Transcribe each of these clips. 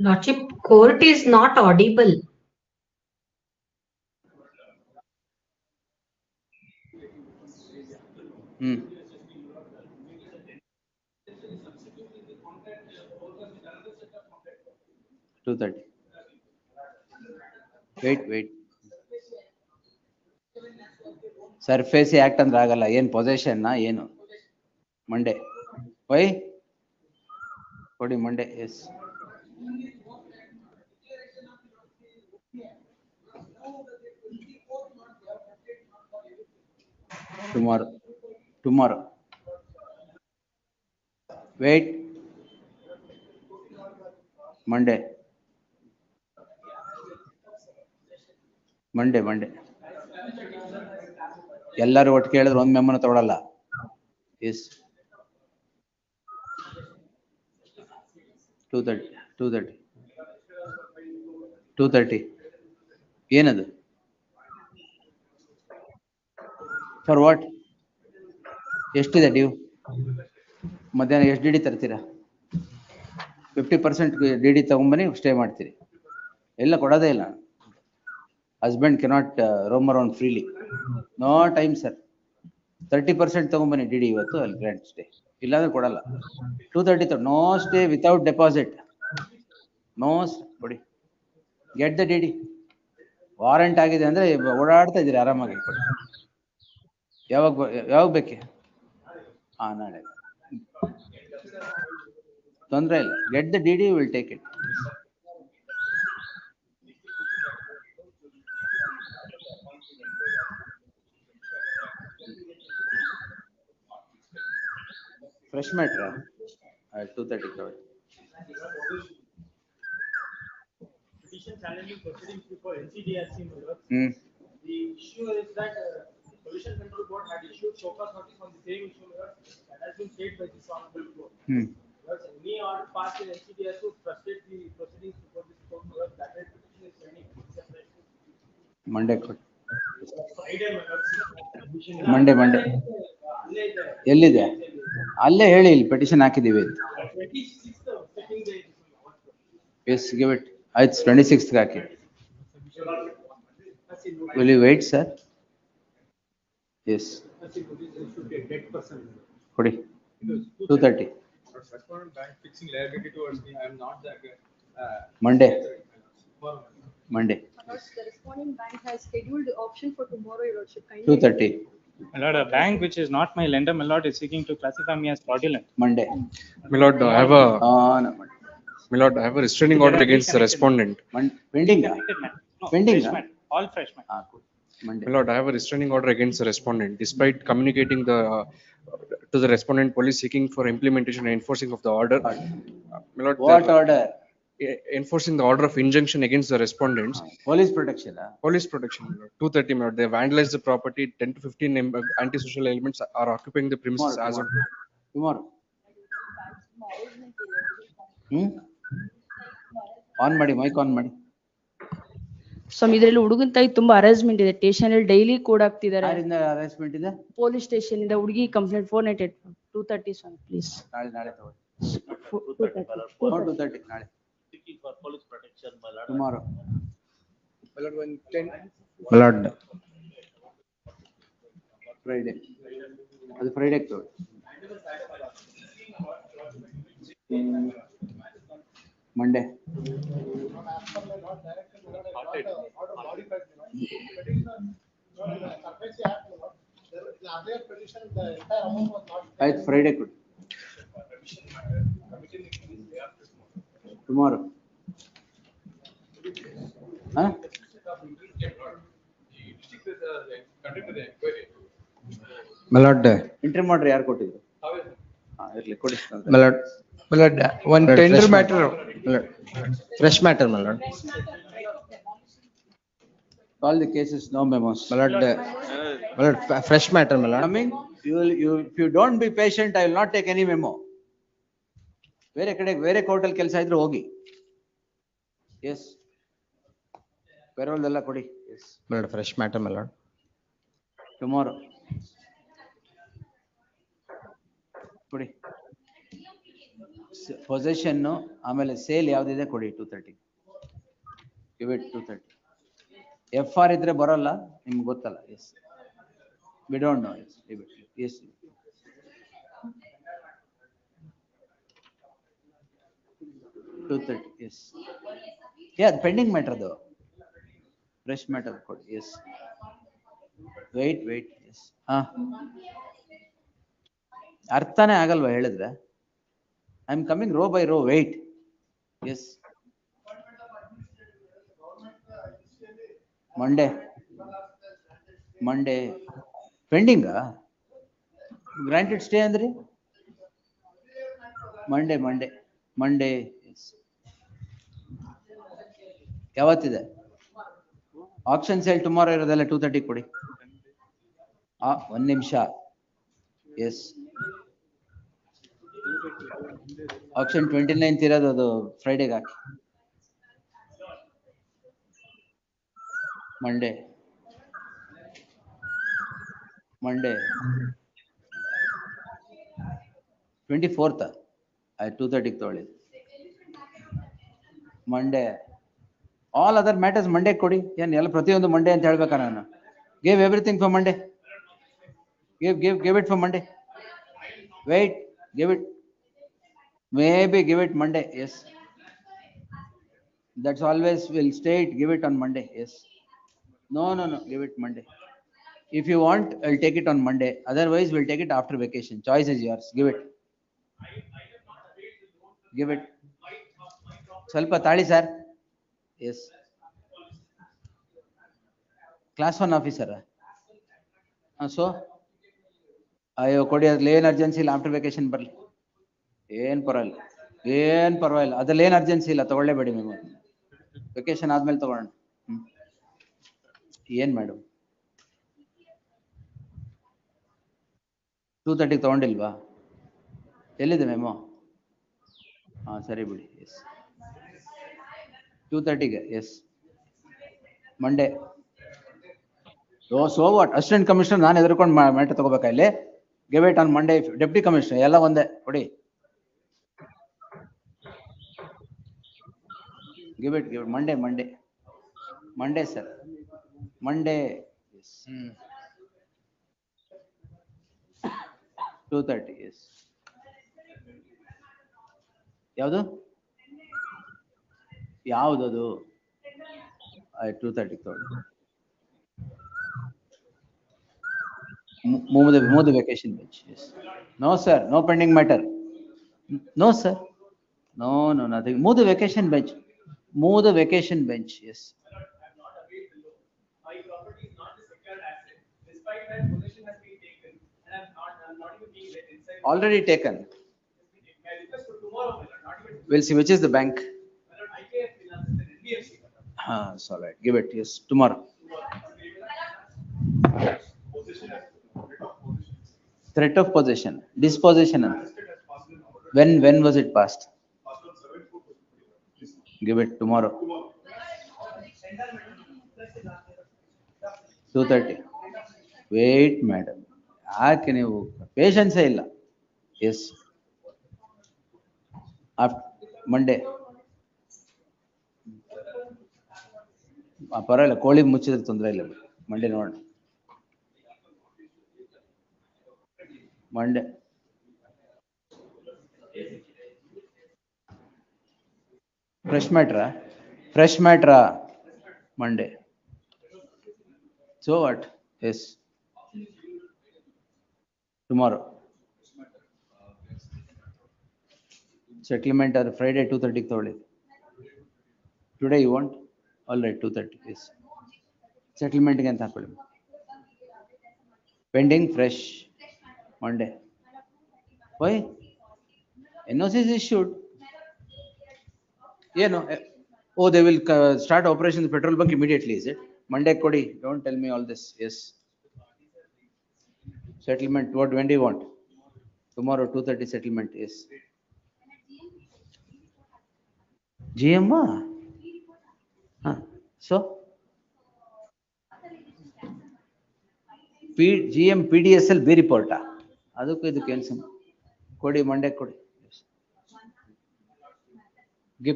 Lordship, court is not audible. Hmm. Two 30. Wait. SARFAESI act ಅಂದ್ರೆ ಆಗಲ್ಲ. ಏನ್ possession ಏನು? ಮಂಡೇ. ವೈ ಕೊಡಿ Monday. Yes. Tomorrow. Wait. Monday. ಎಲ್ಲರೂ ಒಟ್ಟಿಗೆ ಹೇಳಿದ್ರೆ ಒಂದ್ ಮೆಮೊನ ತಗೊಳಲ್ಲ. ಎಸ್. 2:30. ಏನದು? For what? ಎಷ್ಟಿದೆ ಡ್ಯೂ? ಮಧ್ಯಾಹ್ನ ಎಷ್ಟು ಡಿ ತರ್ತೀರಾ? 50% ಡಿ ತಗೊಂಬನ್ನಿ, ಸ್ಟೇ ಮಾಡ್ತೀರಿ. ಎಲ್ಲ ಕೊಡೋದೇ ಇಲ್ಲ. Husband cannot roam around freely. No time sir. 30% ತಗೊಂಬನ್ನಿ ಡಿ ಇವತ್ತು, ಅಲ್ಲಿ ಗ್ರ್ಯಾಂಡ್ ಸ್ಟೇ. ಇಲ್ಲಾಂದ್ರೆ ಕೊಡಲ್ಲ. 2:30 no stay without deposit. No ಕೊಡಿ. ಗೆಟ್ ದ ಡಿ. ವಾರಂಟ್ ಆಗಿದೆ ಅಂದ್ರೆ ಓಡಾಡ್ತಾ ಇದ್ದೀರಿ ಆರಾಮಾಗಿ. ಕೊಡಿ. ಯಾವಾಗ ಬೇಕೆ? ನಾಳೆ. ತೊಂದರೆ ಇಲ್ಲ. ಗೆಟ್ ದ ಡಿ, ವಿಲ್ ಟೇಕ್ ಇಟ್. ಫ್ರೆಶ್ ಮ್ಯಾಟ್ರಾ? 2:30. Petition challenging proceedings before NCDRC. The issue is that the Pollution Control Board had issued show cause notice on the same issue that has been said by this honorable court. Any order passed in NCDRC would frustrate the proceedings before this court. That petition is pending. Monday. Friday. Monday. ಎಲ್ಲಿದೆ? ಅಲ್ಲೇ ಹೇಳಿ, ಇಲ್ಲಿ petition ಹಾಕಿದೀವಿ. Yes, give it. ಆಯ್ತು, 26th hockey. Will you wait, sir? Yes. ಕೊಡಿ 2:30 Respondent bank fixing liability towards me. I am not the Monday. for Monday The responding bank has scheduled the option for tomorrow, Your Lordship. Kindly 2:30 My lord, a bank which is not my lender, my lord, is seeking to classify me as fraudulent. Monday. My lord, I have a, No, Monday. my lord, I have a restraining order against the respondent. Pending Reconnected matter. No, Pending, fresh ah? matter. All fresh matter. Good. Monday. My lord, I have a restraining order against the respondent despite communicating to the respondent police seeking for implementation and enforcing of the order. My lord, What order? enforcing the order of injunction against the respondents. Police protection. Police protection, my lord. 2:30, my lord. They vandalized the property. 10 to 15 antisocial elements are occupying the premises as of. Tomorrow. On ಮಾಡಿ mic on ಮಾಡಿ. ಸ್ವಾಮಿ ಇದರಲ್ಲಿ ಹುಡುಗನ ತಾಯಿ ತುಂಬಾ harassment ಇದೆ. Station ಅಲ್ಲಿ daily code ಹಾಕ್ತಿದ್ದಾರೆ. ಯಾರಿಂದ ಹರಾಸ್ಮೆಂಟ್ ಇದೆ? ಪೊಲೀಸ್ ಸ್ಟೇಷನ್ ಇಂದ ಹುಡುಗಿ ಕಂಪ್ಲೇಂಟ್ 498 2:30 ಸ್ವಾಮಿ ಪ್ಲೀಸ್. ನಾಳೆ ತಗೊಳ್ಳಿ. 2:30 ನಾಳೆ. Seeking for police protection, my lord. Tomorrow. My lord, 110. My lord. Friday. ಅದು ಫ್ರೈಡೆ ತಗೊಳ್ಳಿ. ಮಂಡೇ. ಆಯ್ತು ಫ್ರೈಡೆ ಕೊಡಿ. ಟುಮಾರೋ. My lord, ಇಂಟ್ರಿ ಮಾಡ್ರಿ ಯಾರು ಕೊಟ್ಟಿದ್ರು? ಇರ್ಲಿ ಕೊಡಿ. my lord, one tender matter, my lord, fresh matter, my lord. All the cases, no memos. My lord, fresh matter, my lord. Coming, if you don't be patient, I will not take any memo. ಬೇರೆ ಕೋರ್ಟಲ್ಲಿ ಕೆಲಸ ಇದ್ರೆ ಹೋಗಿ. S parole ಎಲ್ಲ ಕೊಡಿ. Yes My lord, fresh matter, my lord. Tomorrow ಕೊಡಿ. Possession ಆಮೇಲೆ sale ಯಾವ್ದಿದೆ ಕೊಡಿ. 2:30 give it 2:30. FR ಇದ್ರೆ ಬರಲ್ಲ ನಿಮ್ಗೆ ಗೊತ್ತಲ್ಲ. Yes we don't know. Yes leave it. Yes 2:30 yes yeah pending matter ಅದು fresh matter ಕೊಡಿ. Yes wait yes ಅರ್ಥನೇ ಆಗಲ್ವಾ ಹೇಳಿದ್ರೆ? I am coming row by row. wait yes Monday pending granted stay ಅಂದ್ರಿ? ಮಂಡೇ ಯಾವತ್ತಿದೆ? ಆಕ್ಷನ್ ಸೇಲ್ ಟುಮಾರೋ ಇರೋದೆಲ್ಲ 2:30 ಕೊಡಿ. ಒಂದ್ ನಿಮಿಷ. ಎಸ್ ಆಕ್ಷನ್ 29th ಇರೋದು, ಅದು ಫ್ರೈಡೆಗೆ ಹಾಕಿ. ಮಂಡೇ 24th 2:30 ತಗೊಳ್ಳಿ. Monday all other matters Monday ಕೊಡಿ. ಏನ್ ಎಲ್ಲ ಪ್ರತಿಯೊಂದು ಮಂಡೇ ಅಂತ ಹೇಳ್ಬೇಕಾ ನಾನು? Give everything for Monday. give it for Monday. Wait, give it. Maybe give it Monday. Yes, that's always will state give it on Monday. Yes, no, give it Monday. If you want, I'll take it on Monday. Otherwise, we'll take it after vacation. Choice is yours. Give it. Salpa tali sir. Yes. Class 1 officer. So ಅಯ್ಯೋ ಕೊಡಿ. ಅದ್ರಲ್ಲಿ ಏನ್ urgency ಇಲ್ಲ. After vacation ಬರ್ಲಿ. ಏನ್ ಪರವಾಗಿಲ್ಲ ಅದ್ರಲ್ಲಿ ಏನ್ ಅರ್ಜೆನ್ಸಿ ಇಲ್ಲ. ತಗೊಳ್ಳೇಬೇಡಿ ನೀವು. ವೆಕೇಶನ್ ಆದ್ಮೇಲೆ ತಗೊಳ್ಳೋಣ. ಏನ್ ಮೇಡಮ್ 2:30 ತಗೊಂಡಿಲ್ವಾ? ಎಲ್ಲಿದೆ ಮೆಮೋ? ಸರಿ ಬಿಡಿ. ಎಸ್ 2:30ಗೆ. Yes Monday. So what? Assistant commissioner ನಾನು ಎದುರ್ಕೊಂಡು ಮ್ಯಾಟರ್ ತಗೋಬೇಕಾ ಇಲ್ಲಿ? Give it on Monday. Deputy commissioner ಎಲ್ಲ ಒಂದೇ ಕೊಡಿ. Give it Monday sir. Monday 2:30, yes. ಯಾವುದು ಯಾವುದದು 2:30 ತೊಗೊಳ್ಳಿ. Move the vacation bench, yes. No sir, no pending matter. No sir, no nothing. Move the vacation bench. Move the vacation bench, yes. My property is not a secured asset, despite that possession has been taken, and I'm not even being let inside. Already taken. My request for tomorrow, my lord, not even. We'll see which is the bank. My lord, IKF Finance, the NBFC. It's all right. Give it, yes, tomorrow. Threat of possession, dispossession. When was it passed? Give it tomorrow. 2:30. Wait, madam. ಯಾಕೆ ನೀವು ಪೇಷನ್ಸೇ ಇಲ್ಲ? Yes, Monday. ಪರವಾಗಿಲ್ಲ, ಕೋಳಿ ಮುಚ್ಚಿದ್ರೆ ತೊಂದರೆ ಇಲ್ಲ, Monday ನೋಡೋಣ. Monday fresh matter Monday. So what? Yes, tomorrow. Settlement or Friday 2:30 ತೊಗೊಳ್ಳಿ. Today you want? All right, 2:30, yes. Settlement ಗೆ ಅಂತ ಹಾಕೊಳ್ಳಿ. Pending fresh Monday. Why? NOC is issued. ಏನು? Oh, they will start operation the petrol bunk immediately, is it? Monday kodi, don't tell me all this. Yes. Settlement, when do you want? Tomorrow 2:30 settlement, yes. GM so GM PDSL B report ಅದಕ್ಕೂ ಇದಕ್ಕೆ ಏನು ಸಂಬಂಧ? ಕೊಡಿ, Monday ಕೊಡಿ.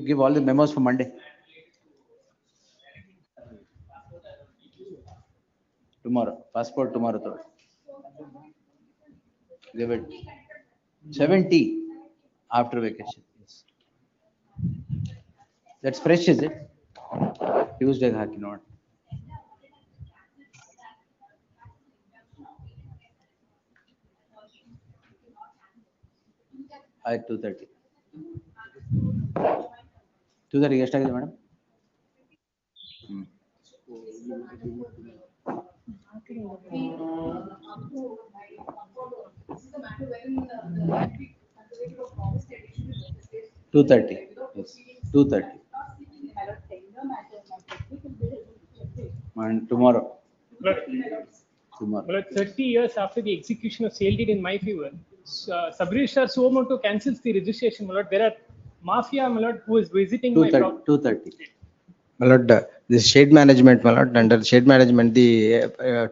Give all the memos for Monday. Tomorrow, passport tomorrow though. Give it 70 after vacation. Yes. That's fresh, is it? Tuesday haki not. At 2:30. 2:30 ಎಷ್ಟಾಗಿದೆ madam? Two 2:30. Yes, 2:30. And tomorrow. Well, 30 years after the execution of sale deed in my favor, sub-registrar Suomoto cancels the registration. My lord, there are mafia, my lord, who is visiting my property. 2:30. My lord, this shade management, my lord, under shade management, the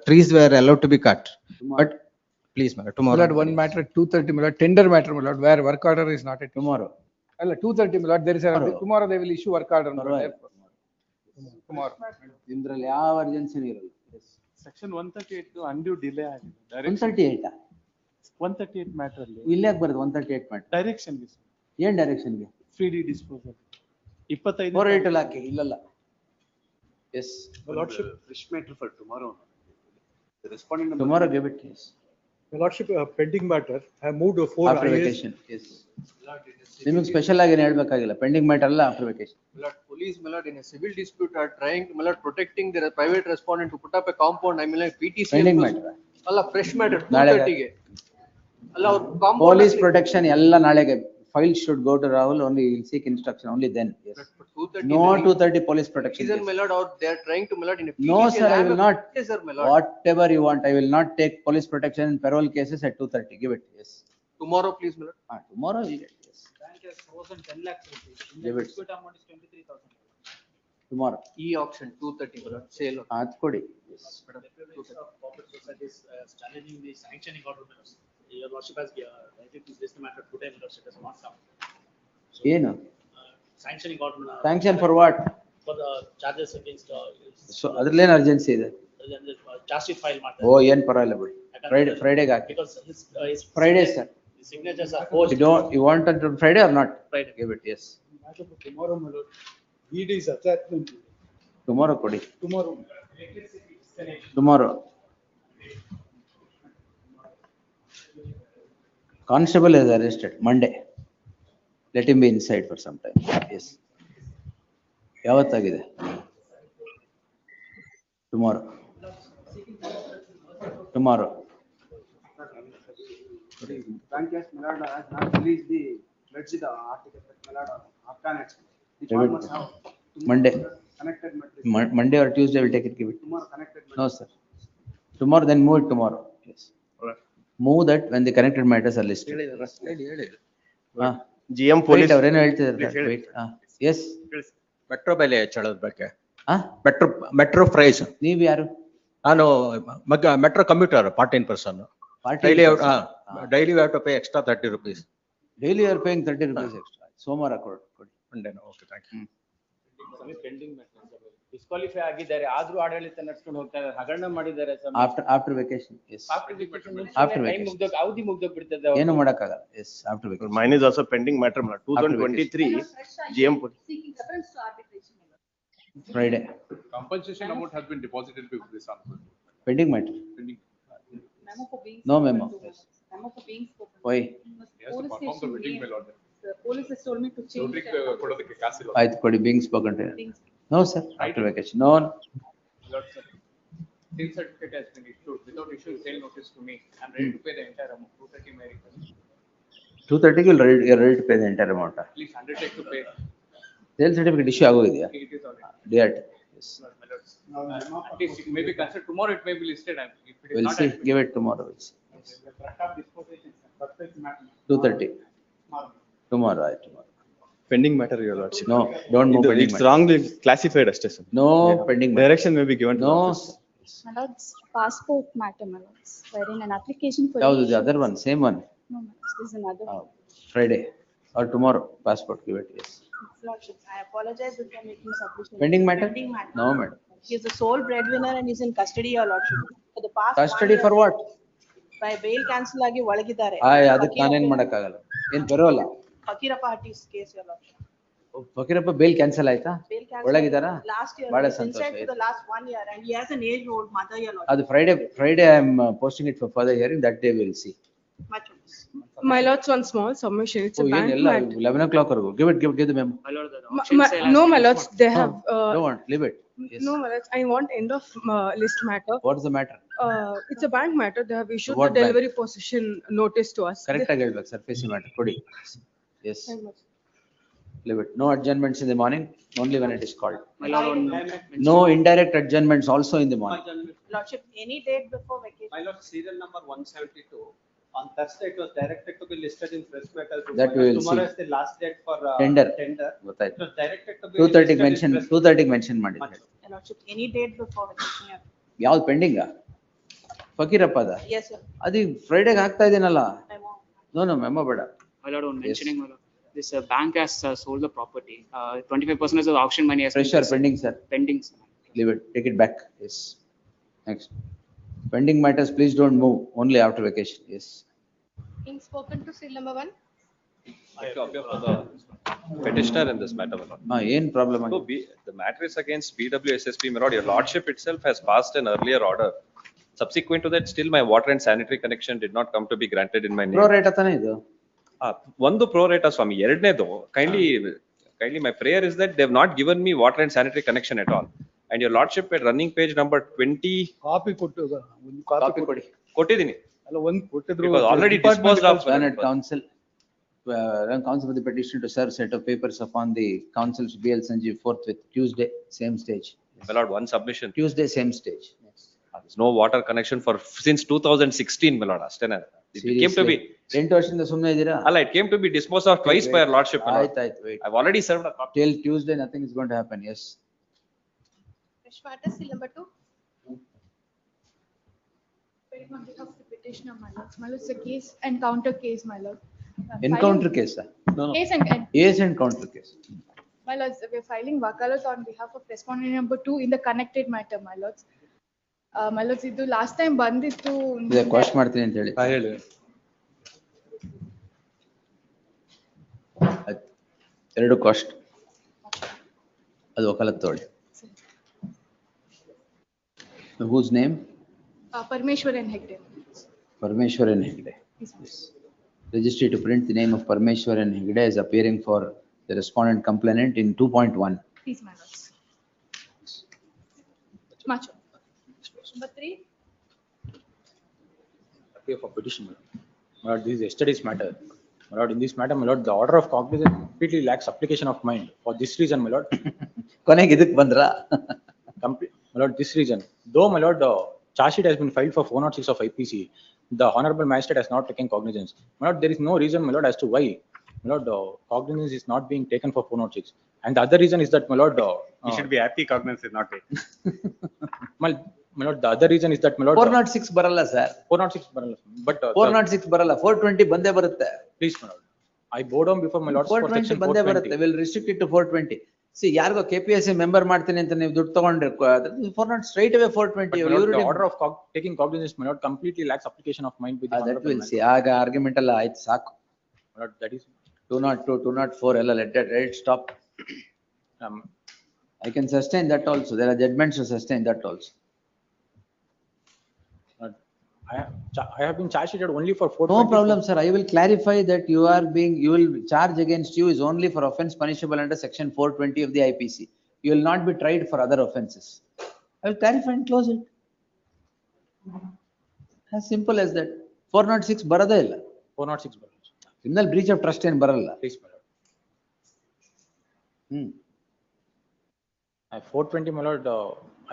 trees were allowed to be cut. But please, my lord, My tomorrow. lord, one matter at 2:30, my lord, tender matter, my lord, where work order is not at. Tomorrow. 2:30, my lord, there is a, Tomorrow. tomorrow they will issue work order, my lord, Parole. therefore. Tomorrow. ನಿಮ್ದ್ರಲ್ಲಿ ಯಾವ ಅರ್ಜೆನ್ಸಿನೂ ಇರಲ್ಲ. Section 138 undue delay ಆಗಿದೆ. 138 138 matter ಅಲ್ಲಿ ಇಲ್ಲೇ ಬರೋದು 138 ಮಾಡಿ. Direction ಗೆ ಏನ್ ಡೈರೆಕ್ಷನ್ಗೆ? Free D disposal 25 4 ಹಾಕಿ. ಇಲ್ಲಲ್ಲ. Yes. Lordship, fresh matter for tomorrow. The respondent number. Tomorrow give it, yes. My lordship, pending matter, I moved 4 After IAS. vacation, yes. ನಿಮಗೆ special ಆಗಿ ಏನು ಹೇಳ್ಬೇಕಾಗಿಲ್ಲ, ಪೆಂಡಿಂಗ್ ಮ್ಯಾಟರ್ ಅಲ್ಲ, after vacation. My lord, police, my lord, in a civil dispute are trying, my lord, protecting their private respondent to put up a compound, I mean like PTC. Pending matter ಅಲ್ಲ fresh matter ನಾಳೆ 2:30 ಗೆ ಅಲ್ಲ ಅವ್ರ compound police protection ಎಲ್ಲ ನಾಳೆಗೆ. File should go to Rahul, only he will seek instruction only then. Yes. No 2:30 police protection. Reason, my lord, out they are trying to, my lord, in a PTC. No sir, I will not. Yes sir, my lord. Whatever you want, I will not take police protection in parole cases at 2:30. Give it, yes. Tomorrow please, my lord. Tomorrow you get, yes. Bank has frozen 10 lakhs rupees. Give it. Dispute amount is 23,000. Tomorrow. E-auction 2:30, my lord, sale. Ath kodi. Yes. Of corporate societies challenging the sanctioning order. Your lordship has, I think this is the matter today, my lordship has not come. ಏನು? Sanctioning order. Sanction for what? For the charges against. So ಅದ್ರಲ್ಲೇನು urgency ಇದೆ? Charge sheet file matter. ಓ ಏನ್ ಪರವಾಗಿಲ್ಲ ಬಿಡಿ. Friday ಗಾಕಿ. Because his Friday, sir. his signatures are forged. You want it on Friday or not? Friday. Give it, yes. Tomorrow, my lord. Vide is attachment. Tomorrow ಕೊಡಿ. Tomorrow. Tomorrow. Constable is arrested Monday. Let him be inside for some time. Yes. ಯಾವತ್ತಾಗಿದೆ? Tomorrow. Tomorrow. Bank has Milord has not released the pledge the article that Milord Afghan. The Give it. farmers have Monday. connected matter. Monday or Tuesday will take it, give it. Tomorrow connected matter. No, sir. Tomorrow, then move it tomorrow. Yes. Move that when the connected matters are listed. ಹಾ. GM Wait, police. ಅವ್ರೇನೋ ಹೇಳ್ತಿದ್ದಾರೆ. Wait. Yes. Metro ಬೆಲೆ ಹೆಚ್ಚಳದ ಬಗ್ಗೆ ಹಾ? Metro price ನೀವ್ ಯಾರು? ನಾನು metro commuter part time person daily have to pay extra 30 rupees. Daily you are paying 30 rupees extra. ಸೋಮವಾರ ಕೊಡಿ. Okay thank you. ಡಿಸ್ಕ್ವಾಲಿಫೈ ಆಗಿದ್ದಾರೆ ಆದ್ರೂ ಆಡಳಿತ ನಡ್ಸ್ಕೊಂಡು ಹೋಗ್ತಾ ಇದ್ದಾರೆ, ಹಗರಣ ಮಾಡಿದ್ದಾರೆ. After vacation, yes. After vacation, After time vacation. ಮುಗ್ದೋಗ್ ಅವಧಿ ಮುಗ್ದೋಗ್ಬಿಡ್ತದೆ. ಏನು ಮಾಡಕ್ಕಾಗಲ್ಲ. Yes, after vacation. Mine is also pending matter. 2023 GM police. Seeking reference to arbitration. Friday. Compensation amount has been deposited before this answer. Pending matter. Pending. Memo for being. No memo. spoken to. Memo for being spoken. Why? Yes, to perform the wedding mail order. The police has told me to change. Notary ಕೊಡೋದಕ್ಕೆ ಕಾಸಿಲ್ಲ. ಆಯ್ತು ಕೊಡಿ, being spoken to. No, sir. After vacation. No. Sale certificate has been issued without issuing sale notice to me. I'm ready to pay the entire amount. 230 my request. 230 you're ready to pay the entire amount. Please undertake to pay. Sale certificate issue ಆಗೋಗಿದೆಯಾ? It is already. DRT. Yes. At least it may be considered tomorrow. It may be listed. If it is We'll not, see. Give it tomorrow. We'll see. 230. Tomorrow. Right, tomorrow. Pending matter, your lordship. No, don't move pending It's matter. wrongly classified as sir. No pending matter. Direction may be given to the No. office. My lords, passport matter, my lords, wherein an application for. ಯಾವುದು the other one? Same one. No, my lords, this is another. Friday or tomorrow. Passport. Give it. Yes. Lordship, I apologize before making submission. Pending matter? Pending matter. No, madam. He is the sole breadwinner and is in custody, your lordship. For the past. Custody for what? By bail cancel ಆಗಿ ಒಳಗಿದ್ದಾರೆ. ಅದಕ್ಕೆ ನಾನೇನ್ ಮಾಡಕ್ಕಾಗಲ್ಲ. ಏನ್ ಬರೋಲ್ಲ. ಫಕೀರಪ್ಪ ಹಟ್ಟಿಸ್ case, your lordship. Fakirappa bail cancel ಆಯ್ತಾ? Bail cancel ಒಳಗಿದಾರಾ? Last year, ಬಹಳ he was ಸಂತೋಷ inside for the last 1 year and he has an age old mother, your lordship. ಅದು Friday I am posting it for further hearing. That day we will see. Much. My lords, one small submission. It's a bank ಏನೆಲ್ಲ matter. 11 o'clock ವರೆಗೂ. Give it the memo. My lord, the auction sale has No, been my lords, postponed. they have, Don't want. Leave it. Yes. no, my lords, I want end of list matter. What's the matter? It's a bank matter. They have issued What the delivery possession notice to us. Correct ಆಗಿ ಹೇಳ್ಬೇಕು. Surface matter. ಕೊಡಿ. Yes. My lords. Leave it. No adjournments in the morning, only when it is called. My lord, on No indirect adjournments also in the morning. Lordship, any date before vacation. My lord, serial number 172. On Thursday, it was directed to be listed in press matter. That we will Tomorrow see. is the last date for Tender. tender. It ಗೊತ್ತಾಯ್ತು. was directed to be. 2:30 listed in mention, press- 2:30 mention ಮಾಡಿದ್ದಾರೆ. Lordship, any date before vacation. yeah. ಯಾವ್ದು pending? Fakirappa ಅದ? Yes, sir. ಅದು ಫ್ರೈಡೆಗೆ ಹಾಕ್ತಾ ಇದೀನಲ್ಲ. Memo. No, memo ಬೇಡ. my lord, on mentioning, my lord, this bank has sold the property. 25% of the auction money has been Pressure received. pending, sir. Pending, sir. Leave it. Take it back. Yes. Next. Pending matters, please don't move. Only after vacation. Yes. Being spoken to seal number 1. To appear for the petitioner in this matter, my lord. ಏನ್ problem So the matter is against BWSSP, my lord. Your lordship itself has passed an earlier order. Subsequent to that, still my water and sanitary connection did not come to be granted in my name. Pro rate ತಾನೇ ಇದು? ಒಂದು pro rata swami, ಎರಡನೇದು kindly my prayer is that they have not given me water and sanitary connection at all. And your lordship at running page number 20. Copy ಕೊಟ್ಟು ಒಂದು copy ಕೊಡಿ. ಕೊಟ್ಟಿದ್ದೀನಿ. ಅಲ್ಲ ಒಂದು ಕೊಟ್ಟಿದ್ರು. Because already disposed of. Learned counsel. Counsel for the petition to serve set of papers upon the council's BL Sanjeev forthwith Tuesday, same stage. My lord, one submission. Tuesday, same stage. There's no water connection for since 2016, my lord. ಅಷ್ಟೇನೆ. It came to be. 8 ವರ್ಷದಿಂದ ಸುಮ್ಮನೆ ಇದ್ದೀರಾ? ಅಲ್ಲ, it came to be disposed of twice by your lordship. ಆಯ್ತು, wait. I've already served a copy. Till Tuesday, nothing is going to happen. Yes. Fresh matter, seal number 2. Very on behalf of the petitioner, my lords. My lords, a case encounter case, my lord. Encounter case. No. Case and. Yes, encounter case. My lords, we're filing wakalat on behalf of respondent number 2 in the connected matter, my lords. My lords, ಇದು last time ಬಂದಿತ್ತು. Cost ಮಾಡ್ತೀನಿ ಅಂತ ಹೇಳಿ. ಹೇಳಿ. ಎರಡು cost. ಅದು ವಕಾಲತ್ ತಗೊಳ್ಳಿ. Whose name? Parmeshwaran Hegde. Parmeshwaran Hegde. Yes. Registry to print the name of Parmeshwaran Hegde as appearing for the respondent complainant in 2.1. Please, my lords. Macho. Number 3. Appear for petition. My lord, this is yesterday's matter. My lord, in this matter, my lord, the order of cognizance completely lacks application of mind. For this reason, my lord. ಕೊನೆಗೆ ಇದಕ್ಕೆ ಬಂದ್ರಾ? My lord, this reason. Though, my lord, the charge sheet has been filed for 406 of IPC, the honorable magistrate has not taken cognizance. My lord, there is no reason, my lord, as to why, my lord, the cognizance is not being taken for 406. And the other reason is that, my lord, You should be happy cognizance is not taken. my lord, the other reason is that, my lord. 406 ಬರಲ್ಲ sir. 406 ಬರಲ್ಲ. But 406 ಬರಲ್ಲ. 420 ಬಂದೇ ಬರುತ್ತೆ. Please, my lord. I bow down before my lord. 420 ಬಂದೇ ಬರುತ್ತೆ. Will restrict it to 420. See, ಯಾರಿಗೋ KPSC member ಮಾಡ್ತೀನಿ ಅಂತ ನೀವು ದುಡ್ಡು ತಗೊಂಡ್ರೆ 400 straight away 420. The order of taking cognizance, my lord, completely lacks application of mind with the that will see. ಆಗ argument ಎಲ್ಲ ಆಯ್ತು ಸಾಕು. My lord, that is 202, 204 ಎಲ್ಲ let it stop. I can sustain that also. There are judgments to sustain that also. I have been charged only for 420. No problem, sir. I will clarify that you will charge against you is only for offense punishable under section 420 of the IPC. You will not be tried for other offenses. I will clarify and close it. As simple as that. 406 ಬರದೇ ಇಲ್ಲ. 406 ಬರಲ್ಲ. Criminal breach of trust ಏನು ಬರಲ್ಲ. Please, my lord. 420, my lord,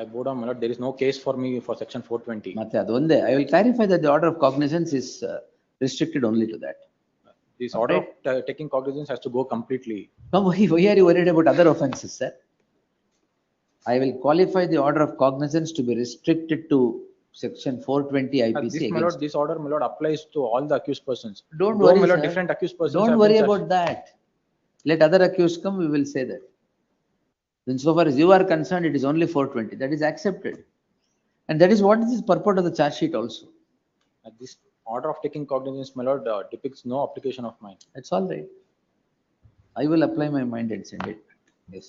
I bow down, my lord. There is no case for me for section 420. ಮತ್ತೆ ಅದು ಒಂದೇ. I will clarify that the order of cognizance is restricted only to that. This order of taking cognizance has to go completely. Why are you worried about other offenses, sir? I will qualify the order of cognizance to be restricted to section 420 IPC. This order, my lord, applies to all the accused persons. Don't worry, my lord, sir. different accused persons. Don't worry about that. Let other accused come, we will say that. Then so far as you are concerned, it is only 420. That is accepted. And that is what is the purport of the charge sheet also. This order of taking cognizance, my lord, depicts no application of mind. That's all right. I will apply my mind and send it. Yes.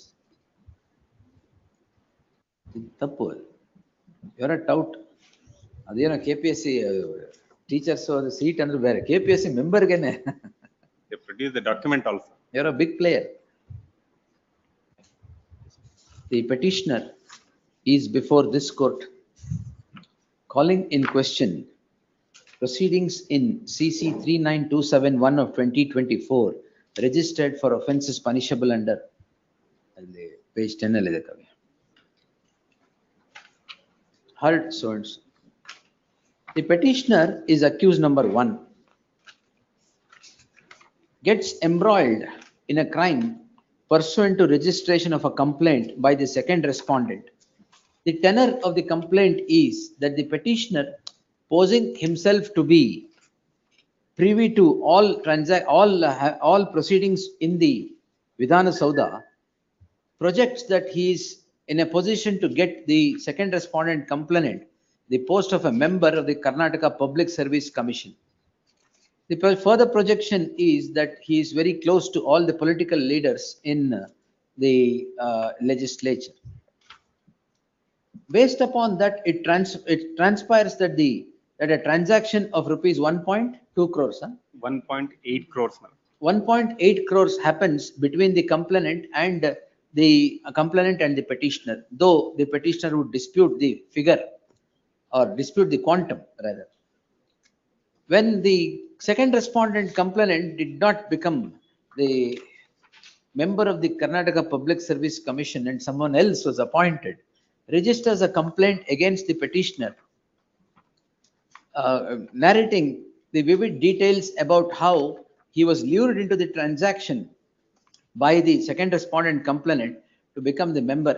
ತಪ್ಪು. You are a tout. ಅದೇನೋ KPSC teachers or seat ಅಂದ್ರೆ ಬೇರೆ. KPSC memberಗೆನೆ. They produce the document also. You are a big player. The petitioner is before this court calling in question proceedings in CC 39271 of 2024 registered for offences punishable under page 10 alide kavi heard so and so. The petitioner is accused number 1 gets embroiled in a crime pursuant to registration of a complaint by the second respondent. The tenor of the complaint is that the petitioner, posing himself to be privy to all proceedings in the Vidhana Saudha, projects that he is in a position to get the second respondent complainant the post of a member of the Karnataka Public Service Commission. The further projection is that he is very close to all the political leaders in the legislature. Based upon that, it transpires that a transaction of rupees 1.2 crores, 1.8 crores. 1.8 crores happens between the complainant and the petitioner, though the petitioner would dispute the figure or dispute the quantum rather. When the second respondent complainant did not become the member of the Karnataka Public Service Commission and someone else was appointed, registers a complaint against the petitioner, narrating the vivid details about how he was lured into the transaction by the second respondent complainant to become the member,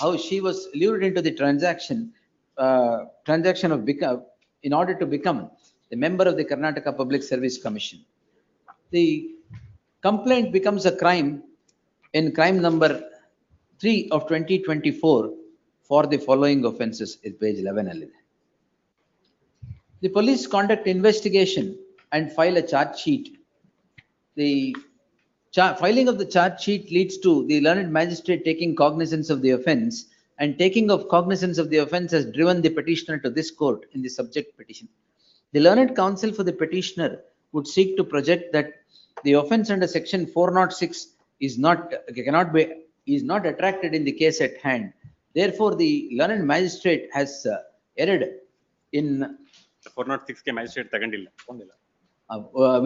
how she was lured into the transaction of in order to become the member of the Karnataka Public Service Commission. The complaint becomes a crime in crime number 3 of 2024 for the following offences is page 11 alide. The police conduct investigation and file a charge sheet. The filing of the charge sheet leads to the learned magistrate taking cognizance of the offence, and taking of cognizance of the offence has driven the petitioner to this court in the subject petition. The learned counsel for the petitioner would seek to project that the offence under section 406 is not attracted in the case at hand. Therefore, the learned magistrate has erred in 406 ke magistrate ತಗೊಂಡಿಲ್ಲ.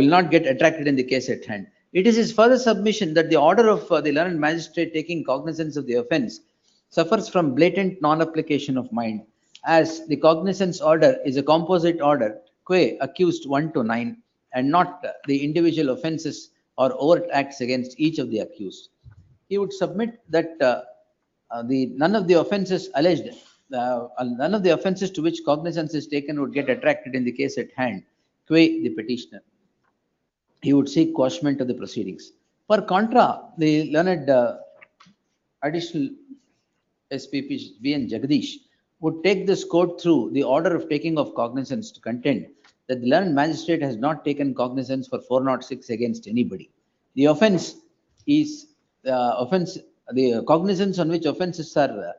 will not get attracted in the case at hand. It is his further submission that the order of the learned magistrate taking cognizance of the offence suffers from blatant non-application of mind, as the cognizance order is a composite order qua accused 1 to 9 and not the individual offences or overt acts against each of the accused. He would submit that none of the offences alleged, none of the offences to which cognizance is taken would get attracted in the case at hand qua the petitioner. He would seek quashment of the proceedings. Per contra, the learned additional SPP V.N. Jagadish would take this court through the order of taking of cognizance to contend that the learned magistrate has not taken cognizance for 406 against anybody. The offence is the cognizance on which offences are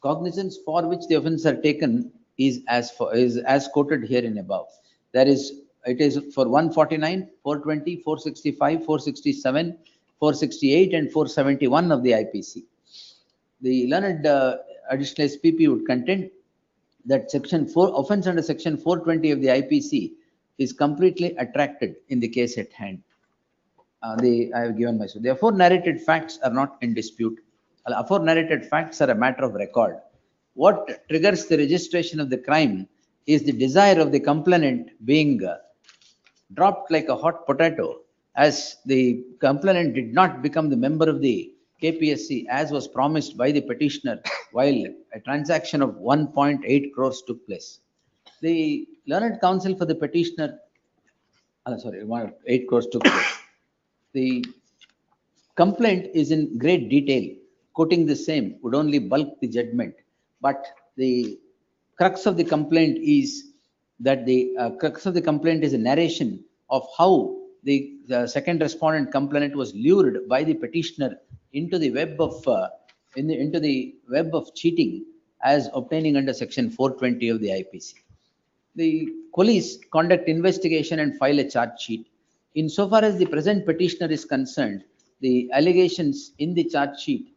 cognizance for which the offences are taken is as quoted here and above. It is for 149, 420, 465, 467, 468, and 471 of the IPC. The learned additional SPP would contend that section 4 offence under section 420 of the IPC is completely attracted in the case at hand. I have given my so. The aforenarrated facts are not in dispute. Aforenarrated facts are a matter of record. What triggers the registration of the crime is the desire of the complainant being dropped like a hot potato, as the complainant did not become the member of the KPSC as was promised by the petitioner while a transaction of 1.8 crores took place. The learned counsel for the petitioner, 8 crores took place. The complaint is in great detail. Quoting the same would only bulk the judgment, but the crux of the complaint is that a narration of how the second respondent complainant was lured by the petitioner into the web of cheating as obtaining under section 420 of the IPC. The police conduct investigation and file a charge sheet. Insofar as the present petitioner is concerned, the allegations in the charge sheet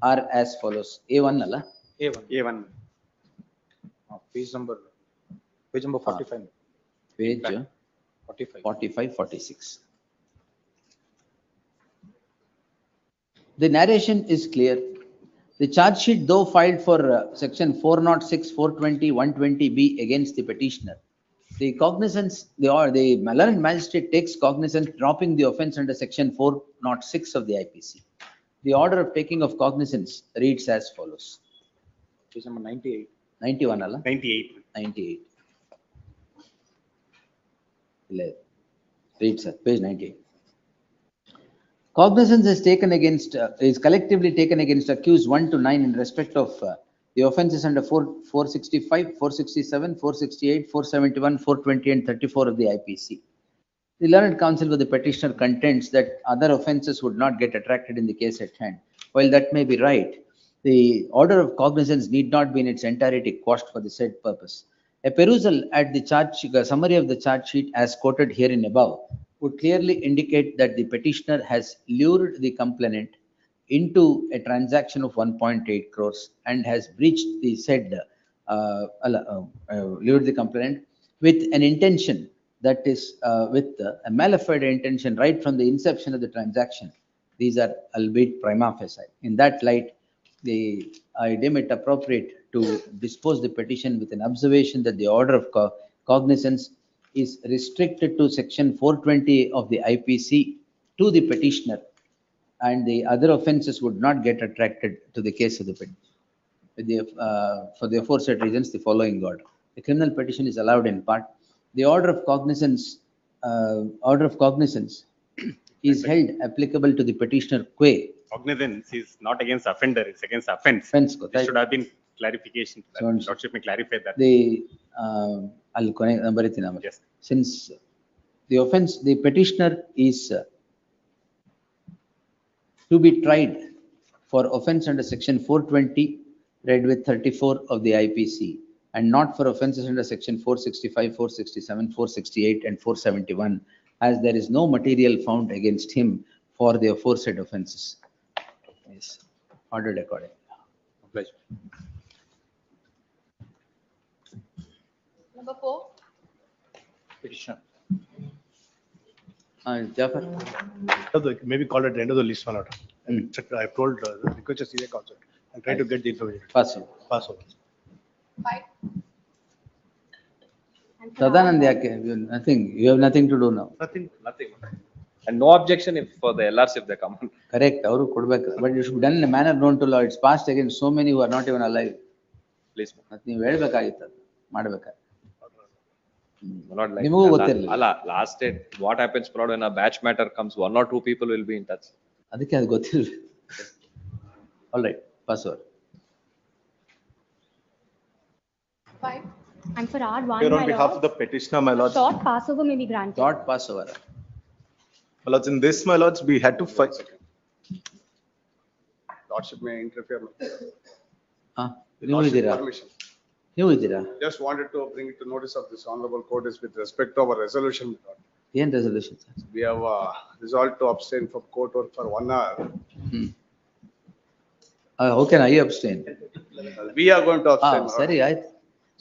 are as follows. A1 alla? A1. Page number 45. Page 45. 46. The narration is clear. The charge sheet, though filed for section 406, 420, 120B against the petitioner, the cognizance, the learned magistrate takes cognizance, dropping the offence under section 406 of the IPC. The order of taking of cognizance reads as follows. Page number 98. 91 alla? 98. 98. Reads at page 98. Cognizance is collectively taken against accused 1 to 9 in respect of the offences under 465, 467, 468, 471, 420, and 34 of the IPC. The learned counsel for the petitioner contends that other offences would not get attracted in the case at hand. While that may be right, the order of cognizance need not be in its entirety quashed for the said purpose. A perusal at the summary of the charge sheet as quoted herein above would clearly indicate that the petitioner has lured the complainant into a transaction of 1.8 crores and has breached the said lured the complainant with an intention that is with a malafide intention right from the inception of the transaction. These are albeit prima facie. In that light, I deem it appropriate to dispose the petition with an observation that the order of cognizance is restricted to section 420 of the IPC to the petitioner, and the other offences would not get attracted to the case of the petitioner. For the aforesaid reasons, the following order. The criminal petition is allowed in part. The order of cognizance is held applicable to the petitioner qua cognizance is not against offender, it's against offense. Offense, There should have been clarification. So and so. Lordship may clarify that. I'll connect, ಬರೀತೀನಿ ಆಮೇಲೆ. Yes. Since the offense, the petitioner is to be tried for offense under section 420 read with 34 of the IPC and not for offenses under section 465, 467, 468 and 471 as there is no material found against him for the aforesaid offenses. Yes, ordered accordingly. Pleasure. Number 4. Petitioner. Jafar. Maybe call at the end of the list, my lord. I've told the request to CA counsel. I'm trying to get the information. Passovers. 5. Sadanand yake, you have nothing to do now. Nothing. And no objection if for the LRs if they come. Correct, ಅವರು ಕೊಡ್ಬೇಕು. But you should be done in a manner known to law. It's passed against so many who are not even alive. Please. ಮತ್ತೆ ನೀವು ಹೇಳ್ಬೇಕಾಗಿತ್ತು ಅದು ಮಾಡ್ಬೇಕಾದ್ರೆ. Not like ನಿಮಗೂ ಗೊತ್ತಿರಲಿಲ್ಲ. last date, what happens when a batch matter comes, 1 or 2 people will be in touch. ಅದಕ್ಕೆ ಅದು ಗೊತ್ತಿಲ್ಲ. All right, Passover. 5. And for R1, Here on my behalf of lord, the petitioner, my lords. short Passover may be granted. Short Passover. My lords, in this, my lords, we had to fight. Lordship may interfere. ನೀವು ಇದ್ದೀರಾ? Permission. ನೀವು ಇದ್ದೀರಾ? Just wanted to bring it to notice of this honorable court is with respect to our resolution. ಏನ್ resolution? We have resolved to abstain from court work for 1 hour. How can I abstain? We are going to abstain. ಸರಿ ಆಯ್ತು.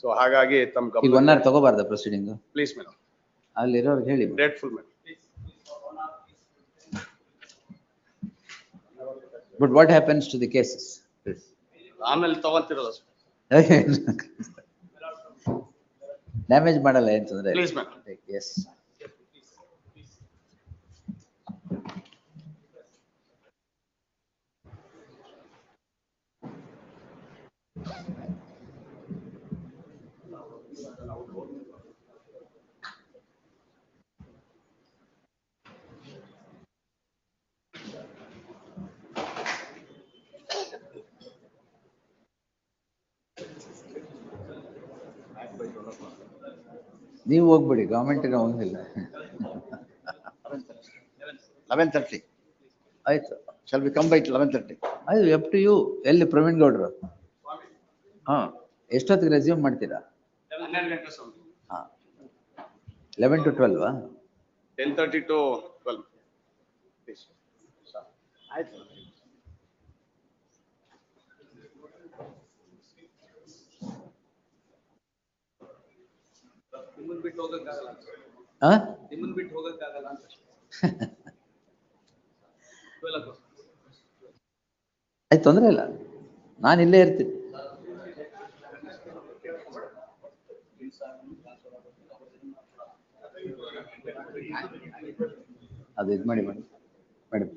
So ಹಾಗಾಗಿ ತಮ್ಮ ಈಗ 1 hour ತಗೋಬಾರ್ದ proceeding? Please, madam. ಅಲ್ಲಿರೋರ್ಗೆ ಹೇಳಿ. Grateful, madam. But what happens to the cases? ಆಮೇಲೆ ತಗೊಂತಿರಲ್ಲ. Damage ಮಾಡಲ್ಲ ಏನ್ ತೊಂದ್ರೆ? Please, madam. Yes. ನೀವು ಹೋಗ್ಬಿಡಿ, ಗವರ್ಮೆಂಟ್ ಹೋಗಿಲ್ಲ. 11:30. ಆಯ್ತು. Shall we come by 11:30? ಅದು ಅಪ್ ಟು ಯು. ಎಲ್ಲಿ ಪ್ರವೀಣ್ ಗೌಡ್ರು? ಎಷ್ಟೊತ್ತಿಗೆ ರೆಸ್ಯೂಮ್ ಮಾಡ್ತೀರಾ? 11 to 12. 10:30 to 12. Please. ಆಯ್ತು. ನಿಮ್ಮನ್ನ ಬಿಟ್ಟು ಹೋಗಕ್ಕಾಗಲ್ಲ. ನಿಮ್ಮನ್ನ ಬಿಟ್ಟು ಹೋಗಕ್ಕಾಗಲ್ಲ ಅಂತ. 12 o'clock. ಆಯ್ತು, ತೊಂದ್ರೆ ಇಲ್ಲ, ನಾನು ಇಲ್ಲೇ ಇರ್ತೀನಿ. ಅದು ಇದು ಮಾಡಿ madam.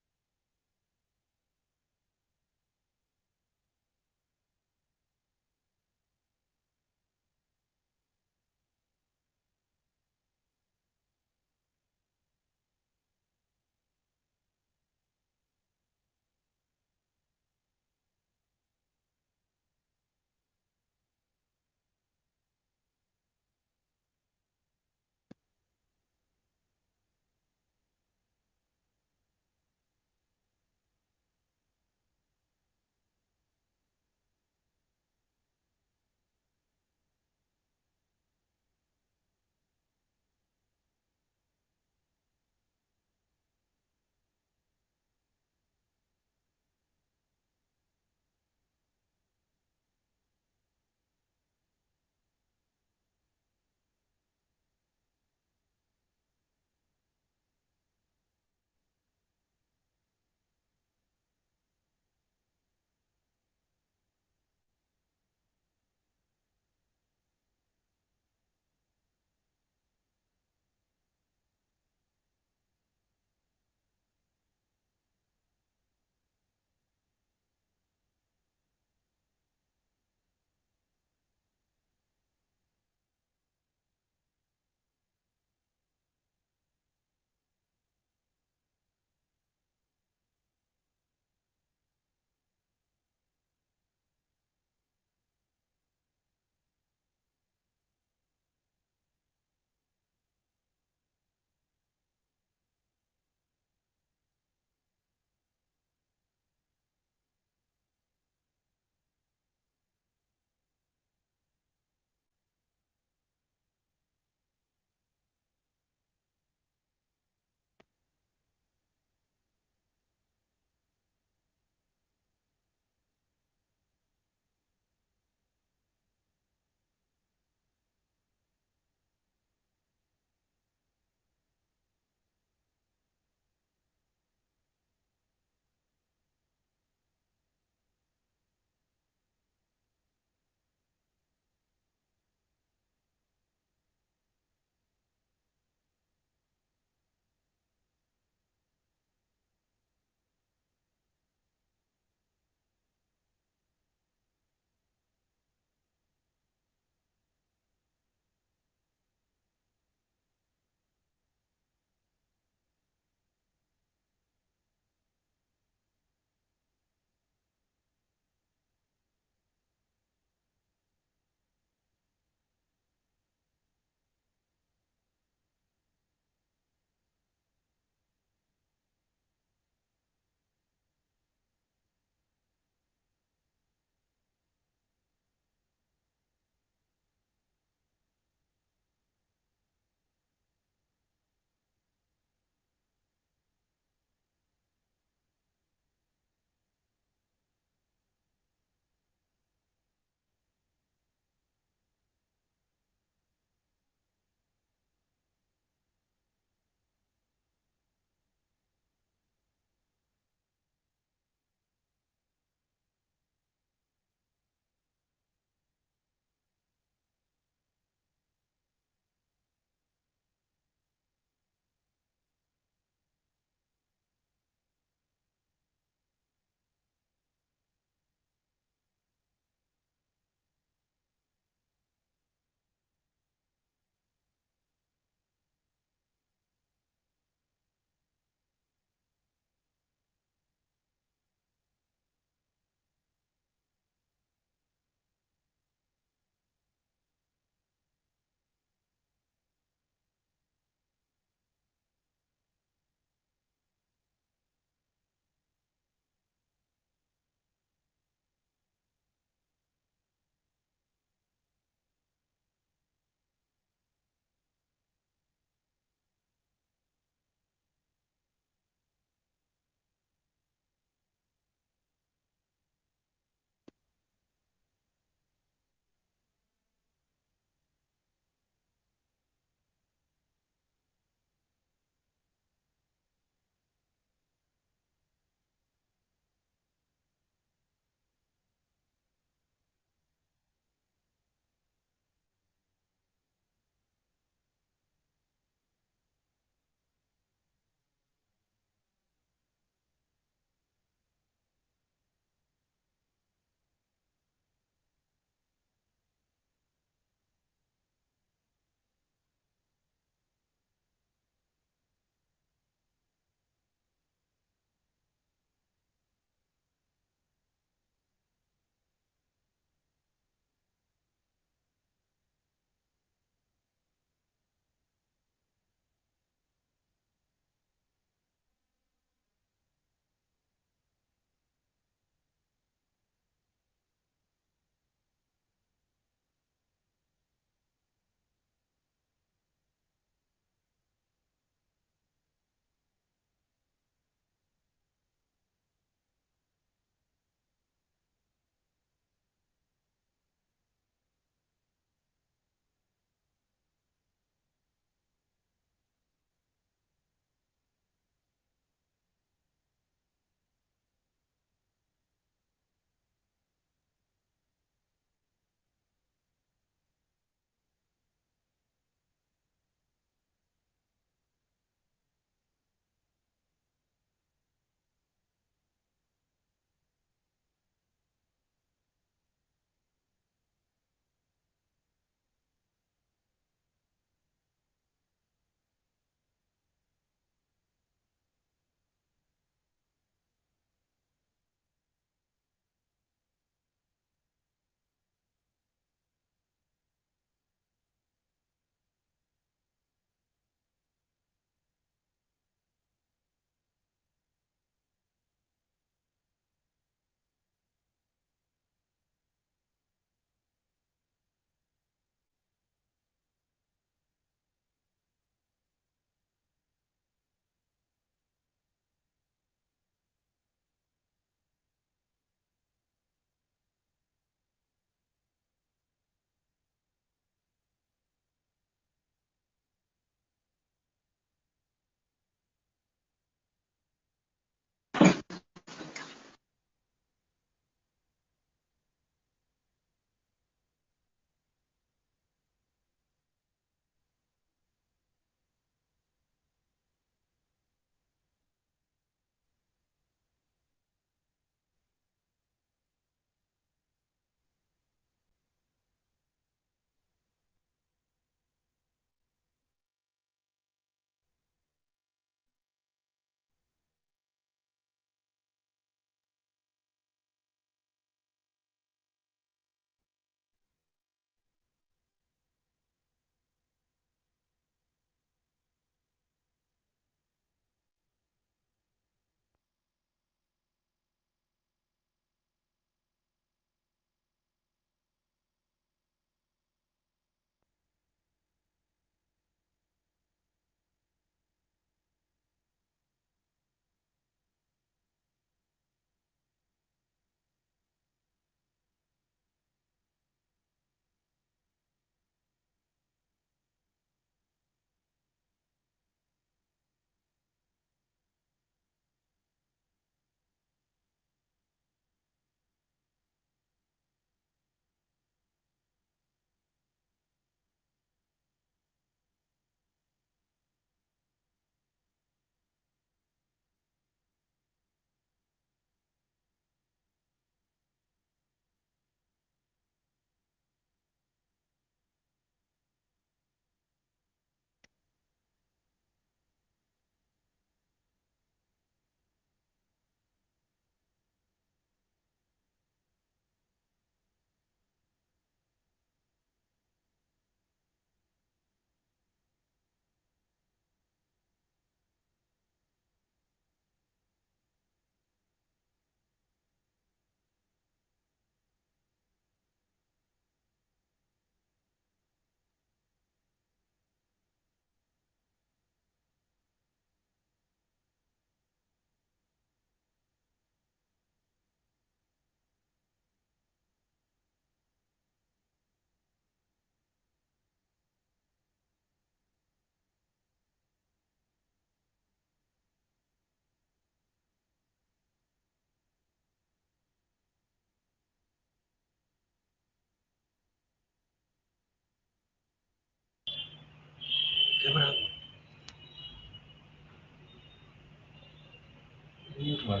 Why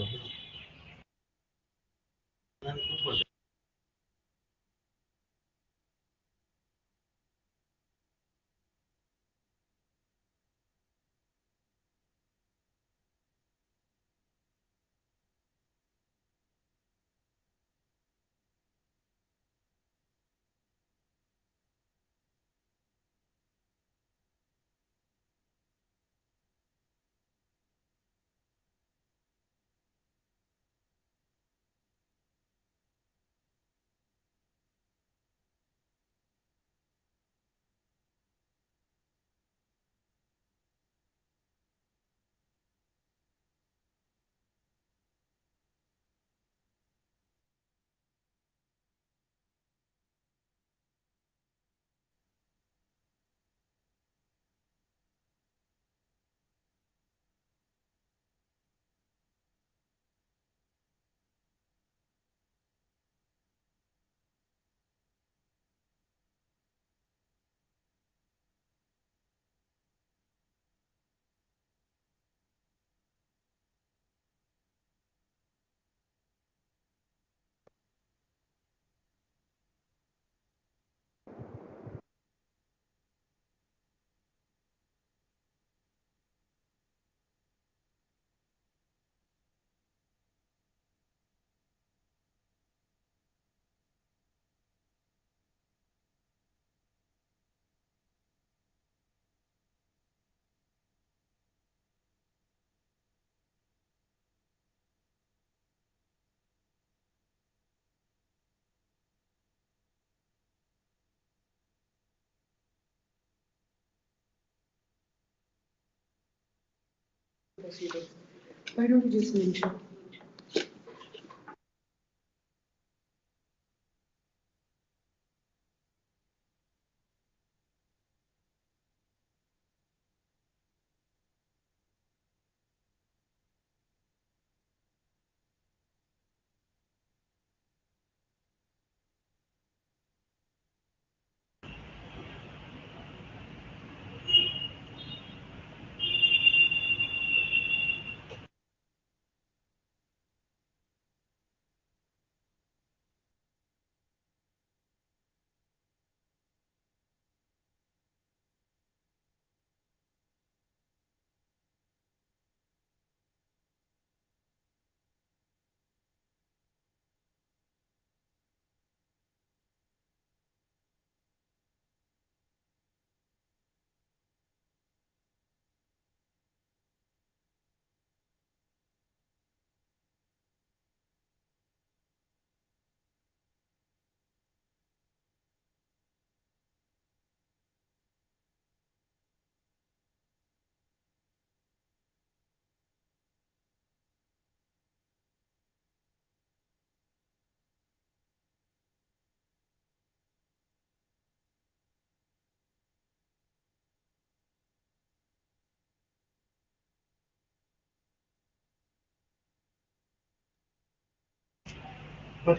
don't you just mention?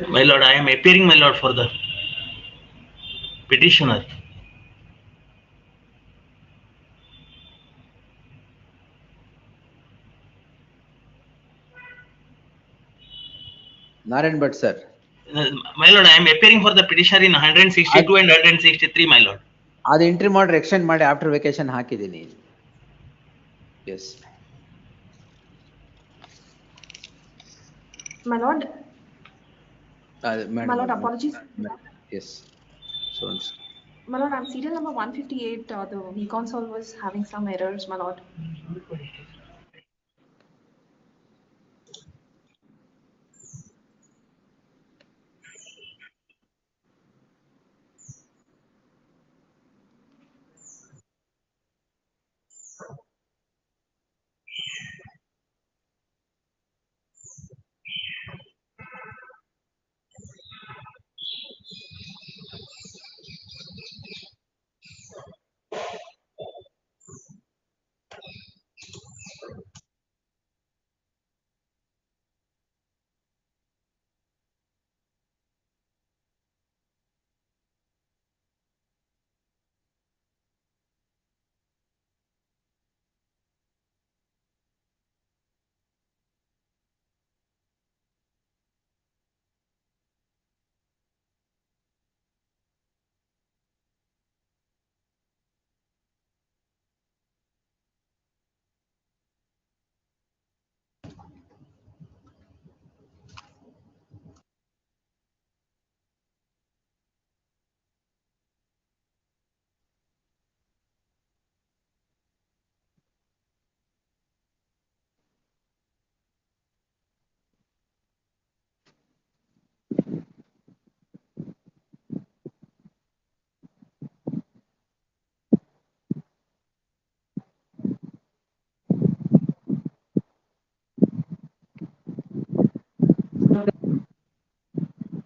My lord, I am appearing, my lord, for the petitioner. Narayan Bhatt, sir. My lord, I am appearing for the petitioner in 162 and 163, my lord. ಅದು entry ಮಾಡ್ರಿ, extend ಮಾಡಿ after vacation ಹಾಕಿದ್ದೀನಿ. Yes My lord, madam. my lord, apologies. Yes so My lord, I'm serial number 158. The V-console was having some errors, my lord.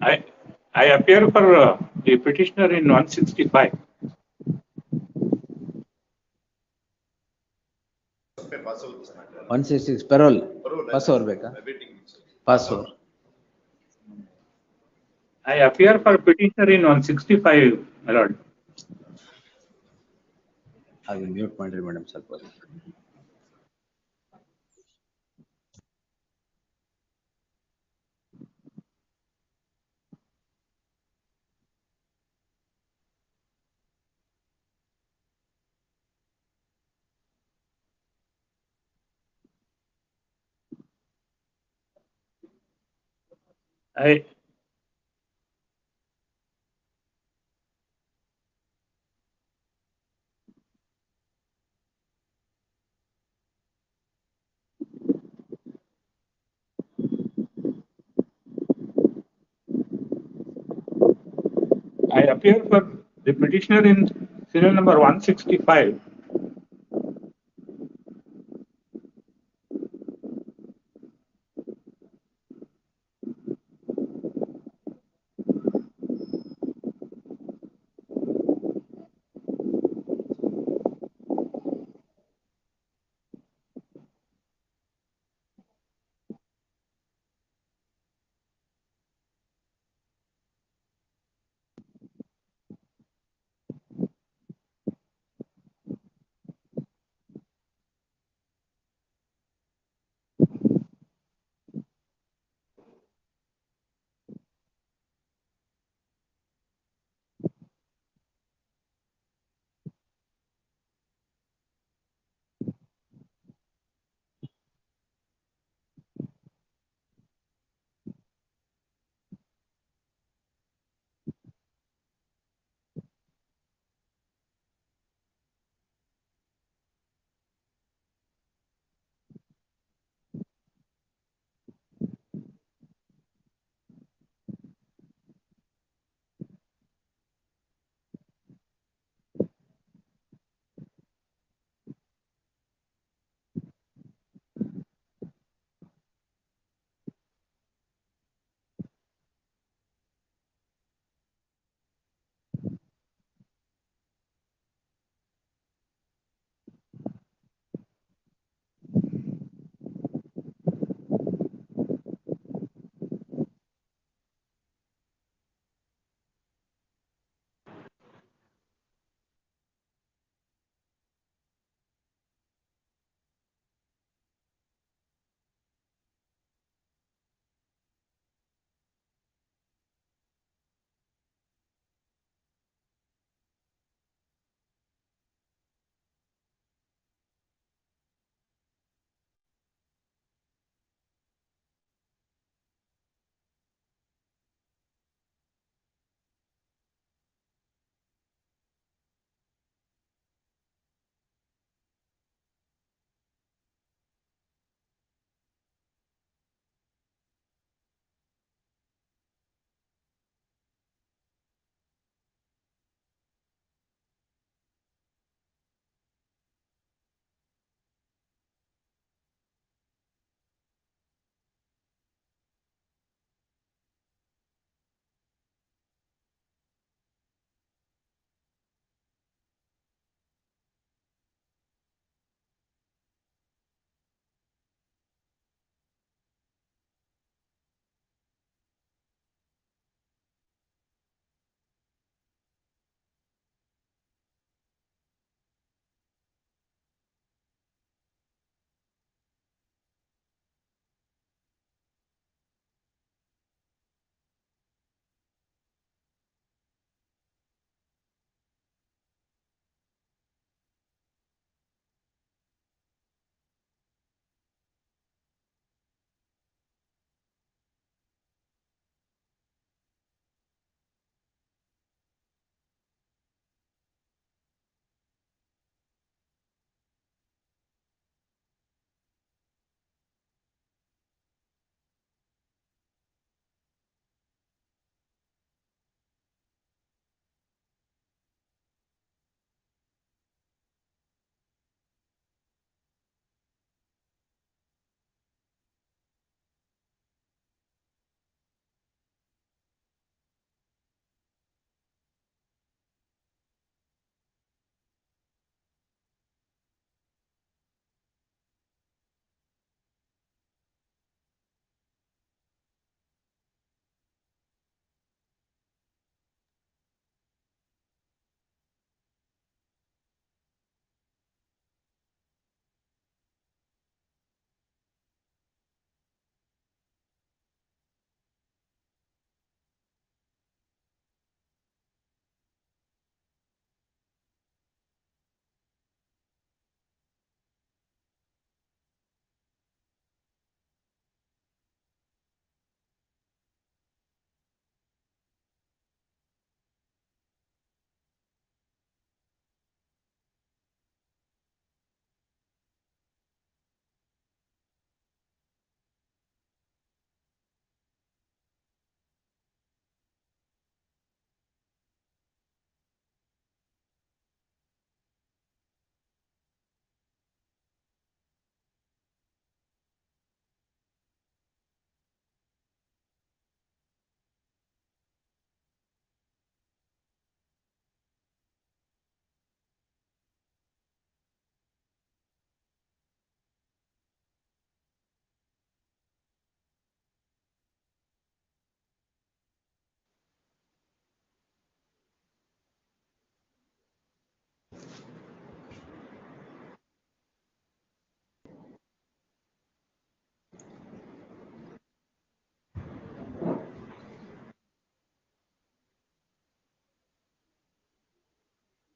I appear for the petitioner in 165. 166 parole. Passover ಬೇಕಾ? Passover. I appear for petitioner in 165, my lord. ಹಾಗೆ mute ಮಾಡ್ರಿ madam ಸ್ವಲ್ಪ. I appear for the petitioner in serial number 165.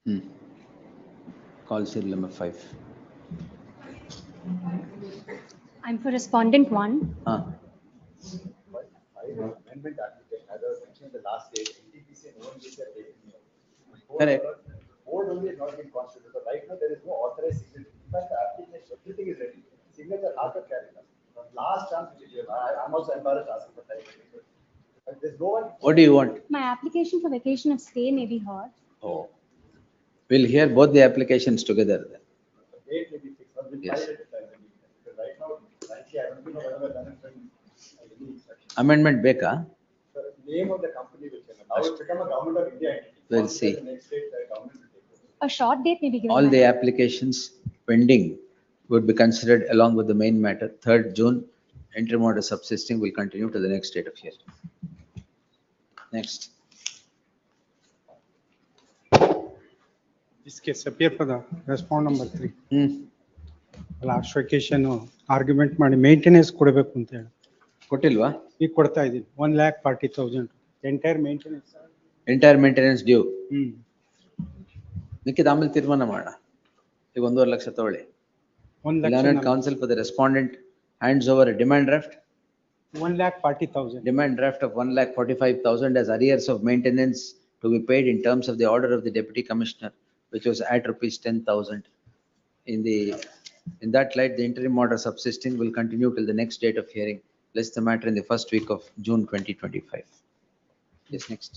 Call serial number 5. I'm for respondent 1. Amendment application, as I was mentioning the last day, NTPC and ONGC are taking me out. Correct. Board only has not been constituted, so right now there is no authorized signature. In fact, the application, everything is ready. Signature half a carrier. Last chance which is given. I'm also embarrassed asking for time. But there's no one. What do you want? My application for vacation of stay may be heard. Oh. We'll hear both the applications together then. The date may be fixed, but we'll Yes. file it at time. Because right now, frankly, I don't know whether I've done it from any instruction. Amendment beka? The name of the company will change. Now it's become a government of India entity. We'll Once see. the next state, the government will take over. A short date may be given. All the Madam. applications pending would be considered along with the main matter. 3rd June, interim order subsisting will continue to the next date of hearing. Next. This case appear for the respond number 3. Last vacation argument ಮಾಡಿ maintenance ಕೊಡಬೇಕು ಅಂತ ಹೇಳಿ ಕೊಟ್ಟಿಲ್ವಾ? ಈಗ ಕೊಡ್ತಾ ಇದೀನಿ 1,40,000 entire maintenance. Entire maintenance due. ಮಿಕ್ಕಿದ ಆಮೇಲೆ ತೀರ್ಮಾನ ಮಾಡೋಣ. ಈಗ 1.5 ಲಕ್ಷ ತಗೊಳ್ಳಿ. 1,00,000 Learned counsel for the respondent hands over a demand draft. 1,40,000. Demand draft of 1,45,000 as arrears of maintenance to be paid in terms of the order of the deputy commissioner, which was at rupees 10,000. In that light, the interim order subsisting will continue till the next date of hearing, lest the matter in the first week of June 2025. Yes, next.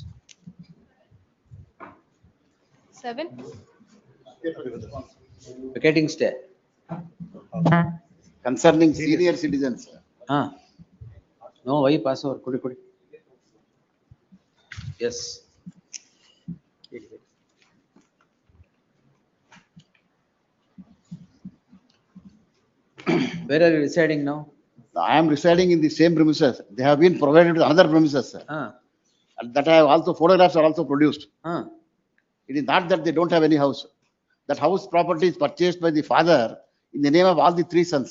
7. Vacating stay. Concerning senior citizens. No, why Passover? Kudi. Yes. Where are you residing now? I am residing in the same premises. They have been provided with another premises, sir. And that I have also, photographs are also produced. It is not that they don't have any house. That house property is purchased by the father in the name of all the 3 sons.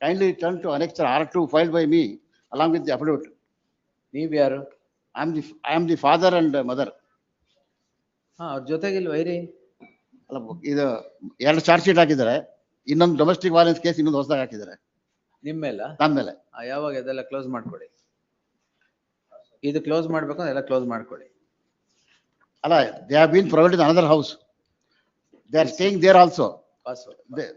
Kindly turn to Annexure R2 filed by me along with the affidavit. ನೀವು ಯಾರು? I am the father and mother. ಅವ್ರ ಜೊತೆಗಿಲ್ವ ಇರಿ? ಅಲ್ಲ, ಇದು 2 charge sheet ಹಾಕಿದ್ದಾರೆ. ಇನ್ನೊಂದು domestic violence case ಇನ್ನೊಂದು ಹೊಸದಾಗಿ ಹಾಕಿದ್ದಾರೆ. ನಿಮ್ಮ ಮೇಲೆ? ನಮ್ಮ ಮೇಲೆ. ಯಾವಾಗ ಇದೆಲ್ಲ ಕ್ಲೋಸ್ ಮಾಡ್ಕೊಳ್ಳಿ. ಇದು ಕ್ಲೋಸ್ ಮಾಡ್ಬೇಕು ಅದೆಲ್ಲ ಕ್ಲೋಸ್ ಮಾಡ್ಕೊಳ್ಳಿ. ಅಲ್ಲ, they have been provided another house. They are staying there also. They,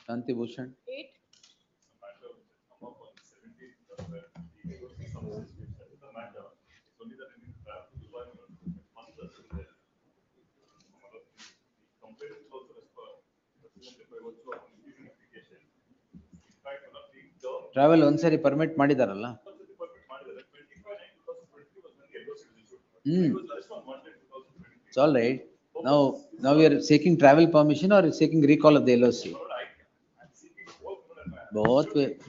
Shanti Bhushan. 8. Travel ಒಂದ್ಸರಿ ಪರ್ಮಿಟ್ ಮಾಡಿದಾರಲ್ಲ? It's all right. Now we are seeking travel permission or seeking recall of the LOC?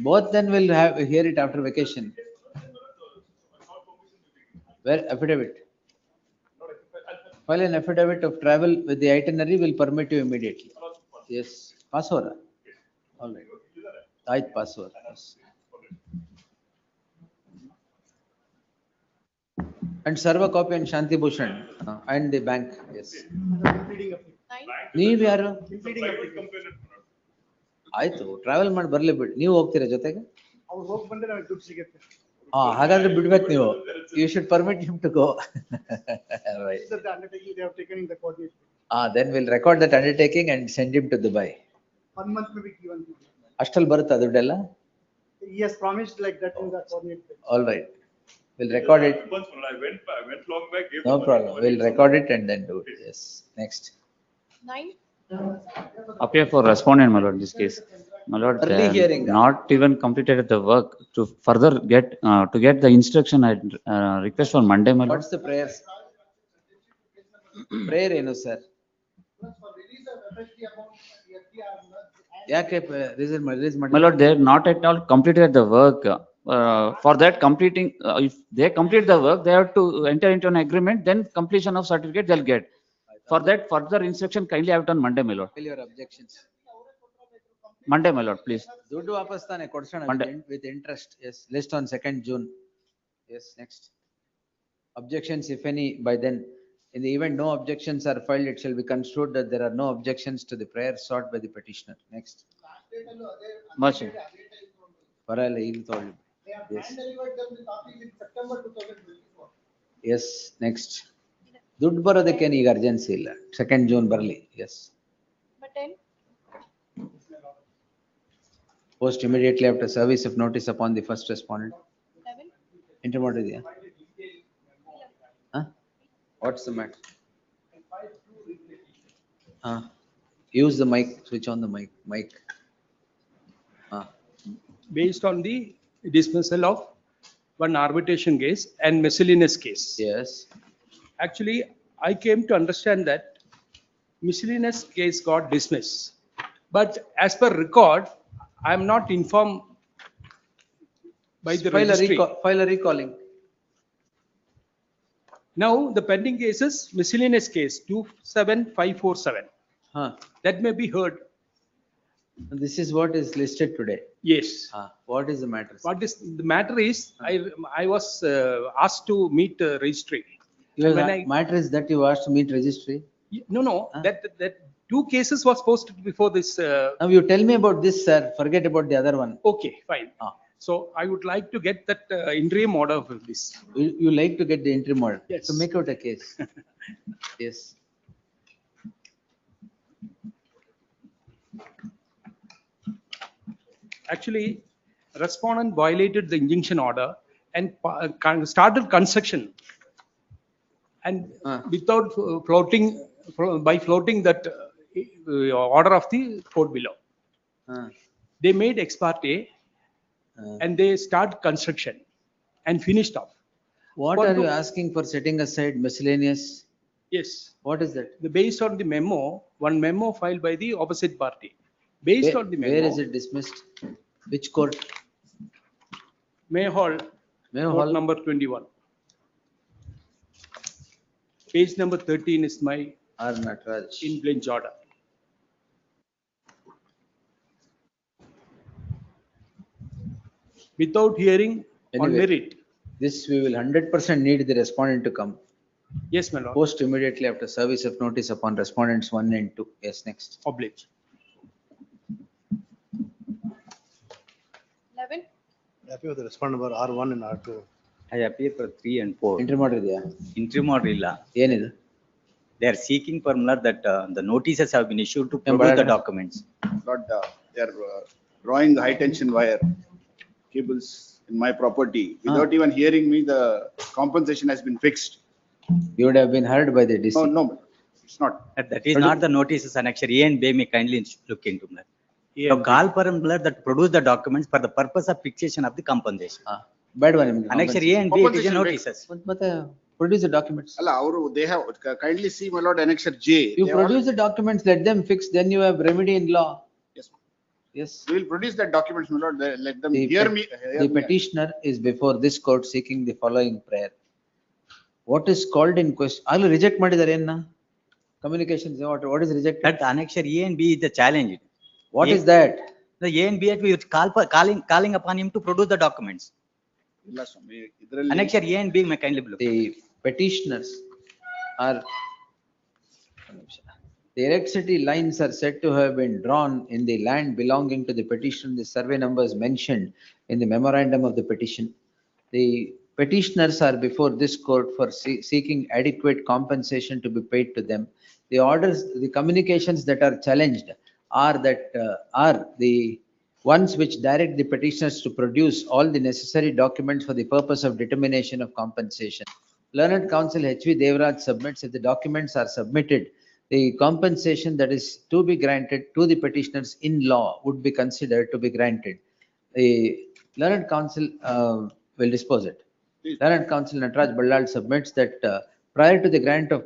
Both then we'll hear it after vacation. Where affidavit? File an affidavit of travel with the itinerary will permit you immediately. Yes, Passovers. All right. Right, Passovers. Yes. And serve a copy on Shanti Bhushan and the bank. Yes. ನೀವು ಯಾರು? ಆಯ್ತು, travel ಮಾಡಿ ಬರ್ಲಿ ಬಿಡಿ. ನೀವು ಹೋಗ್ತೀರಾ ಜೊತೆಗೆ? ಅವ್ರು ಹೋಗಿ ಬಂದ್ರೆ ನನಗೆ ದುಡ್ಡು ಸಿಗುತ್ತೆ. ಹಾಗಾದ್ರೆ ಬಿಡ್ಬೇಕು ನೀವು. You should permit him to go. Right. These are the undertaking they have taken in the coordinate. Then we'll record that undertaking and send him to Dubai. 1 month may be given. ಅಷ್ಟಲ್ಲಿ ಬರುತ್ತಾ ದುಡ್ಡೆಲ್ಲ? He has promised like that in the coordinate. All right. We'll record it. I went long back. No problem. We'll record it and then do it. Yes. Next. 9. Appear for respondent, my lord, this case. My lord, Early hearing. not even completed the work to further get the instruction. I request for Monday, my lord. What's the prayer? Prayer ಏನು sir? ಯಾಕೆ release ಮಾಡಿ? My lord, they have not at all completed the work. For that completing, if they complete the work, they have to enter into an agreement, then completion of certificate they'll get. For that further instruction kindly have it on Monday, my lord. Your objections. Monday, my lord, please. ದುಡ್ಡು ವಾಪಸ್ ತಾನೆ ಕೊಡ್ಸೋಣ Monday. with interest. Yes, list on 2nd June. Yes, next. Objections, if any, by then. In the event no objections are filed, it shall be construed that there are no objections to the prayer sought by the petitioner. Next. Motion. Parole, he told you. They have Yes. hand delivered them the copy in September 2024. Yes, next. ದುಡ್ಡು ಬರೋದಕ್ಕೇನು ಈಗ urgency ಇಲ್ಲ. 2nd June ಬರಲಿ. Yes. But then, Post immediately after service of notice upon the first respondent. 11, Intermodal ಇದೆಯಾ? Huh? What's the matter? Use the mic, switch on the mic. Based on the dismissal of one arbitration case and miscellaneous case. Yes. Actually, I came to understand that miscellaneous case got dismissed. But as per record, I am not informed by the registry. File a recalling. Now, the pending case is miscellaneous case 27547. That may be heard. This is what is listed today. Yes. What is the matter? What is the matter is, I was asked to meet registry. Matter is that you asked to meet registry? No, that two cases was posted before this. Now you tell me about this, sir. Forget about the other one. Okay, fine. So I would like to get that interim order for this. You like to get the interim order? Yes. So make out a case. Yes. Actually, respondent violated the injunction order and started construction. And without floating that order of the court below. They made ex parte and they start construction and finished off. What are you asking for setting aside miscellaneous? Yes. What is that? Based on the memo, one memo filed by the opposite party. Based on the memo. Where is it dismissed? Which court? May Hall. Court number 21. Page number 13 is my in bench order. Without hearing on Anyway, merit. This we will 100% need the respondent to come. Yes, my lord. Post immediately after service of notice upon respondents 1 and 2. Yes, next. Oblige. 11, Happy with the respondent number R1 and R2. I appear for 3 and 4. Interim order ಇದೆಯಾ? Interim order ಇಲ್ಲ. ಏನಿದು? They are seeking for that the notices have been issued to produce the documents. Not, they are drawing the high tension wire cables in my property. Without even hearing me, the compensation has been fixed. You would have been heard by the DC. No, it's not. That is not the notices and actually A and B may kindly look into that. So call for that produce the documents for the purpose of fixation of the compensation. Bad one. Annexure A and B it is a notices. But produce the documents. They have kindly see my lord annexure J. You produce the documents, let them fix, then you have remedy in law. Yes. Yes. We will produce that documents, my lord. Let them hear me. The petitioner is before this court seeking the following prayer. What is called in question? All reject ಮಾಡಿದ್ದಾರೆ ಏನ್ನ? Communications, what is rejected? That annexure A and B is the challenge. What is that? The A and B we calling upon him to produce the documents. Annexure A and B may kindly look. The petitioners are, the electricity lines are said to have been drawn in the land belonging to the petition, the survey numbers mentioned in the memorandum of the petition. The petitioners are before this court for seeking adequate compensation to be paid to them. The orders, the communications that are challenged are the ones which direct the petitioners to produce all the necessary documents for the purpose of determination of compensation. Learned Counsel H.V. Devraj submits, if the documents are submitted, the compensation that is to be granted to the petitioners in law would be considered to be granted. The Learned Counsel will dispose it. Learned Counsel Nataraj Ballal submits that prior to the grant of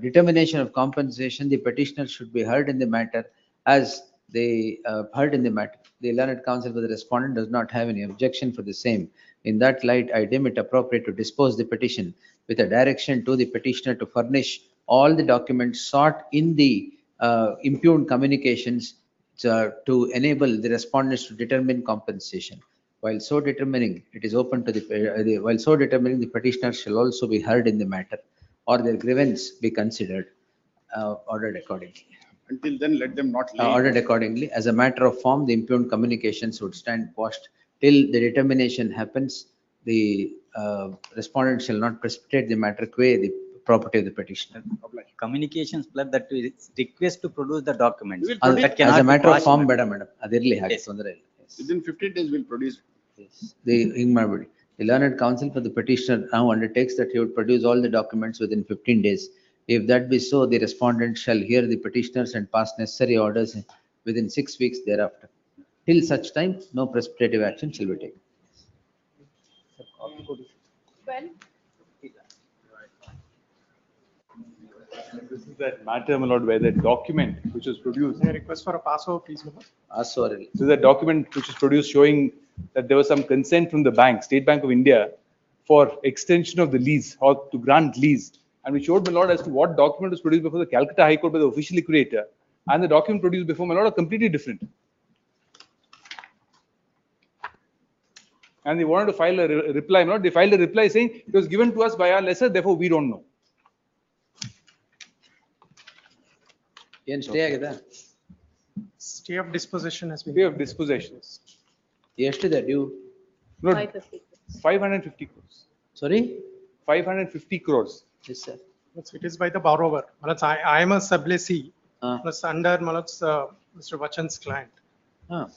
determination of compensation, the petitioner should be heard in the matter as they heard in the matter. The Learned Counsel for the respondent does not have any objection for the same. In that light, I deem it appropriate to dispose the petition with a direction to the petitioner to furnish all the documents sought in the impugned communications to enable the respondents to determine compensation. While so determining, it is open to while so determining, the petitioner shall also be heard in the matter, or their grievance be considered, ordered accordingly. Until then, let them not lay. Ordered accordingly. As a matter of form, the impugned communications would stand quashed till the determination happens. The respondent shall not precipitate the matter qua the property of the petitioner. Communications plus that is request to produce the documents. That As cannot a be matter of quashed, form, madam. madam, ಅದಿರ್ಲಿ ಹಾಗೆ Yes. ತೊಂದರೆ ಇಲ್ಲ. Within 15 days, we'll produce. The ಹಿಂಗ್ ಮಾಡ್ಬಿಡಿ. The learned counsel for the petitioner now undertakes that he would produce all the documents within 15 days. If that be so, the respondent shall hear the petitioners and pass necessary orders within 6 weeks thereafter. Till such time, no precipitative action shall be taken. Well, This is that matter, my lord, where the document which was produced. I request for a Passover, please, my lord. Sorry. This is a document which was produced showing that there was some consent from the bank, State Bank of India, for extension of the lease or to grant lease. And we showed, my lord, as to what document was produced before the Calcutta High Court by the official liquidator and the document produced before, my lord, are completely different. And they wanted to file a reply, my lord. They filed a reply saying it was given to us by our lessor, therefore we don't know. ಏನ್ stay ಆಗಿದೆ? Stay of disposition has been. Way of dispossession. ಎಷ್ಟಿದೆ due? No, 550 crores. Sorry? 550 crores. Yes, sir. It is by the borrower. Matlab, I am a sublessee. Plus under Mr. Vachan's client.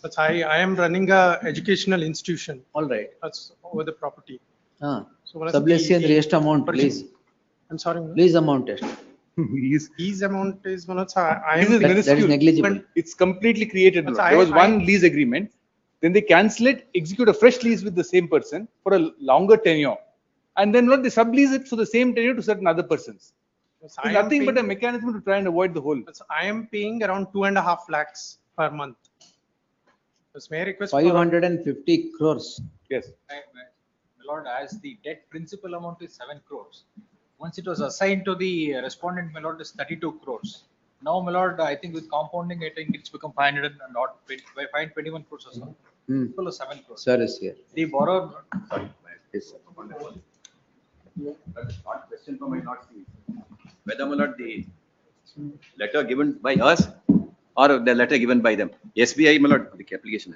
But I am running a educational institution. All right. That's over the property. So Sublessee ಅಂದ್ರೆ ಎಷ್ಟು amount, please? I'm sorry. Please amount ಎಷ್ಟು? His amount is I This am is minuscule. negligible. It's completely created. But There was one lease agreement. Then they cancel it, execute a fresh lease with the same person for a longer tenure. And then they sublease it for the same tenure to certain other persons. It's nothing but a mechanism to try and avoid the whole. I am paying around 2.5 lakhs per month. May I request 550 crores. Yes. My lord, as the debt principal amount is 7 crores. Once it was assigned to the respondent, my lord, is 32 crores. Now, my lord, I think with compounding, I think it's become 500 and not 21 crores or so. Full of 7 crores. Sir is here. The borrower, sorry. Yes, sir. That is not question for my lord. Whether, my lord, the letter given by us or the letter given by them. SBI, my lord, the application.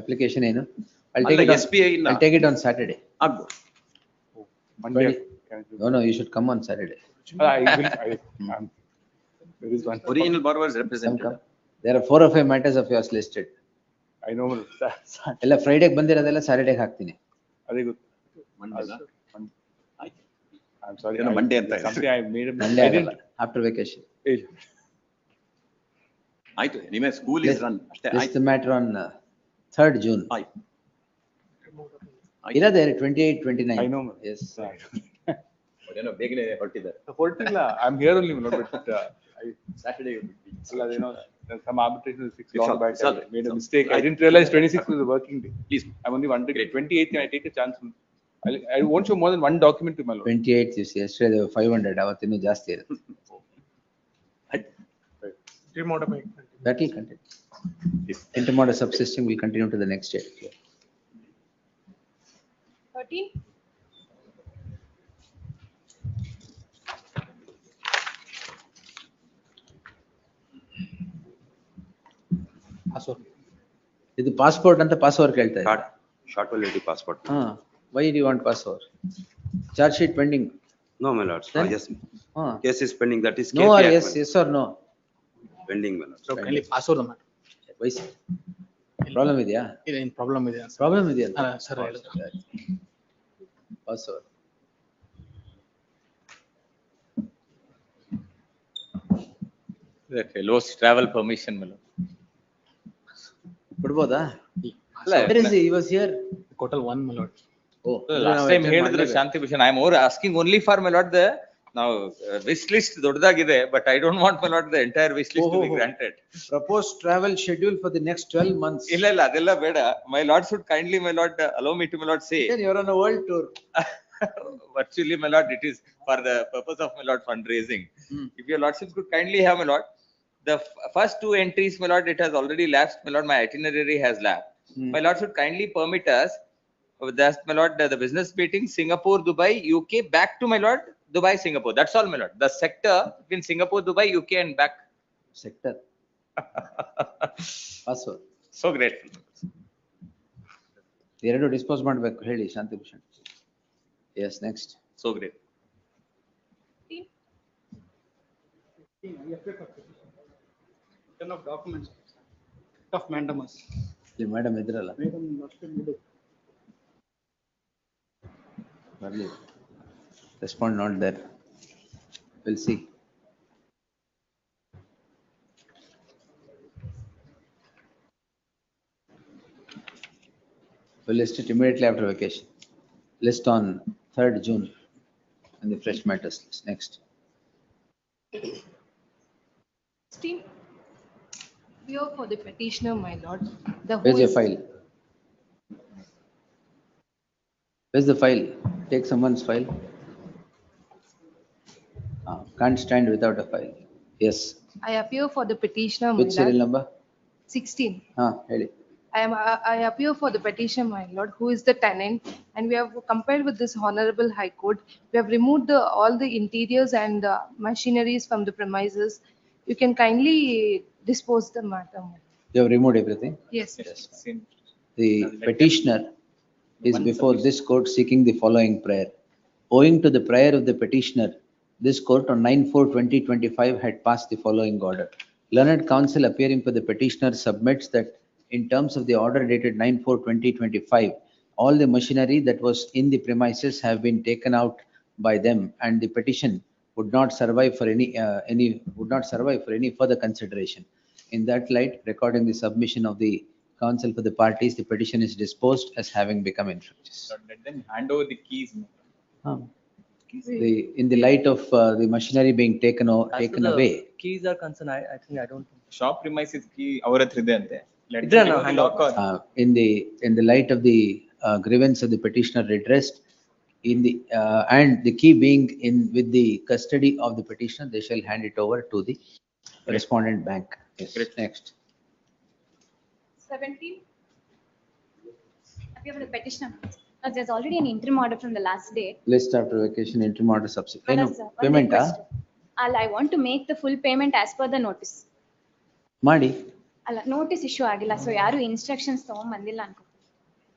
Application ಏನು? SBI I'll take it on Saturday. Monday. No, you should come on Saturday. There is one. Original borrowers represented. There are 4 or 5 matters of yours listed. I know. ಎಲ್ಲ Friday ಬಂದಿರೋದೆಲ್ಲ Saturday ಹಾಕ್ತೀನಿ. ಅದೇ ಗೊತ್ತು. I'm sorry. Monday ಅಂತ Something I made a Monday ಆಗಲ್ಲ. After vacation. ಆಯ್ತು. ನಿಮಗೆ school is run ಅಷ್ಟೇ. This is the matter on 3rd June. ಇರೋದೇ 28, 29. I know. Yes. ಏನೋ ಬೇಗನೆ ಹೊರಟಿದ್ದಾರೆ. ಹೊರಟಿಲ್ಲ. I'm here only, but Saturday. Some arbitration is fixed long back. I made a mistake. I didn't realize 26 was a working day. Please. I'm only wondering. 28, can I take a chance? I won't show more than one document to my lord. 28 you see, yesterday there were 500. ಅವತ್ತಿನ್ನೂ ಜಾಸ್ತಿ ಇರುತ್ತೆ. That will continue. Intermodal subsisting will continue to the next day. 13. ಇದು passport ಅಂತ password ಕೇಳ್ತಾ ಇದ್ದಾರೆ. Short validity passport. Why do you want password? Charge sheet pending. No, my lord. Then? Yes. Case is pending. That is No or KPI, yes or no? pending, my lord. So kindly password the matter. Why sir? Problem ಇದೆಯಾ? ಏನು problem ಇದೆ Problem ಇದೆಯಾ? Sir Password. The fellow's travel permission, my lord. ಕೊಡ್ಬೋದಾ? Where is he? He was here. Total 1, my lord. Oh, Last time ಹೇಳಿದ್ರು ಶಾಂತಿ Bhushan, I am more asking only for, my lord, the now wish list ದೊಡ್ಡದಾಗಿದೆ, but I don't want, my lord, the entire wish list to be granted. Proposed travel schedule for the next 12 months. ಇಲ್ಲ ಅದೆಲ್ಲ ಬೇಡ. My lord should kindly, my lord, allow me to, my lord, say. Then you are on a world tour. Virtually, my lord, it is for the purpose of, my lord, fundraising. If your lordship could kindly have, my lord, the first two entries, my lord, it has already lapsed, my lord, my itinerary has lapsed. My lord should kindly permit us, that's, my lord, the business meeting, Singapore, Dubai, UK, back to, my lord, Dubai, Singapore. That's all, my lord. The sector between Singapore, Dubai, UK and back. Sector. Password. So grateful. ಎರಡು dispose ಮಾಡ್ಬೇಕು ಹೇಳಿ Shanti Bhushan. Yes, next. So great. Of documents of mandamus. ಇಲ್ಲಿ madam ಇದ್ರಲ್ಲ ಬರ್ಲಿ. Respond not there. We'll see. We'll list it immediately after vacation. List on 3rd June and the fresh matters list. Next. Steam. Here for the petitioner, my lord. The Where's your file? Where's the file? Take someone's file. Can't stand without a file. Yes. I appear for the petitioner, my Which serial lord. number? 16. ಹೇಳಿ. I appear for the petitioner, my lord, who is the tenant, and we have compared with this honorable High Court. We have removed all the interiors and machineries from the premises. You can kindly dispose the matter. You have removed everything? Yes. The petitioner is before this court seeking the following prayer. Owing to the prayer of the petitioner, this court on 9/4/2025 had passed the following order. Learned counsel appearing for the petitioner submits that in terms of the order dated 9/4/2025, all the machinery that was in the premises have been taken out by them, and the petition would not survive for any further consideration. In that light, recording the submission of the counsel for the parties, the petition is disposed as having become infructuous. Let them hand over the keys. In the light of the machinery being taken away. Keys are concerned, I think I don't. Shop premises key our hತ್ರ ಇದೆ ಅಂತೆ. Let Idra them na give the hand lock over. on. In the light of the grievance of the petitioner redressed, and the key being in with the custody of the petitioner, they shall hand it over to the respondent bank. Yes. Next. 17. Appear for the petitioner. There's already an interim order from the last date. List after vacation, interim order subsequent. Madam, sir, one Payment. request. I want to make the full payment as per the notice. ಮಾಡಿ. ಅಲ್ಲ notice issue ಆಗಿಲ್ಲ, so ಯಾರು instructions ತಗೊಂಡ್ಬಂದಿಲ್ಲ ಅನ್ಕೋ.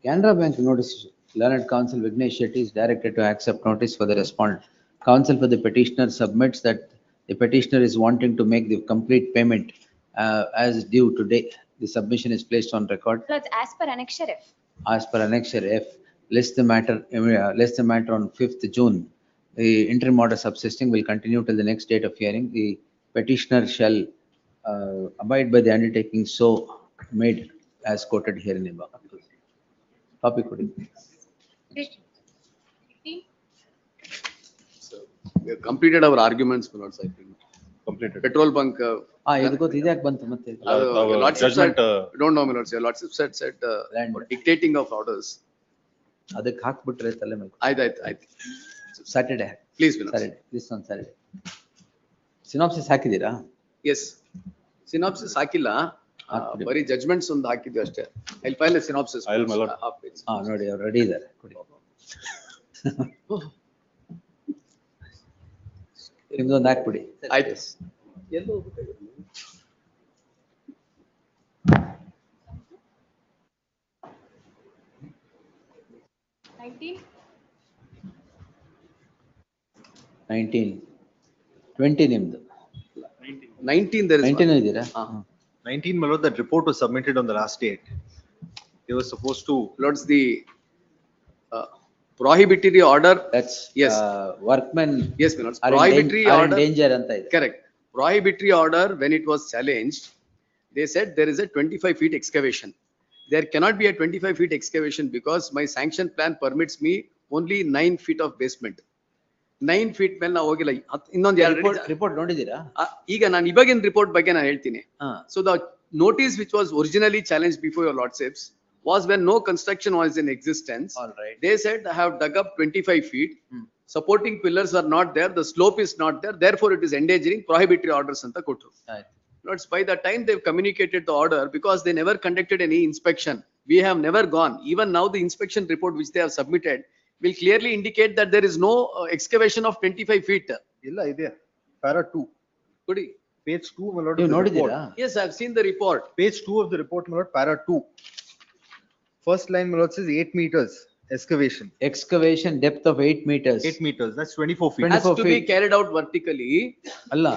Canara Bank notice. Learned counsel Vignesh Shetty is directed to accept notice for the respondent. Counsel for the petitioner submits that the petitioner is wanting to make the complete payment as due today. The submission is placed on record. That's as per Annexure F. As per Annexure F, list the matter on 5th June. The interim order subsisting will continue till the next date of hearing. The petitioner shall abide by the undertaking so made as quoted here in above. Copy ಕೊಡಿ. We have completed our arguments, my lords, I think. Completed. Petrol bunk. ಇದ್ಯಾಕೆ ಬಂತು ಮತ್ತೆ? Your lordship judgment, said, don't know, my lords. Your lordship said for dictating of orders. ಅದಕ್ಕೆ ಹಾಕ್ಬಿಟ್ರೆ ತಲೆ ಮೇಲೆ. ಆಯ್ತು. Saturday. Please, my lords. Saturday. This on Saturday. Synopsis ಹಾಕಿದ್ದೀರಾ? Yes. Synopsis ಹಾಕಿಲ್ಲ. ಬರೀ ಜಡ್ಜ್ಮೆಂಟ್ಸ್ ಒಂದು ಹಾಕಿದ್ವಿ ಅಷ್ಟೇ. I'll file a synopsis. Half page. ನೋಡಿ ಅವ್ರು ರೆಡಿ ಇದ್ದಾರೆ. ಕೊಡಿ. ನಿಮ್ದೊಂದು ಹಾಕ್ಬಿಡಿ. ಆಯ್ತು. ಎಲ್ಲೋ 19. 20 ನಿಮ್ದು. 19 there is 19 ಇದ್ದೀರಾ? 19, my lord, that report was submitted on the last date. They were supposed to. Lords, the prohibitory order. That's yes. Workmen. Yes, my lords. Are Prohibitory in order. danger ಅಂತ ಇದೆ. Correct. Prohibitory order, when it was challenged, they said there is a 25 feet excavation. There cannot be a 25 feet excavation because my sanction plan permits me only 9 feet of basement. 9 feet ಮೇಲೆ ನಾವು ಹೋಗಿಲ್ಲ. ಇನ್ನೊಂದು report ನೋಡಿದ್ದೀರಾ? ಈಗ ನಾನು ಇವಾಗಿನ report ಬಗ್ಗೆ ನಾನು ಹೇಳ್ತೀನಿ. So the notice which was originally challenged before your lordships was when no construction was in existence. All right. They said, I have dug up 25 feet. Supporting pillars are not there. The slope is not there. Therefore, it is endangering prohibitory orders anta kotru. Right. Notes by the time they've communicated the order, because they never conducted any inspection, we have never gone. Even now, the inspection report which they have submitted will clearly indicate that there is no excavation of 25 feet. ಇಲ್ಲ ಇದೆ para 2 Kudi. page 2 my lord ನೀವು of the report. ನೋಡಿದ್ದೀರಾ? Yes, I've seen the report. Page 2 of the report my lord para 2 first line my lord says 8 meters excavation. Excavation depth of 8 meters. 8 meters, that's 24 feet. Has 24 to be feet. carried out vertically. Allah,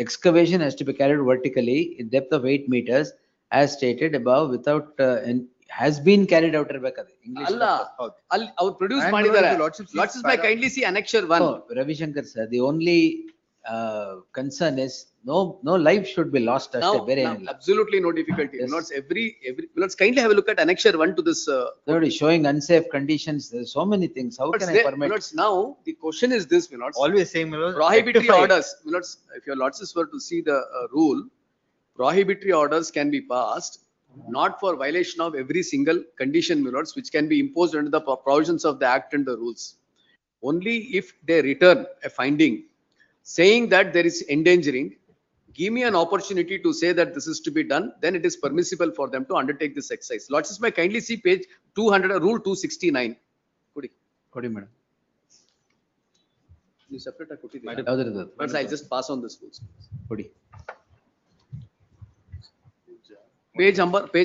excavation has to be carried vertically in depth of 8 meters as stated above without, has been carried out ಇರ್ಬೇಕಾದ್ರೆ English. Allah, ಅವ್ರು produce And ಮಾಡಿದ್ದಾರೆ. your lordship sees Lordship, I para- kindly see annexure 1. Oh, Ravi Shankar sir, the only concern is no life should be lost. Now, ಅಷ್ಟೇ, ಬೇರೆ now, ಏನಿಲ್ಲ. absolutely no difficulty. Yes. Not every, let's kindly have a look at annexure 1 to this. ನೋಡಿ, showing unsafe conditions, there's so many things. How can I permit? Now, the question is this, Milords. Always saying my lord. Prohibitory rectify it. orders, Milords, if your lordships were to see the rule, prohibitory orders can be passed not for violation of every single condition, Milords, which can be imposed under the provisions of the act and the rules. Only if they return a finding saying that there is endangering, give me an opportunity to say that this is to be done, then it is permissible for them to undertake this exercise. Lordships may kindly see page 200, rule 269. Kudi. ಕೊಡಿ madam. You separate ಯಾವ್ದ್ರದ್ದು? but I'll just pass on this rules. ಕೊಡಿ. Page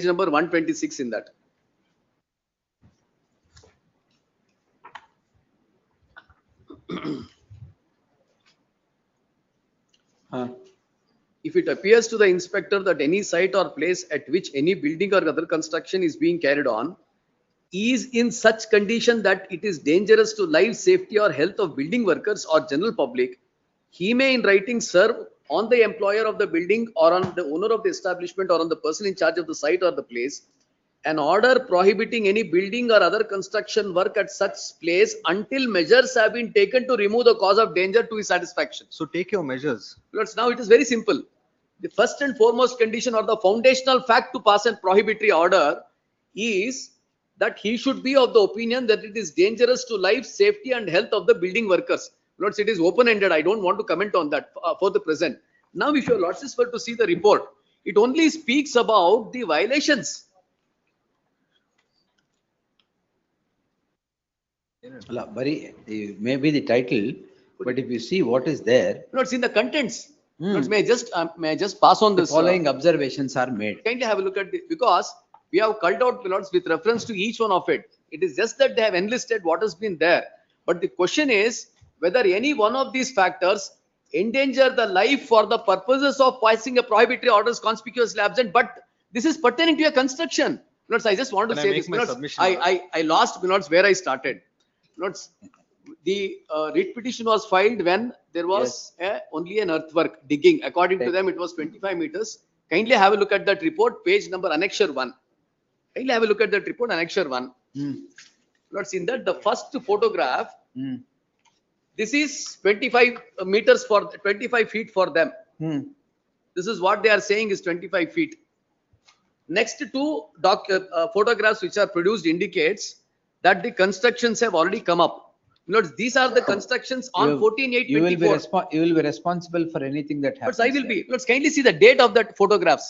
number 126 in that. If it appears to the inspector that any site or place at which any building or other construction is being carried on is in such condition that it is dangerous to life, safety or health of building workers or general public, he may in writing serve on the employer of the building or on the owner of the establishment or on the person in charge of the site or the place an order prohibiting any building or other construction work at such place until measures have been taken to remove the cause of danger to his satisfaction. So take your measures. Now it is very simple. The first and foremost condition or the foundational fact to pass a prohibitory order is that he should be of the opinion that it is dangerous to life, safety and health of the building workers. Lords, it is open-ended. I don't want to comment on that for the present. Now, if your lordships were to see the report, it only speaks about the violations. ಅಲ್ಲ, ಬರೀ maybe the title, but if you see what is there. Lords, in the contents. Lords, may I just pass on this? Following observations are made. Kindly have a look at this, because we have culled out, Lords, with reference to each one of it. It is just that they have enlisted what has been there. But the question is whether any one of these factors endanger the life for the purposes of passing a prohibitory order is conspicuously absent. But this is pertaining to a construction. Lords, I just want to say this. Lords, I lost, Lords, where I started. Lords, the writ petition was filed when there was only an earthwork digging. According to them, it was 25 meters. Kindly have a look at that report, page number annexure 1. Kindly have a look at that report, annexure 1. Lords, in that, the first photograph, this is 25 meters for 25 feet for them. This is what they are saying is 25 feet. Next two photographs which are produced indicates that the constructions have already come up. Notice these are the constructions on 14/8/24. You will be responsible for anything that happens. But I will be. Let's kindly see the date of that photographs.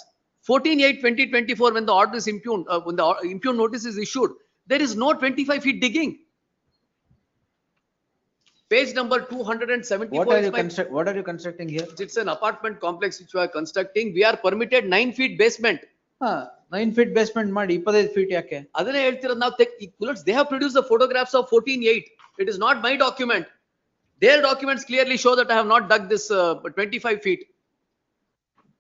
14/8/2024, when the order is impugned, when the impugned notice is issued, there is no 25 feet digging. Page number 274. What are you constructing here? It's an apartment complex which we are constructing. We are permitted 9 feet basement. 9 feet basement ಮಾಡಿ 25 feet ಯಾಕೆ? ಅದನ್ನೇ ಹೇಳ್ತಿರೋದು ನಾವು. They have produced the photographs of 14/8. It is not my document. Their documents clearly show that I have not dug this 25 feet.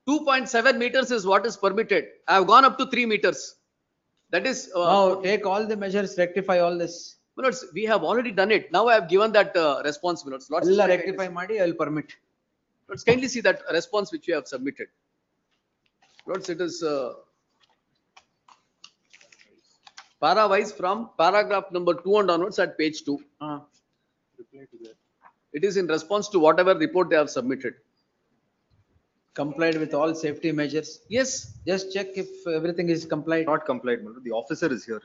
2.7 meters is what is permitted. I have gone up to 3 meters. That is. Now take all the measures, rectify all this. Lords, we have already done it. Now I have given that response. Lords, ಎಲ್ಲ rectify ಮಾಡಿ, I will permit. Lords, kindly see that response which you have submitted. Lords, it is para-wise from paragraph number 2 and onwards at page 2. It is in response to whatever report they have submitted. complied with all safety measures? Yes. Just check if everything is complied. Not complied, my lord. The officer is here.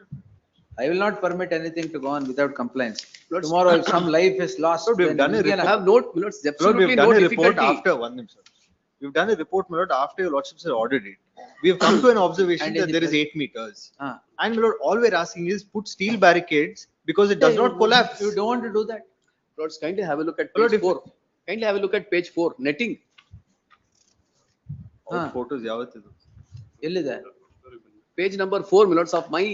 I will not permit anything to go on without compliance. Lords- Tomorrow, if some life is lost, Lord, we've then done a we are I report. have no, Lords, Lord, absolutely we've no done a report difficulty. after one minute, sir. We've done a report, my lord, after your lordships have ordered it. We have come to an observation And in that the there is pres- 8 meters. Ah. And my lord, all we're asking is put steel barricades because it does not collapse. You don't want to do that. Lords, kindly have a look at Lord, page if- 4. Kindly have a look at page 4, netting. All photos ಯಾವತ್ತಿದು? ಎಲ್ಲಿದೆ? Page number 4, my lords, of my,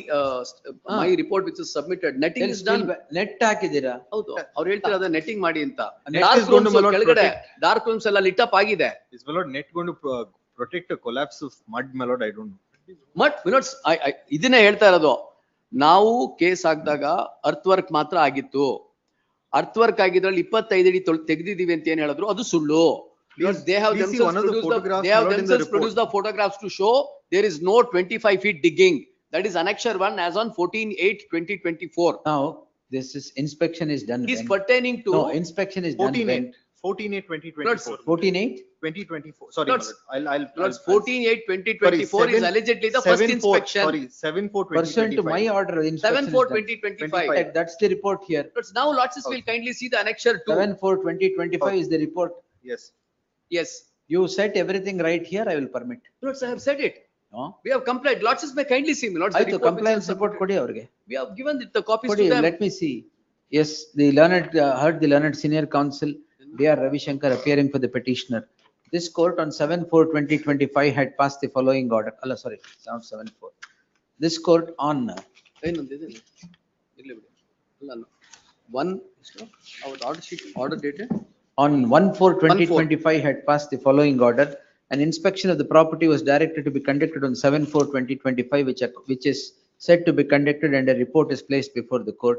my report which is submitted. Netting is done. Net ಹಾಕಿದ್ದೀರಾ? ಹೌದು, ಅವ್ರು ಹೇಳ್ತಾರೆ ಅದ netting ಮಾಡಿ ಅಂತ. Net Dark is going to, rooms my lord, ಕೆಳಗಡೆ protect. Dark rooms ಎಲ್ಲ ಲಿಟ್ ಅಪ್ ಆಗಿದೆ. Is my lord net going to protect a collapse of mud, my lord? I don't know. But minutes ಇದನ್ನೇ ಹೇಳ್ತಾ ಇರೋದು. ನಾವು case ಹಾಕಿದಾಗ earth work ಮಾತ್ರ ಆಗಿತ್ತು. ಅರ್ತ್ ವರ್ಕ್ ಆಗಿದ್ರಲ್ಲಿ 25 ಅಡಿ ತೆಗೆದಿದ್ದೀವಿ ಅಂತ ಏನ್ ಹೇಳಿದ್ರು ಅದು ಸುಳ್ಳು. They have please see one of the photographs, my lord, in the report. produced the photographs to show there is no 25 feet digging. That is annexure 1 as on 14/8/2024. Now, this is inspection is done. Is when? pertaining to. No, inspection is done when? 14/8/2024. 14/8? 2024. Sorry, Lords, my lord. I'll 14/8/2024 is allegedly the first inspection. Sorry, 7/4/2025. Pursuant to my order, inspection is done. 7/4/2025. That's the report here. Lords, now lords will kindly see the annexure 2. 7/4/2025 is the report. Yes. Yes. You set everything right here, I will permit. Lords, I have said it. No? We have complied. Lords may kindly see me. Lords, the ಆಯ್ತು, report which compliance is report submitted. ಕೊಡಿ ಅವ್ರಿಗೆ. We have given the copies ಕೊಡಿ, to them. let me see. Yes, the learned, heard the learned senior counsel, D.R. Ravishankar appearing for the petitioner. This court on 7/4/2025 had passed the following order. Sorry, not 7/4. This court on ಏನೊಂದು ಇದೆ? ಇರ್ಲಿ ಬಿಡಿ. ಅಲ್ಲ, ಅಲ್ಲ. One, our order sheet, order dated. On 1/4/2025 had passed the following order. An inspection of the property was directed to be conducted on 7/4/2025, which is said to be conducted, and a report is placed before the court,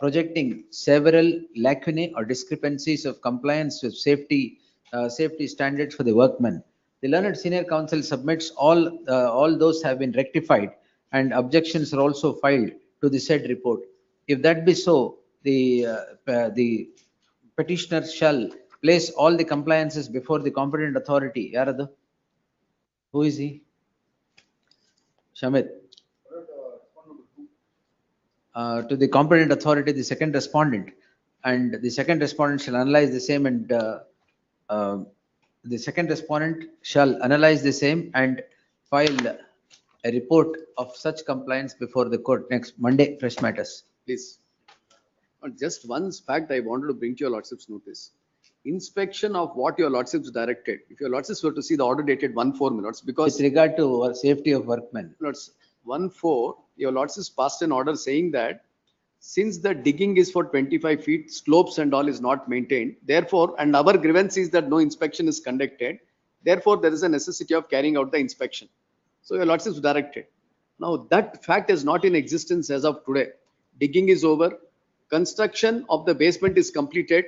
projecting several lacunae or discrepancies of compliance with safety standards for the workmen. The learned senior counsel submits all those have been rectified, and objections are also filed to the said report. If that be so, the petitioner shall place all the compliances before the competent authority. Yaradu? Who is he? Shamit. To the competent authority, the second respondent, and the second respondent shall analyze the same, and the second respondent shall analyze the same and file a report of such compliance before the court next Monday. Fresh matters. Please. Just one fact I wanted to bring to your lordship's notice. Inspection of what your lordships directed. If your lordships were to see the order dated 1/4 minutes, because. With regard to safety of workmen. Lords, 1/4, your lordships passed an order saying that since the digging is for 25 feet, slopes and all is not maintained, therefore, and our grievance is that no inspection is conducted, therefore there is a necessity of carrying out the inspection. So your lordships directed. Now that fact is not in existence as of today. Digging is over, construction of the basement is completed,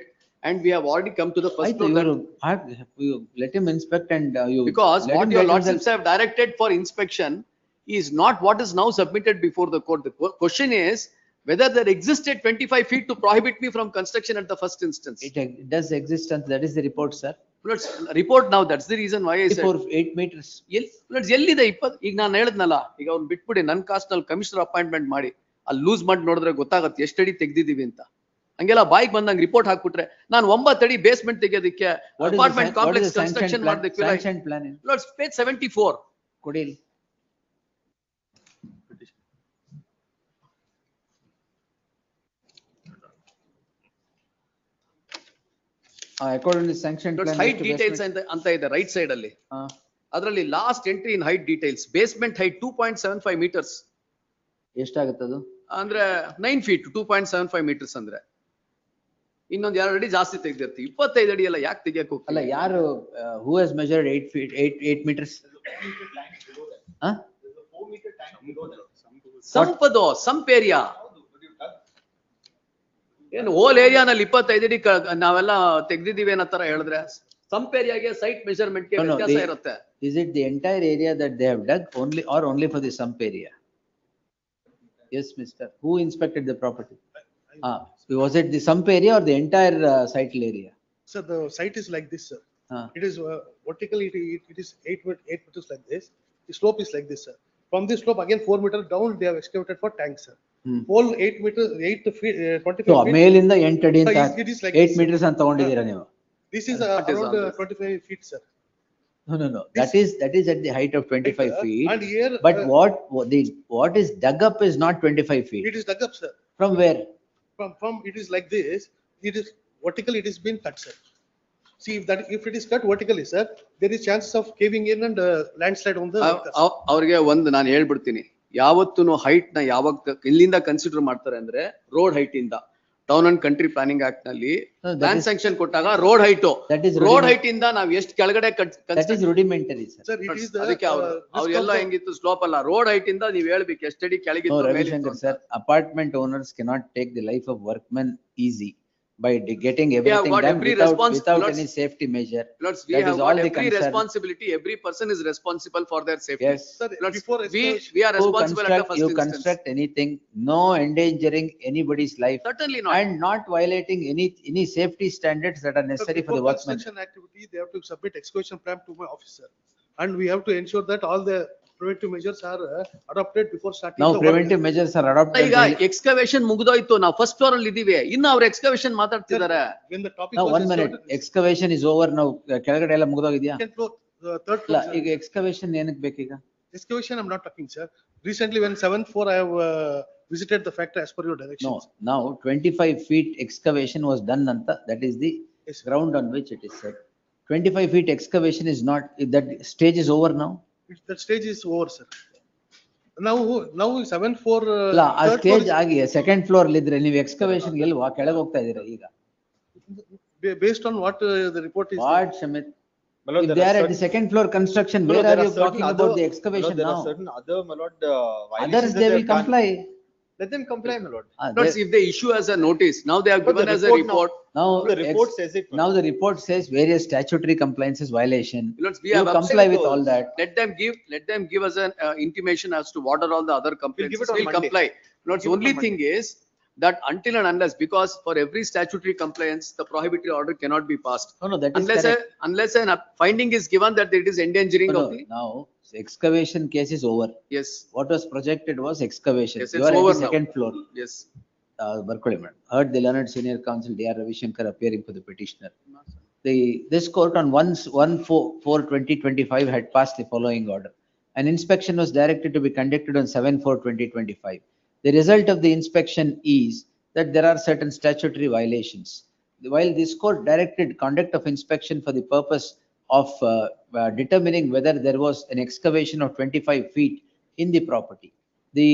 and we have already come to the first floor. You let him inspect and you. Because let what him your get lordships himself- have directed for inspection is not what is now submitted before the court. The question is whether there existed 25 feet to prohibit me from construction at the first instance. It does exist, and that is the report, sir. Let's report now. That's the reason why I said. For 8 meters. Let's ಎಲ್ಲಿದೆ 20 ಈಗ ನಾನು ಹೇಳಿದ್ನಲ್ಲ, ಈಗ ಅವ್ನು ಬಿಟ್ಬಿಡಿ ನನ್ನ cost ನಲ್ಲಿ commissioner appointment ಮಾಡಿ ಅಲ್ಲಿ ಲೂಸ್ ಮಾಡಿ ನೋಡಿದ್ರೆ ಗೊತ್ತಾಗತ್ತೆ ಎಷ್ಟು ಅಡಿ ತೆಗ್ದಿದೀವಿ ಅಂತ. ಹಂಗೆಲ್ಲ ಬಾಯಿಗೆ ಬಂದಂಗೆ ರಿಪೋರ್ಟ್ ಹಾಕ್ಬಿಟ್ರೆ ನಾನು 9 ಅಡಿ ಬೇಸ್ಮೆಂಟ್ ತೆಗೆಯೋದಕ್ಕೆ ಅಪಾರ್ಟ್ಮೆಂಟ್ ಕಾಂಪ್ಲೆಕ್ಸ್ ಕನ್ಸ್ಟ್ರಕ್ಷನ್ ಮಾಡೋದಕ್ಕೆ Sanction plan. Let's page 74. ಕೊಡಿ. According to the sanction plan. Height details ಅಂತ ಇದೆ ರೈಟ್ ಸೈಡ್ ಅಲ್ಲಿ. ಅದರಲ್ಲಿ ಲಾಸ್ಟ್ ಎಂಟ್ರಿ ಇನ್ height details basement height 2.75 meters. ಎಷ್ಟಾಗುತ್ತದು? ಅಂದ್ರೆ 9 feet 2.75 meters ಅಂದ್ರೆ ಇನ್ನೊಂದ್ 2 ಅಡಿ ಜಾಸ್ತಿ ತೆಗ್ದಿರ್ತೀವಿ. 25 ಅಡಿ ಎಲ್ಲ ಯಾಕೆ ತೆಗಿಯಕ್ಕೆ ಹೋಗ್ತೀವಿ? ಅಲ್ಲ, ಯಾರು who has measured 8 feet 8 meters? ಸಂಪದು sump area ಏನು ಹೋಲ್ ಏರಿಯಾನಲ್ಲಿ 25 ಅಡಿ ನಾವೆಲ್ಲ ತೆಗ್ದಿದೀವಿ ಅನ್ನೋ ತರ ಹೇಳಿದ್ರೆ ಸಂಪ್ ಏರಿಯಾಗೆ ಸೈಟ್ ಮೆಜರ್ಮೆಂಟ್ ಗೆ ವ್ಯತ್ಯಾಸ ಇರುತ್ತೆ. Is it the entire area that they have dug only for the sump area? Yes, mister. Who inspected the property? Was it the sump area or the entire site area? Sir, the site is like this, sir. It is vertically, it is 8 meters like this. The slope is like this, sir. From this slope again 4 meters down, they have excavated for tanks, sir. Whole 8 meters, 8 feet, 25 so feet. ಮೇಲಿಂದ 8 ಅಡಿ ಅಂತ It is like 8 this, sir. meters ಅಂತ ತಗೊಂಡಿದ್ದೀರಾ ನೀವು? This is around 25 feet, sir. No. That is at the height of 25 feet. And here, But what is dug up is not 25 feet. it is dug up, sir. From where? From it is like this. It is vertical. It is been cut, sir. See if it is cut vertically, sir, there is chances of caving in and landslide on the. ಅವ್ರಿಗೆ ಒಂದು ನಾನು ಹೇಳ್ಬಿಡ್ತೀನಿ, ಯಾವತ್ತೂ height ನ ಯಾವಾಗ ಇಲ್ಲಿಂದ consider ಮಾಡ್ತಾರೆ ಅಂದ್ರೆ ರೋಡ್ ಹೈಟ್ ಇಂದ. Town and country planning act ನಲ್ಲಿ ಲ್ಯಾಂಡ್ ಸ್ಯಾಂಕ್ಷನ್ ಕೊಟ್ಟಾಗ ರೋಡ್ ಹೈಟ್ ಇಂದ ನಾವು ಎಷ್ಟು ಕೆಳಗಡೆ rudimentary, sir. Sir, it is the. ಅದಕ್ಕೆ ಅವ್ರೆಲ್ಲ ಹೆಂಗಿತ್ತು ಸ್ಲೋಪ್ ಅಲ್ಲ, ರೋಡ್ ಹೈಟ್ ಇಂದ ನೀವ್ ಹೇಳ್ಬೇಕು ಎಷ್ಟಡಿ ಕೆಳಗಿತ್ತು. Ravishankar sir, apartment owners cannot take the life of workmen easy by getting everything done without any safety measure. We have got every responsibility. Every person is responsible for their safety. Yes. Sir, We are responsible at the first you instance. construct anything, no endangering anybody's life. Certainly not. And not violating any safety standards that are necessary for the workmen. Construction activity, they have to submit excavation plan to my officer, and we have to ensure that all the preventive measures are adopted before starting. Now the preventive measures are adopted. ಈಗ excavation ಮುಗಿದೋಯ್ತು, ನಾವು first floor ಅಲ್ಲಿ ಇದೀವಿ, ಇನ್ನು ಅವ್ರು excavation ಮಾತಾಡ್ತಿದ್ದಾರೆ. When the topic Now was 1 minute, excavation is over now. ಕೆಳಗಡೆ ಎಲ್ಲ ಮುಗಿದೋಗಿದ್ಯಾ? second floor, third floor. ಈಗ excavation ಏನಕ್ಕೆ ಬೇಕೀಗ? Excavation, I'm not talking, sir. Recently, when 7th floor, I have visited the factory as per your directions. No, now 25 feet excavation was done anta, that is the ground on which it is set. 25 feet excavation is not, that stage is over now? That stage is over, sir. Now 7th floor. ಇಲ್ಲ, ಆ third stage floor ಆಗಿ second floor ಇದ್ರೆ ನೀವು excavation ಗೆಲ್ವಾ ಕೆಳಗೆ ಹೋಗ್ತಾ ಇದೀರಾ ಈಗ? based on what the report is. What, Shamit? If they are at the second floor construction, where are you talking about the excavation now? There are certain other, my lord, Others, violations that they will have done. comply. Let them comply, my lord. If they issue as a notice, now they have given as a report. Now, The report says it. now the report says various statutory compliances violation. We You have comply upset with all those. that. Let them give us an intimation as to what are all the other complaints. give it on We'll Monday. comply. Give it The on only Monday. thing is that until and unless, because for every statutory compliance, the prohibitory order cannot be passed. No, that is correct. Unless an finding is given that it is endangering of the. Now, excavation case is over. Yes. What was projected was excavation. Yes, You it's are at over the now. second floor. Yes. Barkoli madam, heard the learned senior counsel D.R. Ravishankar appearing for the petitioner. This court on 1/4/2025 had passed the following order. An inspection was directed to be conducted on 7/4/2025. The result of the inspection is that there are certain statutory violations. While this court directed conduct of inspection for the purpose of determining whether there was an excavation of 25 feet in the property, the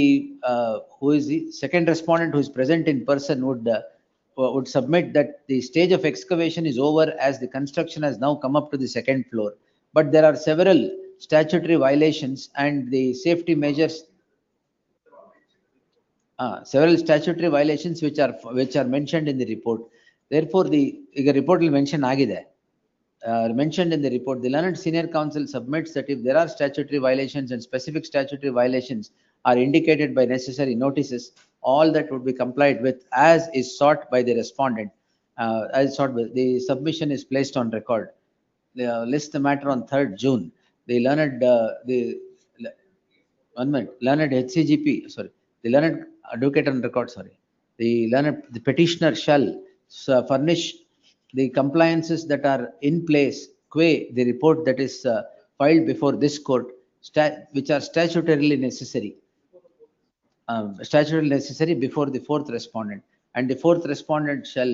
who is the second respondent who is present in person would submit that the stage of excavation is over as the construction has now come up to the second floor. But there are several statutory violations and the safety measures. Several statutory violations which are mentioned in the report. Therefore, the report will mention agide. Mentioned in the report, the learned senior counsel submits that if there are statutory violations and specific statutory violations are indicated by necessary notices, all that would be complied with as is sought by the respondent. The submission is placed on record. List the matter on 3rd June. The learned HCGP, sorry, the learned advocate on record, sorry. The petitioner shall furnish the compliances that are in place, the report that is filed before this court, which are statutorily necessary before the 4th respondent, and the 4th respondent shall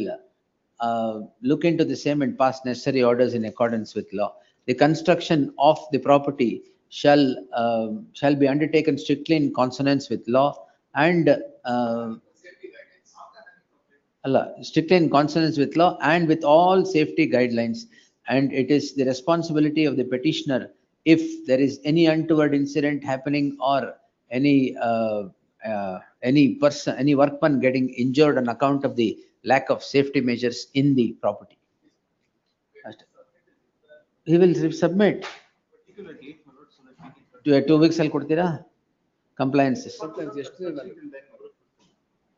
look into the same and pass necessary orders in accordance with law. The construction of the property shall be undertaken strictly in consonance with law and strictly in consonance with law and with all safety guidelines, and it is the responsibility of the petitioner if there is any untoward incident happening or any workman getting injured on account of the lack of safety measures in the property. He will submit. 2 weeks ಅಲ್ಲಿ ಕೊಡ್ತೀರಾ compliances?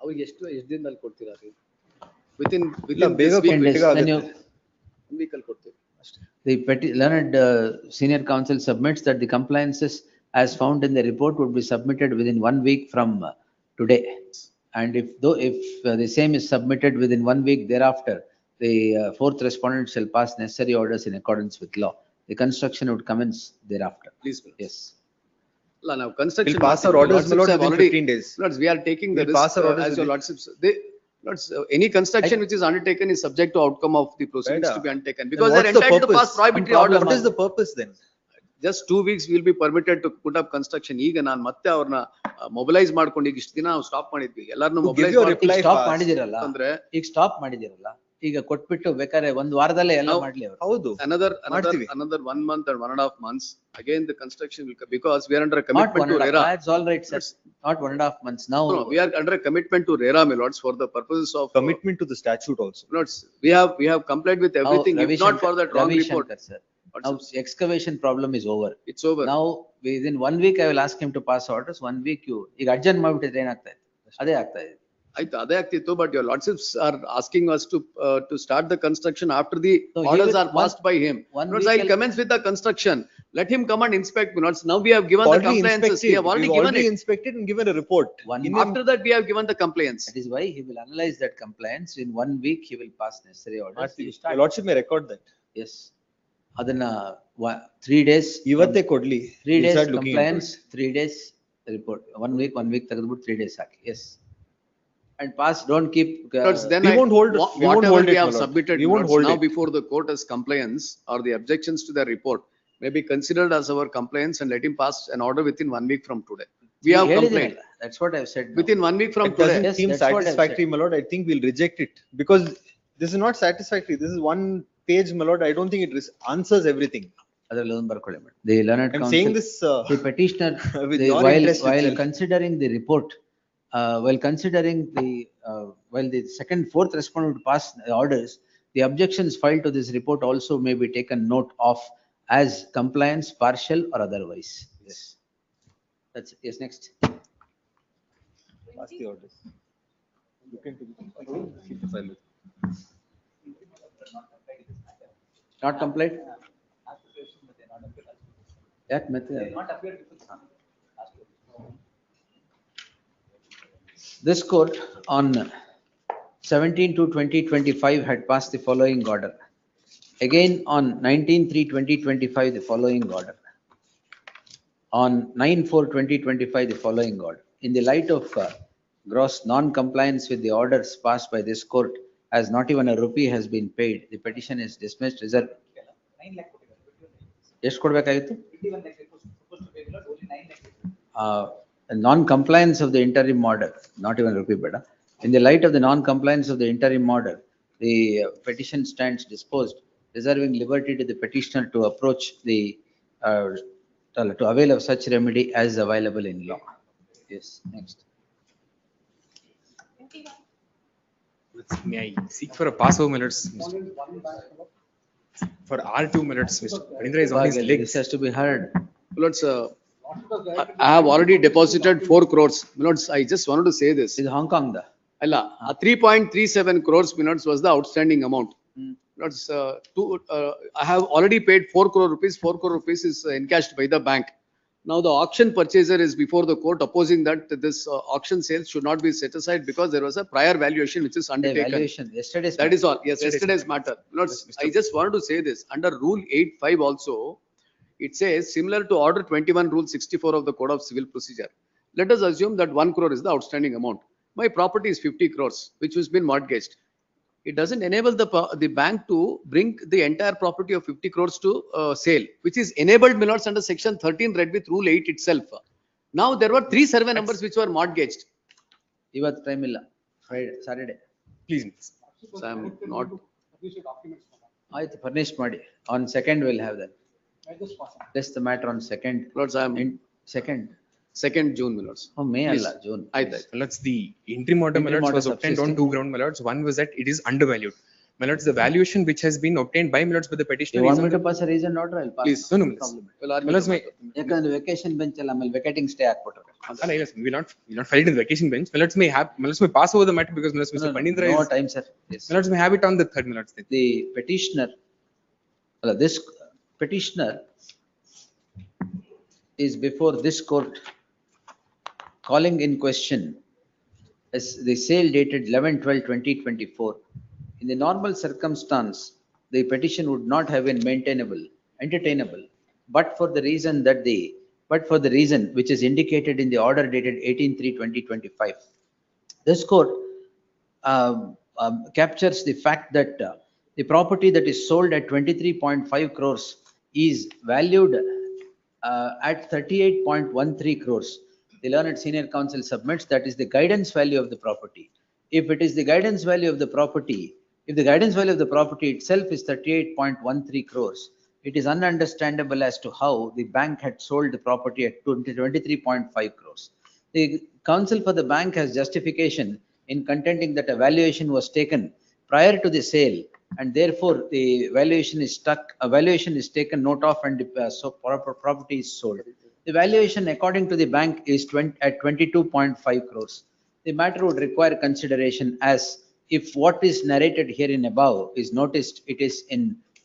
ಅವ್ರಿಗೆ ಎಷ್ಟು ದಿನದಲ್ಲಿ ಕೊಡ್ತೀರಾ? Within ಬೇಗ this week, ಕೊಡ್ಲಿಕ್ಕೆ one ಆಗುತ್ತೆ. week ಅಲ್ಲಿ ಕೊಡ್ತೀವಿ. The learned senior counsel submits that the compliances as found in the report would be submitted within 1 week from today. And if the same is submitted within 1 week thereafter, the fourth respondent shall pass necessary orders in accordance with law. The construction would commence thereafter. Please. Yes. Now, construction. We'll pass our orders, my lord, within 15 days. Lords, we are taking the We'll pass risk our orders as your within- lordships. Lords, any construction which is undertaken is subject to outcome of the proceedings to be undertaken, because they're what's the entitled to pass purpose? prohibitory order. What is the purpose then? Just 2 weeks will be permitted to put up construction. ಈಗ ನಾನು ಮತ್ತೆ ಅವ್ರನ್ನ mobilise ಮಾಡ್ಕೊಂಡು ಈಗ ಇಷ್ಟು ದಿನ ನಾವು stop ಮಾಡಿದ್ವಿ ಎಲ್ಲಾರನ್ನೂ To give mobilise your reply stop fast. ಮಾಡಿದಿರಲ್ಲ ಅಂದ್ರೆ ಈಗ ಸ್ಟಾಪ್ ಮಾಡಿದಿರಲ್ಲ ಈಗ ಕೊಟ್ಬಿಟ್ಟು ಬೇಕಾದ್ರೆ ಒಂದು ವಾರದಲ್ಲೇ ಎಲ್ಲ ಮಾಡ್ಲಿ ಅವರು. ಹೌದು. another ಮಾಡ್ತೀವಿ. 1 month and 1.5 months again the construction will come, because we are under a Not commitment to 1.5, RERA. that's all right, sir. Not 1.5 months now. No, we are under a commitment to RERA, my lords, for the purposes of Commitment to the statute also. lords. We have complied with Now, everything. Ravi If not for Shankar- that wrong Ravi report, Shankar, sir. Now excavation problem is over. it's over. Now within 1 week I will ask him to pass orders. 1 week you ಈಗ urgent ಮಾಡ್ಬಿಟ್ಟಿದ್ರೆ ಏನಾಗ್ತಾ ಇದೆ? ಅದೇ ಆಗ್ತಾ ಇದೆ. ಆಯ್ತು ಅದೇ ಆಗ್ತಿತ್ತು, but your lordships are asking us to start the construction after the No, he orders will- are passed by him. one Lords, week I'll I'll- commence with the construction. Let him come and inspect, my lords. Now we have given the Already compliances. We inspected. have already We've given already it. inspected and given a report. After that, we have given the compliance. That is why he will analyze that compliance. In 1 week he will pass necessary orders. ಮಾಡ್ತೀವಿ. You start. Your lordship may record that. Yes. ಅದನ್ನ 3 days. ಇವತ್ತೇ ಕೊಡ್ಲಿ. 3 We'll days start looking into compliance, 3 days report. 1 week ತೆಗೆದ್ಬಿಟ್ಟು 3 days hockey. Yes. And pass, don't keep. Lords, then we won't hold- we won't whatever hold we it, have my lord. submitted, We won't lords, hold now it. before the court as compliance or the objections to the report may be considered as our compliance, and let him pass an order within 1 week from today. We have complained. That's what I've said. now. Within 1 week from It today. doesn't Yes, seem that's what I've satisfactory, my lord. I think we'll reject it because this is not satisfactory. This is one page, my lord. I don't think it answers everything. ಅದ್ರಲ್ಲಿ ಒಂದು ಬರ್ಕೊಳ್ಳಿ madam. The learned I'm counsel. saying this The petitioner, with the- your while interest itself. considering the report, while considering while the fourth respondent would pass the orders, the objections filed to this report also may be taken note of as compliance, partial or otherwise. Yes. That's, yes, next. Pass the orders. Look into this. Keep the file with. Not complied? ಯಾಕ್ ಮತ್ತೆ? This court on 17/2/2025 had passed the following order. Again on 19/3/2025 the following order. On 9/4/2025 the following order. In the light of gross non-compliance with the orders passed by this court, as not even a rupee has been paid, the petition is dismissed. Reserve. ಎಷ್ಟು ಕೊಡ್ಬೇಕಾಗಿತ್ತು? Non-compliance of the interim order, not even rupee beda. In the light of the non-compliance of the interim order, the petition stands disposed, reserving liberty to the petitioner to approach the to avail of such remedy as available in law. Yes, next. May I seek for a passover minutes? For R2 minutes, Mr. Parindra is on his legs. This has to be heard. Lords, I have already deposited 4 crores. Lords, I just wanted to say this. Is Hong Kong da? Alla, 3.37 crores minutes was the outstanding amount. Lords, I have already paid 4 crore rupees. 4 crore rupees is encashed by the bank. Now the auction purchaser is before the court opposing that this auction sales should not be set aside because there was a prior valuation which is undertaken. Valuation, yesterday's. That is all. Yes, yesterday's matter. Lords, I just wanted to say this. Under Rule 8(5) also, it says similar to Order 21, Rule 64 of the Code of Civil Procedure. Let us assume that 1 crore is the outstanding amount. My property is 50 crores, which has been mortgaged. It doesn't enable the bank to bring the entire property of 50 crores to sale, which is enabled, my lords, under Section 13 read with Rule 8 itself. Now there were 3 survey numbers which were mortgaged. ಇವತ್ತು time ಇಲ್ಲ, Friday, Saturday. Please. So I am not. ಆಯ್ತು, furnished ಮಾಡಿ. On 2nd we'll have that. Place the matter on 2nd. Lords, I am in 2nd June, my lords. Oh, May Please. ಅಲ್ಲ, June. ಆಯ್ತು. My lords, the interim order, my Interim lords, was order obtained on subsisting. 2 grounds, my lords. One was that it is undervalued. My lords, the valuation which has been obtained by my lords by the petitioner You is want on me to the- pass a reason order? I'll pass. Please. No, no, my lords. My lords, ಯಾಕಂದ್ರೆ vacation bench ಅಲ್ಲ, ಆಮೇಲೆ ವೆಕೇಟಿಂಗ್ stay ಹಾಕ್ಬಿಟ್ರೆ. no, yes, we will not file it in the vacation bench. My lords may pass over the matter because my lords, Mr. Parindra No is. time, sir. Yes. My lords may have it on the 3rd, my lords. The petitioner Well, this petitioner is before this court calling in question as the sale dated 11/12/2024. In the normal circumstance, the petition would not have been entertainable, but for the reason which is indicated in the order dated 18/3/2025. This court captures the fact that the property that is sold at 23.5 crores is valued at 38.13 crores. The learned senior counsel submits that is the guidance value of the property. If it is the guidance value of the property, if the guidance value of the property itself is 38.13 crores, it is ununderstandable as to how the bank had sold the property at 23.5 crores. The counsel for the bank has justification in contending that a valuation was taken prior to the sale, and therefore the valuation is taken note of, and so property is sold. The valuation according to the bank is at 22.5 crores. The matter would require consideration, as if what is narrated here in above is noticed, it is in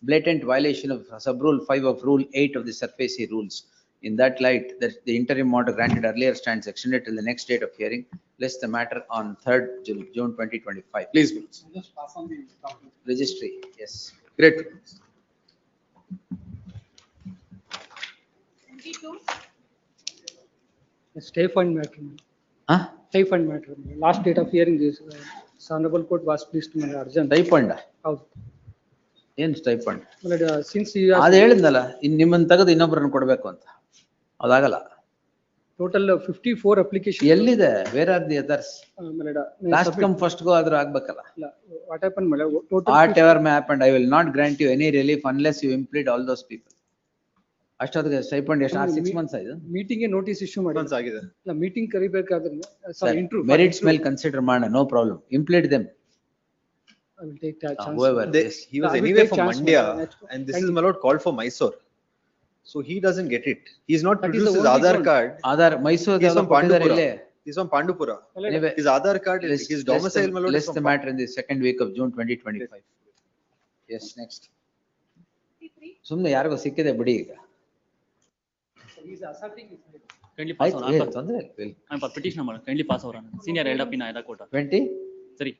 blatant violation of sub-rule 5 of rule 8 of the SURFACE rules. In that light, that the interim order granted earlier stands extended till the next date of hearing. List the matter on 3rd June 2025. Please. Just pass on the document. Registry, yes. Great. 22. Stay fund matter. Stay fund matter. Last date of hearing this, honorable court was pleased to urgent. Stipend ಏನ್ stipend? Since ಅದು ಹೇಳಿದ್ನಲ್ಲ, ನಿಮ್ಮನ್ನ ತೆಗೆದು ಇನ್ನೊಬ್ಬರನ್ನು ಕೊಡ್ಬೇಕು ಅಂತ, ಅದಾಗಲ್ಲ. total 54 application. ಎಲ್ಲಿದೆ? Where are the others? Last come first go ಆದ್ರೂ ಆಗ್ಬೇಕಲ್ಲ. What happened? Total Whatever may happen, I will not grant you any relief unless you implead all those people. ಅಷ್ಟೊತ್ತಿಗೆ ಸ್ಟೈಪಂಡ್ ಎಷ್ಟು? 6 months ಆಯ್ತು. Meeting notice issue ಮಾಡಿ ಆಗಿದೆ. Meeting ಕರಿಬೇಕಾದ್ರೆ merits ಮೇಲೆ consider ಮಾಡೋಣ, no problem. Implead them. I will take that chance. Whoever He was anyway from Mandya, and this is my lord called for Mysore. So he doesn't get it. He's not produced his Aadhaar card. Aadhaar, Mysore. He's from Pandupura. He's from Pandupura. Anyway, his Aadhaar card, his domicile, my lord, is list from the matter in the second week of June 2025. Yes, next. ಸುಮ್ನೆ ಯಾರಿಗೋ ಸಿಕ್ಕಿದೆ ಬಿಡಿ ಈಗ. Kindly pass over. ಆಯ್ತು, ತೊಂದ್ರೆ ಇಲ್ಲ. I'm for petitioner, madam. Kindly pass over. Senior held up in Aida Kota. 20? 3.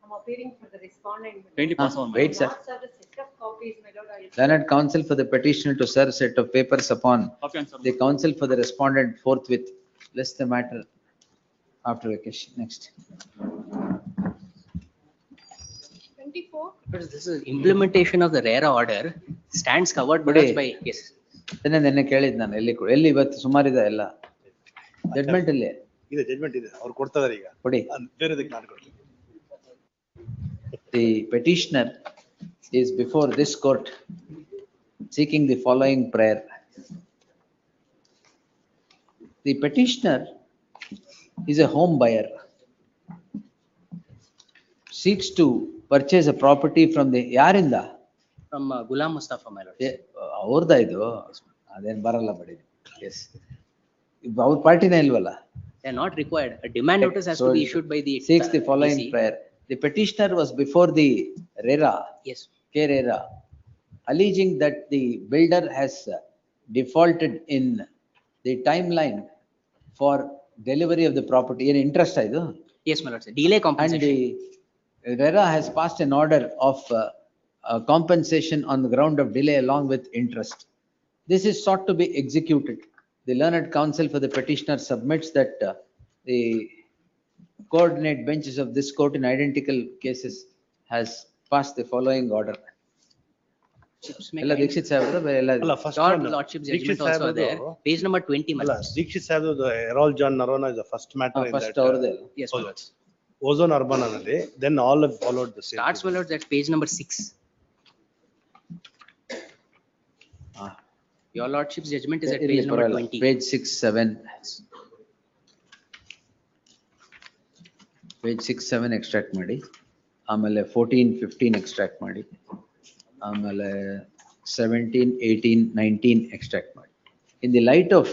I'm appearing for the respondent. Kindly pass over. Wait, sir. Not serve a set of copies, my lord. I will- Learned counsel for the petitioner to serve set of papers upon Copy and serve. the counsel for the respondent forthwith. List the matter after vacation. Next. 24. Because this is implementation of the RERA order stands covered by, yes. ನೆನ್ನೆ ಕೇಳಿದ್ ನಾನು, ಎಲ್ಲಿ ಇವತ್ತು ಸುಮಾರಿದೆ ಎಲ್ಲ judgement ಇಲ್ಲಿ ಇದೆ, judgement ಇದೆ, ಅವ್ರು ಕೊಡ್ತಾ ಇದಾರೆ ಈಗ. ಕೊಡಿ. ಬೇರೆದಕ್ಕೆ ನಾನು ಕೊಡ್ತೀನಿ. The petitioner is before this court seeking the following prayer. The petitioner is a home buyer, seeks to purchase a property from the ಯಾರಿಂದ? From Ghulam Mustafa, my lord. ಅವ್ರದ ಇದು ಅದೇನ್ ಬರಲ್ಲ ಬಿಡಿ. ಎಸ್, ಅವ್ರ ಪಾರ್ಟಿನೇ ಇಲ್ವಲ್ಲ. They are not required. A demand notice has to be issued by the. Seeks the following prayer. The petitioner was before the RERA. Yes. RERA, alleging that the builder has defaulted in the timeline for delivery of the property. In interest ಇದು? Yes, my lord. Delay compensation. And the RERA has passed an order of compensation on the ground of delay along with interest. This is sought to be executed. The learned counsel for the petitioner submits that the coordinate benches of this court in identical cases has passed the following order. ಎಲ್ಲ ದೀಕ್ಷಿತ್ ಸಾಹೇಬ್ರದ್ದು ಬೇರೆ ಎಲ್ಲ ಅಲ್ಲ, first Lord one, Lordship Dixit judgment also there. ಸಾಹೇಬ್ರದ್ದು- Page number 20, my ಅಲ್ಲ, lord. Dixit ಸಾಹೇಬ್ದು Errol John Narona is the first matter in first that. ಅವ್ರದ್ದೇ. Yes, my lord. Ozone Urbana ನಲ್ಲಿ, then all have followed the same. Starts, my lord, at page number 6. Your lordship's judgment is at ಇರ್ಲಿ, page number ಪರವಾಗಿಲ್ಲ. 20. Page 6, 7. Page 6, 7 extract ಮಾಡಿ, ಆಮೇಲೆ 14, 15 extract ಮಾಡಿ, ಆಮೇಲೆ 17, 18, 19 extract ಮಾಡಿ. In the light of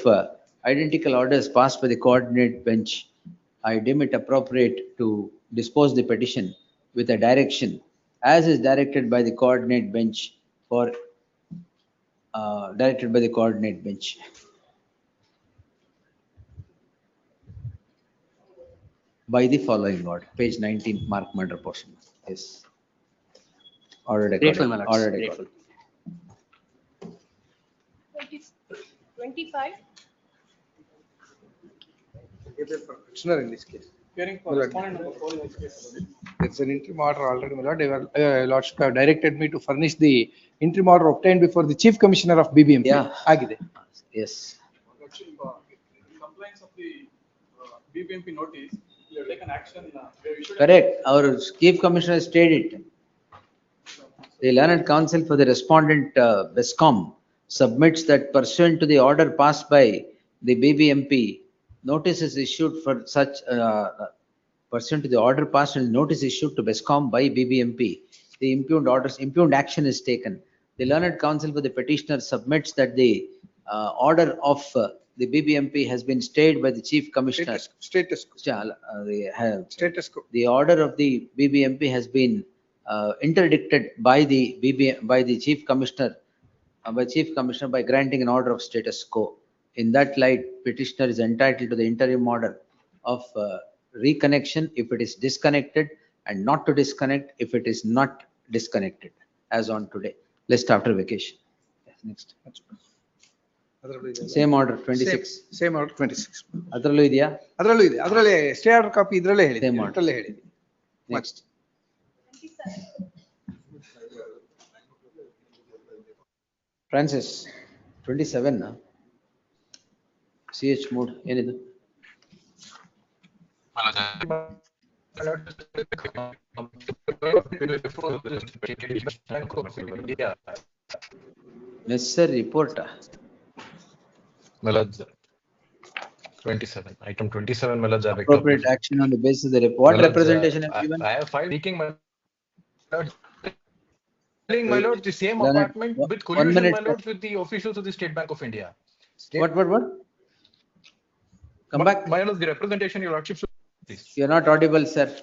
identical orders passed by the coordinate bench, I deem it appropriate to dispose the petition with a direction as is directed by the coordinate bench for directed by the coordinate bench. By the following order, page 19, mark murder portion. Yes. Ordered Grateful, according. my lords, Ordered grateful. according. 25. Petitioner in this case. Hearing for My lord. respondent number 4 in this case. There's an interim order already, my lord. Lordship have directed me to furnish the interim order obtained before the chief commissioner of BBMP. Yeah. Agide. Yes. Lordship, in compliance of the BBMP notice, we have taken action. We have issued a- Correct. Our chief commissioner stated it. The learned counsel for the respondent, Bescom, submits that pursuant to the order passed by the BBMP, notice is issued for such, pursuant to the order passed and notice issued to Bescom by BBMP, the impugned action is taken. The learned counsel for the petitioner submits that the order of the BBMP has been stayed by the chief commissioner. Status quo. Status quo. The order of the BBMP has been interdicted by the chief commissioner, by granting an order of status quo. In that light, petitioner is entitled to the interim order of reconnection if it is disconnected, and not to disconnect if it is not disconnected, as on today, list after vacation. Yes, next. Same order, 26. Same order 26. ಅದರಲ್ಲೂ ಇದೆಯಾ? ಅದರಲ್ಲಿ stay order copy ಇದರಲ್ಲೇ ಹೇಳಿದೆ. Same order. ಇದರಲ್ಲೇ ಹೇಳಿದೆ. Next. Francis, 27 ನಾ? CH mode ಏನಿದು? Necessary report. Melod's 27. Item 27, Melod's are Appropriate action on the basis of the report. What representation have given? I have filed seeking my lord. My lord, the same Leonard, apartment with one collusion, minute, my sir. lord, with the officials of the State Bank of India. What? Come back. My lord, the representation, your lordship, please. You are not audible, sir.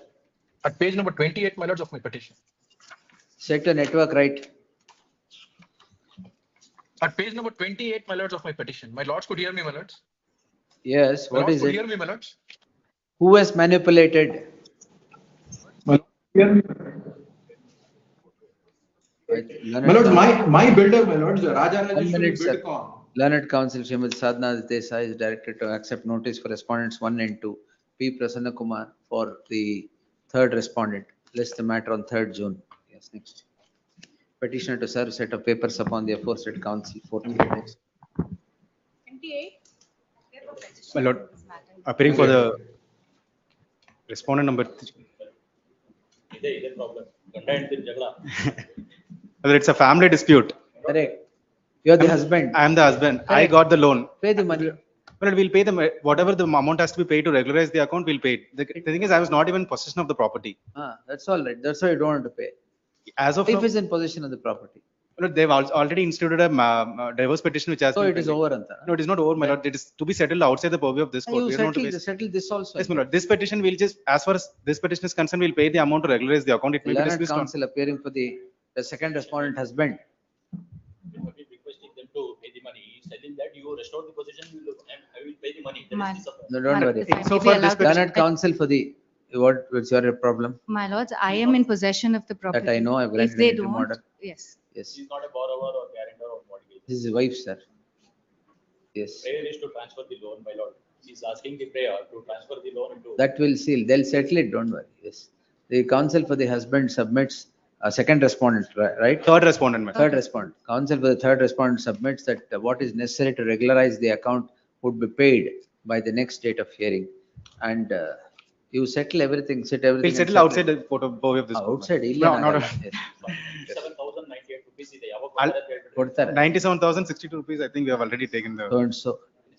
At page number 28, my lords, of my petition. Set your network right. At page number 28, my lords, of my petition. My lords could hear me, my lords. Yes, My what lords is could it? hear me, my lords. Who has manipulated? My lords, my builder, my lords, Raja 1 minute, sir. Learned counsel Srimati Sadhna Desai is directed to accept notice for respondents 1 and 2. P. Prasanna Kumar for the third respondent. List the matter on 3rd June. Yes, next. Petitioner to serve set of papers upon the aforesaid counsel. 4th. Next. 28. My lord, appearing for the respondent number. Well, it's a family dispute. Correct. You are the husband. I am the husband. I Correct. got the loan. Pay the money. Well, we'll pay them whatever the amount has to be paid to regularize the account. We'll pay it. The thing is, I was not even in possession of the property. That's all right. That's why you don't want to pay. As of If now, is in possession of the property. they've already instituted a divorce petition which has. So been it is pending. over, Anta. No, it is not over, my lord. It is to be settled outside the purview of this court. You We don't want to settle this also. Yes, my lord. This petition will just, as far as this petition is concerned, we'll pay the amount to regularize the account. It will be Learned dismissed on. counsel appearing for the second respondent husband. Requesting them to pay the money. He's telling that you restore the position, and I will pay the money. Man. No, don't worry. So far, this Learned counsel for the, what's your problem? My lords, I am in possession of the property. That I know, I've If granted they an interim don't, order. yes. Yes. He's not a borrower or guarantor or mortgage. This is his wife, sir. Yes. Prayer is to transfer the loan, my lord. He's asking the prayer to transfer the loan into. That will seal. They'll settle it, don't worry. Yes. The counsel for the husband submits a second respondent, right? Third respondent, ma'am. Third respondent. Counsel for the third respondent submits that what is necessary to regularize the account would be paid by the next date of hearing. And you settle everything, set everything. We'll settle outside the purview of this court. Outside, No, not. 7,098 rupees ಇದೆ. I'll- ಕೊಡ್ತಾರೆ. 97,062 rupees. I think we have already taken the. So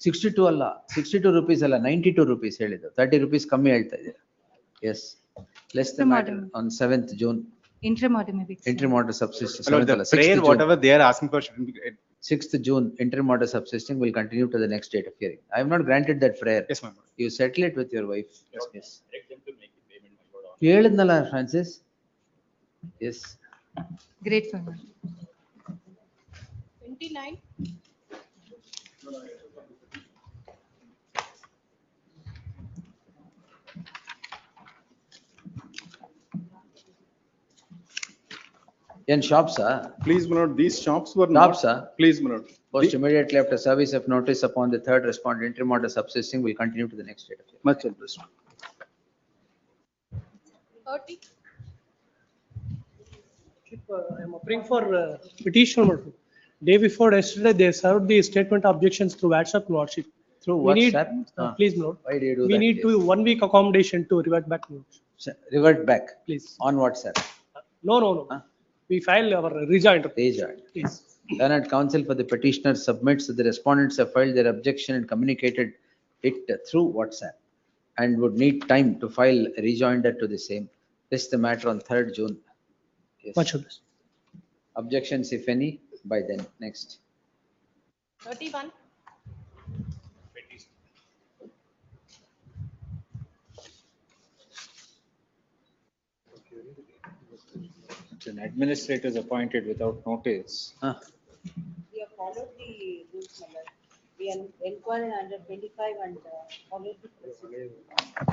62 ಅಲ್ಲ, 62 rupees ಅಲ್ಲ, 92 rupees ಹೇಳಿದ್ದು. 30 rupees ಕಮ್ಮಿ ಹೇಳ್ತಾ ಇದ್ದೀರಾ. Yes. Less the matter on 7th June. Interim order may be. Interim order subsisting. My lord, the prayer, whatever they are asking for, shouldn't be. 6th June, interim order subsisting will continue to the next date of hearing. I have not granted that prayer. Yes, ma'am. You settle it with your wife. Yes. Direct them to make the payment, my lord. ಹೇಳಿದ್ನಲ್ಲ, Francis. Yes. Grateful. 29. Yan shops, Please, my lord, these shops were shops, not. Please, my lord. Post immediately after service of notice upon the third respondent, interim order subsisting will continue to the next date. Much obliged. 30. I'm offering for petition. Day before yesterday, they served the statement objections through WhatsApp, Lordship. Through We need, WhatsApp? please, Lord. Why do you do We that, need to 1 week accommodation to revert back. Lordship. Revert back. Please. On WhatsApp. No. We file our rejoinder. Rejoin. Please. Learned counsel for the petitioner submits that the respondents have filed their objection and communicated it through WhatsApp and would need time to file a rejoinder to the same. This is the matter on 3rd June. Yes. Much obliged. Objections, if any, by then. Next. 31. An administrator is appointed without notice. We have followed the rules, my lord. We inquired under 25 and followed the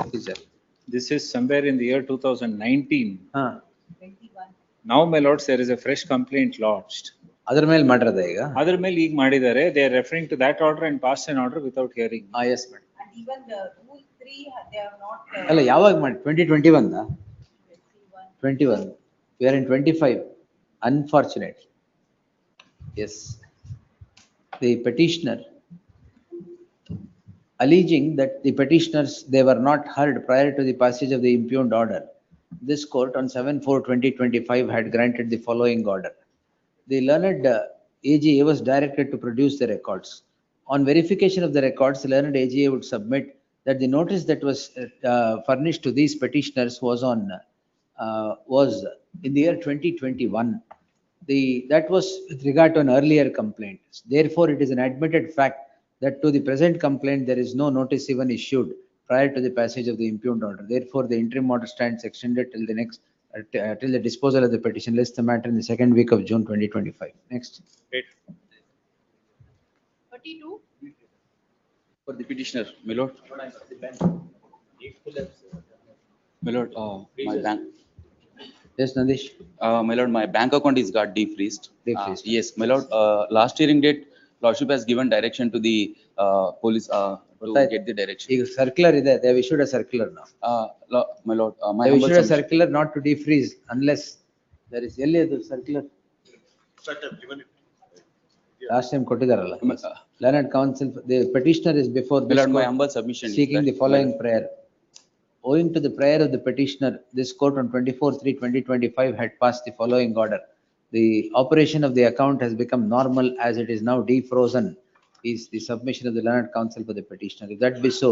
procedure. This is somewhere in the year 2019. 21. Now, my lords, there is a fresh complaint lodged. Other mail ಮಾಡಿರೋದಾ ಈಗ? Other mail ಈಗ ಮಾಡಿದ್ದಾರೆ. They are referring to that order and passed an order without hearing. Yes, madam. And even the rule 3, they have not. ಅಲ್ಲ ಯಾವಾಗ ಮಾಡಿ 2021 21. We are in 25. Unfortunate. Yes. The petitioner alleging that the petitioners, they were not heard prior to the passage of the impugned order. This court on 7/4/2025 had granted the following order. The learned AGA was directed to produce the records. On verification of the records, the learned AGA would submit that the notice that was furnished to these petitioners was in the year 2021. That was with regard to an earlier complaint. Therefore, it is an admitted fact that to the present complaint, there is no notice even issued prior to the passage of the impugned order. Therefore, the interim order stands extended till the next, till the disposal of the petition. List the matter in the 2nd week of June 2025. Next. 32. For the petitioner, my lord. My lord, my bank. Yes, Nandish. My lord, my bank account is got defreezed. Yes, my lord, last hearing date, lordship has given direction to the police to get the direction. ಈಗ circular ಇದೆ, they have issued a circular now. My lord, my They have humble issued a submission. circular not to defreeze unless there is ಎಲ್ಲಿ ಅದು circular? Last time ಕೊಟ್ಟಿದಾರಲ್ಲ. Learned counsel, the petitioner is before My this lord, my court humble submission is seeking that the following prayer. Owing to the prayer of the petitioner, this court on 24/3/2025 had passed the following order. The operation of the account has become normal as it is now defrozen, is the submission of the learned counsel for the petitioner. If that be so,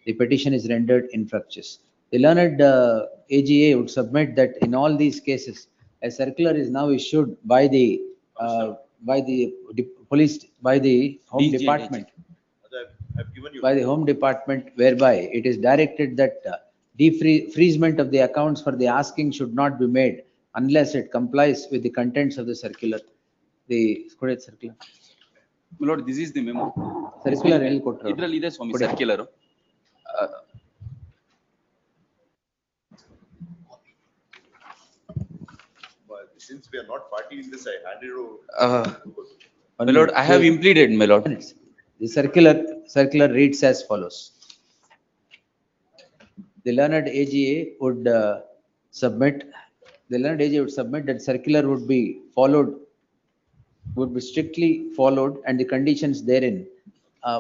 the petition is rendered infructuous. The learned AGA would submit that in all these cases, a circular is now issued by the police, by the Home Department, by the Home Department, whereby it is directed that defreezement of the accounts for the asking should not be made unless it complies with the contents of the circular. The circular. My lord, this is the memo. Circular ಎಲ್ಲಿ ಕೊಟ್ರು? ಇದರಲ್ಲಿ ಇದೆ ಸ್ವಾಮಿ circular. Since we are not party in this, I handed over. My lord, I have implemented, my lord. The circular reads as follows. The learned AGA would submit that circular would be followed, would be strictly followed, and the conditions therein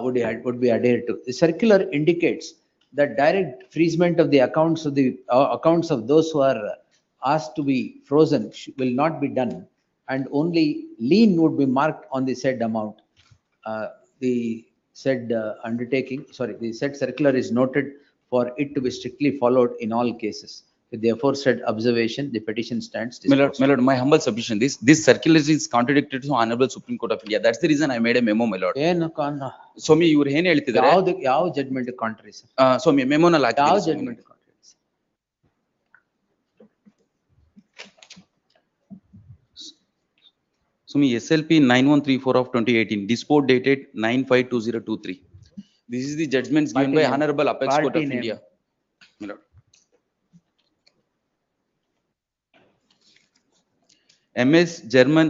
would be adhered to. The circular indicates that direct freezement of the accounts of those who are asked to be frozen will not be done, and only lien would be marked on the said amount. The said the said circular is noted for it to be strictly followed in all cases. With the aforesaid observation, the petition stands disposed. My lord, my humble submission, this circular is contradicted to Honorable Supreme Court of India. That's the reason I made a memo, my lord. ಸ್ವಾಮಿ ಇವ್ರು ಏನ್ ಹೇಳ್ತಿದ್ದಾರೆ? ಯಾವ judgement contrary sir? ಸ್ವಾಮಿ ಮೆಮೋನಲ್ಲಿ ಯಾವ ಹಾಕಿದ್ದೀನಿ. Judgement contrary? So me SLP 9134 of 2018, disport dated 9/5/2023. This is the judgments given Party by name. Honorable Apex Court Party of name. India. My lord. MS German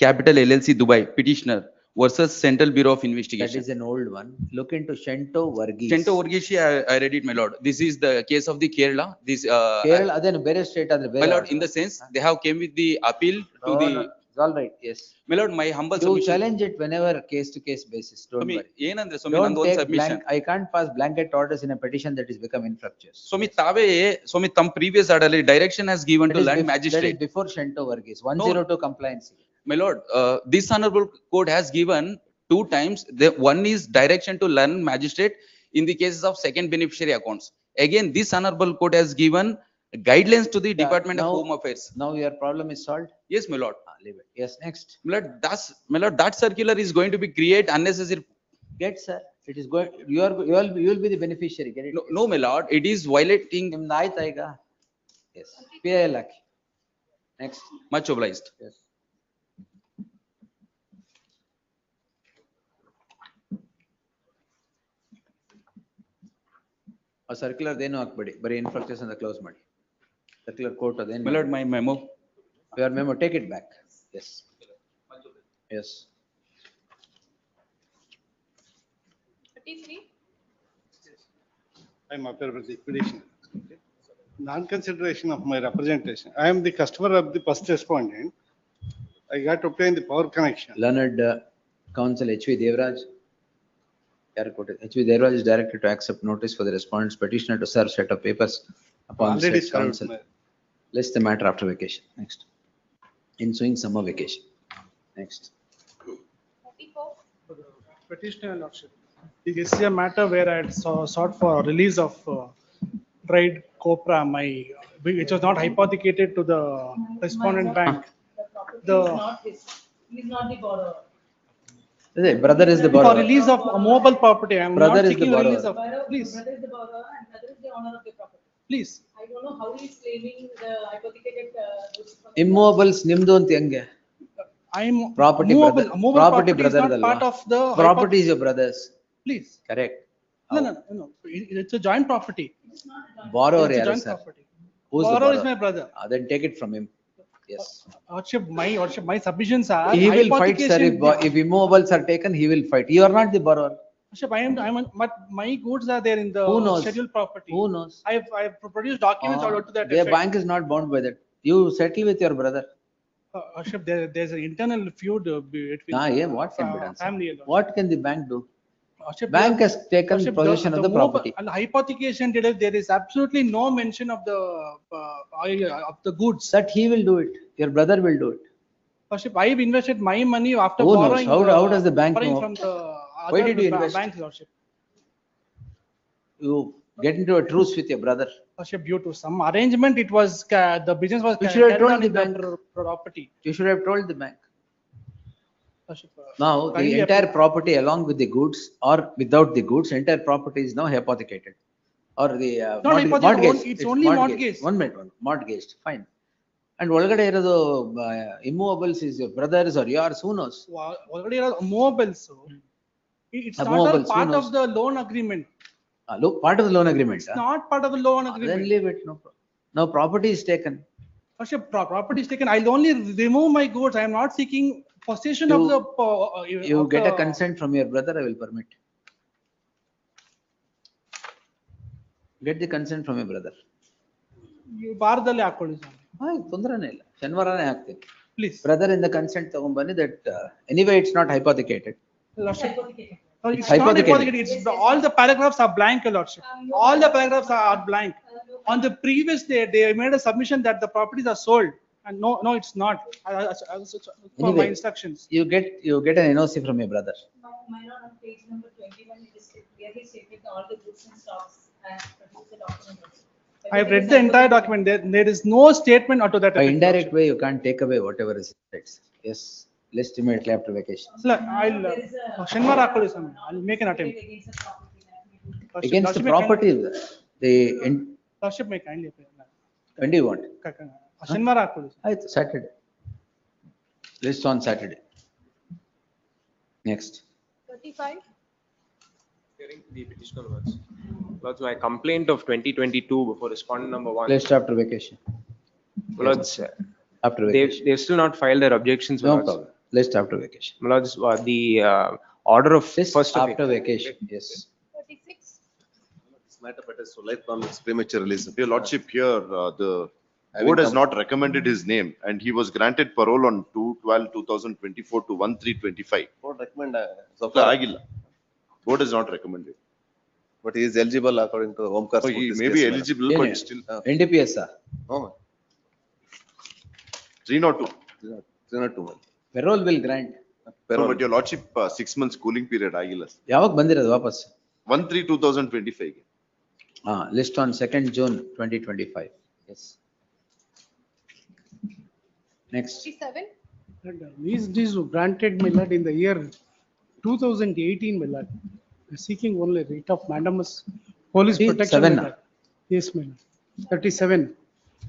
Capital LLC Dubai petitioner versus Central Bureau of That Investigation. is an old one. Look into Shento Varghese. Shento Varghese, I read it, my lord. This is the case of the Kerala. This Kerala, then ಬೇರೆ state ಆದ್ರೆ my ಬೇರೆ lord, in the sense they have came with the appeal to No, the no, it's all right, yes. my lord, my humble You submission. challenge it whenever case to case basis, don't Swami, worry. ಏನಂದ್ರೆ ಸ್ವಾಮಿ Don't ನಂದು ಒಂದು take submission. blank, I can't pass blanket orders in a petition that is become infructuous. ಸ್ವಾಮಿ ತಾವೇ ಸ್ವಾಮಿ ತಮ್ಮ previous order ಅಲ್ಲಿ direction has given That to is land that is magistrate. before Shento Varghese, 102 compliance. My lord, this honorable court has given 2 times. One is direction to land magistrate in the cases of second beneficiary accounts. Again, this honorable court has given guidelines to the Department of now- Home Affairs. Now your problem is solved? Yes, my lord. Leave it. Yes, next. My lord, that circular is going to be create unnecessary. Get, sir. It is going, you will be the beneficiary, get it? No, my lord, it is violating. ನಿಮ್ದು ಆಯ್ತಾ ಈಗ? Yes. PIL ಹಾಕಿ. Next. Much obliged. Yes. ಆ circular ಏನು ಹಾಕ್ಬೇಡಿ, ಬರೀ infrastructures ಅಂತ close ಮಾಡಿ. Circular court ಅದೇನು? My lord, my memo. Your memo, take it back. Yes. Yes. 33. I am appearing with the petition. Non-consideration of my representation. I am the customer of the first respondent. I got to obtain the power connection. Learned counsel H.V. Devraj. H.V. Devraj is directed to accept notice for the respondent's petitioner to serve set of papers upon Already said served, counsel. my- List the matter after vacation. Next. Ensuing summer vacation. Next. 34. Petitioner lordship. This is a matter where I had sought for release of trade copra, which was not hypothecated to the respondent bank. The property is not his. He is not the borrower. Brother is the For borrower. release of a mobile property, I am not Brother is the seeking release of, Brother please, brother is the borrower and brother is the owner of the property. please. I don't know how he is claiming the hypothecated goods for the- Immovables ನಿಮ್ದು ಅಂತ ಹೆಂಗೆ? I am. Property movable- brother. movable Property property is brother not part of the. Property is your brother's. Please. Correct. No. It's a joint property. Borrower It's a yaru joint sir? property. Who's the Borrower is borrower? my brother. Then take it from him. Yes. Lordship, my submissions are. He will fight, sir. hypothecation- If immovables are taken, he will fight. You are not the borrower. Lordship, but my goods are there in the Who knows? scheduled property. Who knows? I have produced documents out to that Their effect. bank is not bound by that. You settle with your brother. Lordship, there's an internal feud between. What can be done, sir? Family. Lordship. What can the bank do? Lordship, Bank has taken Lordship, possession of the property. And the hypothecation did it, there is absolutely no mention of the goods. That he will do it. Your brother will do it. Lordship, I have invested my money after Who knows? borrowing. How does the bank borrowing know? from the Why other did you invest? banks, Lordship. You get into a truce with your brother. Lordship, due to some arrangement, it was, the business was You should have carried told on the in the bank. property. You should have told the bank. Lordship, Now, the kindly entire property along with the goods or without the goods, entire property is now hypothecated. Or the Not hypothecated, mortgaged. it's only mortgaged. One minute, mortgaged, fine. And ಒಳಗಡೆ ಇರೋದು immovables is your brother's or yours, who knows? Already mobiles, so it's not a Mobiles, who part knows? of the loan agreement. Part of the loan agreement. It's not part of the loan Then agreement. leave it, no problem. Now property is taken. Lordship, property is taken. I'll only remove my goods. I am not seeking possession of the. You of get a the- consent from your brother, I will permit. Get the consent from your brother. You ಬಾರದಲ್ಲಿ ಹಾಕೊಳ್ಳಿ ಸ್ವಾಮಿ. ತೊಂದರೆನೇ ಇಲ್ಲ, ಶನಿವಾರನೇ ಹಾಕ್ತೀನಿ. Please. Brother in the consent ತಗೊಂಡ್ಬನ್ನಿ that anyway it's not hypothecated. Lordship. Hypothecated. No, it's not Hypothecated. hypothecated. It's all the paragraphs are blank, Your Lordship. All the paragraphs are blank. On the previous day, they made a submission that the properties are sold, and no, it's not. For my Anyway. instructions. You get an NOC from your brother. My lord, on page number 21, it is clearly stated all the goods and stocks and produce the document also. I have read the entire document. There is no statement to that By effect. indirect way, you can't take away whatever is states. Yes, list immediately after vacation. Sir, ಶನಿವಾರ ಹಾಕೊಳ್ಳಿ ಸ್ವಾಮಿ. I'll make an attempt. Against the property, Lordship may kindly appear. when do you want? ಶನಿವಾರ ಹಾಕೊಳ್ಳಿ. ಆಯ್ತು, Saturday. List on Saturday. Next. 35. Hearing the petitioner words. Lords, my complaint of 2022 before respondent number 1. List after vacation. Lords, After vacation. they've still not filed their objections. No Lords. problem. List after vacation. Lords, the order of List first of after vacation. Yes. 36. This matter pertains to life permits premature release. Your Lordship, here, the Having board has come- not recommended his name and he was granted parole on 2/12/2024 to 1/3/25. Board recommend, so ಇಲ್ಲ, far, ಆಗಿಲ್ಲ. Board has not recommended. but he is eligible according to the home cars. So he may be eligible, but still. NDPS. Oh, 302. 302. Parole will grant. No, but your Lordship, 6 months cooling period ಆಗಿಲ್ಲ. ಯಾವಾಗ ಬಂದಿರೋದು ವಾಪಸ್? 1/3/2025. List on 2nd June 2025. Yes. Next. 37. And, these were granted, my lord, in the year 2018, my lord. Seeking only writ of mandamus, police protection. 37. my lord. Yes, my lord. 37.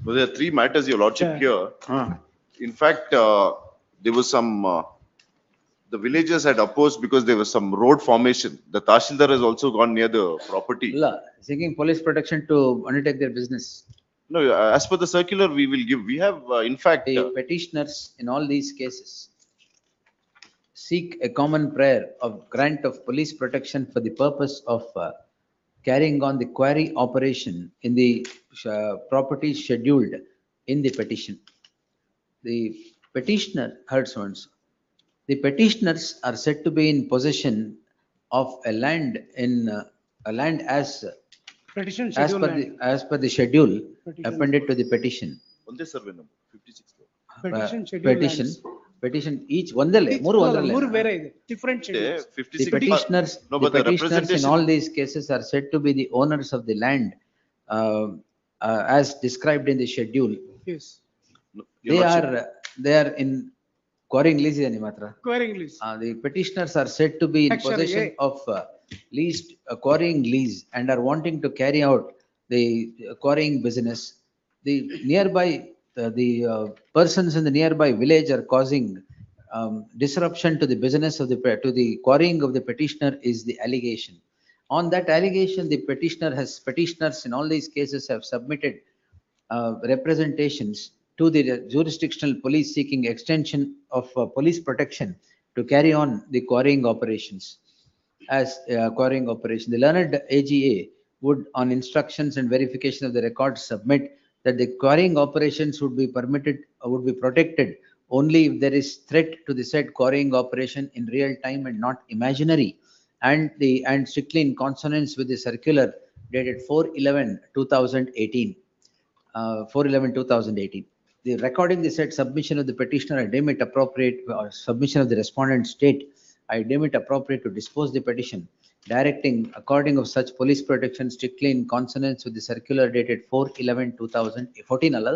So there are 3 matters, your Lordship, Yeah. here. In fact, there was some, the villagers had opposed because there was some road formation. The Tahsildar has also gone near the property. ಇಲ್ಲ, seeking police protection to undertake their business. No, as per the circular, we will give, we have, in fact, The petitioners in all these cases seek a common prayer of grant of police protection for the purpose of carrying on the quarry operation in the properties scheduled in the petition. The petitioner heard once. The petitioners are said to be in possession of a land as Petition as schedule. per the and as per the schedule Petition. appended to the petition. ಒಂದೇ survey number, 56. Petition schedule. Petition, lands. petition, each ಒಂದಲ್ಲೇ, ಮೂರು ಒಂದಲ್ಲೇ. ಮೂರು ಬೇರೆ ಇದೆ. Different schedules. The 56. petitioners, No, the but the petitioners in representation. all these cases are said to be the owners of the land as described in the schedule. Yes. Your Lordship, They are in quarrying lease ಇದೆ ನಿಮ್ಮ ಹತ್ರ. Quarrying list. The petitioners are said to be in Section possession A. of leased quarrying lease and are wanting to carry out the quarrying business. The nearby, the persons in the nearby village are causing disruption to the business of to the quarrying of the petitioner is the allegation. On that allegation, the petitioners in all these cases have submitted representations to the jurisdictional police seeking extension of police protection to carry on the quarrying operations. As quarrying operation, the learned AGA would, on instructions and verification of the records, submit that the quarrying operations would be permitted, would be protected only if there is threat to the said quarrying operation in real time and not imaginary, and strictly in consonance with the circular dated 4/11/2018. 4/11/2018. The recording the said submission of the petitioner, I deem it appropriate, or submission of the respondent state, I deem it appropriate to dispose the petition, directing according of such police protection strictly in consonance with the circular dated 4/11/2014 ಅಲ್ಲ?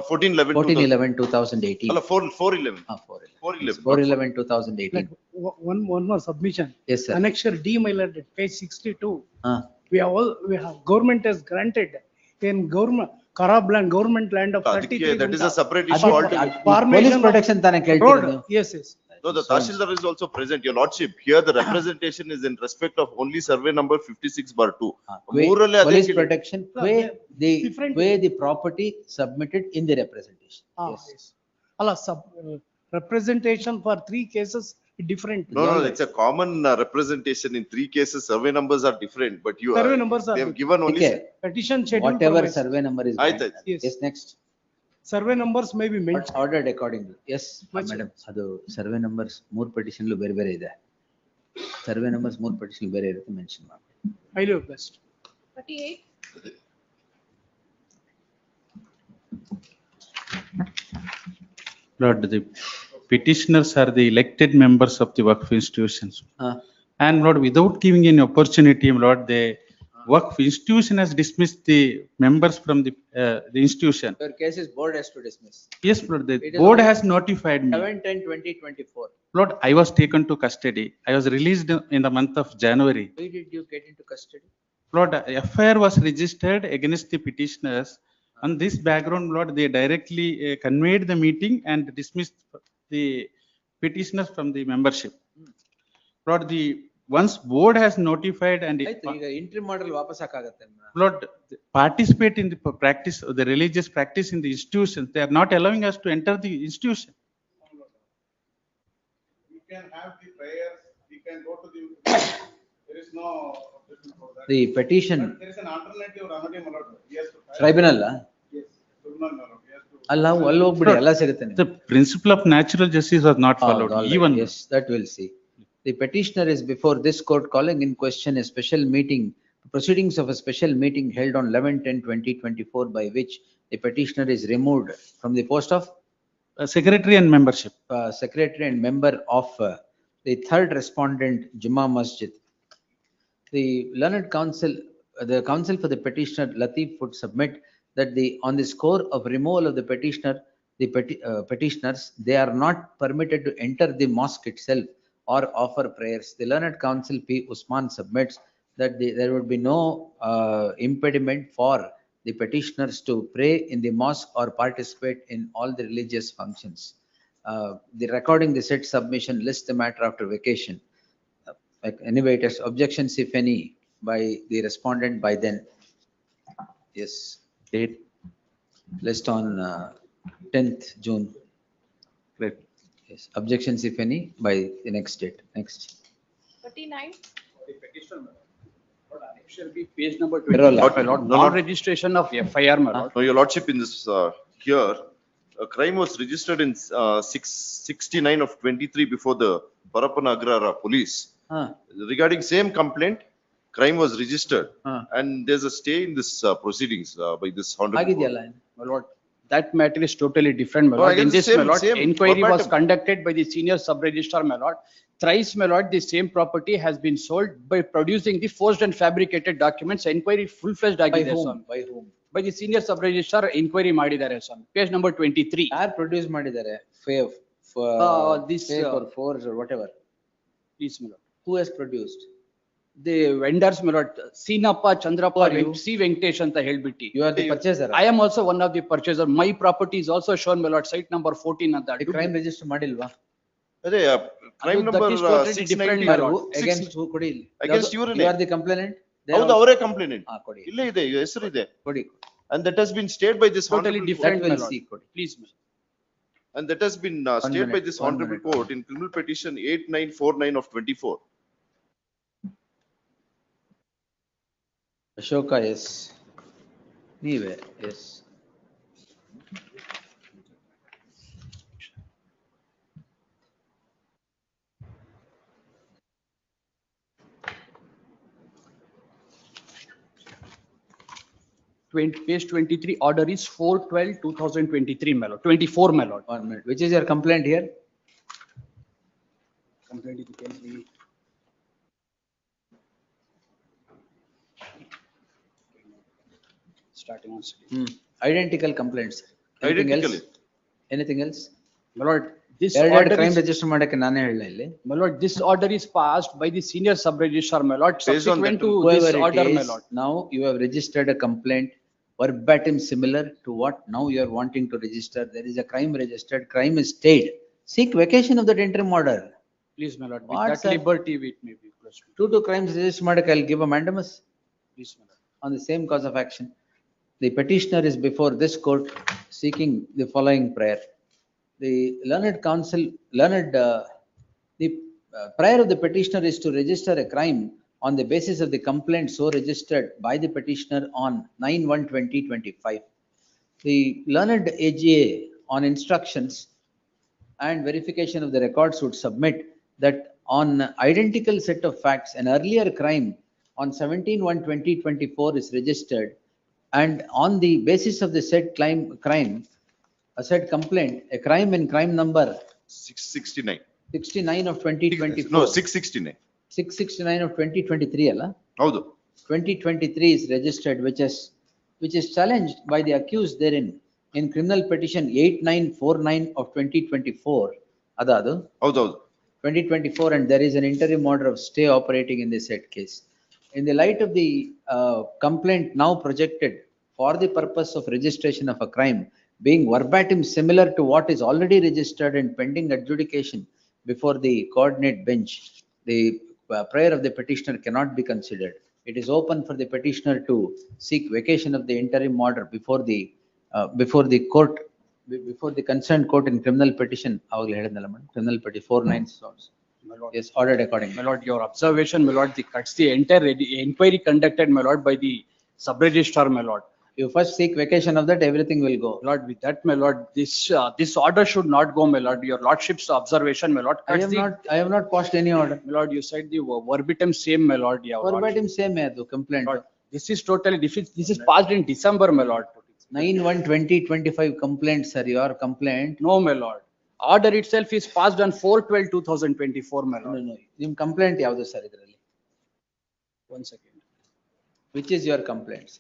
14/11/2018. 14/11/2018. ಅಲ್ಲ, 4/11. 4/11. 4/11/2018. Like one more submission. Yes, sir. Annexure D, my lord, at page 62. Ah. We have government has granted in government, Karab land, government land of ಅದಕ್ಕೆ 33. that is a separate ಅದು- issue altogether. ಅದು Formation police of protection ತಾನೇ Road, ಕೇಳ್ತೀರಾ ನೀವು? yes, yes. No, the Tahsildar is also present, your Lordship. Here the representation is in respect of only survey number 56/2. ಮೂರಲ್ಲೇ ಅದೇ Police ಕೇಳಿ. protection, Different- where the property submitted in the representation. Ah, Yes. yes. Allah, representation for 3 cases, different. No, it's a common representation in 3 cases. Survey numbers are different, but you Survey numbers are they have different. given only. Okay. Petition schedule. Whatever provides. survey number is. ಆಯ್ತು, granted. Yes. Yes, next. Survey numbers may be mentioned. Ordered accordingly. Yes, Much- madam. ಅದು survey numbers 3 petition ಬೇರೆ ಬೇರೆ ಇದೆ. Survey numbers 3 petition ಬೇರೆ ಇರುತ್ತೆ mention ಮಾಡಿ. Highly blessed. 38. Lord, the petitioners are the elected members of the Waqf institutions. And Lord, without giving any opportunity, Lord, the Waqf institution has dismissed the members from the institution. Your case is board has to dismiss. Yes, Lord, the It is board on has notified me. 7/10/2024. Lord, I was taken to custody. I was released in the month of January. Why did you get into custody? Lord, FIR was registered against the petitioners. On this background, Lord, they directly conveyed the meeting and dismissed the petitioners from the membership. Lord, once board has notified and ಆಯ್ತು, ಈಗ entry ಮಾಡಲ್ ವಾಪಸ್ ಹಾಕಾಗತ್ತೆ. Lord, participate in the practice, the religious practice in the institutions, they are not allowing us to enter the institution. We can have the prayers, we can go to the, there is no objection for that. The petition. But there is an alternative remedy, my lord. He has to file. Tribunal? Yes, tribunal, my lord. He has to. ಅಲ್ಲ ಅಲ್ಲಿ ಹೋಗ್ಬಿಡಿ ಎಲ್ಲ ಸಿಗುತ್ತೆ ನಿಮ್ಗೆ. The principle of natural justice was not followed, all right. even. Yes, that we'll see. The petitioner is before this court calling in question a special meeting, proceedings of a special meeting held on 11/10/2024 by which the petitioner is removed from the post of Secretary and membership. secretary and member of the third respondent Juma Masjid. The learned counsel, the counsel for the petitioner Latif would submit that on the score of removal of the petitioner, the petitioners, they are not permitted to enter the mosque itself or offer prayers. The learned counsel P. Usman submits that there would be no impediment for the petitioners to pray in the mosque or participate in all the religious functions. The recording the said submission lists the matter after vacation. Anyway, it has objections, if any, by the respondent by then. Yes, date list on 10th June. Correct. Yes, objections, if any, by the next date. Next. 39. The petition, shall be page number Parole. 25, my lord. No, no. Non-registration of FIR, my lord. No, your lordship, in this, here, a crime was registered in 669 of 23 before the Parapana Agrara police. Regarding same complaint, crime was registered. And there's a stay in this proceedings by this honorable court. ಆಗಿದೆಯಲ್ಲ? My lord, that matter is totally different, my No, I lord. get In the this, same- my lord, same inquiry was verbatim. conducted by the senior sub-registrar, my lord. Thrice, my lord, the same property has been sold by producing the forged and fabricated documents. Inquiry full-fledged By ಆಗಿದೆ, whom? Swami. By whom? By the senior sub-registrar inquiry ಮಾಡಿದ್ದಾರೆ, ಸ್ವಾಮಿ. Page number 23. ಯಾರು produce ಮಾಡಿದ್ದಾರೆ? This, fake or forged or whatever. Please, my lord. Who has produced? The vendors, my lord, Seenappa, Chandrappa, Who are you? C. Venkatesh ಅಂತ ಹೇಳ್ಬಿಟ್ಟು. You are the purchaser. I am also one of the purchaser. My property is also shown, my lord, site number 14 ಅಂತ. The crime register ಮಾಡಿಲ್ವಾ? ಅದೇ crime that number is totally 690. different, my lord. Against who? ಕೊಡಿ ಇಲ್ಲಿ. Against You ಇವರನ್ನೇ. are the complainant? Then ಹೌದು, also- ಅವರೇ complaint. ಕೊಡಿ. ಇಲ್ಲೇ ಇದೆ, ಹೆಸರು ಇದೆ. ಕೊಡಿ. And that has been stayed by this Totally honorable different, That my will lord. see, ಕೊಡಿ. Please, my lord. And that has been stayed by this honorable court in criminal petition 8949 of 24. Ashoka, yes. ನೀವೇ, yes. Page 23, order is 4/12/2023, my lord. 24, my lord. 1 minute. Which is your complaint here? Complaint is can be. Starting on. Identical complaints. Anything else? Identically. Anything else? My lord, this ಎರಡು order crime is, register ಮಾಡಕ್ಕೆ ನಾನೇ ಹೇಳ ಇಲ್ಲಿ. my lord, this order is passed by the senior sub-registrar, my lord, Based on subsequent that, to Whoever this it order, my is, lord. now you have registered a complaint verbatim similar to what now you are wanting to register. There is a crime registered, crime is stayed. Seek vacation of that interim order. Please, my lord, with What, that sir? liberty it may be. Proceed. Two crimes register ಮಾಡಕ್ಕೆ I'll give a mandamus Please, my lord. on the same cause of action. The petitioner is before this court seeking the following prayer. The learned counsel, the prayer of the petitioner is to register a crime on the basis of the complaint so registered by the petitioner on 9/1/2025. The learned AGA on instructions and verification of the records would submit that on identical set of facts, an earlier crime on 17/1/2024 is registered, and on the basis of the said crime, a said complaint, a crime in crime number 669. 69 of 2024. No, 669. 669 of 2023 ಅಲ್ಲ? ಹೌದು. 2023 is registered, which is challenged by the accused therein in criminal petition 8949 of 2024. ಅದದು? ಹೌದೌದು. 2024, and there is an interim order of stay operating in the said case. In the light of the complaint now projected for the purpose of registration of a crime, being verbatim similar to what is already registered and pending adjudication before the coordinate bench, the prayer of the petitioner cannot be considered. It is open for the petitioner to seek vacation of the interim order before the court, before the concerned court in criminal petition. Criminal petition 49 sorts. Yes, ordered accordingly. My lord, your observation, my lord, that's the entire inquiry conducted, my lord, by the sub-registrar, my lord. You first seek vacation of that, everything will go. Lord, with that, my lord, this order should not go, my lord. Your lordship's observation, my lord. I have not passed any order. My lord, you said the verbatim same, my lord. Yeah, Verbatim same hai to complaint. Lord, this is passed in December, my lord. 9/1/2025 complaint, sir, your complaint. No, my lord. Order itself is passed on 4/12/2024, my lord. No. Your complaint yavdu sir idralli? 1 second. Which is your complaint?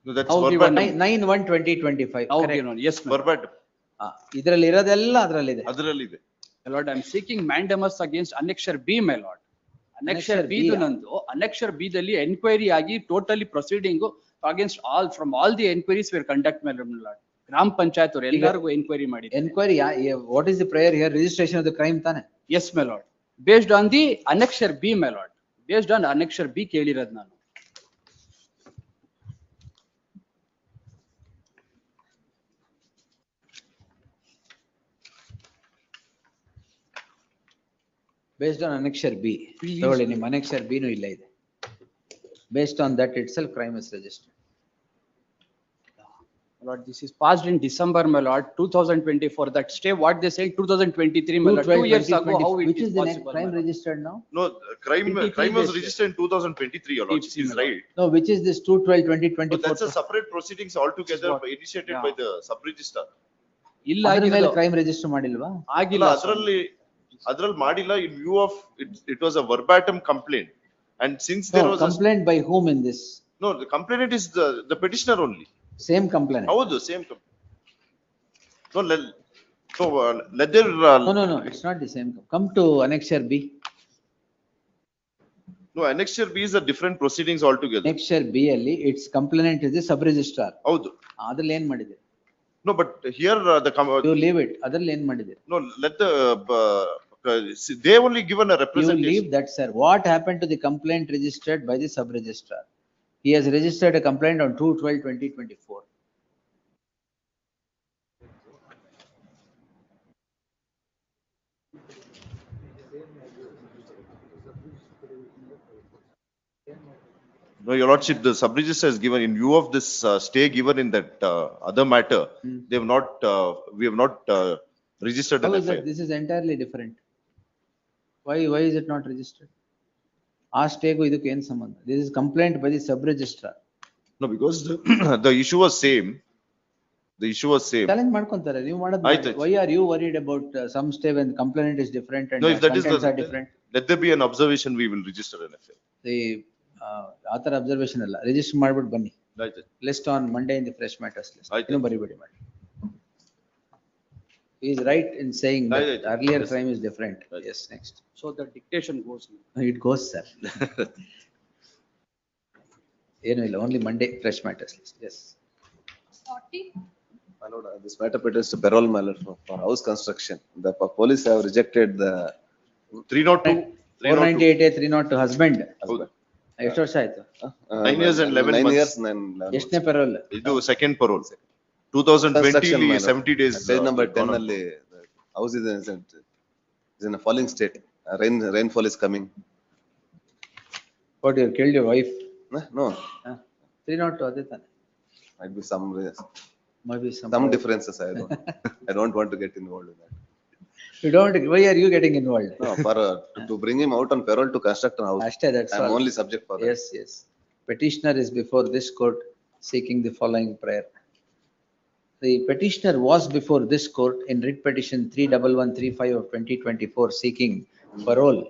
No, that's How verbatim. 9/1/2025. Now correct. given, yes, my lord. Verbatim. ಇದ್ರಲ್ಲಿ ಇರೋದೆಲ್ಲ ಅದ್ರಲ್ಲಿದೆ. ಅದರಲ್ಲಿದೆ. My lord, I am seeking mandamus against annexure B, my lord. Annexure B ನಂದು annexure B ದಲ್ಲಿ enquiry ಆಗಿ totally proceeding against from all the enquiries were conducted, my lord. ಗ್ರಾಮ ಪಂಚಾಯತ್ ಅವರು ಎಲ್ಲರಿಗೂ enquiry ಮಾಡಿದ್ರು. Enquiry, what is the prayer here? Registration of the crime ತಾನೆ? Yes, my lord. Based on the annexure B, my lord. Based on annexure B ಕೇಳಿರೋದು ನಾನು. Based on annexure B. ತಗೊಳ್ಳಿ ನಿಮ್ಮ annexure B ನೂ ಇಲ್ಲ ಇದೆ. Based on that itself crime is registered. My lord, this is passed in December, my lord, 2024. That stay, what they say, 2023, my lord. 2 years ago, how it Which is is the next possible? crime my lord? registered now? No, crime 23 was days. registered in 2023, your lordship is right. No, which is this 2/12/2024? But that's a separate proceedings altogether initiated by the sub-registrar. ಇಲ್ಲ ಅದ್ರ ಮೇಲೆ ಆಗಿರೋದು. crime register ಮಾಡಿಲ್ವಾ? ಆಗಿಲ್ಲ. ಅದ್ರಲ್ಲಿ ಮಾಡಿಲ್ಲ in view of it was a verbatim complaint. And since there was complaint by whom in this? No, the complainant is the petitioner only. Same complaint. ಹೌದು, same complaint. No, let No, it's not the same. Come to annexure B. No, annexure B is a different proceedings altogether. Annexure B ಅಲ್ಲಿ its complainant is the sub-registrar. ಹೌದು. ಅದ್ರಲ್ಲಿ ಏನ್ ಮಾಡಿದೆ? No, but here You leave it. ಅದ್ರಲ್ಲಿ ಏನ್ ಮಾಡಿದೆ? No, let the they only given a You representation. leave that, sir. What happened to the complaint registered by the sub-registrar? He has registered a complaint on 2/12/2024. No, your lordship, the sub-registrar has given in view of this stay given in that other matter. They have not, we have not registered How an is that? FIR. This is entirely different. Why is it not registered? ಆ ಸ್ಟೇಗೂ ಇದಕ್ಕೆ ಏನ್ ಸಂಬಂಧ? This is complaint by the sub-registrar. No, because the issue was same. The issue was same. Challenge ಮಾಡ್ಕೊಂತಾರೆ. ನೀವು ಮಾಡೋದು. Why are you worried about some stay when complainant is different and No, if that is contents are different? let there be an observation, we will register an FIR. The ಆತರ observation ಅಲ್ಲ, register ಮಾಡ್ಬಿಟ್ಟು ಬನ್ನಿ. List on Monday in the fresh matters list. ಇನ್ನು ಬರಿಬೇಡಿ ಮಾಡಿ. He is right in saying that earlier crime is different. Yes, next. So the dictation goes. It goes, sir. ಏನು ಇಲ್ಲ, only Monday fresh matters list. Yes. 40. My lord, this matter pertains to Parole matter for house construction. The police have rejected the 302. 498A 302 husband. ಎಷ್ಟು ವರ್ಷ ಆಯ್ತು? 9 years and 11 months. 9 years and 11 ಎಷ್ಟನೇ parole? ಇದು second parole. 2020 ಲಿ 70 days. Page number 10 ಅಲ್ಲಿ house is in a falling state. Rainfall is coming. What, you killed your wife? No. 302 ಅದೇ ತಾನೆ? Might be some differences. I don't want to get involved in that. You don't. Why are you getting involved? No, to bring him out on parole to construct an house. Ashte, that's I'm all. only subject for that. Yes. Petitioner is before this court seeking the following prayer. The petitioner was before this court in writ petition 31135 of 2024 seeking parole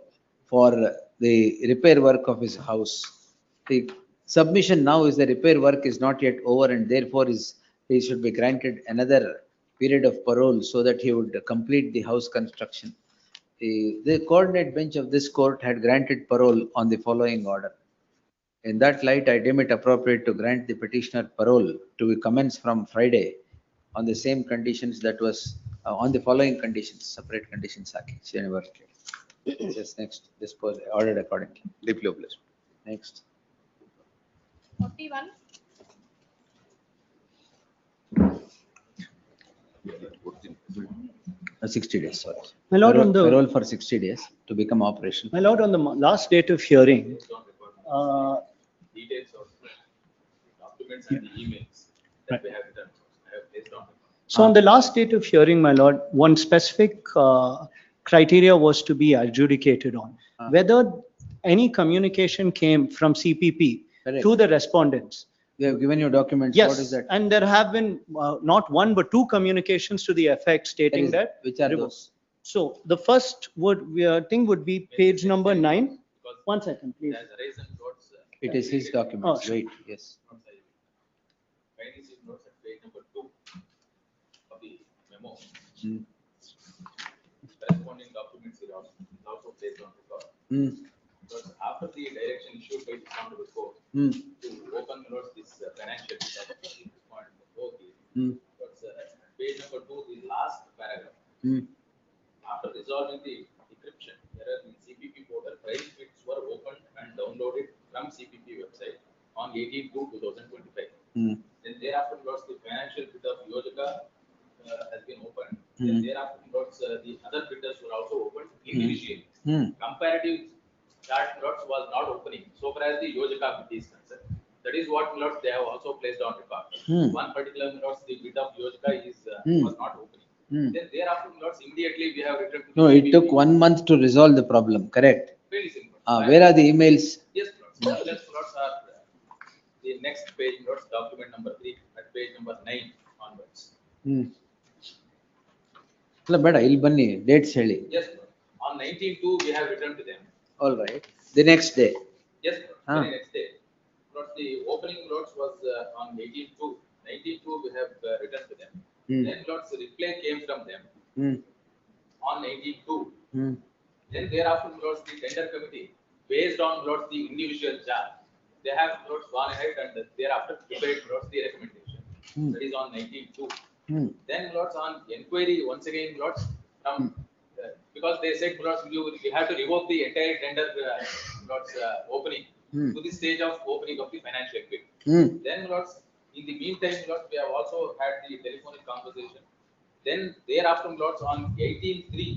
for the repair work of his house. The submission now is the repair work is not yet over and therefore he should be granted another period of parole so that he would complete the house construction. The coordinate bench of this court had granted parole on the following order. In that light, I deem it appropriate to grant the petitioner parole to commence from Friday, on the same conditions that was, on the following conditions, separate conditions. Yes, next, dispose, ordered accordingly. Deeply obliged. Next. 41. 60 days, sorry. My lord, on the- Parole for 60 days to become operational. My lord, on the last date of hearing, Details of documents and the emails that we have done. I have placed on. so on the last date of hearing, my lord, one specific criteria was to be adjudicated on. Whether any communication came from CPP Correct. to the respondents. They have given you documents. Yes, What is that? and there have been not one but two communications to the effect stating that. Which are those? So the first thing would be page number 9. One second, please. As arisen notes. It is his documents. sure. Wait, yes. Kindly see notes at page number 2 of the memo. Hmm. Corresponding documents are also placed on record. Hmm. Because after the direction issued by the Honorable Court Hmm. to open this financial respondent, Hmm. page number 2, the last paragraph. Hmm. After resolving the decryption error in CPP portal, price bids were opened and downloaded from CPP website on 18/2/2025. Hmm. Then thereafter, the financial bid of Yojaka has been opened. Hmm. Then thereafter, the other bidders were also opened individually. Hmm. Comparative chart was not opening so far as the Yojaka bid is concerned. That is what they have also placed on record. Hmm. One particular the bid of Yojaka was not opening. Hmm. Then thereafter, immediately we have returned to No, it CPP. took 1 month to resolve the problem, correct? Very simple. Where are the emails? Yes, lords. Are the next page, document number 3 at page number 9 onwards. Hmm. ಇಲ್ಲ ಬೇಡ, ಇಲ್ಲಿ ಬನ್ನಿ, dates ಹೇಳಿ. Yes, lord. On 19/2 we have returned to them. All right. The next day. Yes, lord. Very next day. Lord, the opening was on 18/2. 19/2 we have returned to them. Hmm. Then the reply came from them Hmm. on 19/2. Hmm. Then thereafter, the tender committee, based on the individual charge, they have gone ahead and thereafter prepared the recommendation. Hmm. That is on 19/2. Hmm. Then on inquiry, once again, from, because they said, you have to revoke the entire tender opening Hmm. to the stage of opening of the financial bid. Hmm. Then in the meantime, we have also had the telephonic conversation. Then thereafter, on 18/3,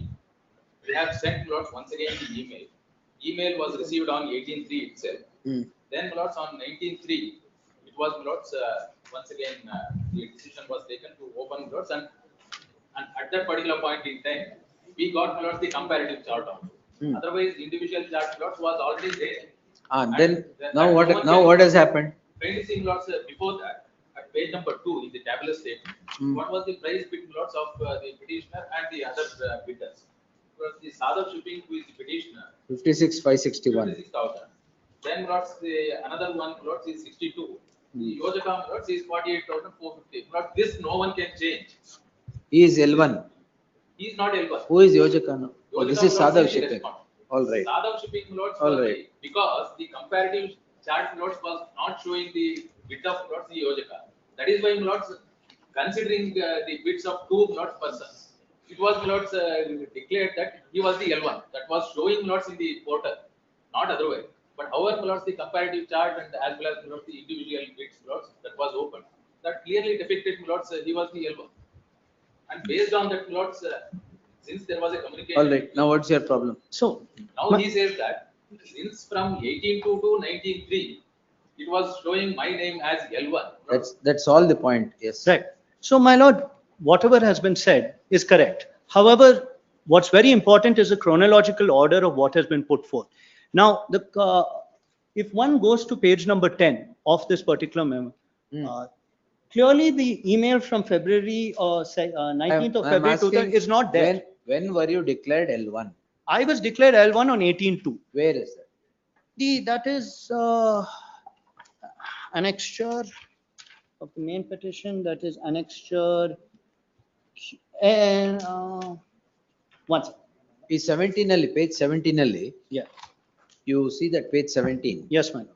we have sent once again the email. Email was received on 18/3 itself. Hmm. Then on 19/3, it was once again the decision was taken to open and at that particular point in time, we got the comparative chart also. Hmm. Otherwise, individual chart was already there. Then now what has happened? Kindly see before that, at page number 2 in the tabular statement, Hmm. what was the price bid of the petitioner and the other bidders? Because the Sadhav Shipping, who is the petitioner, 56,561. 56,000. Then another one is 62. The Yojaka is 48,450. This no one can change. He is L1. He is not L1. Who is Yojaka now? Oh, this is Sadhav Shipping. All right. Sadhav Shipping All right. because the comparative chart was not showing the bid of the Yojaka. That is why considering the bids of two persons, it was declared that he was the L1. That was showing in the portal, not otherwise. But however, the comparative chart and as well as the individual bids that was open, that clearly depicted he was the L1. And based on that, since there was a communication. All right. Now what's your problem? So Now he says that since from 18/2 to 19/3, it was showing my name as L1. That's all the point. Yes. Right. So my lord, whatever has been said is correct. However, what's very important is the chronological order of what has been put forth. Now, if one goes to page number 10 of this particular memo, clearly the email from February 19th of I'm February asking 2000 is not there. When were you declared L1? I was declared L1 on 18/2. Where is that? That is annexure of the main petition. That is annexure. And one second. Is 17 ಅಲ್ಲಿ, page 17 ಅಲ್ಲಿ. Yeah. You see that page 17? Yes, ma'am.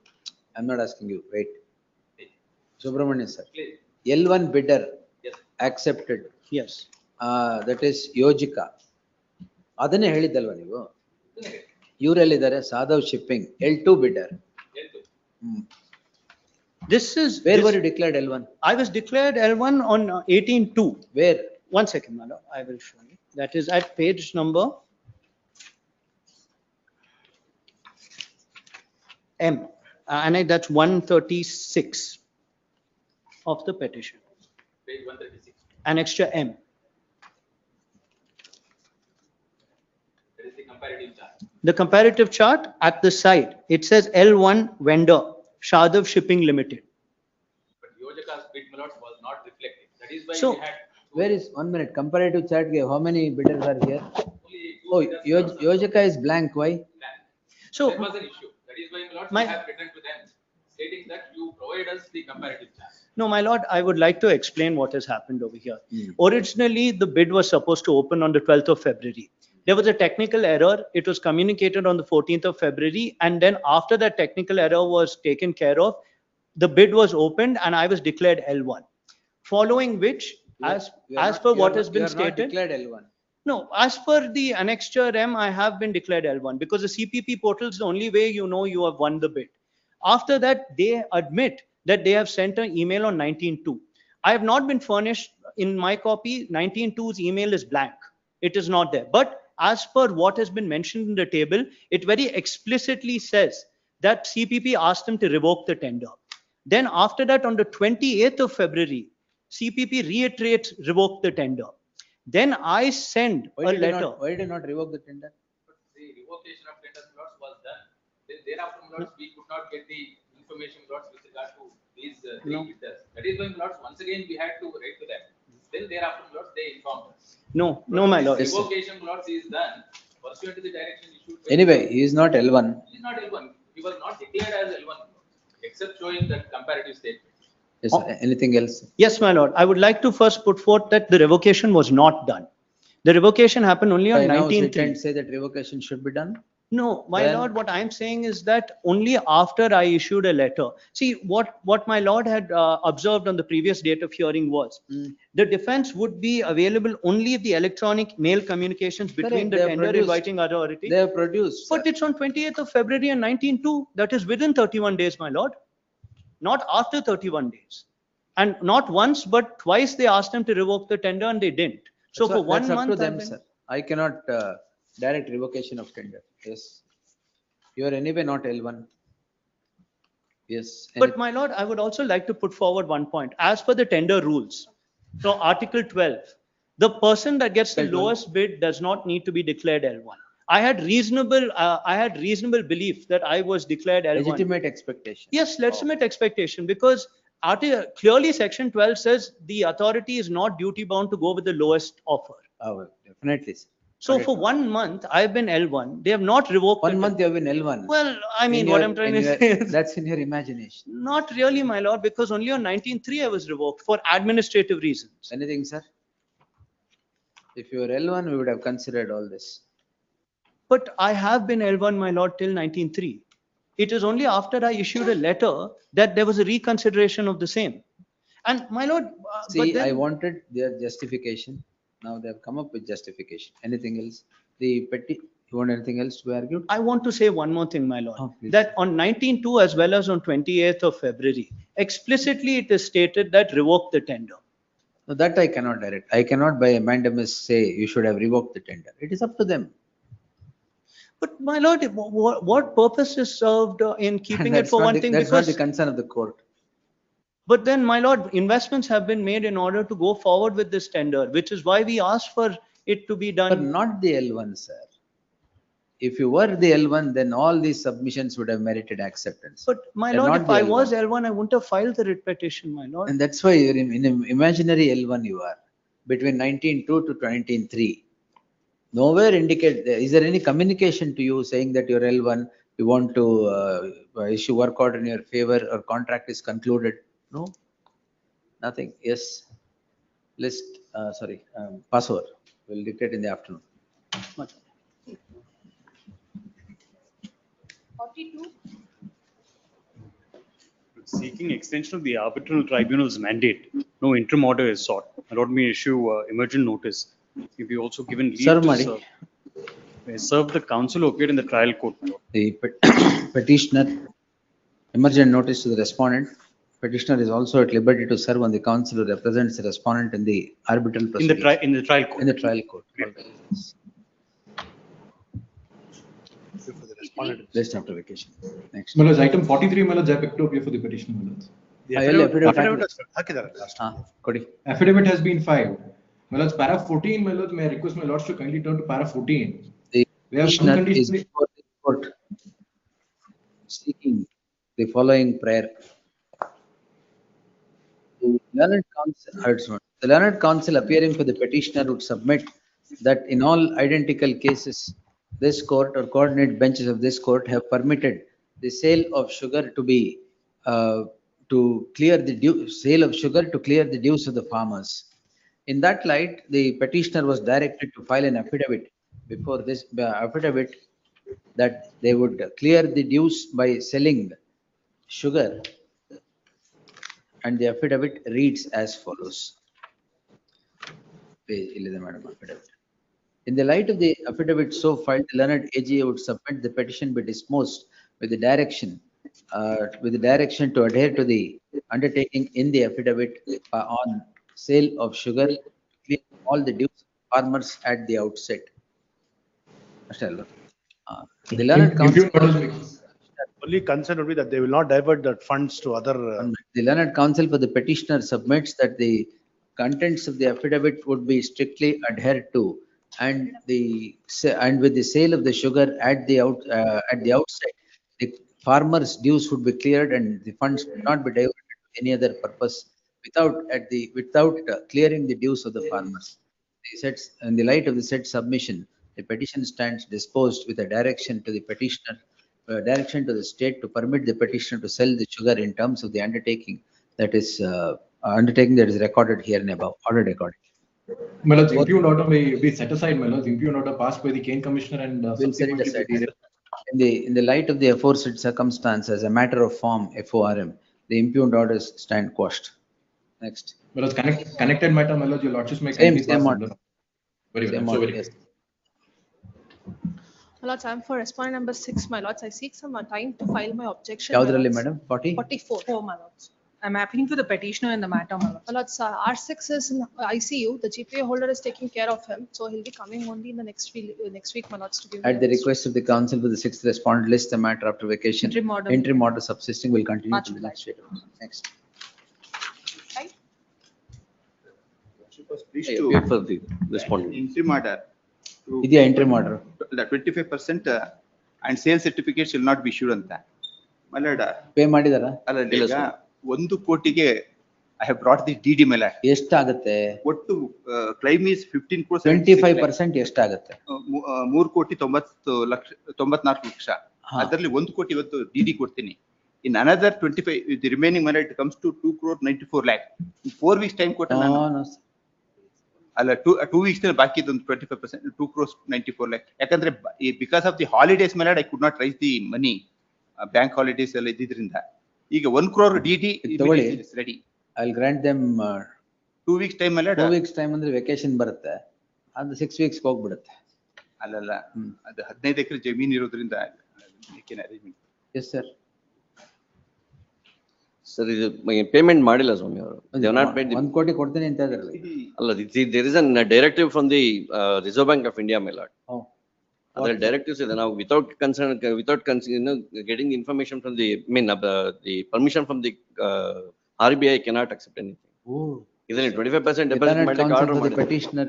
I'm not asking you. Wait. Subramanian sir. L1 bidder. Yes. accepted. Yes. That is Yojika. ಅದನ್ನೇ ಹೇಳಿದ್ದಲ್ವಾ ನೀವು? ಇವರೆಲ್ಲಿದ್ದಾರೆ? ಸಾಧವ್ shipping L2 bidder. This is. Where were you declared L1? I was declared L1 on 18/2. Where? One second, madam, I will show you. That is at page number M, and that's 136 of the petition. Page 136. Annexure M. That is the comparative chart. The comparative chart at the side, it says L1 vendor, Shadav Shipping Limited. But Yojaka's bid, my lords, was not reflected. That is why So, we had Where is, 1 minute, comparative chart, how many bidders are here? only two Oh, bidders. Yojaka is blank, why? So, That was an issue. That is why, my lords, My- we have written to them stating that you provide us the comparative chart. no, my lord, I would like to explain what has happened over here. Originally, the bid was supposed to open on the 12th of February. There was a technical error. It was communicated on the 14th of February. And then after that technical error was taken care of, the bid was opened and I was declared L1. Following which, as per what has been stated. Declared L1. No, as per the annexure M, I have been declared L1 because the CPP portal is the only way you know you have won the bid. After that, they admit that they have sent an email on 19/2. I have not been furnished in my copy. 19/2's email is blank. It is not there. But as per what has been mentioned in the table, it very explicitly says that CPP asked them to revoke the tender. Then after that, on the 28th of February, CPP reiterates revoke the tender. Then I send Why a did you letter. not, why did you not revoke the tender? But the revocation of tender, my lords, was done. Then thereafter, my lords, we could not get the information, my lords, with regard to these three No. bidders. That is why, my lords, once again, we had to write to them. Then thereafter, my lords, they informed us. No, no, my lord. Revocation, my lords, is done pursuant to the direction issued. by- Anyway, he is not L1. He is not L1. He was not declared as L1, my lords, except showing that comparative statement. Yes, anything else? Yes, my lord. I would like to first put forth that the revocation was not done. The revocation happened only on By now, 19th. you can say that revocation should be done? No, my Then- lord, what I'm saying is that only after I issued a letter. See, what my lord had observed on the previous date of hearing was the defense would be available only if the electronic mail communications between Correct, the they have tender produced. inviting authority. They have produced. But it's on 28th of February and 19/2. That is within 31 days, my lord. Not after 31 days. And not once, but twice they asked them to revoke the tender and they didn't. So for one That's up month. to them, I've been- sir. I cannot direct revocation of tender. Yes. You are anyway not L1. Yes. But my lord, I would also like to put forward one point. As per the tender rules, so Article 12, the person that gets the Article 12. lowest bid does not need to be declared L1. I had reasonable belief that I was declared L1. Legitimate expectation. Yes, legitimate expectation, because clearly section 12 says the authority is not duty bound to go with the lowest offer. Oh, well, definitely. Sir. So for 1 month, I've been L1. They have not revoked. 1 month you have been L1. Well, I mean, In what your- I'm trying in to your- say is. That's in your imagination. Not really, my lord, because only on 19/3 I was revoked for administrative reasons. Anything, sir? If you were L1, we would have considered all this. But I have been L1, my lord, till 19/3. It is only after I issued a letter that there was a reconsideration of the same. And my lord, but See, I then, wanted their justification. Now they have come up with justification. Anything else? The petty, you want anything else to be argued? I want to say one more thing, my lord, Oh, please. that on 19/2 as well as on 28th of February, explicitly it is stated that revoke the tender. No, that I cannot direct. I cannot by a mandamus say you should have revoked the tender. It is up to them. But my lord, what purpose is served in keeping it That's for not one the- thing? That's not the Because, concern of the court. but then, my lord, investments have been made in order to go forward with this tender, which is why we asked for it to be But done. not the L1, sir. If you were the L1, then all these submissions would have merited acceptance. But my They're lord, not if the I L1. was L1, I wouldn't have filed the writ petition, my lord. And that's why you're in an imaginary L1 you are, between 19/2 to 19/3. Nowhere indicate, is there any communication to you saying that you're L1, you want to issue work order in your favor or contract is concluded? No, nothing. Yes. List, Passover, we'll dictate in the afternoon. 42. seeking extension of the arbitral tribunal's mandate. No interim order is sought. Allowed me issue emergent notice. If you also given leave Serve to ಮಾಡಿ. serve. Serve the counsel who appeared in the trial court. The petitioner, emergent notice to the respondent. Petitioner is also at liberty to serve on the counsel who represents the respondent in the arbitral proceedings. In the trial court. In the trial court. Just after vacation. Next. Malaj, item 43 Malaj, I picked up here for the petitioner Malaj. The ಹಾಕಿದ್ದಾರೆ last. ಕೊಡಿ. Affidavit has been filed. Malaj, para 14 Malaj, may I request my lords to kindly turn to para 14. The We have petitioner is unconditionally. before the court seeking the following prayer. The learned counsel appearing for the petitioner would submit that in all identical cases, this court or coordinate benches of this court have permitted the sale of sugar to be to clear the sale of sugar to clear the dues of the farmers. In that light, the petitioner was directed to file an affidavit before this affidavit that they would clear the dues by selling sugar. And the affidavit reads as follows. In the light of the affidavit so filed, the learned AGA would submit the petition be dismissed with the direction to adhere to the undertaking in the affidavit on sale of sugar, clear all the dues of farmers at the outset. The learned counsel. Only concern would be that they will not divert the funds to other. The learned counsel for the petitioner submits that the contents of the affidavit would be strictly adhered to, and with the sale of the sugar at the outset, the farmers' dues would be cleared and the funds would not be diverted to any other purpose without clearing the dues of the farmers. In the light of the said submission, the petition stands disposed with a direction to the petitioner. Direction to the state to permit the petitioner to sell the sugar in terms of the undertaking that is recorded here and above, ordered accordingly. Malaj, impugned order may be set aside, Malaj. Impugned order passed by the Cane Commissioner and We'll set it aside. In the light of the aforesaid circumstance, as a matter of form, FORM, the impugned orders stand quashed. Next. Malaj, connected matter, Malaj, your lordships may Same kindly pass order. under. Very well. Same I'm so order, very yes. My lords, I'm for respondent number 6, my lords. I seek some time to file my objection. Yaudರಲ್ಲಿ madam? 40? 44, my lords. I'm appealing to the petitioner in the matter, my lord. My lords, R6 is in ICU. The GPA holder is taking care of him, so he'll be coming only in the next week, my lords, to give. At the request of the council for the sixth respondent, list the matter after vacation. Interim order subsisting will continue to the next date. Next. Please to Wait for the respondent. interim order. ಇದೆಯಾ interim order? The 25% and sale certificate shall not be issued ಅಂತ. My lord. Pay ಮಾಡಿದಾರಾ? ಅಲ್ಲ ಈಗ 1 ಕೋಟಿಗೆ I have brought the DD my lord. ಎಷ್ಟಾಗುತ್ತೆ? ಒಟ್ಟು claim is 15 crores. 25% ಎಷ್ಟಾಗುತ್ತೆ? 3,94 ಲಕ್ಷ. ಅದರಲ್ಲಿ 1 ಕೋಟಿ ಇವತ್ತು DD ಕೊಡ್ತೀನಿ. In another 25, the remaining money it comes to 2,94 lakh. In 4 weeks time ಕೊಟ್ಟ ನಾನು. No. ಅಲ್ಲ 2 weeks ನಲ್ಲಿ ಬಾಕಿ ಇದೊಂದು 25%, 2,94 lakh. ಯಾಕಂದ್ರೆ because of the holidays my lord I could not raise the money. Bank holidays ಎಲ್ಲ ಇದ್ದಿದ್ರಿಂದ ಈಗ 1 crore DD is ready. I'll grant them 2 weeks time my lord. 2 weeks time ಅಂದ್ರೆ ವೆಕೇಶನ್ ಬರುತ್ತೆ. ಅದು 6 weeks ಹೋಗ್ಬಿಡುತ್ತೆ. ಅಲ್ಲಲ್ಲ ಅದು 15 ಎಕರೆ ಜಮೀನು ಇರೋದ್ರಿಂದ ಅರೇಂಜ್ಮೆಂಟ್. Yes sir. ಸರ್ ಇದು ಪೇಮೆಂಟ್ ಮಾಡಿಲ್ಲ ಸ್ವಾಮಿ ಅವರು. They have not paid the 1 ಕೋಟಿ ಕೊಡ್ತೀನಿ ಅಂತ ಹೇಳಿದ್ರಲ್ಲ. ಅಲ್ಲ, there is a directive from the Reserve Bank of India, my lord. Other directives ಇದೆ ನಾವು without getting the information from the the permission from the RBI cannot accept anything. ಇದನ್ನ 25% deposit ಮಾಡಲಿಕ್ಕೆ order ಮಾಡಿದ್ರು. Petitioner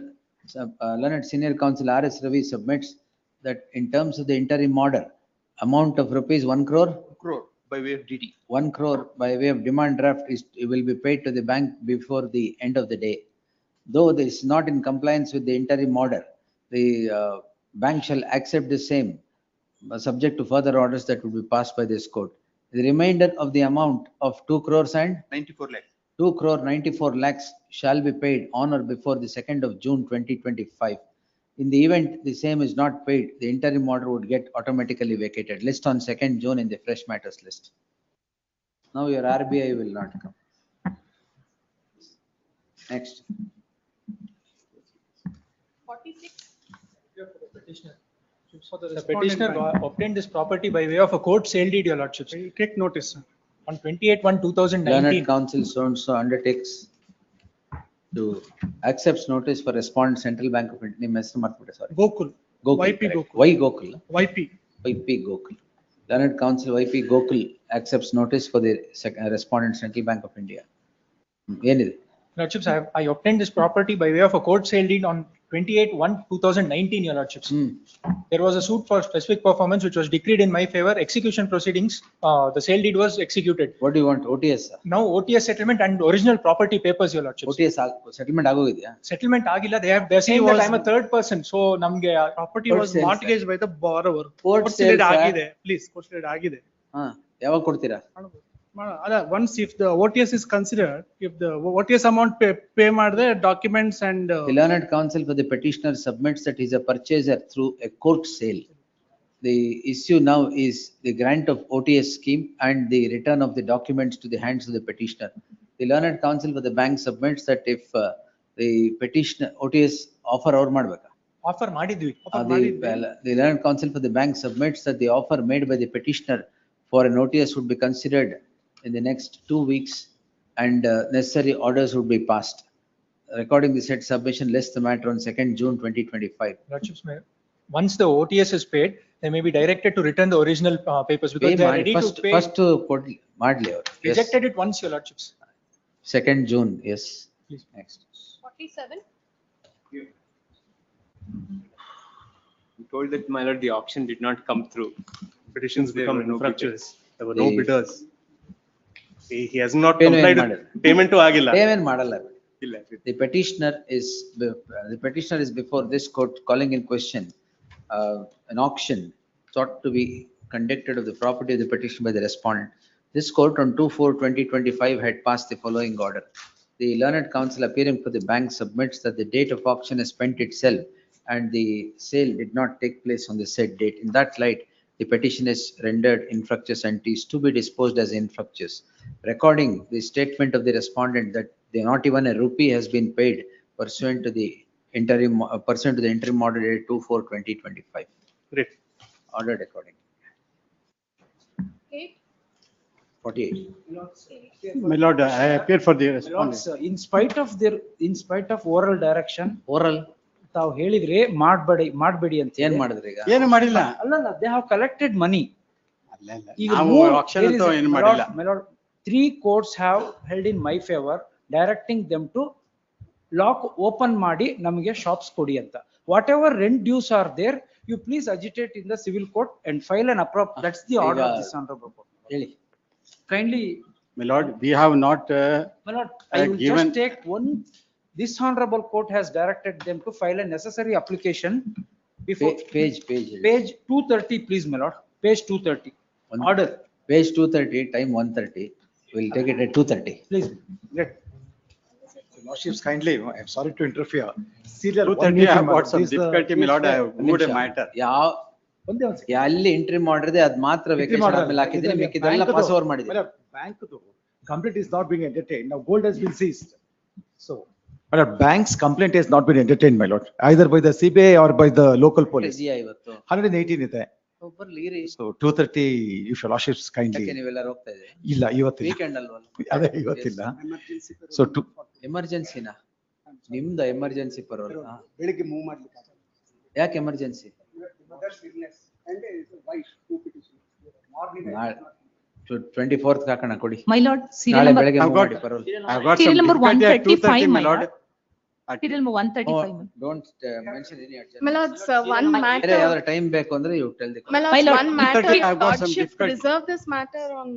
Learned Senior Counsel R.S. Ravi submits that in terms of the interim order, amount of rupees 1 crore by way of DD. 1 crore by way of demand draft will be paid to the bank before the end of the day. Though this is not in compliance with the interim order, the bank shall accept the same subject to further orders that will be passed by this court. The remainder of the amount of 2 crores and 94 lakhs. 2 crore 94 lakhs shall be paid on or before the 2nd of June 2025. In the event the same is not paid, the interim order would get automatically vacated. List on 2nd June in the fresh matters list. Now your RBI will not come. Next. 46. The petitioner obtained this property by way of a court sale deed, your lordships. Take notice, sir. On 28/1/2019. Learned counsel so and so undertakes to accepts notice for respondent Central Bank of India. Sorry. Gokul. Gokul. YP correct. Gokul. Why Gokul? YP. YP Gokul. Learned counsel YP Gokul accepts notice for the respondent Central Bank of India. Lordships, I obtained this property by way of a court sale deed on 28/1/2019, your lordships. There was a suit for specific performance which was decreed in my favor. Execution proceedings, the sale deed was executed. What do you want? OTS? Now OTS settlement and original property papers, your lordships. OTS settlement agogidya? Settlement agila. They're saying that I'm a third person. So namge Property was mortgaged by the borrower. Court sale, sale sir. agide. Please, court sale agide. ಯಾವಾಗ ಕೊಡ್ತೀರಾ? Once if the OTS is considered, if the OTS amount pay ಮಾಡಿದ್ರೆ documents and. The learned counsel for the petitioner submits that he is a purchaser through a court sale. The issue now is the grant of OTS scheme and the return of the documents to the hands of the petitioner. The learned counsel for the bank submits that if the petitioner OTS offer or madbeka. Offer madidvi. The learned counsel for the bank submits that the offer made by the petitioner for an OTS would be considered in the next 2 weeks and necessary orders would be passed. Recording the said submission lists the matter on 2nd June 2025. Lordships, once the OTS is paid, they may be directed to return the original papers because they are ready to pay. First madli avaru. Rejected it once, your lordships. 2nd June, yes. Please. Next. 47. You told that, my lord, the auction did not come through. Petitions There become were no infructuous. There were no The- bidders. He has not Payment complied. ಮಾಡಲ್ಲ. Payment to agila. Payment ಮಾಡಲ್ಲ. ಇಲ್ಲ. The petitioner is before this court calling in question an auction sought to be conducted of the property of the petition by the respondent. This court on 2/4/2025 had passed the following order. The learned counsel appearing for the bank submits that the date of auction is spent itself and the sale did not take place on the said date. In that light, the petition is rendered infructuous and is to be disposed as infructuous. Recording the statement of the respondent that not even a rupee has been paid pursuant to the interim order dated 2/4/2025. Great. Ordered according. 8. 48. My lord, I appear for the respondent. In spite of oral direction. Oral. ತಾವು ಹೇಳಿದ್ರಿ ಮಾಡ್ಬೇಡಿ ಅಂತ. ಏನ್ ಮಾಡಿದ್ರಿ ಈಗ? ಏನು ಮಾಡಿಲ್ಲ. ಅಲ್ಲಲ್ಲ, they have collected money. ಈಗ ನಾವು auction ಅಂತೂ ಏನು ಮಾಡಿಲ್ಲ. My lord, 3 courts have held in my favor directing them to lock open ಮಾಡಿ ನಮಗೆ shops ಕೊಡಿ ಅಂತ. Whatever rent dues are there, you please agitate in the civil court and file an appropriate. That's the order of this honorable court. ಹೇಳಿ. Kindly. My lord, we have not My lord, I will just take one. This honorable court has directed them to file a necessary application before. Page. Page 230, please, my lord. Page 230. Order. Page 230, time 1:30. We'll take it at 2:30. Please. Great. Lordships, kindly, I'm sorry to interfere. Serial 2:30, I have got some difficulty, my lord, I have moved a matter. ಅಲ್ಲಿ entry ಮಾಡಿದ್ರೆ ಅದ್ ಮಾತ್ರ ವೇಕೇಶನ್ ಆದ್ಮೇಲೆ ಹಾಕಿದ್ರೆ ಮಿಕ್ಕಿದೆಲ್ಲ pass over ಮಾಡಿದ್ರೆ. Bank complaint is not being entertained. Now gold has been seized. So, but a bank's complaint has not been entertained, my lord, either by the CBI or by the local police. 118 ಇದೆ. So 2:30, if your lordships kindly. ನೀವೆಲ್ಲರೂ ಹೋಗ್ತಾ ಇದ್ದೀರಿ? ಇಲ್ಲ, ಇವತ್ತಿಲ್ಲ. Weekend ಅಲ್ವಲ್ಲ? ಅದೇ ಇವತ್ತಿಲ್ಲ. So ಎಮರ್ಜೆನ್ಸಿನಾ? ನಿಮ್ದ emergency parole? ಬೆಳಿಗ್ಗೆ ಮೂವ್ ಮಾಡ್ಲಿಕ್ಕೆ. ಯಾಕೆ ಎಮರ್ಜೆನ್ಸಿ? 24th ಹಾಕೋಣ ಕೊಡಿ. My lord, serial ನಾಳೆ number. ಬೆಳಗ್ಗೆ I've move got- ಮಾಡಿ parole. I've got Serial some number difficulty at 135, 2:30, my lord. Serial number 135. Don't mention any adjustment. My lord, sir, one ಬೇರೆ matter. ಯಾವ್ದಾರ time ಬೇಕು ಅಂದ್ರೆ you tell the. My My lord, lord, one matter. 2:30, I've got some Lordship difficulty. reserve this matter on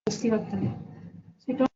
So it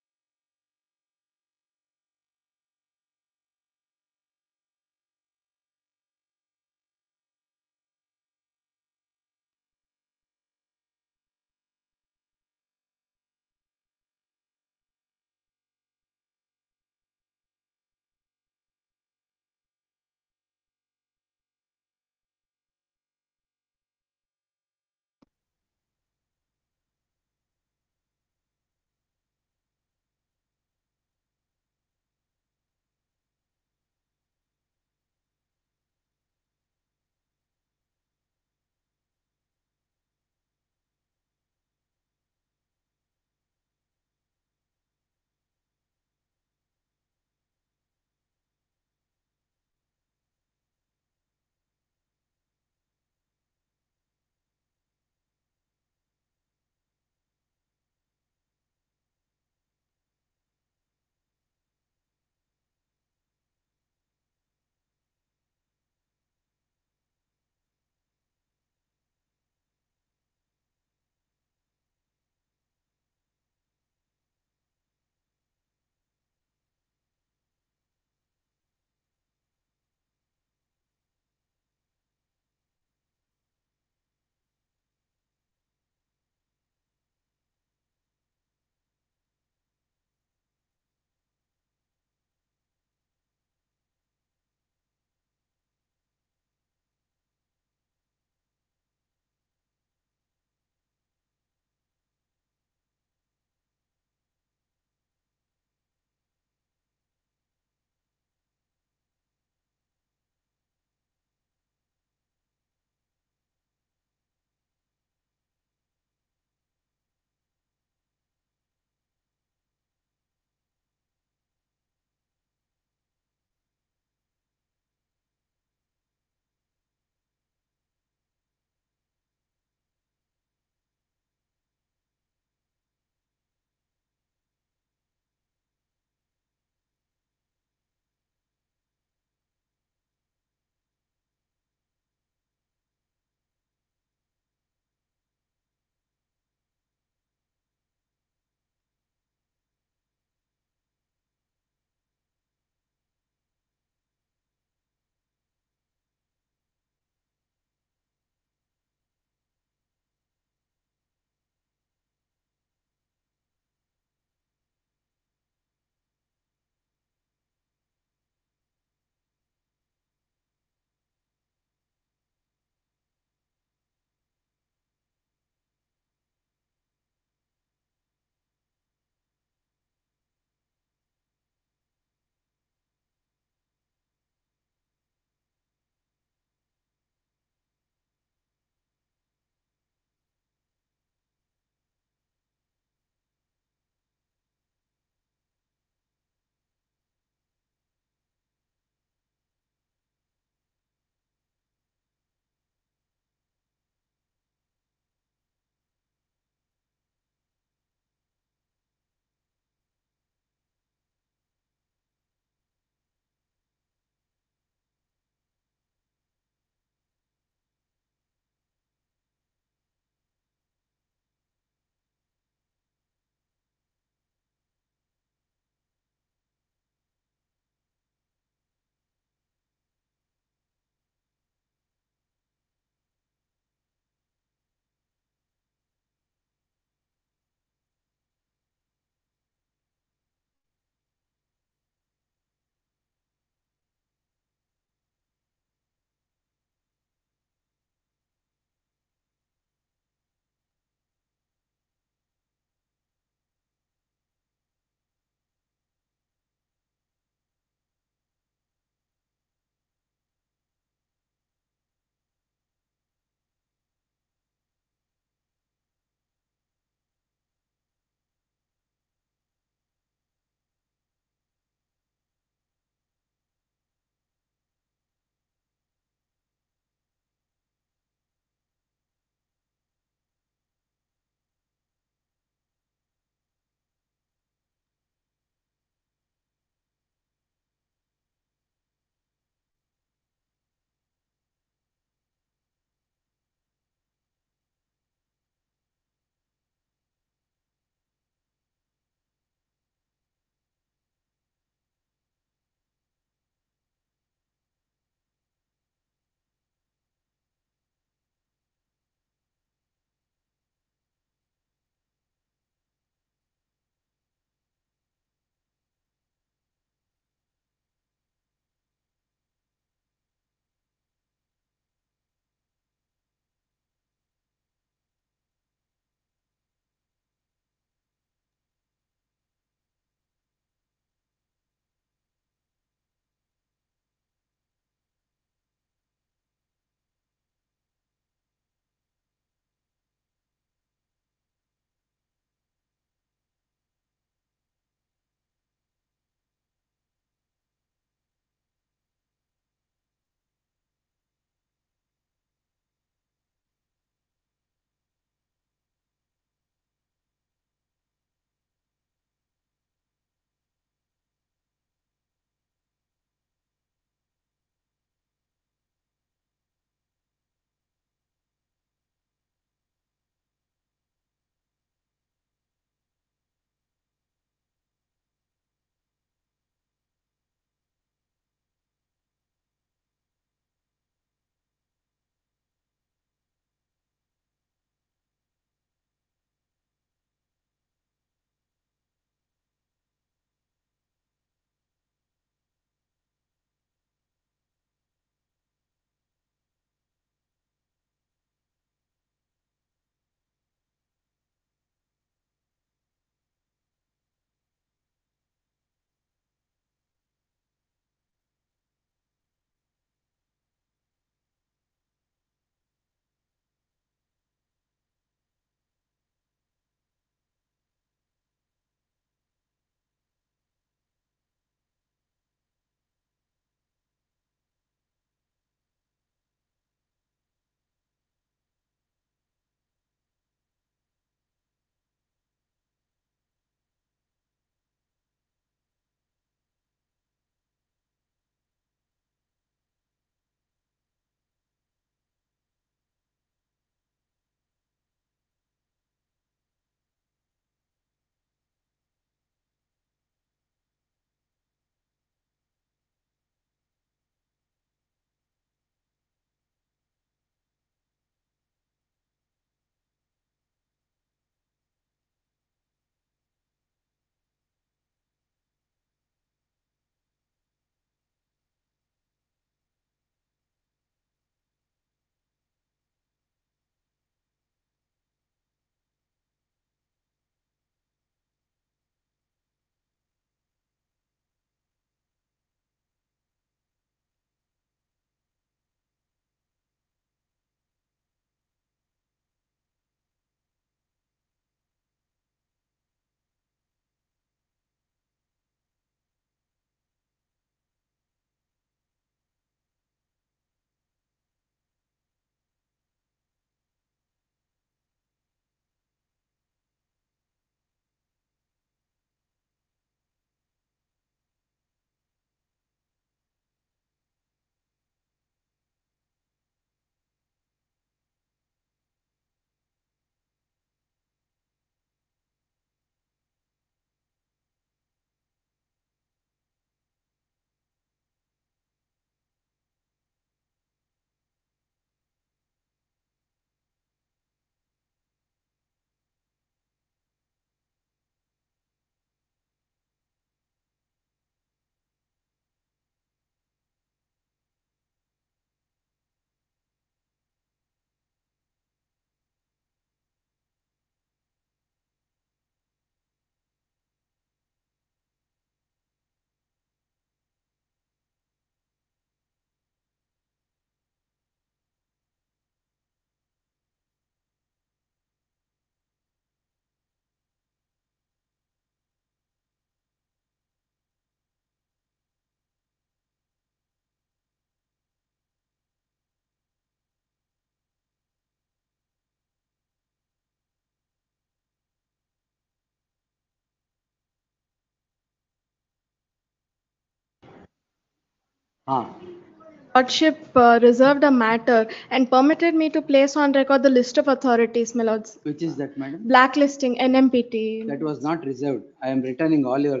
Lordship reserved a matter and permitted me to place on record the list of authorities, my lords. Which is that, madam? Blacklisting, NMPT. That was not reserved. I am returning all your,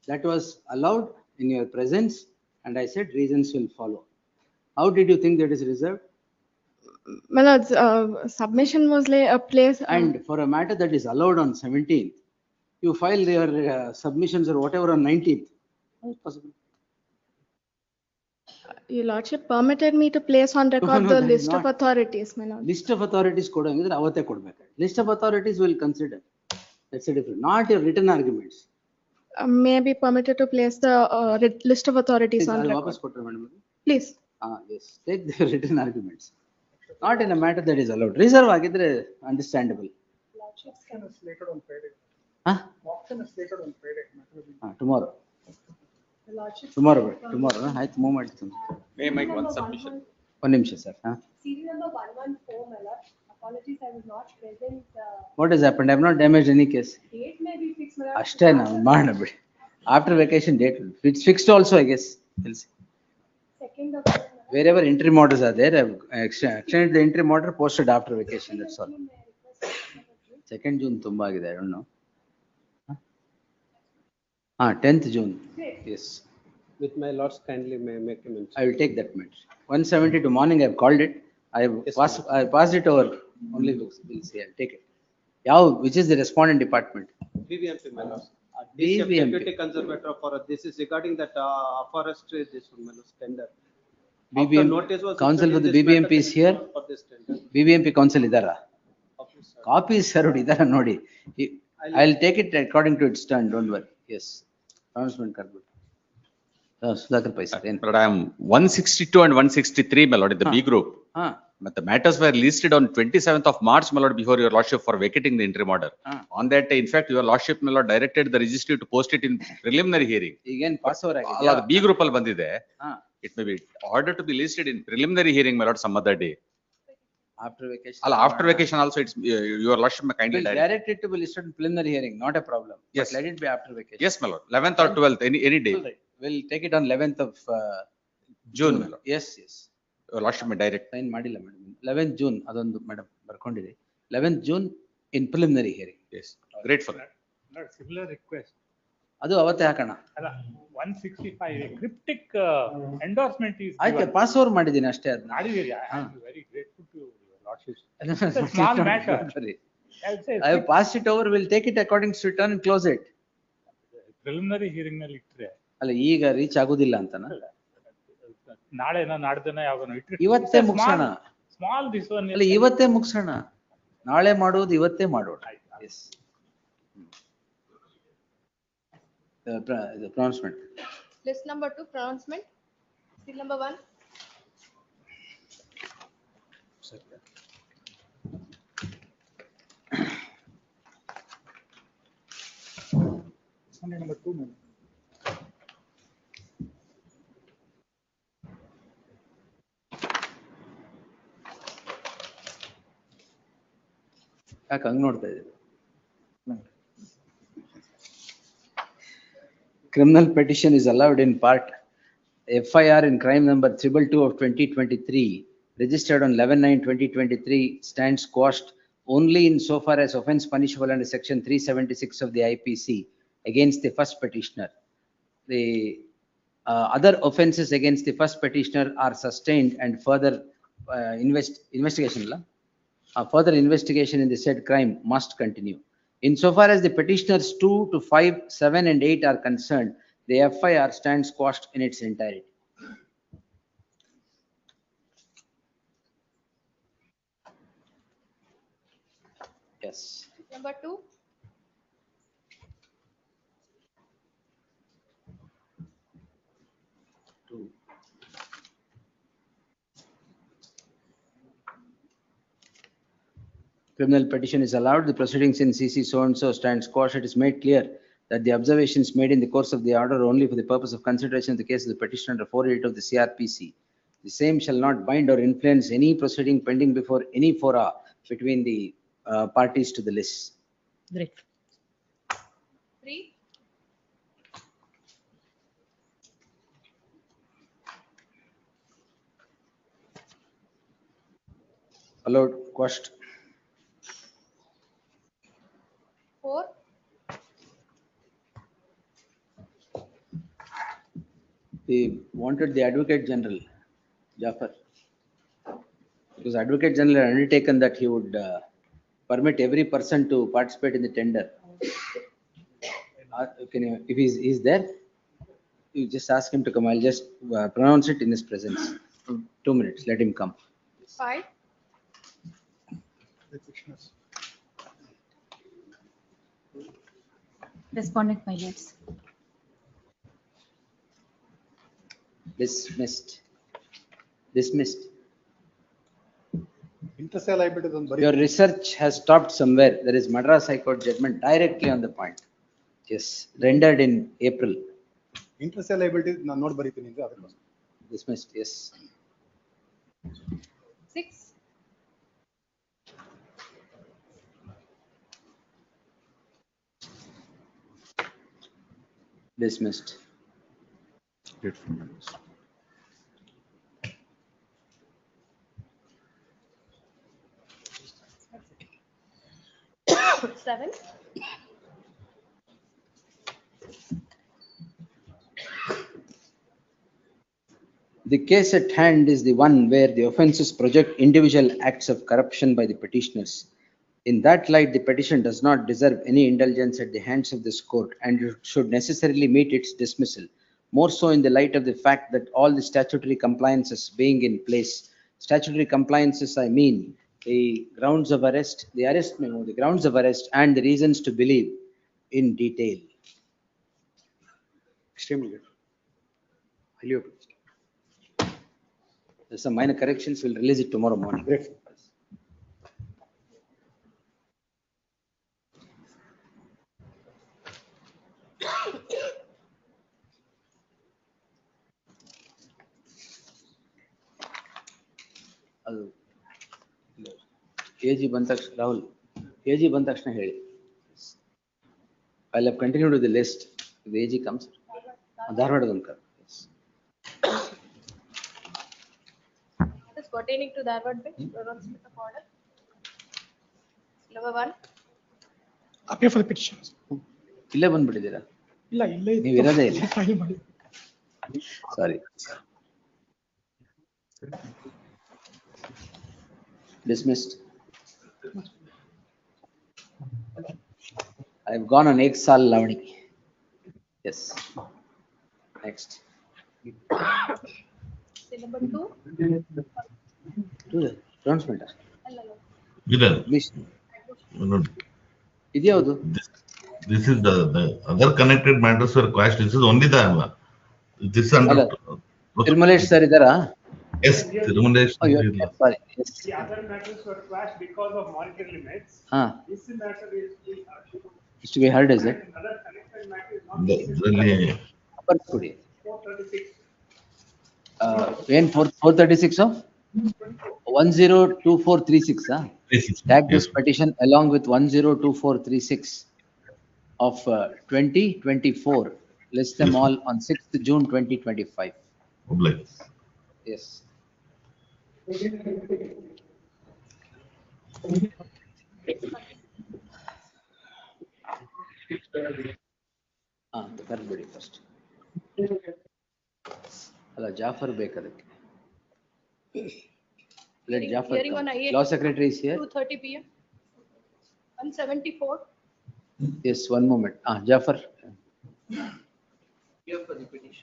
that was allowed in your presence and I said reasons will follow. How did you think that is reserved? My lords, submission was placed. And for a matter that is allowed on 17th, you file your submissions or whatever on 19th. How is it possible? Your lordship permitted me to place on record no, the that is list of not. authorities, my lord. List of authorities ಕೊಡಂಗಿದ್ರೆ ಅವತ್ತೇ ಕೊಡ್ಬೇಕು. List of authorities will consider. That's a different, not your written arguments. May I be permitted to place the list of authorities on I'll record? ವಾಪಸ್ ಕೊಟ್ರೆ madam. Please. Yes, take the written arguments. Not in a matter that is allowed. Reserve ಆಗಿದ್ರೆ understandable. Auction is slated on Friday. Huh? Auction is slated on Friday. Tomorrow. Tomorrow. ಆಯ್ತು move ಮಾಡ್ತೀನಿ. May I make one submission? ಒಂದು ನಿಮಿಷ sir. Serial number 114, my lord. Apologies, I was not present. What has happened? I have not damaged any case. Date may be fixed, my lord. ಅಷ್ಟೇ ನಾವು ಮಾಡಬೇಡಿ. After vacation date, it's fixed also, I guess. We'll see. Second of Wherever interim orders are there, I've extended the interim order, posted after vacation, that's all. 2nd June ತುಂಬಾ ಆಗಿದೆ, I don't know. 10th June, yes. With my lords, kindly may make a mention. I will take that matter. 172 morning, I've called it. I passed it over. Only we'll see, I'll take it. Which is the respondent department? BBMP, my lords. BBMP. Deputy Conservator for, this is regarding that aforesaid, this one, my lords, tender. BBMP, notice was council issued for in the this BBMP matter is here. for this tender. BBMP council idara. Copies sir idara ನೋಡಿ. I'll take it according to its turn, don't worry. Yes. Announcement karbiಟ್ಟು. Sudhakar Pai sir. But I am 162 and 163, my lord, in the B group. But the matters were listed on 27th of March, my lord, before your lordship for vacating the interim order. On that day, in fact, your lordship, my lord, directed the registry to post it in preliminary hearing. ಈಗೇನ್ Passover ಆಗಿದೆ. ಅಲ್ಲ, ಅದು B group ಅಲ್ಲಿ ಬಂದಿದೆ. It may be ordered to be listed in preliminary hearing, my lord, some other day. After vacation. ಅಲ್ಲ, after vacation also, it's your lordship may kindly direct. Direct it to be listed in preliminary hearing, not a problem. Yes. But let it be after vacation. Yes, my lord, 11th or 12th, any day. We'll take it on 11th of June, my lord. Yes, yes. Your lordship may direct. Sign ಮಾಡಿಲ್ಲ madam. 11th June ಅದೊಂದು madam ಬರ್ಕೊಂಡಿದೆ. 11th June in preliminary hearing. Yes, grateful. Similar request. ಅದು ಅವತ್ತೇ ಹಾಕೋಣ. ಅಲ್ಲ 165 cryptic endorsement is. ಆಯ್ತು pass over ಮಾಡಿದ್ದೀನಿ ಅಷ್ಟೇ ಅದನ್ನ. ಮಾಡಿದ್ದೀರಿ. I am very grateful to your lordship. It's a small matter. I have passed it over. We'll take it according to return and close it. Preliminary hearing ನಲ್ಲಿ ಇಟ್ಟರೆ. ಅಲ್ಲ ಈಗ reach ಆಗೋದಿಲ್ಲ ಅಂತನಾ? ನಾಳೆನ ನಾಡ್ದನ ಯಾವಾಗನೋ ಇಟ್ಟರೆ. ಇವತ್ತೇ ಮುಗಿಸೋಣ. Small this one. ಅಲ್ಲ ಇವತ್ತೇ ಮುಗಿಸೋಣ. ನಾಳೆ ಮಾಡೋದು ಇವತ್ತೇ ಮಾಡೋಣ. Yes. The pronouncement. List number 2, pronouncement. Seal number 1. Sunday number 2, madam. ಯಾಕೆ ಹಂಗ್ ನೋಡ್ತಾ ಇದ್ದೀವಿ? Criminal petition is allowed in part. FIR in crime number 222 of 2023, registered on 11/9/2023, stands quashed only in so far as offence punishable under section 376 of the IPC against the first petitioner. The other offences against the first petitioner are sustained and further further investigation in the said crime must continue. Insofar as the petitioners 2 to 5, 7 and 8 are concerned, the FIR stands quashed in its entirety. Yes. Number 2. Criminal petition is allowed. The proceedings in CC so and so stands quashed. It is made clear that the observations made in the course of the order are only for the purpose of consideration of the case of the petitioner under 488 of the CRPC. The same shall not bind or influence any proceeding pending before any fora between the parties to the list. Great. 3. Allowed, quashed. 4. He wanted the Advocate General, Jafar. Because Advocate General had undertaken that he would permit every person to participate in the tender. Can you, if he's there, you just ask him to come. I'll just pronounce it in his presence. 2 minutes, let him come. 5. Respondent, my lords. Dismissed. Dismissed. Inter-alia liability is on Your research has stopped somewhere. There is Madras High Court judgment directly on the point. Yes, rendered in April. Inter-alia liability not ಬರೀತೀನಿ ಅಂದ್ರೆ ಅದಕ್ಕೋಸ್ಕರ. Dismissed, yes. 6. Dismissed. Seven. The case at hand is the one where the offences project individual acts of corruption by the petitioners. In that light, the petition does not deserve any indulgence at the hands of this court and should necessarily meet its dismissal. More so in the light of the fact that all the statutory compliances being in place, statutory compliances, I mean, the grounds of arrest, the arrest memo, the grounds of arrest, and the reasons to believe in detail. Extremely good. Highly approved. There's some minor corrections. We'll release it tomorrow morning. Great. ಅದು AG ಬಂದ ತಕ್ಷಣ Rahul AG ಬಂದ ತಕ್ಷಣ ಹೇಳಿ. I'll have continued with the list. If the AG comes, ಧಾರವಾಡದೊಂದು ಕರ್. This pertaining to Dharwad bench, pronouncement of order. Number 1. Appear for the petitions. ಇಲ್ಲೇ ಬಂದ್ಬಿಟ್ಟಿದ್ದೀರಾ? ಇಲ್ಲ ಇಲ್ಲೇ ನೀವು ಇರೋದೇ ಇಲ್ಲ. ಫೈಲ್ ಮಾಡಿ. Sorry. Dismissed. I've gone on ek saal lavani. Yes. Next. Number 2. Do the pronouncement. Please. ಇದ್ಯಾವುದು? This is the other connected matters were quashed. This is only the this under. Tirumalesh sir ಇದಾರಾ? Yes, Tirumalesh. Oh, sorry. Yes. The other matters were quashed because of monetary limits. This matter is to be heard, is it? Another connected matter is not. Really. 436. When 436 of 102436. Tag this petition along with 102436 of 2024. List them all on 6th June 2025. Yes. The February first. ಅಲ್ಲ Jafar ಬೇಕದಕ್ಕೆ. Let Jafar Hearing on come. IA. Law Secretary is here. 2:30 p.m. 174. Yes, one moment. Jafar.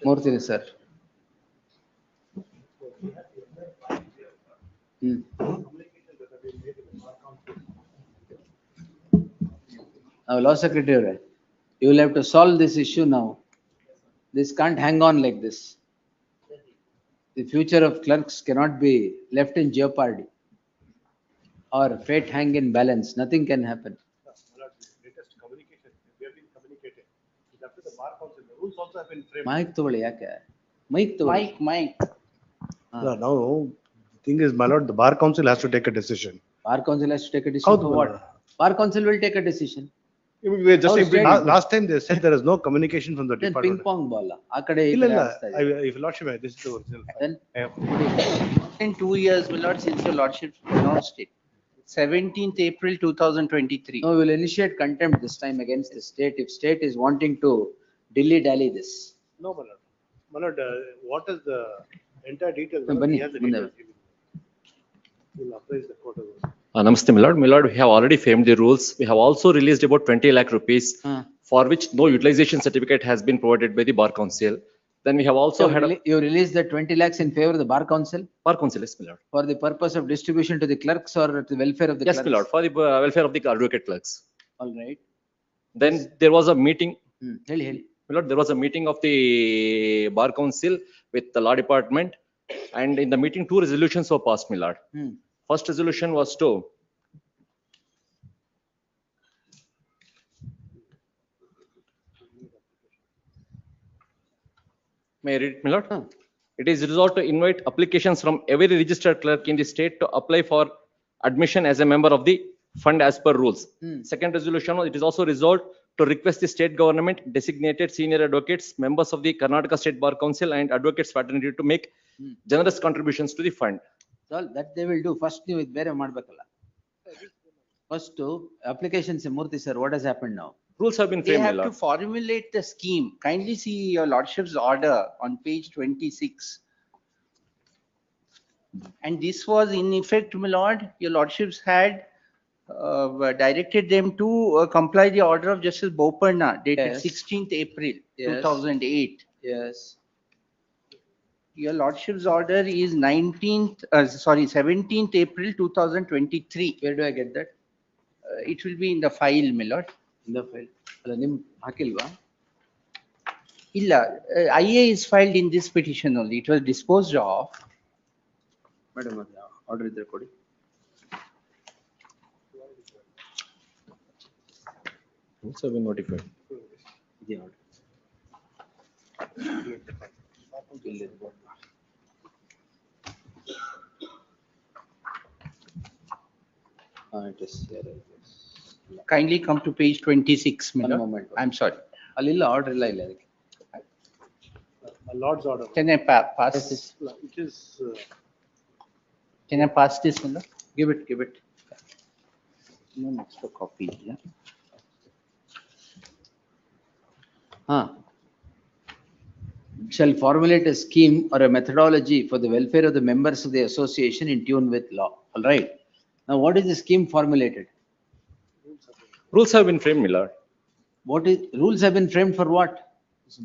Murthy sir. Now, Law Secretary, you will have to solve this issue now. This can't hang on like this. The future of clerks cannot be left in jeopardy or fate hang in balance. Nothing can happen. Latest communication, we have been communicating. It's up to the bar council. The rules also have been framed. Mic ತಗೊಳ್ಳಿ ಯಾಕೆ? Mic ತಗೊಳ್ಳಿ. Mic. Now, thing is, my lord, the bar council has to take a decision. Bar council has to take a decision. For what? Bar council will take a decision. We just last time they said there is no communication from the Then department. ping pong ball. ಆ ಕಡೆ ಈ ಇಲ್ಲ ಕಡೆ ಇಲ್ಲ ಆಡ್ಸ್ತಾ ಇದ್ದಾರೆ. if lordship, this is the original. Then in 2 years, my lord, since your lordship announced it. 17th April 2023. No, we will initiate contempt this time against the state if state is wanting to dilly-dally this. No, my lord. My lord, what is the entire details? No, My lord? He Bunny, has the Bunny. details. He will apprise the court of those. Namaste, my lord. My lord, we have already framed the rules. We have also released about 20 lakh rupees for which no utilization certificate has been provided by the Bar Council. Then we have also had You released the 20 lakhs in favor of the Bar Council Bar Council, yes, my lord. for the purpose of distribution to the clerks or to the welfare of the Yes, clerks? my lord, for the welfare of the advocate clerks. All right. Then there was a meeting. Heli, heli. My lord, there was a meeting of the Bar Council with the law department, and in the meeting, 2 resolutions were passed, my lord. First resolution was to may I read it, my lord? It is resolved to invite applications from every registered clerk in the state to apply for admission as a member of the fund as per rules. Second resolution, it is also resolved to request the state government designated senior advocates, members of the Karnataka State Bar Council and advocates fraternity to make generous contributions to the fund. So that they will do. First, you with ಬೇರೆ ಮಾಡಬೇಕಲ್ಲ. First, applications, Murthy sir, what has happened now? Rules have been They framed, my have to lord. formulate the scheme. Kindly see your lordship's order on page 26. And this was in effect, my lord, your lordships had directed them to comply the order of Justice Bopanna dated Yes. 16th April Yes. 2008. Yes. Your lordship's order is 17th April 2023. Where do I get that? It will be in the file, my lord. In the file. ಅಲ್ಲ, ನಿಮ್ ಹಾಕಿಲ್ವಾ? Illa, IA is filed in this petition only. It was disposed of. Madam, order ಇದ್ರೆ ಕೊಡಿ. Rules have been notified. ಇದೇ order. ಇಲ್ಲಿರ್ಬೋದು. It is here. Kindly come to page 26, my One lord. moment. I'm sorry. ಅಲ್ಲಿಲ್ಲ order ಇಲ್ಲ ಇಲ್ಲ ಅದಕ್ಕೆ. My lord's order. Can I pass this? It is, Can I pass this, my lord? Give it, give it. No extra copy. Yeah. Shall formulate a scheme or a methodology for the welfare of the members of the association in tune with law. All right. Now, what is the scheme formulated? Rules have been framed, my lord. What is, rules have been framed for what?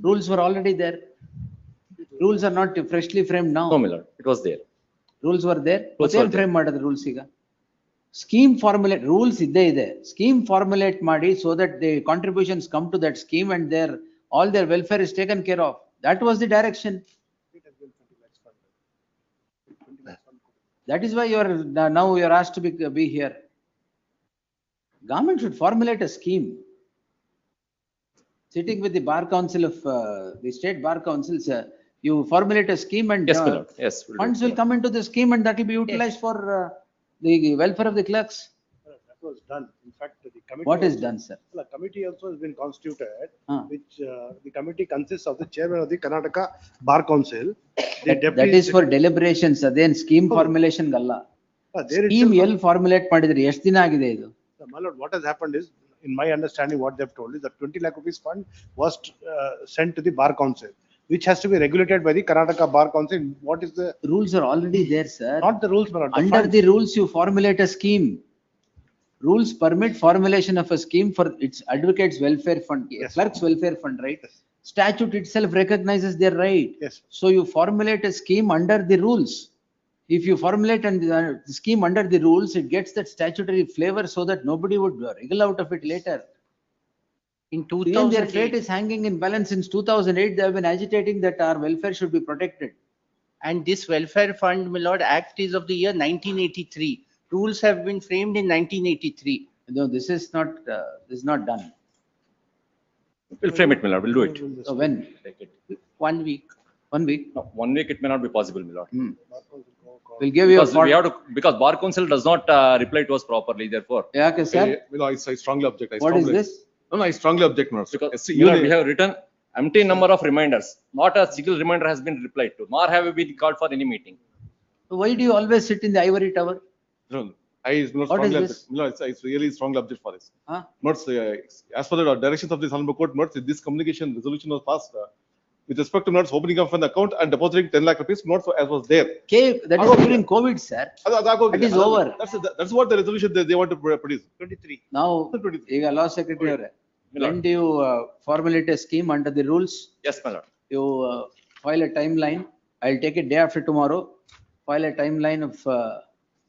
Rules were already there. Rules are not freshly framed now. No, my lord, it was there. Rules were there. Rules were ಮತ್ತೇನ್ frame ಮಾಡೋದು rules ಈಗ? Scheme formulate rules ಇದ್ದೇ ಇದೆ. Scheme formulate ಮಾಡಿ so that the contributions come to that scheme and their all their welfare is taken care of. That was the direction. That is why you are now you are asked to be here. Government should formulate a scheme. Sitting with the bar council of the state bar councils, you formulate a scheme and Yes, my lord. Yes. we'll do funds it, will my lord. come into the scheme and that will be utilized for the welfare of the clerks. that was done. In fact, the committee. What is also- done, sir? The committee also has been constituted, Ah. which the committee consists of the chairman of the Karnataka Bar Council. The That deputy. is for deliberations. ಅದೇನ್ scheme formulation Galla. There Scheme itself- ಎಲ್ಲಿ formulate ಮಾಡಿದ್ರಿ? ಎಷ್ಟು ದಿನ ಆಗಿದೆ ಇದು? My lord, what has happened is, in my understanding, what they have told is that 20 lakh rupees fund was sent to the Bar Council, which has to be regulated by the Karnataka Bar Council. What is the? Rules are already there, sir. Not the rules, my lord. the Under funds. the rules, you formulate a scheme. Rules permit formulation of a scheme for its advocates welfare fund, clerks welfare fund, right? Statute itself recognizes their right. Yes. So you formulate a scheme under the rules. If you formulate the scheme under the rules, it gets that statutory flavor so that nobody would wriggle out of it later. In Even their fate 2008, is hanging in balance. Since 2008, they have been agitating that our welfare should be protected. and this welfare fund, my lord, act is of the year 1983. Rules have been framed in 1983. No, this is not done. We'll frame it, my lord. We'll do it. So when? Take it. 1 week. 1 week? No, 1 week it may not be possible, my lord. We'll give you a Because we have to, because Bar Council does not reply to us properly, therefore. Yeah, sir. I strongly object. I What is strongly- this? No, I strongly object, my lord. Because See, my lord, we have written empty number of reminders. Not a single reminder has been replied to, nor have we been called for any meeting. Why do you always sit in the ivory tower? No, I is not What is strongly this? object. No, it's really strongly object for this. Huh? Not as per the directions of the Honorable Court, not this communication resolution was passed with respect to not opening of an account and depositing 10 lakh rupees, not so as was there. Okay, that is during COVID, sir. That is over. That's what the resolution they want to produce. 23. Now, ಈಗ law secretary ಅವರೇ, when do you formulate a scheme under the rules? Yes, my lord. You file a timeline. I'll take it day after tomorrow. File a timeline of,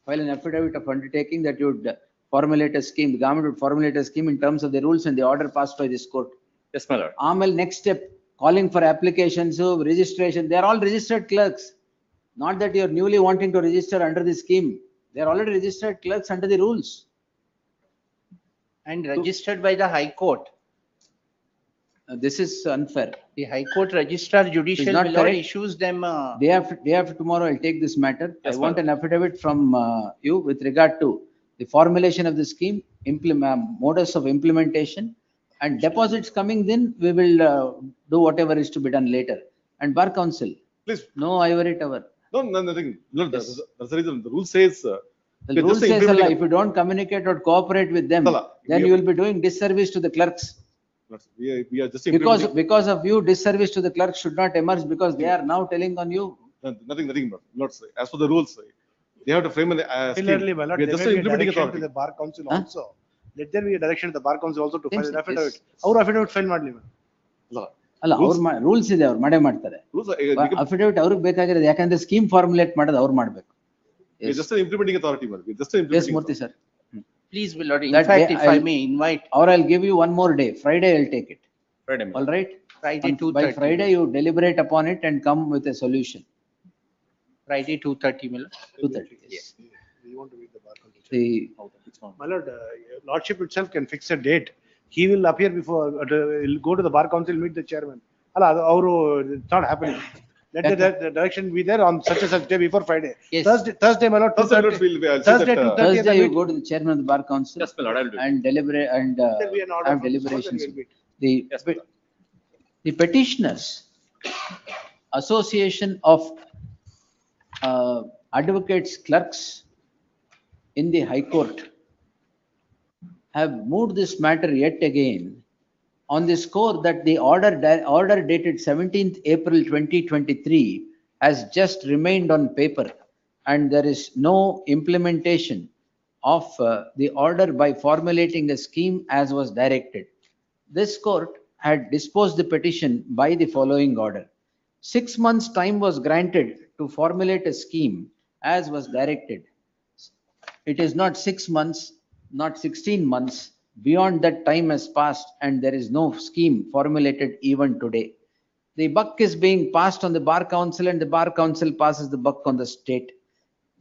file an affidavit of undertaking that you would formulate a scheme. The government would formulate a scheme in terms of the rules and the order passed by this court. Yes, my lord. Amal next step, calling for applications, registration. They are all registered clerks. Not that you are newly wanting to register under the scheme. They are already registered clerks under the rules. And registered by the High Court. This is unfair. The High Court Registrar Judicial not my lord, correct. issues them. Day after tomorrow, I'll take this matter. Yes, I want an affidavit from you with regard to the formulation of the scheme, modus of implementation, and deposits coming then, we will do whatever is to be done later. And Bar Council, Please. no ivory tower. No, nothing. No, that's the reason. The rule says. The we're rule just says, implementing- Allah, if you don't communicate or cooperate with them, Allah, then we- you will be doing disservice to the clerks. We are just implementing. Because of you, disservice to the clerks should not emerge because they are now telling on you. Nothing, not say. As per the rules, they have to frame an scheme. Similarly, my lord, We are there just may be a implementing direction to authority. the bar council Huh? also. Let there be a direction to the bar council also to file Yes, an affidavit. yes. Our affidavit file ಮಾಡ್ಲಿ madam. ಅಲ್ಲ ಅವ್ರ rules ಇದೆ, ಅವ್ರು ಮಾಡೇ ಮಾಡ್ತಾರೆ. Rules are affidavit ಅವ್ರಿಗೆ ಬೇಕಾಗಿರೋದು ಯಾಕಂದ್ರೆ ಸ್ಕೀಮ್ ಫಾರ್ಮುಲೇಟ್ ಮಾಡೋದು ಅವ್ರು ಮಾಡ್ಬೇಕು. we are just an implementing authority, man. We are just an Yes, implementing. Murthy sir. Please, my lord, in That fact, day if I I'll- may invite Or I'll give you one more day. Friday I'll take it. Friday, my All lord. right? Friday By 2:30. Friday you deliberate upon it and come with a solution. Friday 2:30, my lord. 2:30. Yes. We want to meet the bar council. The My lord, lordship itself can fix a date. He will appear before, he'll go to the bar council, meet the chairman. ಅಲ್ಲ ಅದು ಅವರು it's not happening. Let the direction be there on such and such day before Friday. Yes. Thursday, my lord, Thursday, 2:30. I'll see Thursday, that, 2:30. Thursday you go to the chairman of the bar council Yes, my lord, I'll do it. and deliberate and There'll be an order have from this court, deliberations. then we'll meet. Yes, my lord. The petitioners association of advocates clerks in the High Court have moved this matter yet again on the score that the order dated 17th April 2023 has just remained on paper and there is no implementation of the order by formulating a scheme as was directed. This court had disposed the petition by the following order. 6 months time was granted to formulate a scheme as was directed. It is not 6 months, not 16 months. Beyond that time has passed and there is no scheme formulated even today. The buck is being passed on the bar council and the bar council passes the buck on the state.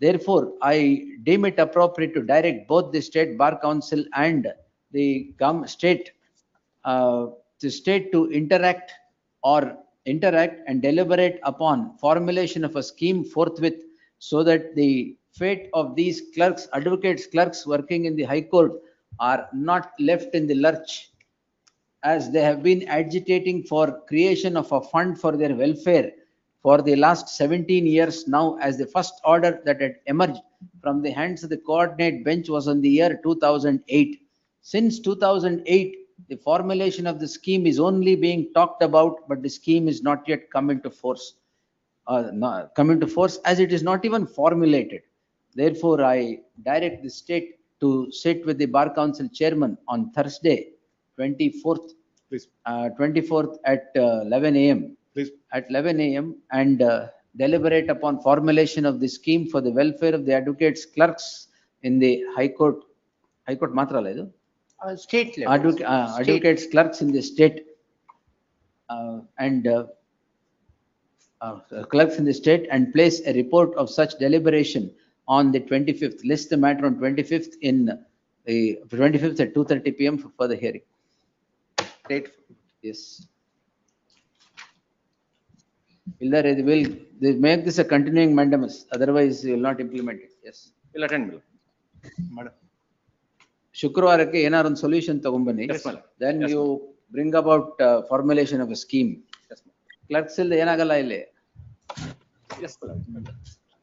Therefore, I deem it appropriate to direct both the state bar council and the state to interact and deliberate upon formulation of a scheme forthwith so that the fate of these clerks, advocates clerks working in the High Court are not left in the lurch as they have been agitating for creation of a fund for their welfare for the last 17 years now, as the first order that had emerged from the hands of the coordinate bench was on the year 2008. Since 2008, the formulation of the scheme is only being talked about, but the scheme is not yet come into force as it is not even formulated. Therefore, I direct the state to sit with the bar council chairman on Thursday, 24th, Please. 24th at 11 a.m. Please. At 11 a.m. and deliberate upon formulation of the scheme for the welfare of the advocates clerks in the High Court. High Court matra alla idu? State level. Advocates clerks in the state and clerks in the state and place a report of such deliberation on the 25th. List the matter on 25th in the 25th at 2:30 p.m. for further hearing. Great. Yes. They will make this a continuing mandamus, otherwise you will not implement it. Yes. Will attend, my lord. Madam. ಶುಕ್ರವಾರಕ್ಕೆ ಏನಾರು ಒಂದು solution ತಗೊಂಡ್ಬನ್ನಿ. Yes, madam. Then Yes, you bring about formulation of a scheme. Yes, my lord. Clerks ಇಲ್ದೆ ಏನಾಗಲ್ಲ ಇಲ್ಲಿ. Yes, my lord.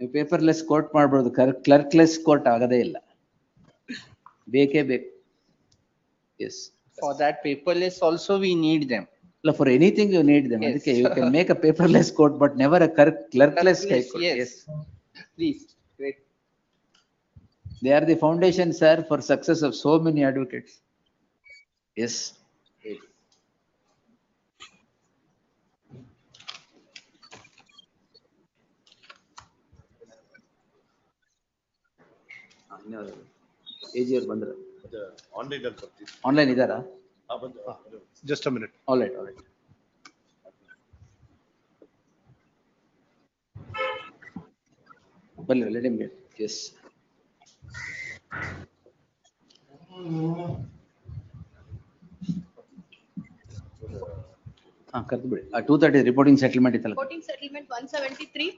ನೀವು paperless court ಮಾಡ್ಬೋದು, ಕ್ಲರ್ಕ್ಲೆಸ್ court ಆಗದೇ ಇಲ್ಲ. ಬೇಕೇ ಬೇಕು. Yes. For that paperless also we need them. For anything you need them. Yes. ಅದಕ್ಕೆ you can make a paperless court but never a clerkless court. Yes. Please. Great. They are the foundation, sir, for success of so many advocates. Yes. AG ಅವರು ಬಂದ್ರು. Online ಇದಾರಾ? Just a minute. All right. Well, let him get. Yes. ಕರೆದು ಬಿಡಿ. 230 reporting settlement ಇತ್ತಲ್ಲ. Reporting settlement 173.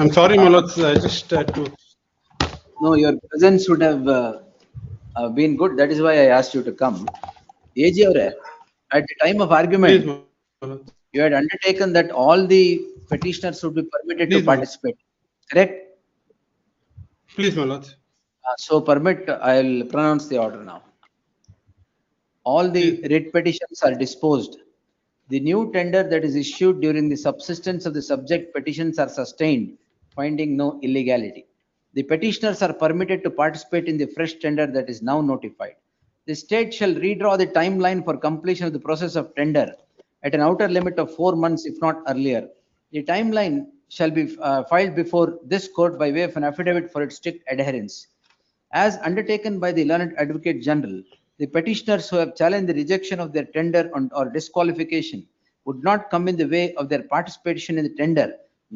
I'm sorry, my lords, I just to. No, your presence would have been good. That is why I asked you to come. AG avare, at the time of argument, you had undertaken that all the petitioners would be permitted to participate. Correct? Please, my lords. So permit, I'll pronounce the order now. All the writ petitions are disposed. The new tender that is issued during the subsistence of the subject petitions are sustained, finding no illegality. The petitioners are permitted to participate in the fresh tender that is now notified. The state shall redraw the timeline for completion of the process of tender at an outer limit of 4 months, if not earlier. The timeline shall be filed before this court by way of an affidavit for its strict adherence. As undertaken by the learned Advocate General, the petitioners who have challenged the rejection of their tender or disqualification would not come in the way of their participation in the tender,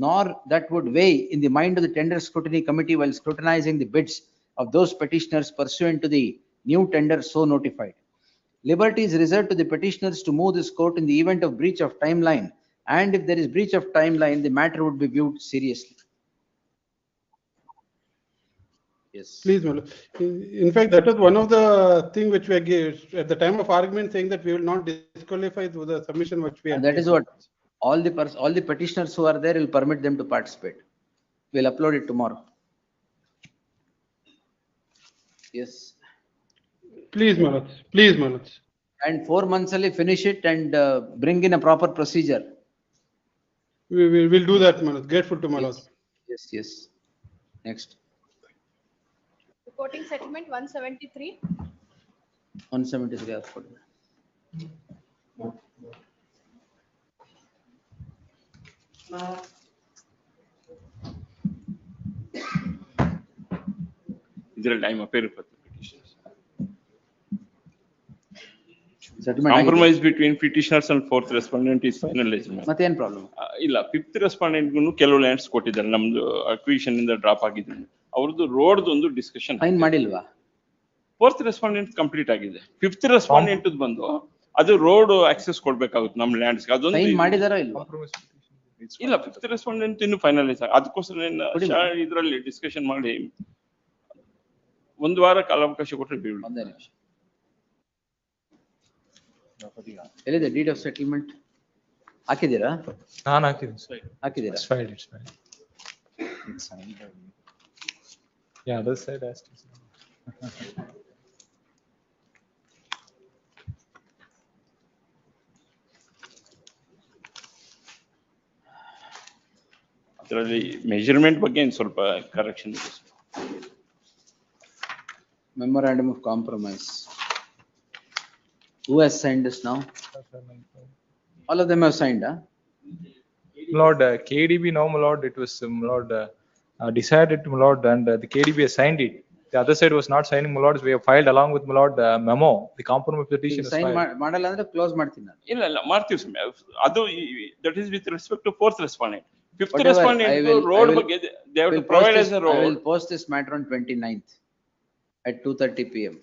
nor that would weigh in the mind of the tender scrutiny committee while scrutinizing the bids of those petitioners pursuant to the new tender so notified. Liberty is reserved to the petitioners to move this court in the event of breach of timeline, and if there is breach of timeline, the matter would be viewed seriously. Yes. Please, my lord. In fact, that was one of the thing which we gave at the time of argument, saying that we will not disqualify through the submission which we. And that is what all the petitioners who are there will permit them to participate. We'll upload it tomorrow. Yes. Please, my lords. Please, my lords. And 4 months only finish it and bring in a proper procedure. We will do that, my lord. Grateful to my lords. Yes. Next. Reporting settlement 173. 173 afford. ಇದರಲ್ಲಿ time appear Settlement compromise between petitioners and fourth respondent is finalized. ಮತ್ತೆ ಏನು problem ಇಲ್ಲ, fifth respondent ಗೂ ಕೆಲವು lands ಕೊಟ್ಟಿದ್ದಾರೆ. ನಮ್ದು acquisition ಇಂದ drop ಆಗಿದೆ. ಅವ್ರದ್ದು ರೋಡ್ ಒಂದು ಡಿಸ್ಕಷನ್ ಫೈನ್ ಮಾಡಿಲ್ವಾ? ಫೋರ್ತ್ ರೆಸ್ಪಾಂಡೆಂಟ್ ಕಂಪ್ಲೀಟ್ ಆಗಿದೆ. ಫಿಫ್ತ್ ರೆಸ್ಪಾಂಡೆಂಟ್ ಬಂದು ಅದು ರೋಡ್ ಆಕ್ಸೆಸ್ ಕೊಡ್ಬೇಕಾಗುತ್ತೆ ನಮ್ಮ ಲ್ಯಾಂಡ್ಸ್. ಅದೊಂದು ಫೈನ್ ಮಾಡಿದಾರೋ ಇಲ್ವಾ? ಇಲ್ಲ, ಫಿಫ್ತ್ ರೆಸ್ಪಾಂಡೆಂಟ್ ಇನ್ನು ಫೈನಲೈಸ್ ಆಗ. ಅದಕ್ಕೋಸ್ಕರ ಇದರಲ್ಲಿ ಡಿಸ್ಕಷನ್ ಮಾಡಿ 1 ವಾರ ಕಾಲಾವಕಾಶ ಕೊಟ್ಟರೆ ಬೀಳು. ಒಂದೇ ನಿಮಿಷ. ಎಲ್ಲಿದೆ ಡೀಡ್ ಆಫ್ ಸೆಟಲ್ಮೆಂಟ್? ಹಾಕಿದ್ದೀರಾ? ನಾನು ಹಾಕಿದ್ದೀನಿ. ಹಾಕಿದ್ದೀರಾ? It's filed. It's signed. Yeah, other side has to sign. ಅದರಲ್ಲಿ ಮೆಜರ್ಮೆಂಟ್ ಬಗ್ಗೆ ಸ್ವಲ್ಪ ಕರೆಕ್ಷನ್ ಇದೆ. Memorandum of compromise. Who has signed this now? All of them have signed, huh? Lord, KDB now, my lord, it was Lord decided to my lord, and the KDB has signed it. The other side was not signing, my lord. We have filed along with my lord memo. The compromise petition is Sign filed. ಮಾಡಲ್ಲ ಅಂದ್ರೆ close ಮಾಡ್ತೀನಿ ನಾನು. ಇಲ್ಲ ಮಾಡ್ತೀವಿ ಸ್ವಾಮಿ. ಅದು that is with respect to fourth respondent. Fifth Whatever, respondent road ಬಗ್ಗೆ they have to provide as a I will road. post this matter on 29th at 2:30 PM.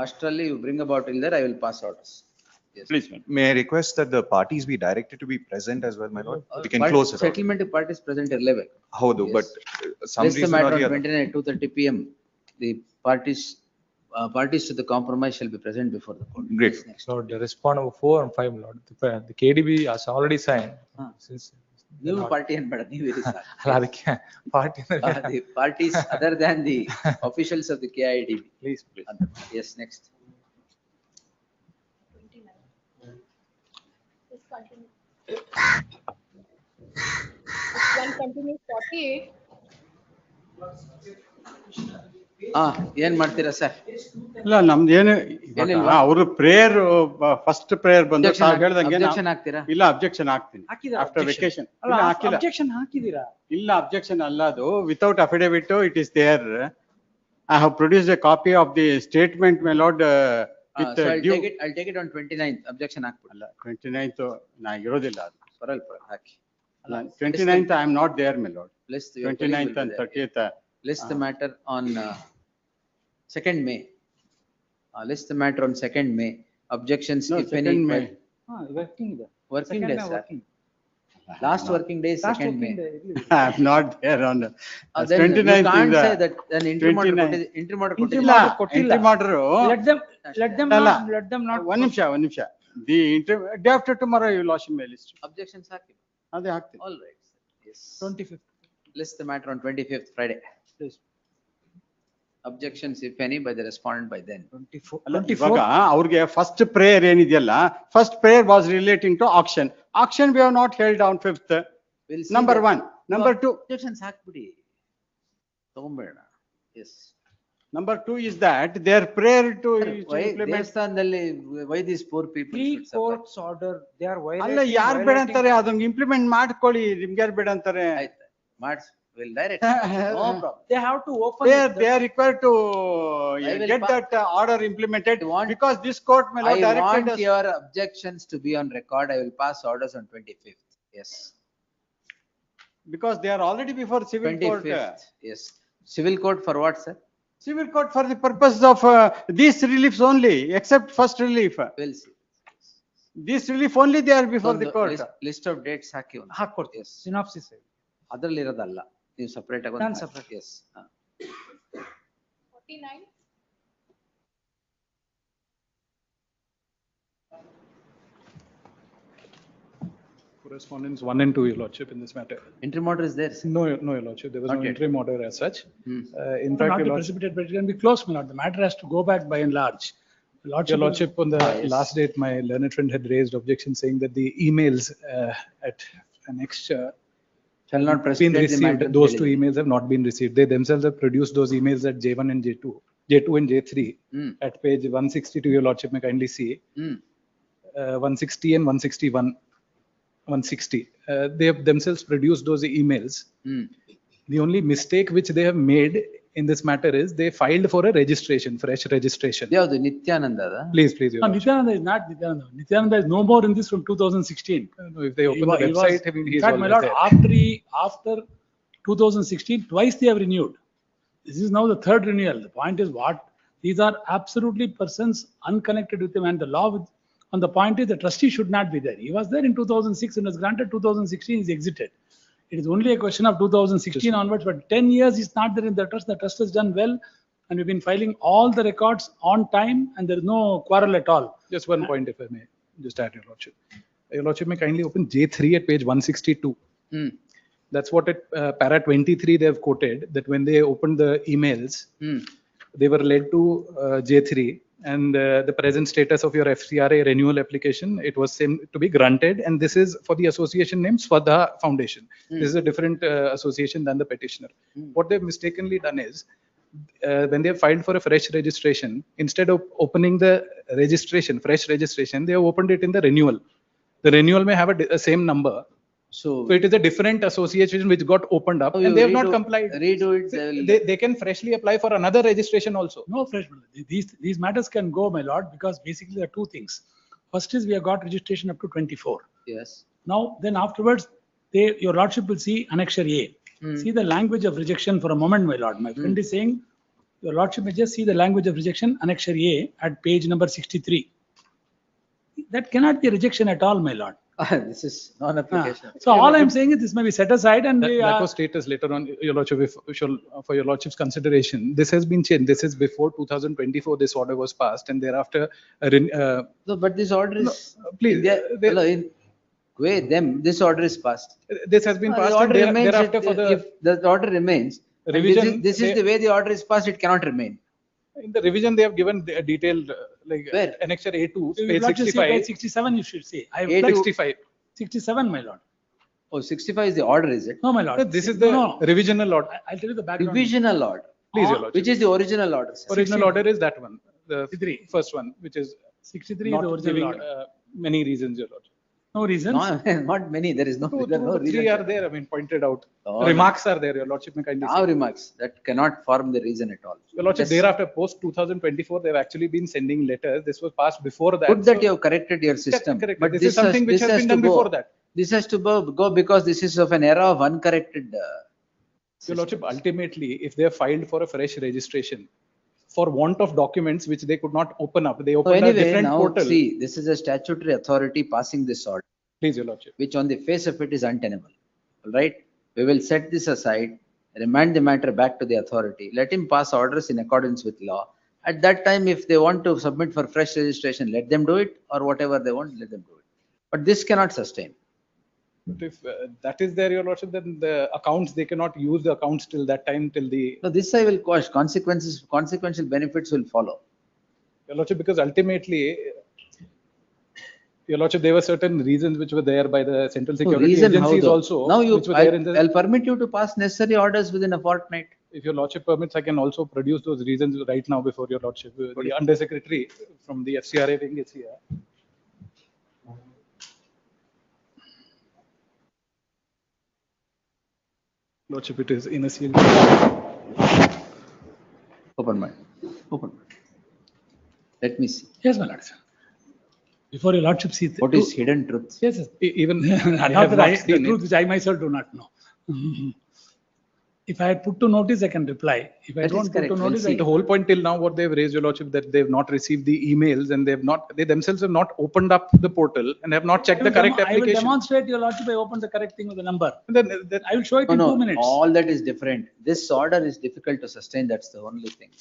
Astrally, you bring about till there, I will pass orders. Yes. Please, ma'am. May I request that the parties be directed to be present as well, my lord? We can close it out. Settlement parties present ಇರಲೇಬೇಕು. ಹೌದು, but some Place the reason matter or on the other. 29 at 2:30 PM. The parties to the compromise shall be present before the court. Great. Lord, the respond number 4 and 5, my lord. The KDB has already signed. Since New party and but new ಅಲ್ಲ ಅದಕ್ಕೆ party the parties other than the officials of the KIDB. Please Yes, next. This continue. This one continues 48. ಏನ್ ಮಾಡ್ತೀರಾ sir? ಇಲ್ಲ ನಮ್ದು ಏನು ಏನಿಲ್ವಾ? ಅವರು prayer first prayer ಬಂದು ತಾವ್ ಹೇಳ್ದಂಗೆ Objection ಹಾಕ್ತೀರಾ? ಇಲ್ಲ ಅಬ್ಜೆಕ್ಷನ್ ಹಾಕ್ತೀನಿ ಆಫ್ಟರ್ ವೆಕೇಶನ್. ಇಲ್ಲ ಹಾಕಿಲ್ಲ. objection ಹಾಕಿದೀರಾ? ಇಲ್ಲ ಅಬ್ಜೆಕ್ಷನ್ ಅಲ್ಲ ಅದು without affidavit it is there. I have produced a copy of the statement my lord with due. I'll take it on 29th. Objection ಹಾಕ್ಬಿಡಿ. ಅಲ್ಲ 29th ನಾ ಇರೋದಿಲ್ಲ ಅದು. ಪರಲ್ಲ ಹಾಕಿ. 29th I am not there my lord. List 29th and 30th. List the matter on 2nd May. List the matter on 2nd May. Objections No, if any. 2nd May. Working ಇದೆ. Working Second days, day sir. working. Last working day is Last 2nd May. working day. I am not there on the Then you 29th. can't is say that an entry order ಇಲ್ಲ entry order. Let them ಅಲ್ಲ. not, let them not. ಒಂದ್ ನಿಮಿಷ. The day after tomorrow you lost my list. Objections ಹಾಕಿ. ಅದೇ ಹಾಕ್ತೀನಿ. All right. Yes. 25th. List the matter on 25th Friday. Please. Objections if any by the respondent by then. 24. ಇವಾಗ ಅವ್ರಿಗೆ first prayer ಏನಿದೆಯಲ್ಲ first prayer was relating to action. Action we have not held on 5th. We'll see Number that. 1. Number 2. Objections ಹಾಕ್ಬಿಡಿ. ತಗೊಂಬೇಡ. Yes. Number 2 is that their prayer to Why implement. ದೇವಸ್ಥಾನದಲ್ಲಿ why these poor people should suffer? Pre-court's order, they are violating. ಅಲ್ಲ ಯಾರು ಬೇಡ ಅಂತಾರೆ ಅದನ್ನ implement ಮಾಡ್ಕೊಳ್ಳಿ. ನಿಮ್ಗೆ ಯಾರು ಬೇಡ ಅಂತಾರೆ? ಆಯ್ತು ಮಾಡ್ಸ್ will direct. No problem. They have to open. They are required to I will get that order implemented because this court may I not directed want us. your objections to be on record. I will pass orders on 25th. Yes. Because they are already before civil court. 25th. Yes. Civil court for what, sir? Civil court for the purpose of these reliefs only, except first relief. We'll see. This relief only they are before the court. List of dates ಹಾಕಿ ಒಂದು. ಹಾಕೊಡ್ತೀವಿ. Yes. Synopsis. ಅದ್ರಲ್ಲಿ ಇರೋದಲ್ಲ. ನೀವು separate ಆಗಿ ನಾನು separate. Yes. 49. Correspondence 1 and 2, Your Lordship, in this matter. Interim order is there. No, Your Lordship, there was Not no yet. interim order as such. In Not fact, to Your Lordship, precipitate, but it can be closed, my lord. The matter has to go back by and large. Your Lordship, on the yes. last date, my learned friend had raised objection saying that the emails at annexure Shall not been precipitate the received. matter. Those two emails have not been received. They themselves have produced those emails at J1 and J2 and J3 at page 162. Your Lordship may kindly see 160 and 161, 160. They have themselves produced those emails. The only mistake which they have made in this matter is they filed for a registration, fresh registration. ಯಾವುದು ನಿತ್ಯಾನಂದ ಅದ? Please, please. Your No, Lordship. Nityananda is not Nityananda. Nityananda is no more in this from 2016. No, if they open He the wa- he was- website, I mean, in he's fact, my always lord, there. after 2016, twice they have renewed. This is now the third renewal. The point is what? These are absolutely persons unconnected with him, and the law on the point is the trustee should not be there. He was there in 2006 and was granted 2016, he's exited. It is only a question of 2016 onwards, but 10 years he's not there in the trust. The trust has done well, and we've been filing all the records on time, and there is no quarrel at all. Just one point, if I may, just add, Your Lordship. Your Lordship may kindly open J3 at page 162. That's what at para 23 they have quoted, that when they opened the emails, they were led to J3 and the present status of your FCRA renewal application, it was same to be granted, and this is for the association named Swadha Foundation. This is a different association than the petitioner. What they've mistakenly done is, when they have filed for a fresh registration, instead of opening the registration, fresh registration, they have opened it in the renewal. The renewal may have a same number. So it is a different association which got opened up, and they have not complied. Redo it. They can freshly apply for another registration also. No fresh, these matters can go, my lord, because basically there are two things. First is we have got registration up to 24. Yes. Now, then afterwards, your lordship will see annexure A. See the language of rejection for a moment, my lord. My friend is saying, your lordship may just see the language of rejection, annexure A at page number 63. That cannot be a rejection at all, my lord. This is non-application. So all I'm saying is this may be set aside, and That was status later on, Your Lordship, for Your Lordship's consideration. This has been changed. This is before 2024, this order was passed, and thereafter. So, but this order is. Please. way them, this order is passed. This has been The passed and order remains, thereafter for the if the order remains, and revision, this is the way the order is passed, it cannot remain. in the revision, they have given a detailed, like, Where? annexure A2, You page will not just say page 65. 67, you should say. I have A2. 65. 67, my lord. Oh, 65 is the order, is it? No, my lord. This is the No, revisional order. I'll tell you the background. Divisional order. Please, Your Lordship. Which is the original order, sir? Original order is that one, the 63. first one, which is 63 is not the original giving order. many reasons, Your Lordship. No reasons. No, not many, there is no, there are no Three reason. are there, I mean, pointed out. Oh, Remarks are there, Your Lordship may kindly Now see. remarks, that cannot form the reason at all. Your Lordship, Just thereafter, post 2024, they've actually been sending letters. This was passed before that. Put that so- you have corrected your system. Correct. But This is something which has been done before that. This has to go because this is of an era of uncorrected. Your Lordship, ultimately, if they have filed for a fresh registration, for want of documents which they could not open up, they So opened a anyway, different now portal. see, this is a statutory authority passing this order, Please, Your Lordship. which on the face of it is untenable. All right, we will set this aside, remand the matter back to the authority, let him pass orders in accordance with law. At that time, if they want to submit for fresh registration, let them do it, or whatever they want, let them do it. But this cannot sustain. But if that is there, Your Lordship, then the accounts, they cannot use the accounts till that time, till the, So this I will quash. Consequential benefits will follow. Your Lordship, because ultimately, Your Lordship, there were certain reasons which were there by the central So security reason how agencies though? also, Now which were there in the. I'll permit you to pass necessary orders within a fortnight. If Your Lordship permits, I can also produce those reasons right now before Your Lordship. The Undersecretary from the FCRA wing is here. Lordship, it is in a seal. Open mind. Open mind. Let me see. Yes, my lord. Before your lordship sees. What is hidden truth? Yes, yes. Even Not have that not the seen truth it. which I myself do not know. If I had put to notice, I can reply. If I That is don't put correct. to We'll notice, see. I The whole point till now, what they've raised, Your Lordship, that they've not received the emails and they themselves have not opened up the portal and have not checked the correct I will application. demonstrate your lordship. I open the correct thing with the number. Then I will show it No, in no, 2 minutes. all that is different. This order is difficult to sustain. That's the only thing.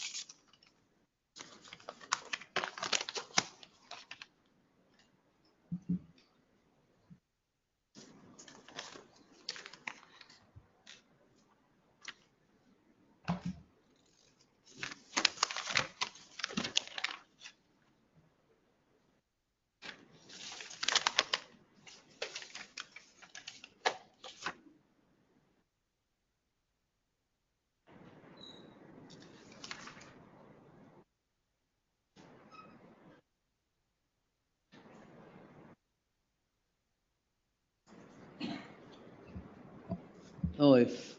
No, if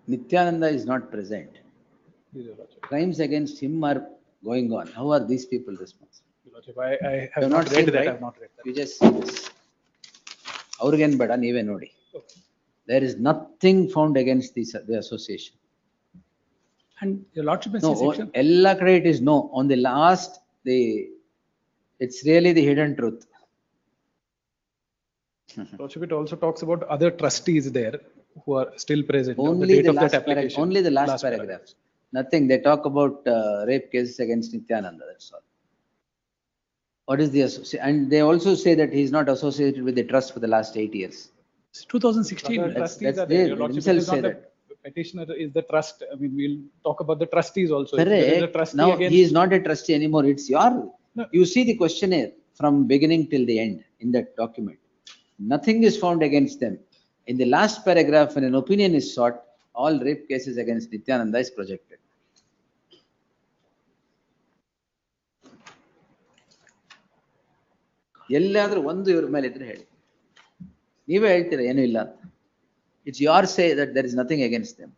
Nityananda is not present, crimes against him are going on. How are these people responsible? Your Lordship, I You have have not not read seen, that. I right? have not read that. You just see this. ಅವ್ರಿಗೇನ್ ಬೇಡ ನೀವೇ ನೋಡಿ. There is nothing found against the association. And your lordship may No, see section. ಎಲ್ಲ ಕಡೆ it is no. On the last, it's really the hidden truth. Lordship, it also talks about other trustees there who are still present on the Only date the of last that application. only the last paragraph. Nothing. They talk about rape cases against Nityananda. That's all. What is the association? And they also say that he is not associated with the trust for the last 8 years. It's 2016. Other trustees that's are there. they Your Lordship, themselves it is say not that. the petitioner is the trust. I mean, we'll talk about the trustees also. If there is a Correct. trustee Now against, he is not a trustee anymore. It's your. No. You see the questionnaire from beginning till the end in that document. Nothing is found against them. In the last paragraph, when an opinion is sought, all rape cases against Nityananda is projected. ಎಲ್ಲಾದ್ರೂ ಒಂದು ಇವ್ರ ಮೇಲೆ ಇದ್ರೆ ಹೇಳಿ. ನೀವೇ ಹೇಳ್ತೀರಾ ಏನೂ ಇಲ್ಲ ಅಂತ. It's your say that there is nothing against them.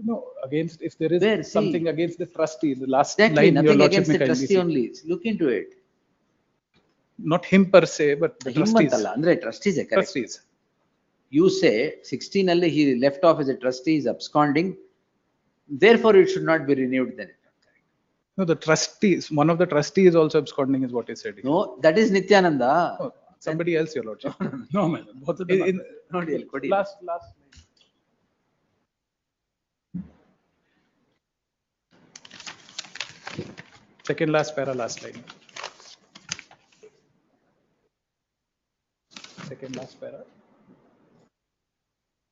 no, against, if there is Where? See. something against the trustee, the last Exactly, line, Your nothing Lordship against may the kindly trustee see. only. Look into it. Not him per se, but the Him trustees. ಅಂತಲ್ಲ, ಅಂದ್ರೆ trustees correct. Trustees. You say 16 ಅಲ್ಲಿ he left off as a trustee, is absconding. Therefore, it should not be renewed then. No, the trustees, one of the trustees also absconding is what he said. No, that is Nityananda. Oh, somebody else, Your Lordship. No, man. Both of them. ನೋಡಿ ಅಲ್ಲಿ ಕೊಡಿ. Last line. Second last para, last line. Second second last para.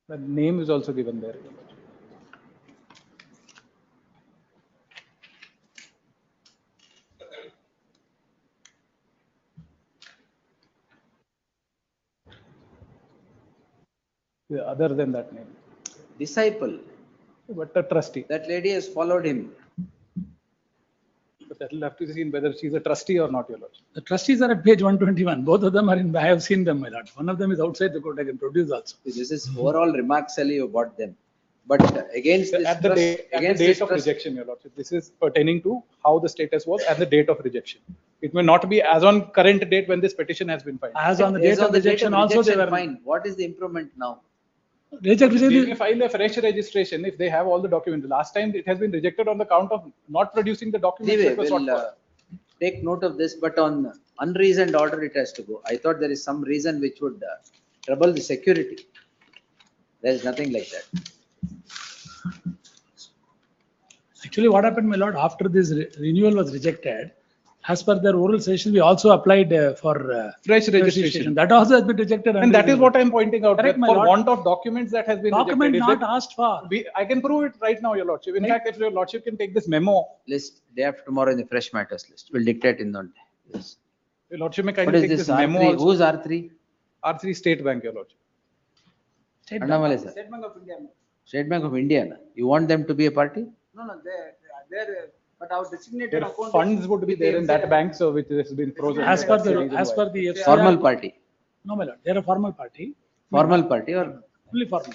The name is also given there. Yeah, other than that name. Disciple. But a trustee. That lady has followed him. But that will have to be seen whether she's a trustee or not, Your Lordship. The trustees are at page 121. Both of them are in, I have seen them, my lord. One of them is outside the court. I can produce also. This is overall remarks, you bought them. But against this At the trust, date, against date this of trust, rejection, Your Lordship. This is pertaining to how the status was at the date of rejection. It may not be as on current date when this petition has been filed. As on the date of rejection also they were. fine. What is the improvement now? They may file a fresh registration if they have all the documents. Last time it has been rejected on the count of not producing the documents Anyway, that were sought we'll for. take note of this, but on unreasoned order it has to go. I thought there is some reason which would trouble the security. There is nothing like that. Actually, what happened, my lord, after this renewal was rejected, as per their oral session, we also applied for Fresh registration. That also has been rejected. And that is what I am pointing out. Correct, That my for lord. want of documents that has been Document rejected. not asked for. I can prove it right now, Your Lordship. In fact, if Your Lordship can take this memo. List day after tomorrow in the fresh matters list. We'll dictate in on day. Yes. Your Lordship may What kindly is take this this memo. R3? Also. Who's R3? R3 State Bank, Your Lordship. Annamalai, sir. State Bank of India. State Bank of India. Na? You want them to be a party? No, they're, but our designated Their account. funds would be there in that bank, so which has been frozen. As per the FCR, Formal party. No, my lord, they're a formal party. Formal party or Only formal.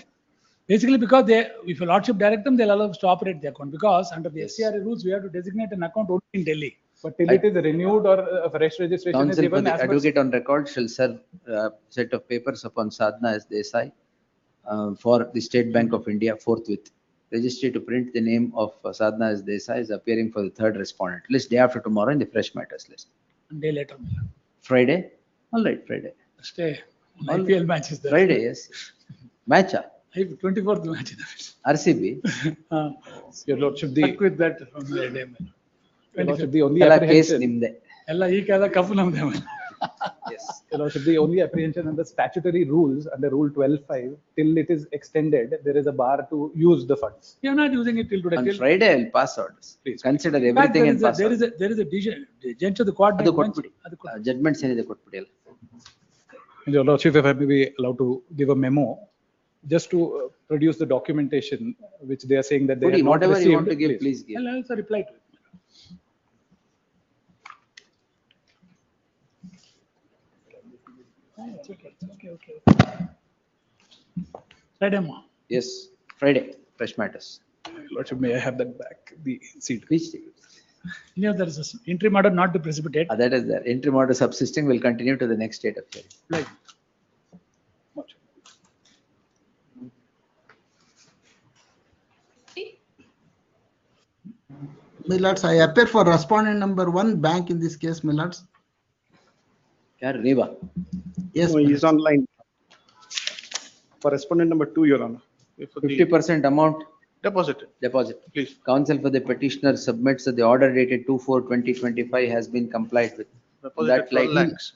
Basically, because they, if your lordship direct them, they'll allow us to operate the account, because under the FCRA rules, we have to designate an account only in Delhi. But till it is renewed or a fresh registration is counsel for given the as per. advocate on record shall serve a set of papers upon Sadhana as Desai for the State Bank of India forthwith. Registry to print the name of Sadhana as Desai is appearing for the third respondent. List day after tomorrow in the fresh matters list. One day later, my lord. Friday? All right, Friday. Stay. All IPL match is there. Friday, yes. Match? 24th match is RCB? Your Lordship, Stuck with that from the day, my lord. Your Lordship, the only Kala case apprehension. nimde. ಎಲ್ಲ ಈ ಕಾಲ ಕಪ್ಪು ನಮ್ದೆ, my lord. Yes. Your Lordship, the only apprehension under statutory rules under Rule 12.5, till it is extended, there is a bar to use the funds. You are not using it till today. On Till- Friday, I'll pass orders. Please. Consider In fact, everything and pass there orders. is a judge of the court. ಅದು ಕೊಟ್ಬಿಡಿ. Judgments ಏನಿದೆ ಕೊಟ್ಬಿಡಿ ಅಲ್ಲ. Your Lordship, if I may be allowed to give a memo, just to produce the documentation which they are saying that they Pudi, have not whatever received. you want to give, please give. I'll also reply to it. It's okay, it's okay. Friday, ma. Yes, Friday, fresh matters. Your Lordship, may I have that back, the seat? Which You know, there is an interim order not to precipitate. that is there. Interim order subsisting will continue to the next date of hearing. Like, My lords, I appear for respondent number 1 bank in this case, my lords. ಯಾರು ನೀವಾ? Yes, No, he is online. For respondent number 2, Your Honor. For the 50% amount deposit. deposit. Please. Counsel for the petitioner submits that the order dated 2/4/2025 has been complied with. Deposit That at 12 light- lakhs.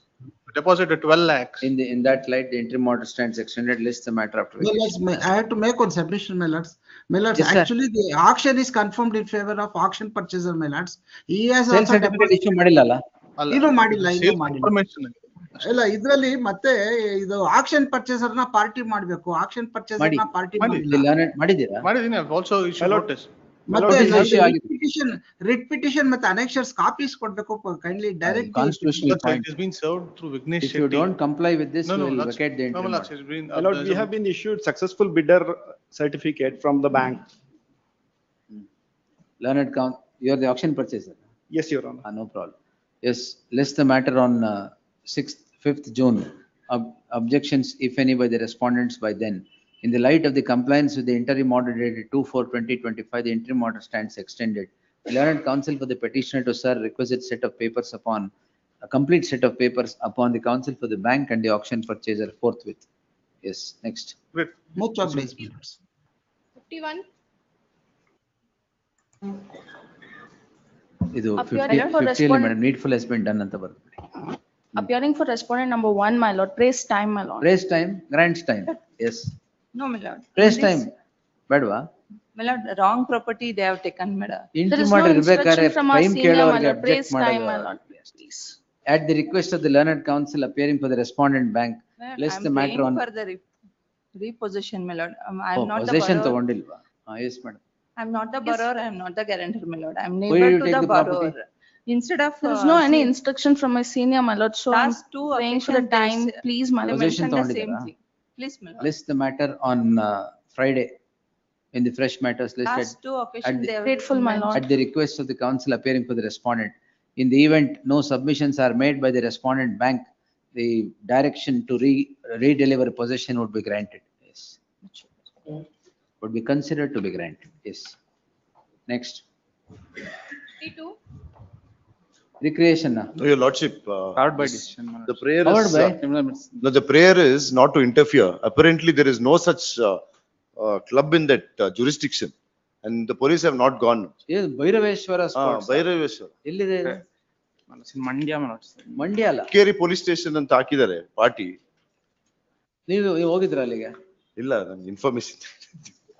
Deposit at 12 lakhs. In that light, the interim order stands extended. List the matter after my vacation. lords, I have to make one submission, my lords. My lords, Yes, sir. actually, the auction is confirmed in favor of auction purchaser, my lords. He has Sale also certificate issue ಮಾಡಿಲ್ಲ ಅಲ್ಲ? ಇನ್ನೂ ಮಾಡಿಲ್ಲ, ಇನ್ನೂ Sale ಮಾಡಿಲ್ಲ. confirmation. ಇಲ್ಲ, ಇದ್ರಲ್ಲಿ ಮತ್ತೆ ಇದು ಆಕ್ಷನ್ ಪರ್ಚೇಸರ್ ನ ಪಾರ್ಟಿ ಮಾಡ್ಬೇಕು. ಆಕ್ಷನ್ ಪರ್ಚೇಸರ್ ಮಾಡಿ. ನ ಪಾರ್ಟಿ ಮಾಡಿ. ಮಾಡಿಲ್ಲ. ಮಾಡಿದ್ದೀರಾ? ಮಾಡಿದ್ದೀನಿ, I've also issued notice. ಮತ್ತೆ issue ಆಗಿದೆ. ರಿಟ್ ಪಿಟಿಷನ್ ಮತ್ತೆ ಅನೆಕ್ಷರ್ಸ್ ಕಾಪೀಸ್ ಕೊಡ್ಬೇಕು. Kindly direct Constitutional That's why point. it has been served through Vignesh If you Shetty. don't comply with this, No, we no, will that's- vacate the no, interim my lords, order. it's been- My lord, we have been issued successful bidder certificate from the bank. Learned you are the auction purchaser. Yes, Your Honor. No problem. Yes, list the matter on 5th June. Objections, if any, by the respondents by then. In the light of the compliance with the interim order dated 2/4/2025, the interim order stands extended. Learned counsel for the petitioner to serve requisite set of papers upon a complete set of papers upon the counsel for the bank and the auction purchaser forthwith. Yes, next. Great. Much obliged, my lords. 51. ಇದು Appearing 50 for 50 respondent. madam, needful has been done ಅಂತ ಬರ್ಬಿಡಿ. appearing for respondent number 1, my lord, praise time, my lord. Praise time, grants time. Yes. No, my lord. Praise In this- time. Badwa? My lord, wrong property they have taken, madam. There is no instruction from our senior, my lord, praise time, my lord, please. At the request of the learned counsel appearing for the respondent bank, Madam, list I'm the matter paying on. for the repossession, my lord. Oh, I'm not the possession borrower. ತಗೊಂಡಿಲ್ವಾ? Yes, madam. I'm not the borrower, I'm not the guarantor, my lord. I'm Where neighbor you to take the the property? borrower. Instead of. There is no any instruction from my senior, my lord, so I'm Last two praying for the occasion time, days, please, my they lord. Possession mentioned the same ತಗೊಂಡಿದ್ದೀರಾ? thing. Please, my lord. List the matter on Friday in the fresh matters listed. Last two occasion they have. Grateful, my lord. At the request of the counsel appearing for the respondent. In the event no submissions are made by the respondent bank, the direction to redeliver possession would be granted. Yes. Would be considered to be granted. Yes. Next. T2. Recreation. No, your lordship. Powered by decision, my The prayer Powered is, by? no, the prayer is not to interfere. Apparently, there is no such club in that jurisdiction. And the police have not gone. Yes, Bhairaveshwara sports. Bhairaveshwara. ಎಲ್ಲಿದೆ ಇದು? Mandya, my lord. Mandya ಅಲ್ಲ. ಕೇರಿ police station ಅಂತ ಹಾಕಿದ್ದಾರೆ party. ನೀವು ಹೋಗಿದ್ರ ಅಲ್ಲಿಗೆ? ಇಲ್ಲ, ನನ್ಗೆ ಇನ್ಫಾರ್ಮೇಶನ್.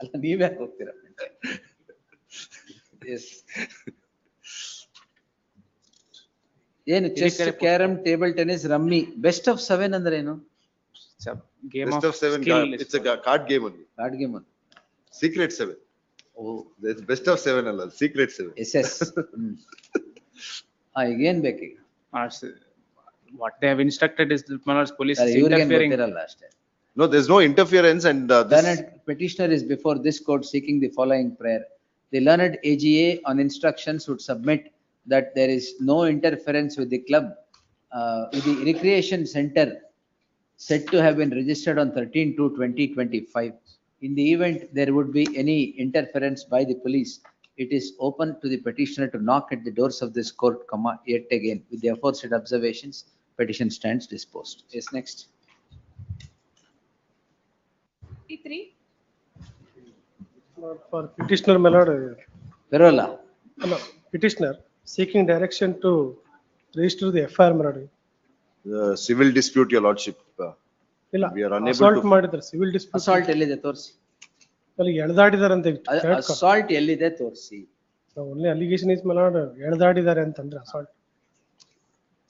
ಅಲ್ಲ, ನೀವ್ಯಾಕೆ ಹೋಗ್ತೀರಾ? Yes. ಏನು chess, carrom, table tennis, rummy, best of 7 ಅಂದ್ರೆ ಏನು? Game Best of 7 it's a card game only. Card game ಒಂದು. Secret 7. ಓ, That's best of 7 ಅಲ್ಲ, secret 7. SS. ಈಗ ಏನ್ ಬೇಕೀಗ? What they have instructed is the my lord's police is ಇವ್ರಿಗೇನ್ interfering. ಗೊತ್ತಿರಲ್ಲ ಅಷ್ಟೇ. No, there's no interference and this. Learned petitioner is before this court seeking the following prayer. The learned AGA on instructions would submit that there is no interference with the club, with the recreation center said to have been registered on 13/2/2025. In the event there would be any interference by the police, it is open to the petitioner to knock at the doors of this court, yet again with the aforesaid observations, petition stands disposed. Yes, next. T3. For petitioner, my lord. Parole. No, petitioner seeking direction to register the FIR, my lord. The civil dispute, your lordship. ಇಲ್ಲ, We are unable assault to. ಮಾಡಿದ್ದಾರೆ, civil dispute. Assault ಎಲ್ಲಿದೆ ತೋರಿಸಿ? ಅಲ್ಲಿ ಎಳೆದಾಡಿದ್ದಾರೆ ಅಂತ. Assault ಎಲ್ಲಿದೆ ತೋರಿಸಿ? Only allegation is, my lord, ಎಳೆದಾಡಿದ್ದಾರೆ ಅಂತಂದ್ರೆ assault.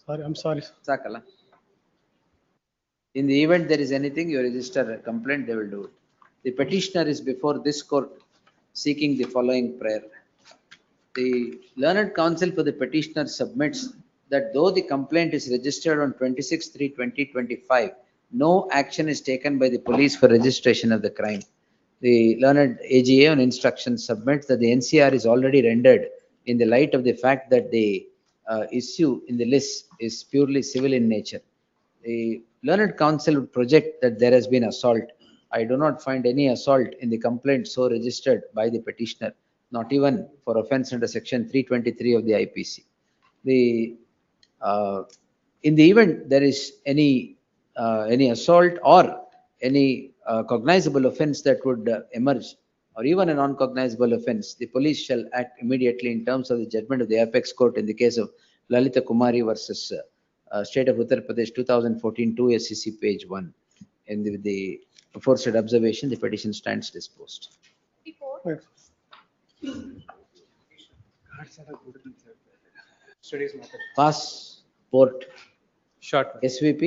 Sorry, I am sorry. ಸಾಕಲ್ಲ? In the event there is anything, you register a complaint, they will do it. The petitioner is before this court seeking the following prayer. The learned counsel for the petitioner submits that though the complaint is registered on 26/3/2025, no action is taken by the police for registration of the crime. The learned AGA on instruction submits that the NCR is already rendered in the light of the fact that the issue in the list is purely civil in nature. The learned counsel would project that there has been assault. I do not find any assault in the complaint so registered by the petitioner, not even for offense under section 323 of the IPC. In the event there is any assault or any cognizable offense that would emerge, or even a non-cognizable offense, the police shall act immediately in terms of the judgment of the apex court in the case of Lalita Kumari versus State of Uttar Pradesh 2014 2 SCC page 1. And with the aforesaid observation, the petition stands disposed. T4. Passport. Short. SVP.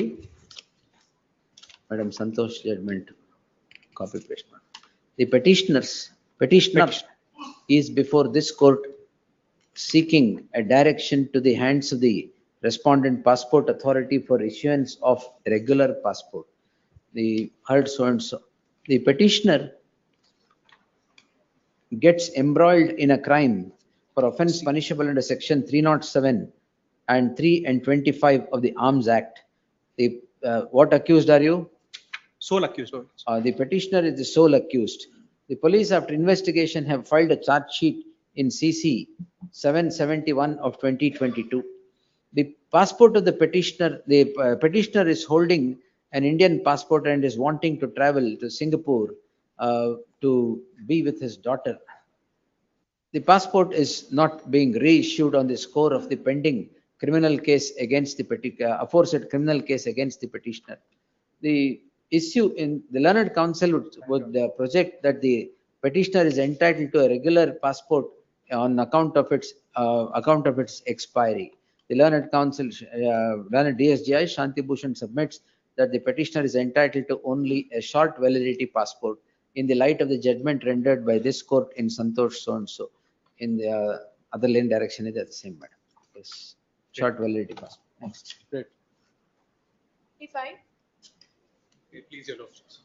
Madam Santosh judgment. Copy paste. The petitioner is before this court seeking a direction to the hands of the respondent passport authority for issuance of regular passport. The heard so and so. The petitioner gets embroiled in a crime for offense punishable under section 307 and 3 and 25 of the Arms Act. The what accused are you? Sole accused. The petitioner is the sole accused. The police, after investigation, have filed a charge sheet in CC 771 of 2022. The passport of the petitioner is holding an Indian passport and is wanting to travel to Singapore to be with his daughter. The passport is not being reissued on the score of the pending criminal case against the aforesaid criminal case against the petitioner. The issue in the learned counsel would project that the petitioner is entitled to a regular passport on account of its expiry. The learned counsel, learned DSGI Shanti Bhushan submits that the petitioner is entitled to only a short validity passport in the light of the judgment rendered by this court in Santosh so and so. In the other lane direction is the same, madam. Yes, short validity passport. Next. Great. P5. Please, Your Lordships.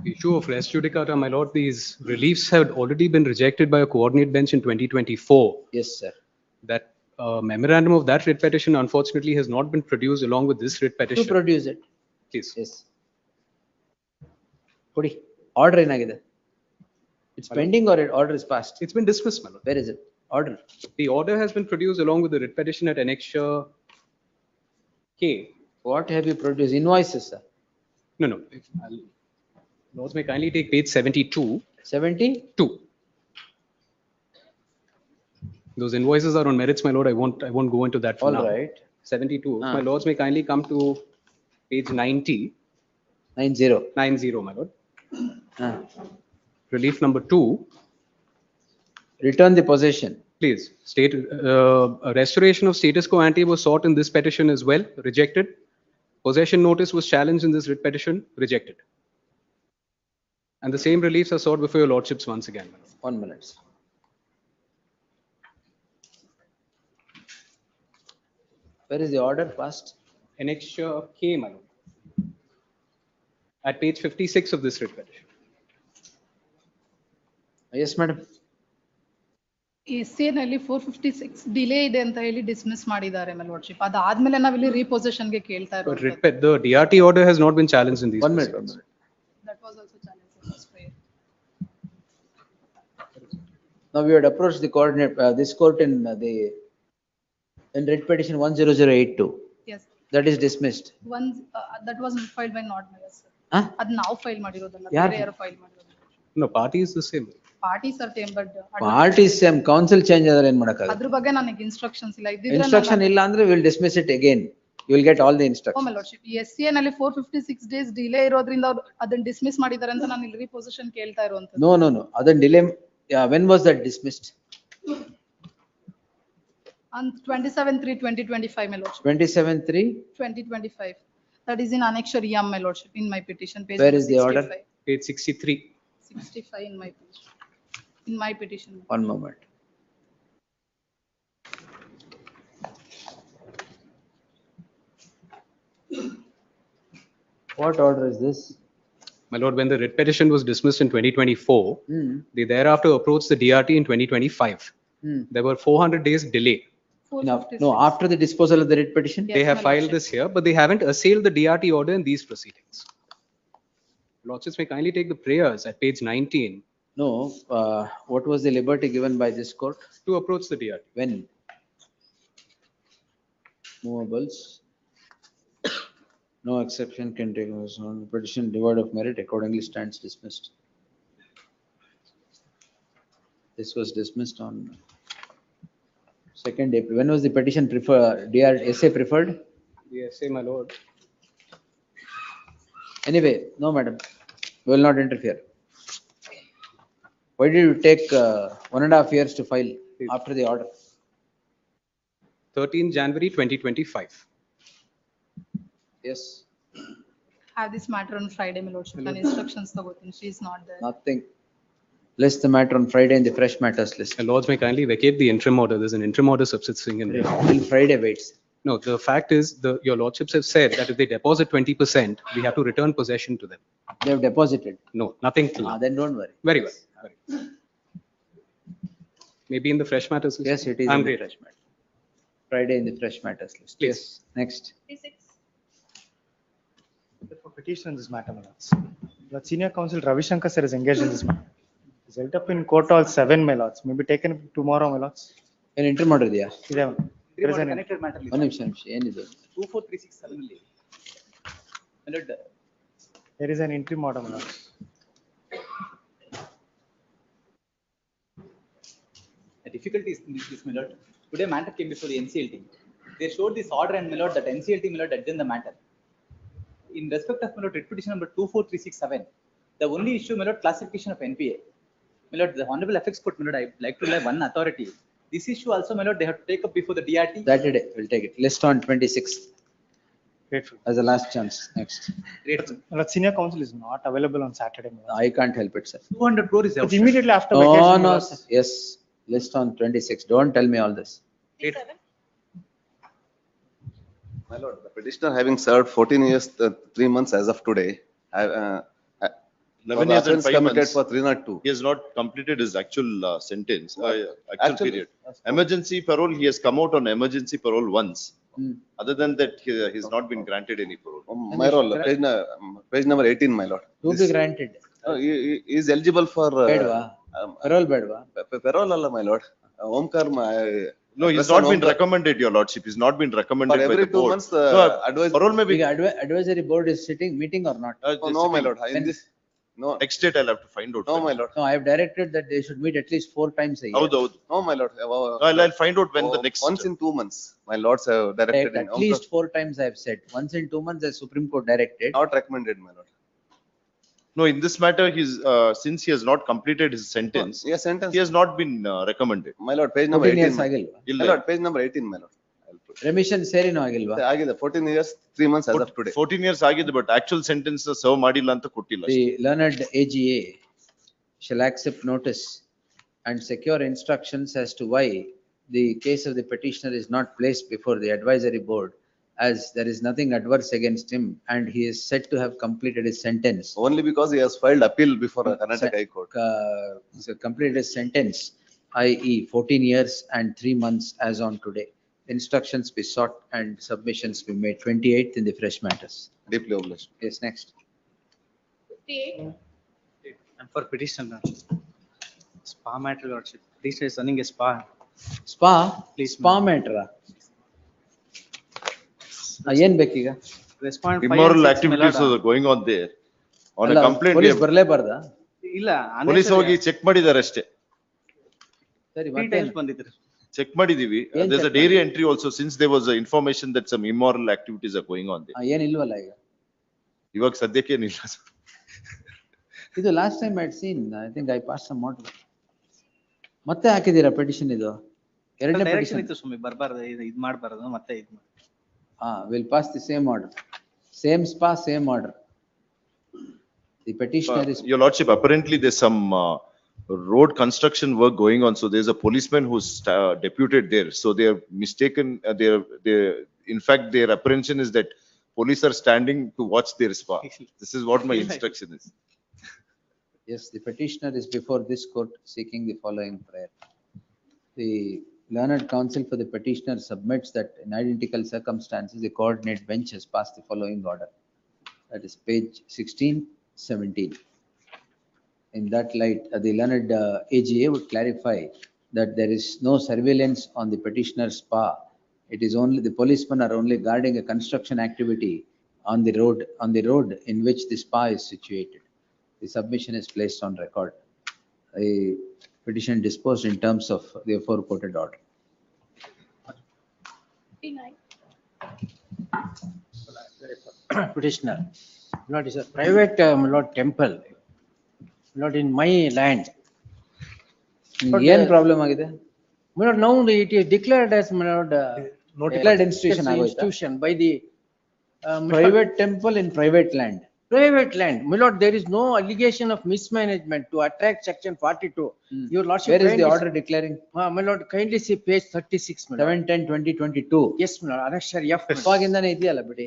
The issue of res judicata, my lord, these reliefs had already been rejected by a coordinate bench in 2024. Yes, sir. That memorandum of that writ petition unfortunately has not been produced along with this writ petition. To produce it. Please. Yes. Kodi. Order ಏನಾಗಿದೆ? It's pending or order is passed? It's been dismissed, my lord. Where is it? Order. The order has been produced along with the writ petition at annexure K. What have you produced? Invoices, sir? No. Lords may kindly take page 72. 72? Those invoices are on merits, my lord. I won't go into that for All now. right. 72. My lords may kindly come to page 90. 90, my lord. Relief number 2. Return the possession. Please state a restoration of status quo ante was sought in this petition as well, rejected. Possession notice was challenged in this writ petition, rejected. And the same reliefs are sought before your lordships once again. 1 minute. Where is the order passed? Annexure K, my lord. At page 56 of this writ petition. Yes, madam. SC ನಲ್ಲಿ 456 delay ಇದೆ ಅಂತ ಹೇಳಿ dismiss ಮಾಡಿದ್ದಾರೆ my lordship. ಅದಾದ್ಮೇಲೆ ನಾವು ಇಲ್ಲಿ ರೀಪೊಸಿಷನ್ ಗೆ ಕೇಳ್ತಾ ಇರೋದು. The DRT order has not been challenged in these. 1 minute. That was also challenged in this way. Now we had approached the coordinate this court in writ petition 10082. Yes. That is dismissed. One that was filed by not my sir. ಅದು ನಾವು file ಮಾಡಿರೋದಲ್ಲ, ಯಾರು? ಬೇರೆ ಯಾರು file ಮಾಡಿರೋದು. No, party is the same. Party sir same but Party same, council change ಆದರೆ ಏನು ಮಾಡಕ್ಕಾಗಲ್ಲ? ಅದ್ರ ಬಗ್ಗೆ ನನಗೆ ಇನ್ಸ್ಟ್ರಕ್ಷನ್ಸ್ ಇಲ್ಲ. Instruction ಇಲ್ಲ ಅಂದ್ರೆ we will dismiss it again. You will get all the instructions. My lordship SCA ನಲ್ಲಿ 456 ಡೇಸ್ ಡಿಲೇ ಇರೋದ್ರಿಂದ ಅವ್ರು ಅದನ್ನ ಡಿಸ್ಮಿಸ್ ಮಾಡಿದ್ದಾರೆ ಅಂತ ನಾನು ಇಲ್ಲಿ ರೀಪೊಸಿಷನ್ ಕೇಳ್ತಾ ಇರುವಂತದ್ದು. No. ಅದನ್ನ delay. When was that dismissed? On 27/3/2025, my lordship. 27/3? 2025. That is in annexure EM, my lordship, in my petition. Page Where is the order? Page 63. 65 in my petition. In my petition. 1 moment. What order is this? My lord, when the writ petition was dismissed in 2024, they thereafter approached the DRT in 2025. There were 400 days delay. No, after the disposal of the writ petition? They have filed this here, but they haven't assailed the DRT order in these proceedings. Lordships may kindly take the prayers at page 19. No, what was the liberty given by this court? To approach the DRT. When? Movables. No exception can take on petition devoid of merit accordingly stands dismissed. This was dismissed on 2nd April. When was the petition essay preferred? The essay, my lord. Anyway, no, madam, we will not interfere. Why did you take 1.5 years to file after the order? 13 January 2025. Yes. Have this matter on Friday, my lordship. And instructions tagotin. She is not there. Nothing. List the matter on Friday in the fresh matters list. The lords may kindly vacate the interim order. There's an interim order subsisting in there. Till Friday waits. No, the fact is, your lordships have said that if they deposit 20%, we have to return possession to them. They have deposited. No, nothing. Till now. Then don't worry. Very well. Maybe in the fresh matters list. Yes, it is in the fresh matter. Friday in the fresh matters list. Please. Yes. Next. For petition in this matter, my lords. The senior counsel Ravi Shankar sir is engaged in this matter. It's held up in court all 7, my lords. Maybe taken tomorrow, my lords. An interim order ಇದೆಯಾ? ಇದೆ. There is an connected matter. ಒಂದು ನಿಮಿಷ ಏನಿದೆ? 24367 ಅಲ್ಲಿ. There is an interim order, my lords. The difficulty is in this, my lord. Today matter came before the NCLT. they showed this order and, my lord, that NCLT, my lord, adjourned the matter. In respect of, my lord, writ petition number 24367, the only issue, my lord, classification of NPA. My lord, the Honorable Apex Court, my lord, I would like to rely one authority. This issue also, my lord, they have to take up before the DRT. That day, we'll take it. List on 26th Grateful. as the last chance. Next. Grateful. My lord, senior counsel is not available on Saturday. my lord. I can't help it, sir. 200 crore is It's out. immediately after No, vacation. my no, lord. sir. Yes, list on 26. Don't tell me all this. My lord, the petitioner having served 14 years, 3 months as of today, for 11 the years and offence 5 committed months. for 302. He has not completed his actual sentence, actual Actually, period. Emergency parole, he has come out on emergency parole once. Other than that, he's not been granted any parole. My lord, page number 18, my lord. To be granted. He is eligible for Bedwa. Parole bedwa. parole, alla, my lord. Omkar, No, he's not been recommended, your lordship. He's not been recommended For by every the 2 board. months, No, advice. parole may be. Advisory board is sitting, meeting or not? No, my lord. In this, no, Next date I'll have to find out. no, my lord. No, I have directed that they should meet at least 4 times a year. Howdu. No, my lord. I'll find out when the next. Once in 2 months, my lords have directed. At least 4 times I have said. Once in 2 months, the Supreme Court directed. Not recommended, my lord. No, in this matter, since he has not completed his sentence, Yes, sentence. he has not been recommended. My lord, page number 14 years 18. ಆಗಿಲ್ವಾ? ಇಲ್ಲ. My lord, page number 18, my lord. Remission ಸೇರಿನೂ ಆಗಿಲ್ವಾ? ಆಗಿದೆ 14 years, 3 months as of today. 14 years ಆಗಿದೆ, but actual sentence serve ಮಾಡಿಲ್ಲ ಅಂತ ಕೊಟ್ಟಿಲ್ಲ. The learned AGA shall accept notice and secure instructions as to why the case of the petitioner is not placed before the advisory board, as there is nothing adverse against him and he is said to have completed his sentence. Only because he has filed appeal before Karnataka High Court. Completed his sentence, i.e. 14 years and 3 months as on today. Instructions be sought and submissions be made. 28th in the fresh matters. Deeply obliged. Yes, next. 58. And for petitioner, spa matter, lordship. Petitioner is running a spa. Spa? Please, Spa matter. ಏನ್ ಬೇಕೀಗ? Respond. Immoral activities are going on there. On a complaint, we police have- ಬರ್ಲೇಬಾರ್ದಾ? ಇಲ್ಲ, police ಹೋಗಿ check ಮಾಡಿದ್ದಾರೆ ಅಷ್ಟೇ. ಸರಿ, 3 times ಬಂದಿದ್ರು. Check ಮಾಡಿದೀವಿ. ಏನ್ There's a check diary entry also, since there was information that some immoral activities are going on there. ಏನಿಲ್ವಲ್ಲ ಈಗ? ಇವಾಗ ಸದ್ಯಕ್ಕೆ ಏನಿಲ್ಲ. ಇದು last time I seen, I think I pass some mode. ಮತ್ತೆ ಹಾಕಿದೀರಾ ಪೆಟಿಷನ್ ಇದು? ಎರಡನೇ ಡೈರೆಕ್ಷನ್ ಪೆಟಿಷನ್. ಇತ್ತು ಸ್ವಾಮಿ, ಬರಬಾರ್ದು, ಇದು ಮಾಡಬಾರ್ದು, ಮತ್ತೆ ಇದು ಮಾಡಿ. We'll pass the same order. Same spa, same order. The petitioner is. Your lordship, apparently there's some road construction work going on, so there's a policeman who's deputed there. So they are mistaken, in fact, their apprehension is that police are standing to watch their spa. This is what my instruction is. Yes, the petitioner is before this court seeking the following prayer. The learned counsel for the petitioner submits that in identical circumstances, the coordinate bench has passed the following order. That is page 16, 17. In that light, the learned AGA would clarify that there is no surveillance on the petitioner's spa. It is only, the policemen are only guarding a construction activity on the road in which the spa is situated. The submission is placed on record. A petition disposed in terms of the aforequoted order. 59. Petitioner, Lord, is a private Lord temple, Lord, in my land. ಏನ್ problem ಆಗಿದೆ? Lord, now it is declared as Lord, Declared institution as ಆಗೋಯ್ತಾ? institution by the Private temple in private land. private land. My lord, there is no allegation of mismanagement to attract section 42. Your lordship. Where is the kindly- order declaring? My lord, kindly see page 36. My lord. 7/10/2022. Yes, my lord, annexure F. my lord. ಅವಾಗಿಂದಾನೆ ಇದೆಯಲ್ಲ ಬಿಡಿ.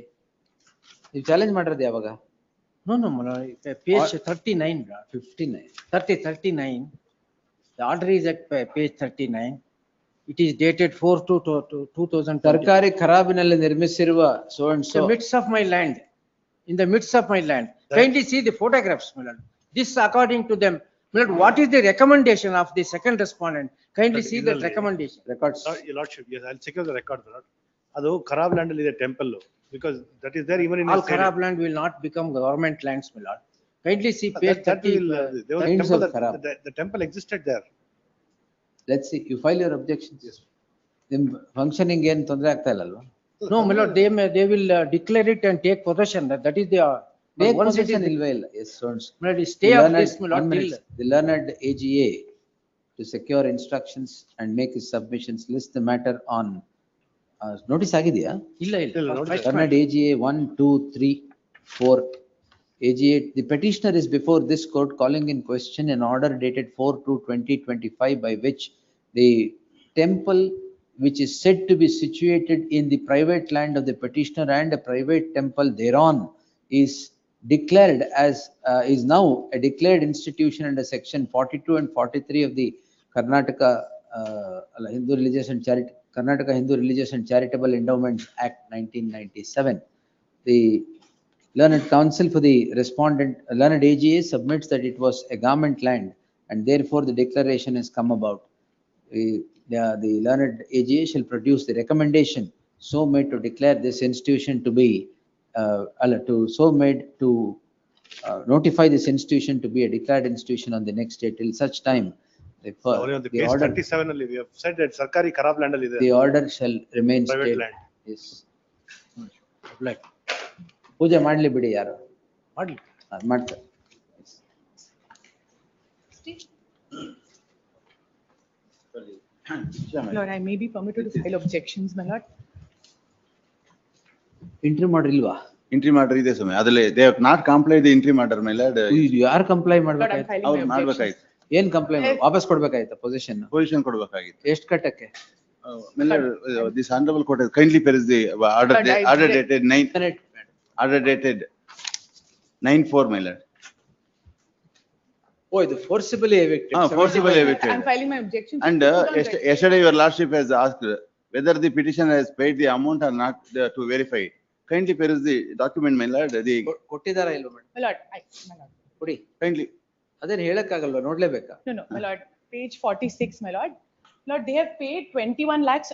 ನೀವು challenge ಮಾಡಿರೋದು ಯಾವಾಗ? No, no, my lord, page 39. my lord. 59. 39. The order is at page 39. It is dated 4/2/2020. ತರಕಾರಿ ಖರಾಬಿನಲ್ಲಿ ನಿರ್ಮಿಸಿರುವ so and The so. midst of my land, in the midst of my land. Kindly see the photographs, my lord. This according to them. My lord, what is the recommendation of the second respondent? Kindly see that recommendation. Records. Your lordship, yes, I'll check out the record, my lord. ಅದು ಖರಾಬ್ land ಅಲ್ಲಿ ಇದೆ temple, because that is there even in. All Kharab land will not become government lands, my lord. Kindly see page That 30. will, there was a Kinds temple of Kharab. the temple existed there. Let's see, you file your objections. Yes. ನಿಮ್ functioning ಏನ್ ತೊಂದ್ರೆ ಆಗ್ತಾ ಇಲ್ಲಲ್ವಾ? No, my lord, they will declare it and take possession. That is the. Take once it possession is- ಇಲ್ವೇ ಇಲ್ಲ. Yes, My lord, stay of this, my lord, till. The learned AGA to secure instructions and make his submissions list the matter on notice ಆಗಿದೆಯಾ? ಇಲ್ಲ. First Learned AGA 1, 2, 3, 4. AGA, the petitioner is before this court calling in question an order dated 4/2/2025 by which the temple which is said to be situated in the private land of the petitioner and a private temple thereon is declared as is now a declared institution under section 42 and 43 of the Karnataka Hindu Religious and Karnataka Hindu Religious and Charitable Endowments Act 1997. The learned counsel for the respondent, learned AGA, submits that it was a government land and therefore the declaration has come about. The learned AGA shall produce the recommendation so made to declare this institution to be notify this institution to be a declared institution on the next day till such time Only on the page order, 37 ಅಲ್ಲಿ we have said that Sarkari Kharab land ಅಲ್ಲಿ ಇದೆ. the order shall remain Private state. land. Yes. ಪೂಜೆ ಮಾಡ್ಲಿ ಬಿಡಿ ಯಾರು ಮಾಡ್ಲಿ. ಮಾಡ್ತಾರೆ. Lord, I may be permitted to file objections, my lord. Entry ಮಾಡಿಲ್ವಾ? Entry matter ಇದೆ ಸ್ವಾಮಿ. ಅದ್ರಲ್ಲಿ they have not complied the entry matter my lord. ಯಾರು ಕಂಪ್ಲೈ Lord, I'm ಮಾಡ್ಬೇಕಾಯ್ತು? filing ಅವ್ರು my objections. ಮಾಡ್ಬೇಕಾಯ್ತು. ಏನ್ ಕಂಪ್ಲೈ ವಾಪಸ್ ಕೊಡ್ಬೇಕಾಯ್ತಾ ಪೊಸಿಷನ್? Position ಕೊಡ್ಬೇಕಾಗಿತ್ತು. ಎಷ್ಟು ಕಟ್ಟಕ್ಕೆ? My lord, this honorable court has kindly perused the order Lord, I order object. dated 9/4 my lord. Oh, ಇದು forcibly evicted. Forcibly evicted. I'm filing my objections. And Put on record. yesterday your lordship has asked whether the petitioner has paid the amount or not to verify it. Kindly peruse the document my lord. The ಕೊಟ್ಟಿದಾರ ಇಲ್ವಾ madam? My lord, my lord. ಕೊಡಿ. kindly. ಅದೇನ್ ಹೇಳಕ್ಕಾಗಲ್ವಾ? ನೋಡ್ಲೇಬೇಕಾ? No, my lord, page 46, my lord. Lord, they have paid 21 lakhs.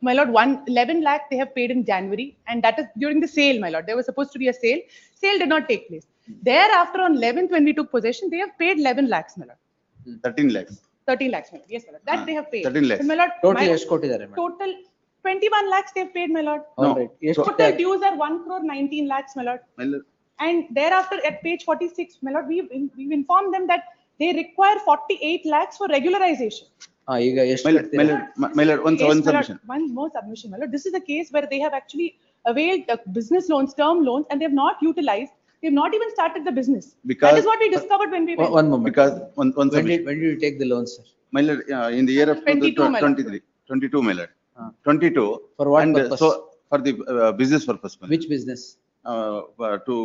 My lord, 11 lakh they have paid in January, and that is during the sale, my lord. There was supposed to be a sale. Sale did not take place. Thereafter, on 11th, when we took possession, they have paid 11 lakhs, my lord. 13 lakhs. 13 lakhs, my lord. Yes, my lord. That they have paid. 13 lakhs. But my lord, Total ಎಷ್ಟು ಕೊಟ್ಟಿದ್ದಾರೆ madam? total 21 lakhs they have paid, my lord. No. ಎಷ್ಟು Total dues are 1,19 lakhs, my lord. My lord. And thereafter, at page 46, my lord, we've informed them that they require 48 lakhs for regularization. ಈಗ ಎಷ್ಟು My lord, ಕಟ್ತೀರಾ? my lord, one Yes, my lord, submission. one more submission, my lord. This is a case where they have actually availed business loans, term loans, and they have not utilized. They have not even started the business. Because- That is what we discovered when we went. One moment. Because one When submission. did you take the loan, sir? My lord, in the year of 22, my lord. 22 my lord. 22. For what And purpose? so for the business purpose. my lord. Which business? To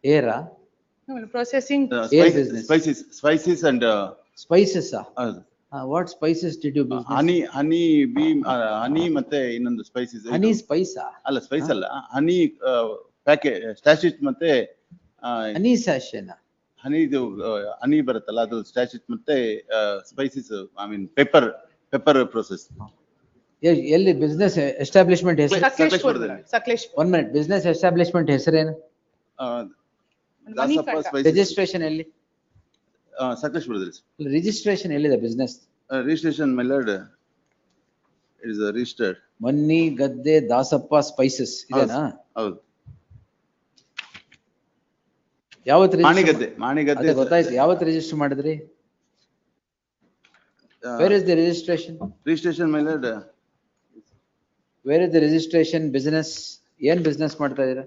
Era? No, my lord, processing. Air business. spices and Spices? What spices did you business? honey bee honey ಮತ್ತೆ ಇನ್ನೊಂದು spices Honey spice? ಅಲ್ಲ Spice ಅಲ್ಲ ಹನಿ packet ಸ್ಟಾಚ್ಯೂಟ್ ಮತ್ತೆ Honey sachet? ಹನಿದು ಹನಿ ಬರುತ್ತಲ್ಲ ಅದು ಸ್ಟಾಚ್ಯೂಟ್ ಮತ್ತೆ spices I mean pepper process. ಎಲ್ಲಿ business establishment ಹೆಸರು? Sakleshpur, my lord. Sakleshpur. 1 minute. Business establishment ಹೆಸರೇನು? ದಾಸಪ್ಪ ಸ್ಪೈಸಸ್. ರಿಜಿಸ್ಟ್ರೇಷನ್ ಎಲ್ಲಿ? ಸಕಲೇಶ್ಪುರದಲ್ಲಿ. ರಿಜಿಸ್ಟ್ರೇಷನ್ ಎಲ್ಲಿದೆ business? Registration my lord, it is registered. ಮನ್ನಿ ಗದ್ದೆ ದಾಸಪ್ಪ ಸ್ಪೈಸಸ್ ಇದೆನಾ? ಹೌದು. ಯಾವತ್ತು ಮಾಣಿಗದ್ದೆ ಗೊತ್ತಾಯ್ತು. ಯಾವತ್ತು ರಿಜಿಸ್ಟರ್ ಮಾಡಿದ್ರಿ? Where is the registration? Registration my lord. Where is the registration? Business ಏನ್ ಬಿಸ್ನೆಸ್ ಮಾಡ್ತಾ ಇದೀರಾ?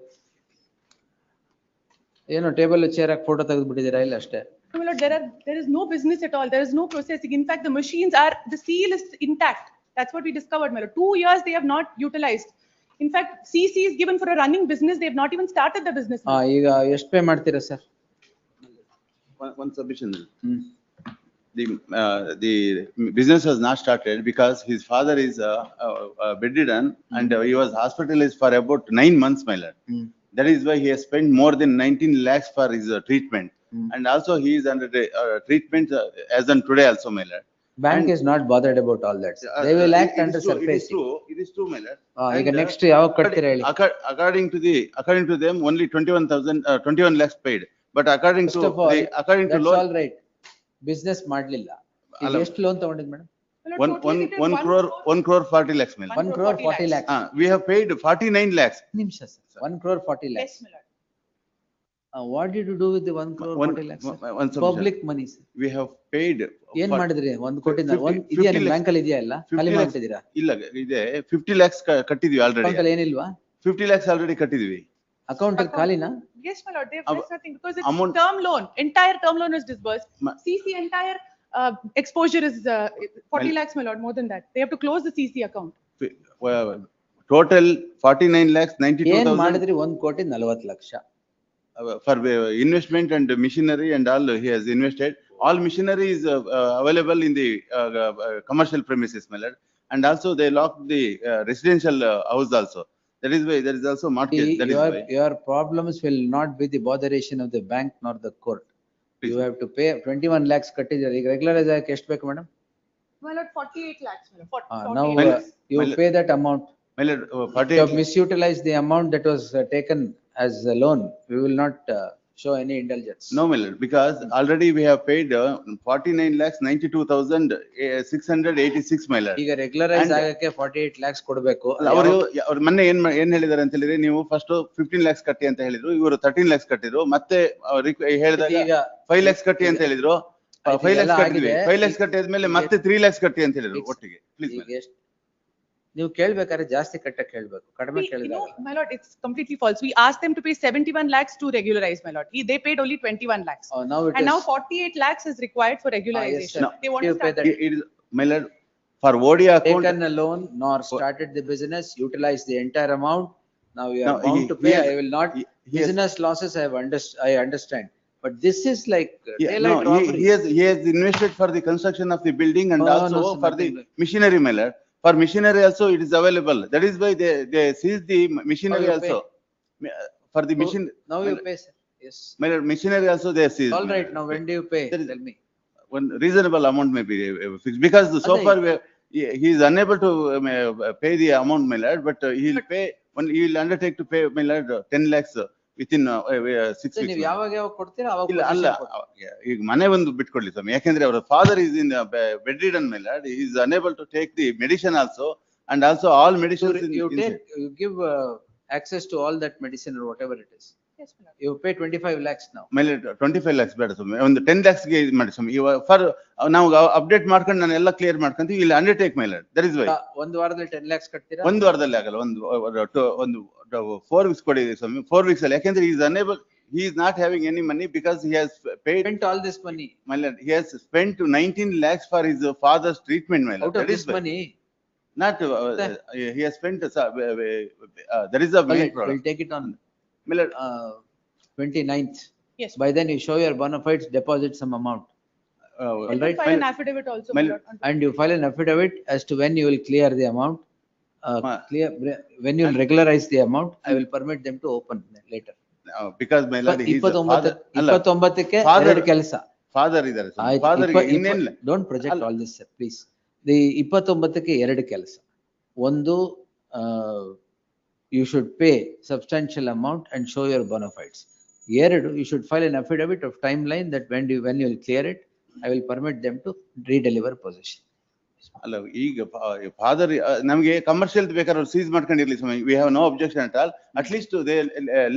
ಏನೋ ಟೇಬಲ್ ಚೇರ್ ಹಾಕಿ ಫೋಟೋ ತೆಗೆದು ಬಿಟ್ಟಿದ್ದೀರಾ? ಇಲ್ಲ ಅಷ್ಟೇ. No, my lord, there is no business at all. There is no processing. In fact, the machines are, the seal is intact. That's what we discovered, my lord. 2 years they have not utilized. In fact, CC is given for a running business. They have not even started the business. ಈಗ ಎಷ್ಟು pay ಮಾಡ್ತೀರಾ sir? One submission. The business was not started because his father is bedridden and he was hospitalized for about 9 months, my lord. That is why he has spent more than 19 lakhs for his treatment. And also he is under treatment as on today also, my lord. Bank is not bothered about all that. They will act under surface. It is true, my lord. ಈಗ next ಯಾವಾಗ ಕಟ್ತೀರಾ ಹೇಳಿ? According to them, only 21 lakhs paid. But according to that's law, all right. Business ಮಾಡ್ಲಿಲ್ಲ. ಈಗ ಎಷ್ಟು loan ತಗೊಂಡಿದ್ madam? My lord, totally it is 1 crore 40 lakhs, my lord. 1 crore 40 lakhs. We have paid 49 lakhs. ನಿಮಿಷ sir. 1 crore 40 lakhs. Yes, my lord. What did you do with the 1 crore 40 lakhs? sir? One submission. Public money. sir. We have paid. ಏನ್ ಮಾಡಿದ್ರಿ 1 ಕೋಟಿ 50 ಇದೆಯಾ ನಿಮ್ lakhs. Bank ಅಲ್ಲಿ ಇದೆಯಾ ಇಲ್ಲ ಖಾಲಿ 50 lakhs. ಮಾಡ್ತಿದ್ದೀರಾ ಇಲ್ಲ ಇದೆ 50 lakhs ಕಟ್ಟಿದ್ವಿ ಆಲ್ರೆಡಿ. ಅಕೌಂಟ್ ಅಲ್ಲಿ ಏನಿಲ್ವಾ 50 lakhs ಆಲ್ರೆಡಿ ಕಟ್ಟಿದ್ವಿ. ಅಕೌಂಟ್ ಅಲ್ಲಿ ಖಾಲಿನಾ? Yes, my lord, there's nothing because it's amount- term loan. Entire term loan is disbursed. CC entire exposure is 40 lakhs, my lord, more than that. They have to close the CC account. Total 49 lakhs ಏನ್ 92,000 ಮಾಡಿದ್ರಿ 1 ಕೋಟಿ 40 lakh. For investment and machinery and all he has invested. All machinery is available in the commercial premises, my lord. And also they locked the residential house also. That is why there is also mortgage. That is why. Your problems will not be the botheration of the bank nor the court. Please. You have to pay 21 lakhs ಕಟ್ಟಿದ್ದೀರಾ. ಈಗ regularise ಆಗಕ್ಕೆ ಎಷ್ಟು ಬೇಕು madam? My lord, 48 lakhs, my lord. Now 48 lakhs. you pay that amount. My lord, You 48 have misutilized the amount that was taken as a loan. We will not show any indulgence. No, my lord, because already we have paid 49 lakhs 92,686, my lord. ಈಗ regularise And- ಆಗಕ್ಕೆ 48 lakhs ಕೊಡಬೇಕು. ಅವರು ಮೊನ್ನೆ ಏನ್ ಹೇಳಿದಾರೆ ಅಂತ ಹೇಳಿದ್ರೆ ನೀವು ಫಸ್ಟ್ 15 lakhs ಕಟ್ಟಿ ಅಂತ ಹೇಳಿದ್ರು, ಇವರು 13 lakhs ಕಟ್ಟಿದ್ರು. ಮತ್ತೆ ಹೇಳಿದಾಗ ಈಗ 5 lakhs ಕಟ್ಟಿ ಅಂತ ಹೇಳಿದ್ರು. 5 lakhs ಕಟ್ಟಿದ್ವಿ. 5 lakhs ಕಟ್ಟಿದ್ಮೇಲೆ ಮತ್ತೆ 3 lakhs ಕಟ್ಟಿ ಅಂತ ಹೇಳಿದ್ರು ಒಟ್ಟಿಗೆ. Please, ಈಗ ಎಷ್ಟು ನೀವು ಕೇಳ್ಬೇಕಾದ್ರೆ ಜಾಸ್ತಿ ಕಟ್ಟಕ್ಕೆ ಹೇಳ್ಬೇಕು, ಕಡಿಮೆ No, ಕೇಳಿದಾಗ my lord, it's completely false. We asked them to pay 71 lakhs to regularize, my lord. They paid only 21 lakhs. now it And is- now 48 lakhs is required for regularization. sir. They want You to pay start. that. It is, my lord, for ODA account. Taken a loan nor started the business, utilized the entire amount. Now you are No, bound he- to pay. he has- I will not, he has- business losses I understand. But this is like Yeah, daylight no, robbery. he has invested for the construction of the building and Oh, also no, sir, for the nothing like- machinery, my lord. For machinery also it is available. That is why they seize the machinery you also. For the So, machine. now you pay, sir. Yes. My lord, machinery also they seize. All my right, lord. now when do you pay? There is- Tell me. One reasonable amount may be fixed because so Adai. far he is unable to pay the amount, my lord, but he will pay, when he will undertake to pay, my lord, 10 lakhs within 6 So, weeks. ನೀವು ಯಾವಾಗ ಕೊಡ್ತೀರಾ ಅವಾಗ ಇಲ್ಲ ಅಲ್ಲ possession ಕೊಡಿ. ಈಗ ಮನೆ ಒಂದು ಬಿಟ್ಕೊಡ್ಲಿ ಸ್ವಾಮಿ, ಯಾಕಂದ್ರೆ ಅವರ father is in bed ridden, my lord. He is unable to take the medicine also, and also all medicines You give access to all that medicine or whatever it is. Yes, my lord. You pay 25 lakhs now. my lord, 25 lakhs ಬೇಡ ಸ್ವಾಮಿ, ಒಂದು 10 lakhs ಗೆ ಇದು ಮಾಡಿ ಸ್ವಾಮಿ. For ನಾವು update ಮಾಡ್ಕೊಂಡು ನಾನು ಎಲ್ಲ clear ಮಾಡ್ಕೊಂತೀವಿ, ಇಲ್ಲಿ undertake, my lord. That is why. ಒಂದು ವಾರದಲ್ಲಿ 10 lakhs ಕಟ್ತೀರಾ? ಒಂದು ವಾರದಲ್ಲಿ ಆಗಲ್ಲ, ಒಂದು 4 weeks ಕೊಡಿ ಸ್ವಾಮಿ. 4 weeks ಅಲ್ಲಿ, ಯಾಕಂದ್ರೆ he is unable, he is not having any money because he has paid. Spent all this money. My lord, he has spent 19 lakhs for his father's treatment, my lord. Out of That is this why. money. Not, he has spent, that is the All main right, problem. we'll take it on My lord, 29th. Yes. By then you show your bona fides, deposit some amount. all And right, file an affidavit also, my my- lord. And you file an affidavit as to when you will clear the amount. When you will regularize the amount, I will permit them to open later. because my lord, he is a 29 father. ಅಲ್ಲ, 29ಕ್ಕೆ Father- ಎರಡು ಕೆಲಸ. father ಇದ್ದಾರೆ ಸ್ವಾಮಿ. ಆಯ್ತು, Father ಗೆ ಇನ್ನೇನಿಲ್ಲ. Don't project ಅಲ್ಲ. all this, sir, please. The 29ಕ್ಕೆ ಎರಡು ಕೆಲಸ. ಒಂದು, you should pay substantial amount and show your bona fides. ಎರಡು, you should file an affidavit of timeline that when you will clear it, I will permit them to redeliver possession. ಅಲ್ಲ, ಈಗ father ನಮಗೆ commercial ಬೇಕಾದ್ರೆ seize ಮಾಡ್ಕೊಂಡಿರ್ಲಿ ಸ್ವಾಮಿ. We have no objection at all. At least they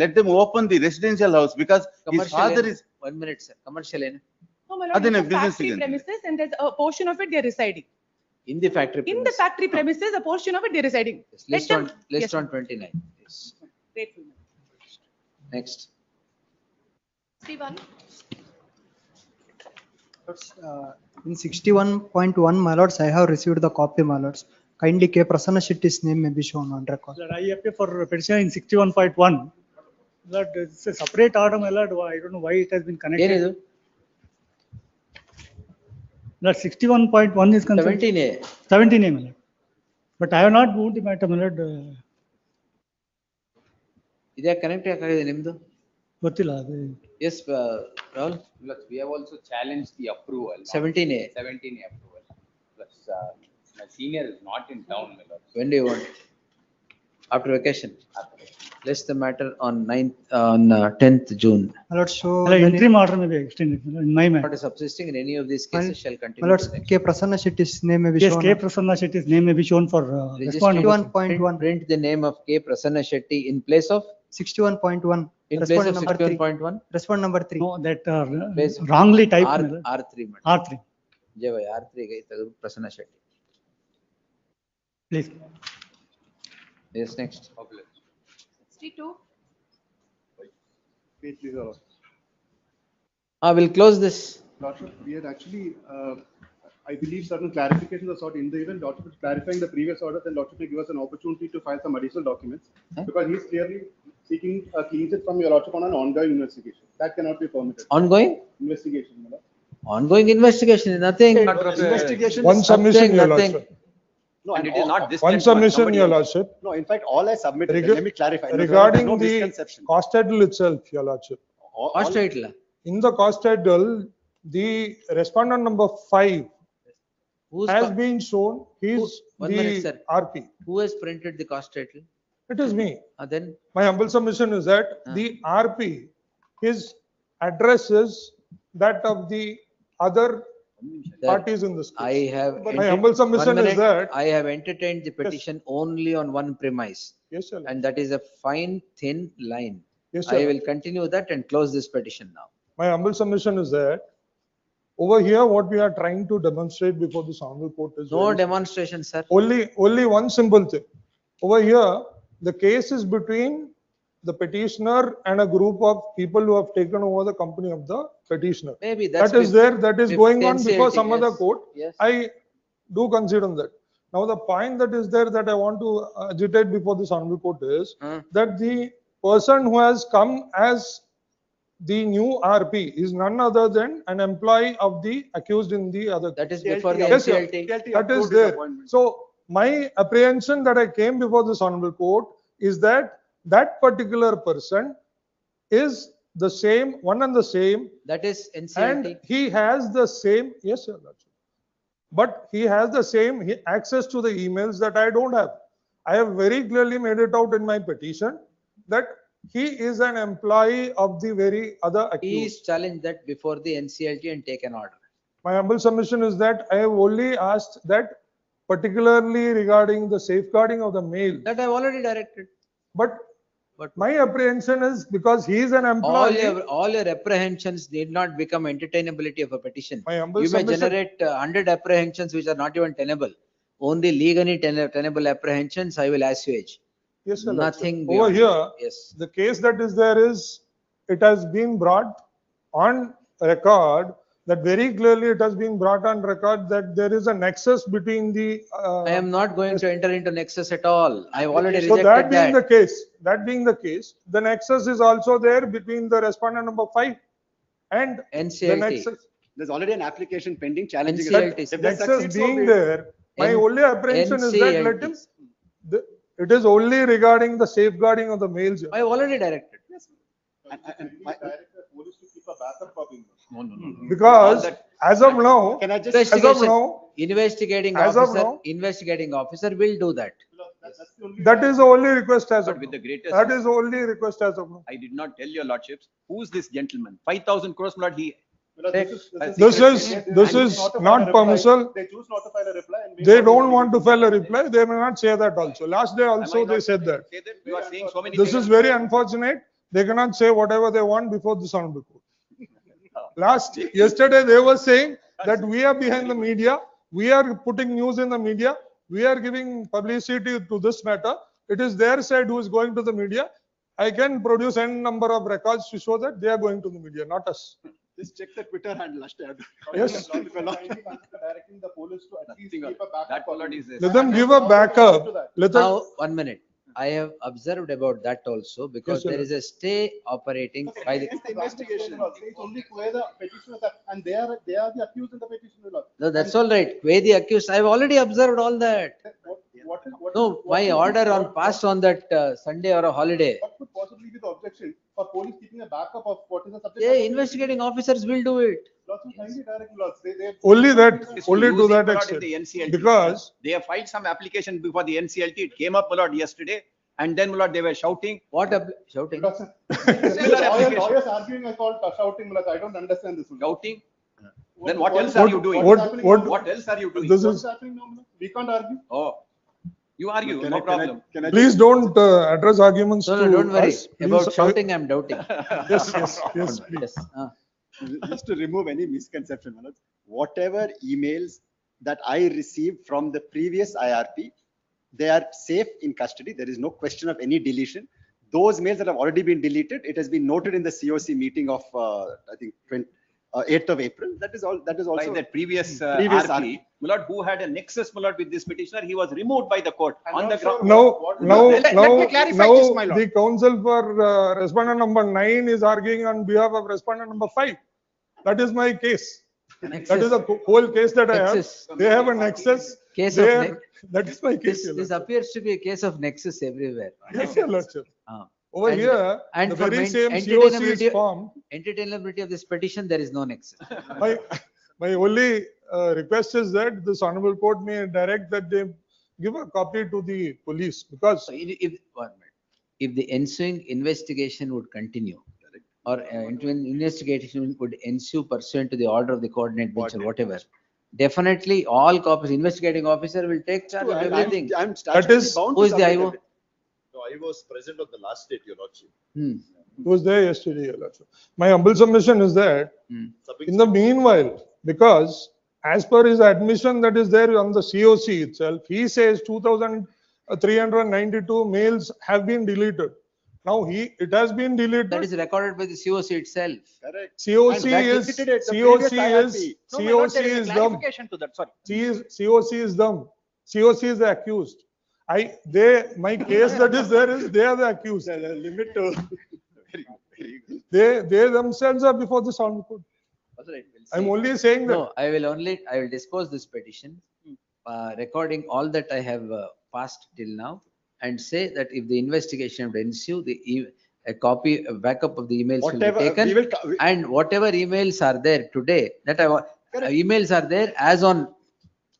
let them open the residential house because his Commercial father ಏನು? is. 1 minute, sir. Commercial ಏನು? No, my lord, ಅದನ್ನೇ it's a business factory ಇದೆ. premises and there's a portion of it they are residing. In the factory. In the factory premises, a portion of it they are residing. Let List them. on 29. Yes. Grateful. Next. C1. In 61.1, my lords, I have received the copy, my lords. Kindly K. Prasanna Shetty's name may be shown on record. Lord, I appear for petition in 61.1. Lord, it's a separate order, my lord. I don't know why it has been connected. ಏನಿದು? Lord, 61.1 is concerned. 17A. 17A, my lord. But I have not moved the matter, my lord. ಇದೇ connect ಯಾಕಾಗಿದೆ ನಿಮ್ದು? ಗೊತ್ತಿಲ್ಲ ಅದು. Yes, Rahul. We have also challenged the approval. 17A. 17A approval. Plus, my senior is not in town, my lord. When do you want? After vacation. List the matter on 10th June. My lord, so. Well, interim order may be extended in my mind. Not subsisting in any of these cases shall My continue. lord, to the next. K. Prasanna Shetty's name may be Yes, shown. K. Prasanna Shetty's name may be shown for respondent. 61.1. Print the name of K. Prasanna Shetty in place of? 61.1. In place Respondent of number 3. 61.1? Respondent number 3. No, that Place- wrongly typed. R3. R3. Jai R3 ಗೆ ತೆಗೆದು Prasanna Shetty. Please. Yes, next. 62. We'll close this. Lordship, we had actually, I believe certain clarifications are sought in the event Lordship is clarifying the previous order, then Lordship may give us an opportunity to file some additional documents. Because he is clearly seeking a clean sheet from your Lordship on an ongoing investigation. That cannot be permitted. Ongoing? Investigation. My lord. Ongoing investigation, nothing. Investigation. One submission, your nothing. lordship. No, and it is not this. One submission, your lordship. No, in fact, all I submitted, Reg- let me clarify. Regarding No the misconception. cost title itself, your lordship. Cost title. In the cost title, the respondent number 5 has been shown, he's One minute, the sir. RP. Who has printed the cost title? It is me. Then? My humble submission is that the RP, his address is that of the other parties in this case. I have. My humble submission is that. I have entertained the petition only on one premise. Yes, sir. And that is a fine, thin line. Yes, sir. I will continue that and close this petition now. My humble submission is that over here, what we are trying to demonstrate before this honorable court is. No demonstration, sir. Only one simple thing. Over here, the case is between the petitioner and a group of people who have taken over the company of the petitioner. Maybe that's. That is there, that is going on before NCLT, some other yes. court. Yes. I do consider that. Now, the point that is there that I want to agitate before this honorable court is that the person who has come as the new RP is none other than an employee of the accused in the other. That is before the Yes, sir. NCLT. That is there. So my apprehension that I came before this honorable court is that that particular person is the same, one and the same. That is NCLT. And he has the same, yes, sir. But he has the same access to the emails that I don't have. I have very clearly made it out in my petition that he is an employee of the very other accused. Please challenge that before the NCLT and take an order. My humble submission is that I have only asked that particularly regarding the safeguarding of the mail. That I have already directed. But my apprehension is because he is an employee. All your apprehensions need not become entertainability of a petition. My humble You may submission- generate 100 apprehensions which are not even tenable. Only legally tenable apprehensions I will assuage. Yes, sir. Nothing Over beyond here, that. Yes. the case that is there is, it has been brought on record that very clearly it has been brought on record that there is a nexus between the. I am not going to enter into nexus at all. I have already So rejected that being the that. case, the nexus is also there between the respondent number 5 and the NCLT. nexus. There's already an application pending challenging. NCLT. That If that nexus succeeds, so being be it. there, my only apprehension is that let him, it is only regarding the safeguarding of the mails. I have already directed. Police to keep a backup copy. No. Because as of now, Can I just? as of now, Investigating As of officer, now- investigating officer will do that. that is the only request as of With now. the greatest. That is the only request as of now. I did not tell your lordships, who's this gentleman? 5,000 crores, my lord, he. This is not permissible. They choose not to file a reply. And They don't want to file a reply. They may not say that also. Last day also they said that. Say that you are saying so many This things. is very unfortunate. They cannot say whatever they want before this honorable court. Yesterday they were saying that we are behind the media. We are putting news in the media. We are giving publicity to this matter. It is their side who is going to the media. I can produce n number of records to show that they are going to the media, not us. Just check the Twitter handle. Yes. Directing the police to at least keep a backup. That already is. Let them give a backup. Let them. Now, 1 minute. I have observed about that also because Yes, sir. there is a stay operating by the. It's the investigation. It's only where the petitioners are, and they are the accused in the petition. No, that's all right. Where the accused, I have already observed all that. No, my order on passed on that Sunday or a holiday. What could possibly be the objection for police keeping a backup of what is the subject? Yeah, investigating officers will do it. Only that, It's only to using, that my lord, in extent. the NCLT. Because They have filed some application before the NCLT. It came up, my lord, yesterday. and then, my lord, they were shouting. What shouting? Lawyers arguing, I call shouting, my lord. I don't understand this. Shouting? Then what else are you doing? What else are you doing? What is happening now, my lord? We can't argue. Oh, you argue, no problem. Please don't address arguments to No, don't worry. us. About Please, shouting, I'm doubting. Yes, please. Yes. Just to remove any misconception, Manoj, whatever emails that I received from the previous IRP, they are safe in custody. There is no question of any deletion. Those mails that have already been deleted, it has been noted in the COC meeting of, I think, 8th of April. That is all. That is also By that previous previous RP, my lord, who had a nexus, my lord, with this petitioner, he was removed by the court on the ground. Let me clarify this, my lord. The counsel for respondent number 9 is arguing on behalf of respondent number 5. That is my case. That is the whole case that I have. They have a nexus. Case They of are- That is my case. Your This Lordship. appears to be a case of nexus everywhere. Yes, Your Lordship. Ah. Over And- here, and the for very same COC is entertainability, formed. entertainability of this petition, there is no nexus. My only request is that this honorable court may direct that they give a copy to the police, because If the ensuing investigation would continue, or investigation would ensue pursuant to the order of the coordinate bench or whatever, definitely all copies, investigating officer will take charge of everything. I'm statutorily bound Who to is the submit IO? everything. No, I was present on the last date, Your Lordship. it was there yesterday, Your Lordship. My humble submission is that in the meanwhile, because as per his admission that is there on the COC itself, he says 2,392 mails have been deleted. Now it has been deleted. That is recorded by the COC itself. Correct. COC And that is, deleted it, the COC previous is, IRP. No, my lord, COC there is a is dumb. clarification to that, sorry. COC is dumb. COC is the accused. My case that is there is, they are the accused. Limit to. They themselves are before the sound court. I'm only saying that. No, I will dispose this petition, recording all that I have passed till now, and say that if the investigation would ensue, a backup of the emails will Whatever, be taken, we will and whatever emails are there today, emails are there as on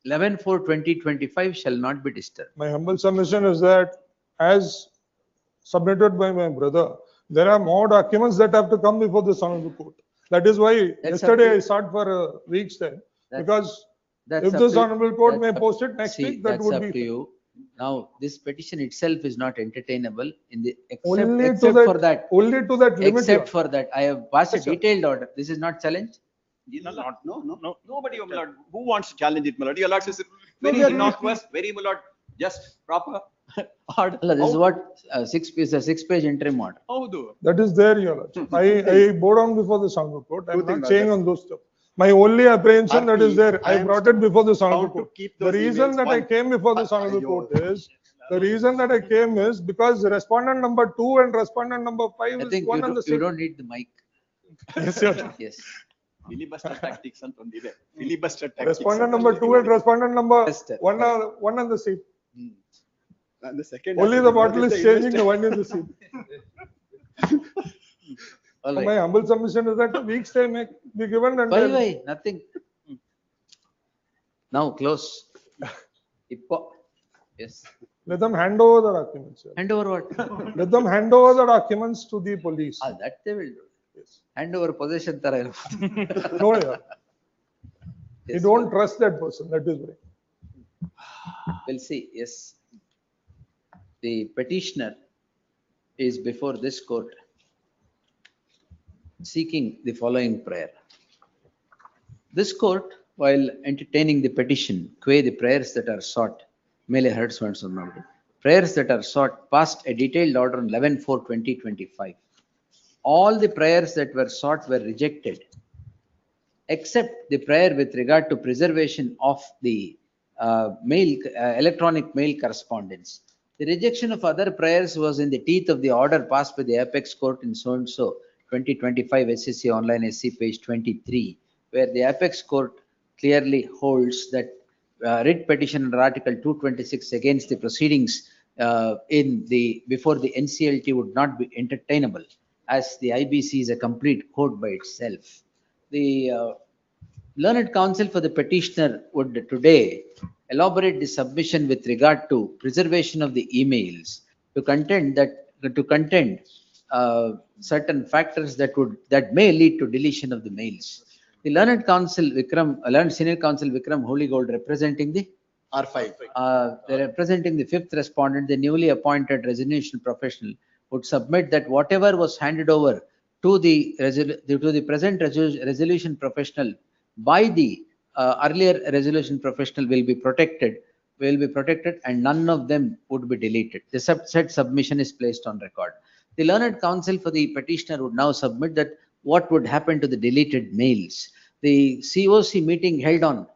11/4/2025 shall not be disturbed. My humble submission is that as submitted by my brother, there are more documents that have to come before the honorable court. That is why yesterday I sought for a week's time, because if this honorable court may post it next week, that That's would up be. to you. Now, this petition itself is not entertainable in the, Only to except that- for that. only to that limit, Except yeah. for that, I have passed a Yes, sir. detailed order. This is not challenged. No. Nobody, my lord, who wants to challenge it, my lord? Your lord is very we are- innocuous, very, my lord, just proper order. Allah, this is what, a 6-page interim order. Howdu? That is there, Your Lordship. I bow down before the honorable court. I'm not saying on those stuff. My only apprehension that is there, I brought it before the honorable court. The reason that I came before the honorable court is, because respondent number 2 and respondent number 5 I is think one and the you same. don't need the mic. Yes, Your Lordship. Yes. Filibuster tactics ಅಂತ ಒಂದಿದೆ. Filibuster tactics. Respondent number 2 and respondent number 1 are one and the same. And the second. Only the bottle is changing, the wine is the same. All So right. my humble submission is that a week's time may be given and then- Why? Nothing. Now, close. Yes. let them hand over the documents. Sir. Hand over what? Let them hand over the documents to the police. That they will do. Hand over possession ತರ ಇರುತ್ತೆ. No, yeah. You don't trust that person, that is why. We'll see, yes. The petitioner is before this court seeking the following prayer. This court, while entertaining the petition, the prayers that are sought, prayers that are sought, passed a detailed order on 11/4/2025. All the prayers that were sought were rejected, except the prayer with regard to preservation of the electronic mail correspondence. The rejection of other prayers was in the teeth of the order passed by the apex court in so-and-so 2025 SSC online SC page 23, where the apex court clearly holds that writ petition under article 226 against the proceedings before the NCLT would not be entertainable, as the IBC is a complete code by itself. The learned counsel for the petitioner would today elaborate the submission with regard to preservation of the emails to contend certain factors that may lead to deletion of the mails. The learned senior counsel Vikram Holygold representing the R5. they're representing the fifth respondent, the newly appointed resolution professional, would submit that whatever was handed over to the present resolution professional by the earlier resolution professional will be protected, and none of them would be deleted. The said submission is placed on record. The learned counsel for the petitioner would now submit that what would happen to the deleted mails. The COC meeting held on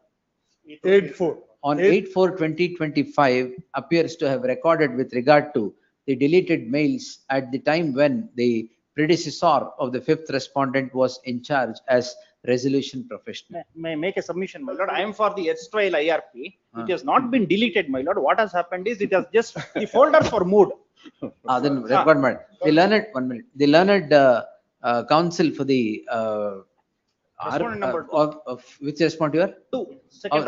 8/4/2025 appears to have recorded with regard to the deleted mails at the time when the predecessor of the fifth respondent was in charge as resolution professional. May I make a submission, my lord? I am for the erstwhile IRP. It has not been deleted, my lord. What has happened is it has just, the folders were moved. Then one minute. The learned, 1 minute. The learned counsel for the Respondent number two. of which respondent you are? Two.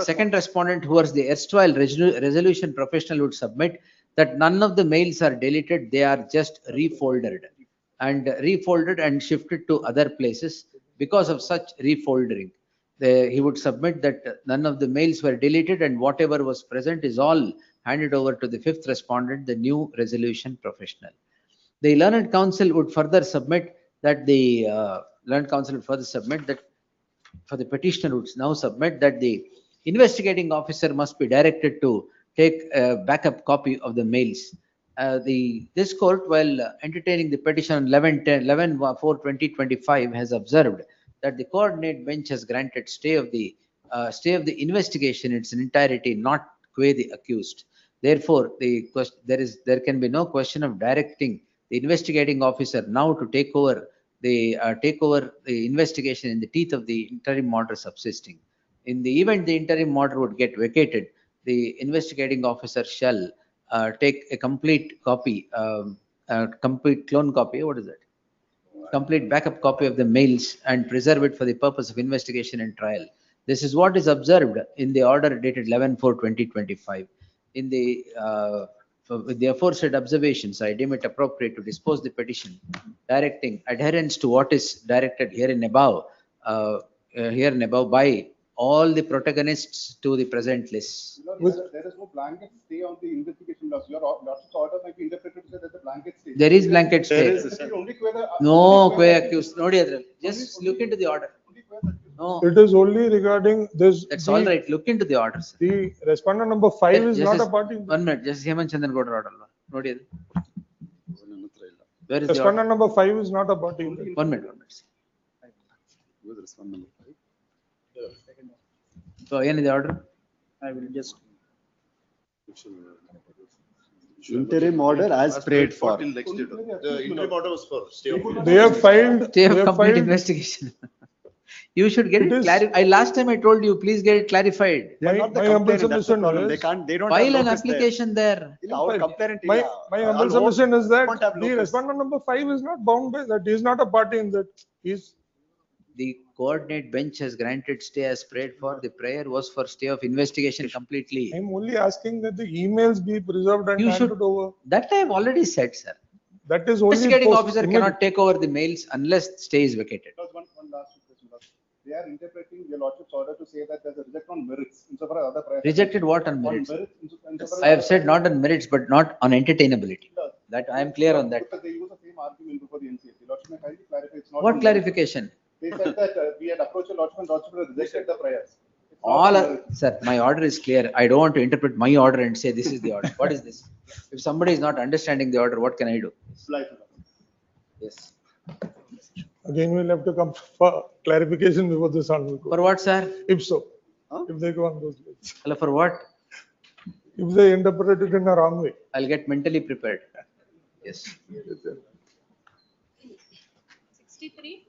Second respondent, who was the erstwhile resolution professional, would submit that none of the mails are deleted. They are just refolded and shifted to other places. Because of such refolding, he would submit that none of the mails were deleted, and whatever was present is all handed over to the fifth respondent, the new resolution professional. The learned counsel would further submit that for the petitioner would now submit that the investigating officer must be directed to take a backup copy of the mails. This court, while entertaining the petition on 11/4/2025, has observed that the coordinate bench has granted stay of the investigation in its entirety, not qua the accused. Therefore, there can be no question of directing the investigating officer now to take over the investigation in the teeth of the interim order subsisting. In the event the interim order would get vacated, the investigating officer shall take a complete copy, complete clone copy, complete backup copy of the mails and preserve it for the purpose of investigation and trial. This is what is observed in the order dated 11/4/2025. With the aforesaid observations, I deem it appropriate to dispose the petition, directing adherence to what is directed here and above by all the protagonists to the present list. There is no blanket stay on the investigation laws. Your lordship's order might be interpreted to say there's a blanket stay. There is blanket stay. No, accused. Just look into the order. No. It is only regarding this. That's all right. Look into the order, sir. The respondent number 5 is not a party. 1 minute. Just Hemant Chandan Gowda order. Where is the order? Respondent number 5 is not a party. 1 minute. So, any the order? I will just. Interim order as prayed for. The interim order was for stay of. They have filed. They have complete investigation. You should get it clarified. Last time I told you, please get it clarified. My humble submission is, file an application there. My humble submission is that the respondent number 5 is not bound by that. He is not a party in that. The coordinate bench has granted stay as prayed for. The prayer was for stay of investigation completely. I'm only asking that the emails be preserved and handed over. That I have already said, sir. That is only investigating officer cannot take over the mails unless stay is vacated. One last question. They are interpreting your lordship's order to say that there's a reject on merits insofar as other prior. Rejected what on merits? I have said not on merits, but not on entertainability. That I am clear on that. Because they use the same argument before the NCLT. Lordship may kindly clarify. It's not What clarification? They said that we had approached the lordship and lordship had rejected the priors. Sir, my order is clear. I don't want to interpret my order and say this is the order. What is this? If somebody is not understanding the order, what can I do? Yes. Again, we'll have to come for clarification before this honorable court. For what, sir? If so, if they go on those lines. Hello, for what? If they interpret it in a wrong way. I'll get mentally prepared. Yes. 63.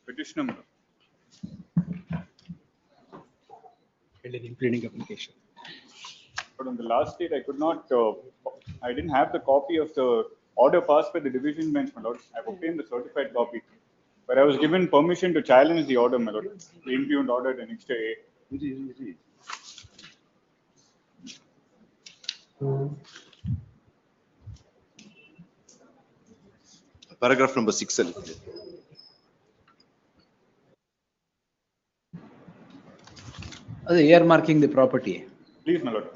Petitioner. Pleading application. But on the last date, I could not, I didn't have the copy of the order passed by the division bench, my lord. I've obtained the certified copy. But I was given permission to challenge the order, my lord. The impugned order the next day. Paragraph number 6L. Earmarking the property. Please, my lord.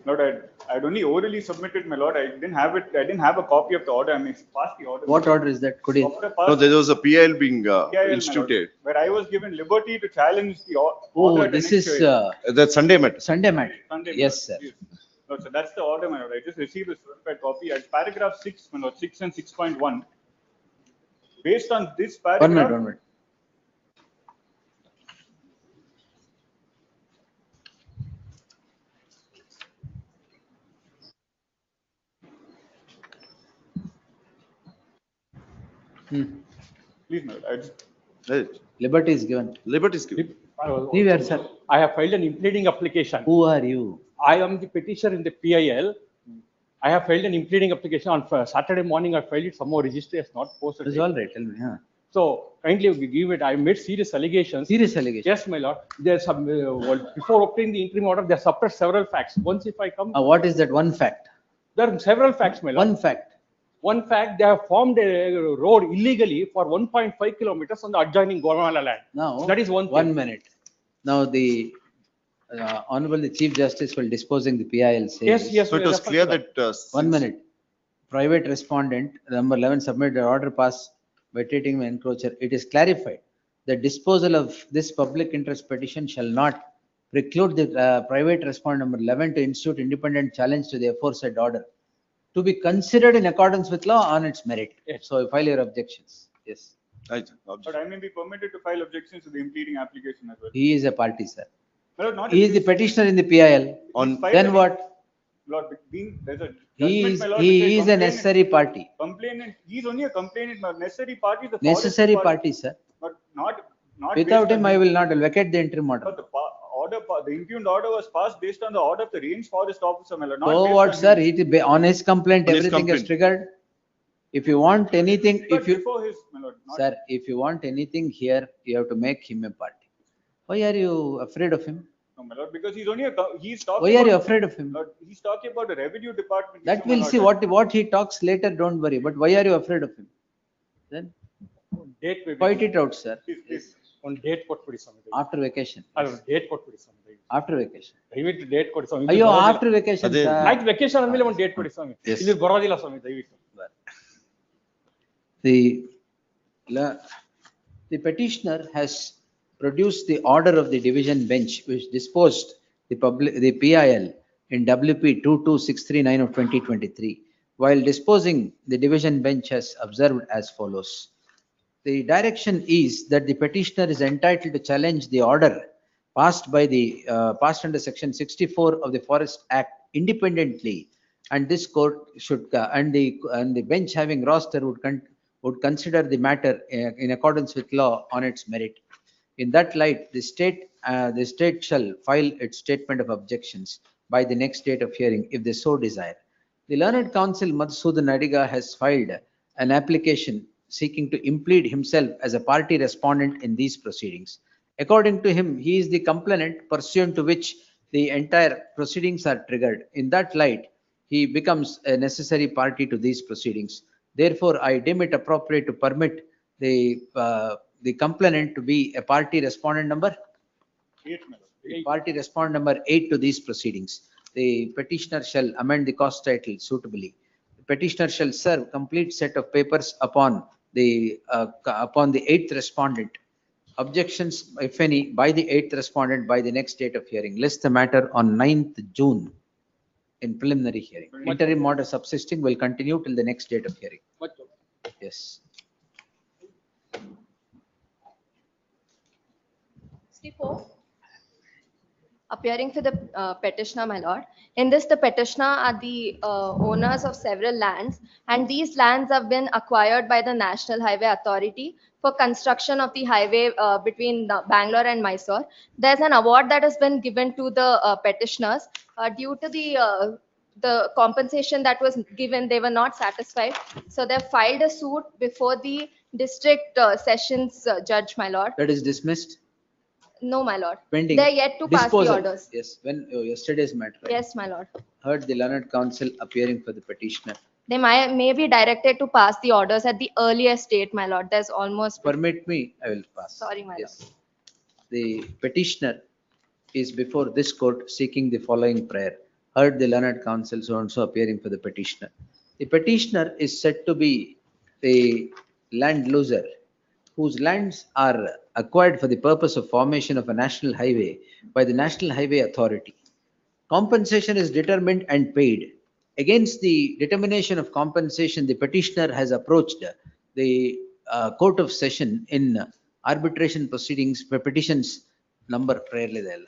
Lord, I'd only orally submitted, my lord. I didn't have it. I didn't have a copy of the order. I mean, passed the order. What order is that? Could you? No, there was a PIL being PIL, my lord, instituted. where I was given liberty to challenge the order. Oh, at the this next is hearing. That's Sunday matter. Sunday matter. Sunday, my Yes, sir. lord. Yes. Lord, so that's the order, my lord. I just received a certified copy at paragraph 6, my lord, 6 and 6.1. Based on this paragraph. 1 minute, 1 minute. Please, my lord. Liberty is given. Liberty is given. Leave here, sir. I have filed an impleading application. Who are you? I am the petitioner in the PIL. I have filed an impleading application on Saturday morning. I filed it. Somehow registry has not posted It's it. all right. Tell me. So kindly give it. I made serious allegations. Serious allegations. Yes, my lord. There's some before obtaining the interim order, they suppressed several facts. Once if I come, What is that one fact? there are several facts, my lord. One fact. One fact, they have formed a road illegally for 1.5 kilometers on the adjoining Gormala land. Now, that is one thing. 1 minute. Now, the Honorable the Chief Justice will disposing the PIL says. Yes. So it was clear that. 1 minute. Private respondent, number 11, submitted an order pass by treating an encroacher. It is clarified that disposal of this public interest petition shall not preclude the private respondent number 11 to institute independent challenge to the aforesaid order to be considered in accordance with law on its merit. So file your objections. Yes. Right. But I may be permitted to file objections to the impleading application as well. He is a party, sir. Lord, not He is the petitioner in the PIL. Then what? Lord, there's a He judgment, is, my lord, he to say is a necessary party. Complainant, he's only a complainant, my necessary party. The Necessary forest party, sir. But not Without based him, on I will not vacate the interim order. But the impugned order was passed based on the order of the range forest officer, my lord. Not So based what, on sir? him. On his complaint, On his everything is complaint. triggered. If you want anything, But if you, before his, my lord, not sir, if you want anything here, you have to make him a party. Why are you afraid of him? no, my lord, because he's only he's talking. Why are you about- afraid of him? Lord, he's talking about the revenue department. That issue, my we'll see. lord. What he talks later, don't worry. But why are you afraid of him? Then Date may be- fight it out, sir. Please. On date ಕೊಟ್ಬಿಡಿ ಸ್ವಾಮಿ. After vacation. Date ಕೊಟ್ಬಿಡಿ ಸ್ವಾಮಿ. After vacation. ದಯವಿಟ್ಟು date ಕೊಡಿ ಸ್ವಾಮಿ. ಅಯ್ಯೋ, after vacation, sir. ಆಯ್ತು, vacation ಆದ್ಮೇಲೆ ಒಂದು date ಕೊಡಿ ಸ್ವಾಮಿ. Yes. ಇಲ್ಲಿ ಬರೋದಿಲ್ಲ ಸ್ವಾಮಿ, ದಯವಿಟ್ಟು. The petitioner has produced the order of the division bench which disposed the PIL in WP 22639 of 2023. While disposing, the division bench has observed as follows. The direction is that the petitioner is entitled to challenge the order passed under section 64 of the Forest Act independently, and this court should and the bench having roster would consider the matter in accordance with law on its merit. In that light, the state shall file its statement of objections by the next date of hearing if they so desire. The learned counsel Madhusudan Adiga has filed an application seeking to implead himself as a party respondent in these proceedings. According to him, he is the complainant pursuant to which the entire proceedings are triggered. In that light, he becomes a necessary party to these proceedings. Therefore, I deem it appropriate to permit the complainant to be a party respondent number? 8, my lord. Party respondent number 8 to these proceedings. The petitioner shall amend the cause title suitably. The petitioner shall serve complete set of papers upon the 8th respondent. Objections, if any, by the 8th respondent by the next date of hearing. List the matter on 9th June in preliminary hearing. Interim order subsisting will continue till the next date of hearing. Yes. Appearing for the petitioner, my lord. In this, the petitioner are the owners of several lands, and these lands have been acquired by the National Highway Authority for construction of the highway between Bangalore and Mysore. There's an award that has been given to the petitioners due to the compensation that was given. They were not satisfied, so they filed a suit before the district sessions judge, my lord. That is dismissed. No, my lord. Pending. They're yet to pass the Disposal. orders. Yes, when yesterday's matter. Right? Yes, my lord. Heard the learned counsel appearing for the petitioner. They may be directed to pass the orders at the earliest date, my lord. There's almost. Permit me, I will pass. Sorry, my lord. Yes. The petitioner is before this court seeking the following prayer. Heard the learned counsel so and so appearing for the petitioner. The petitioner is said to be the land loser whose lands are acquired for the purpose of formation of a national highway by the National Highway Authority. Compensation is determined and paid. Against the determination of compensation, the petitioner has approached the Court of Session in arbitration proceedings for petitions number rarely there.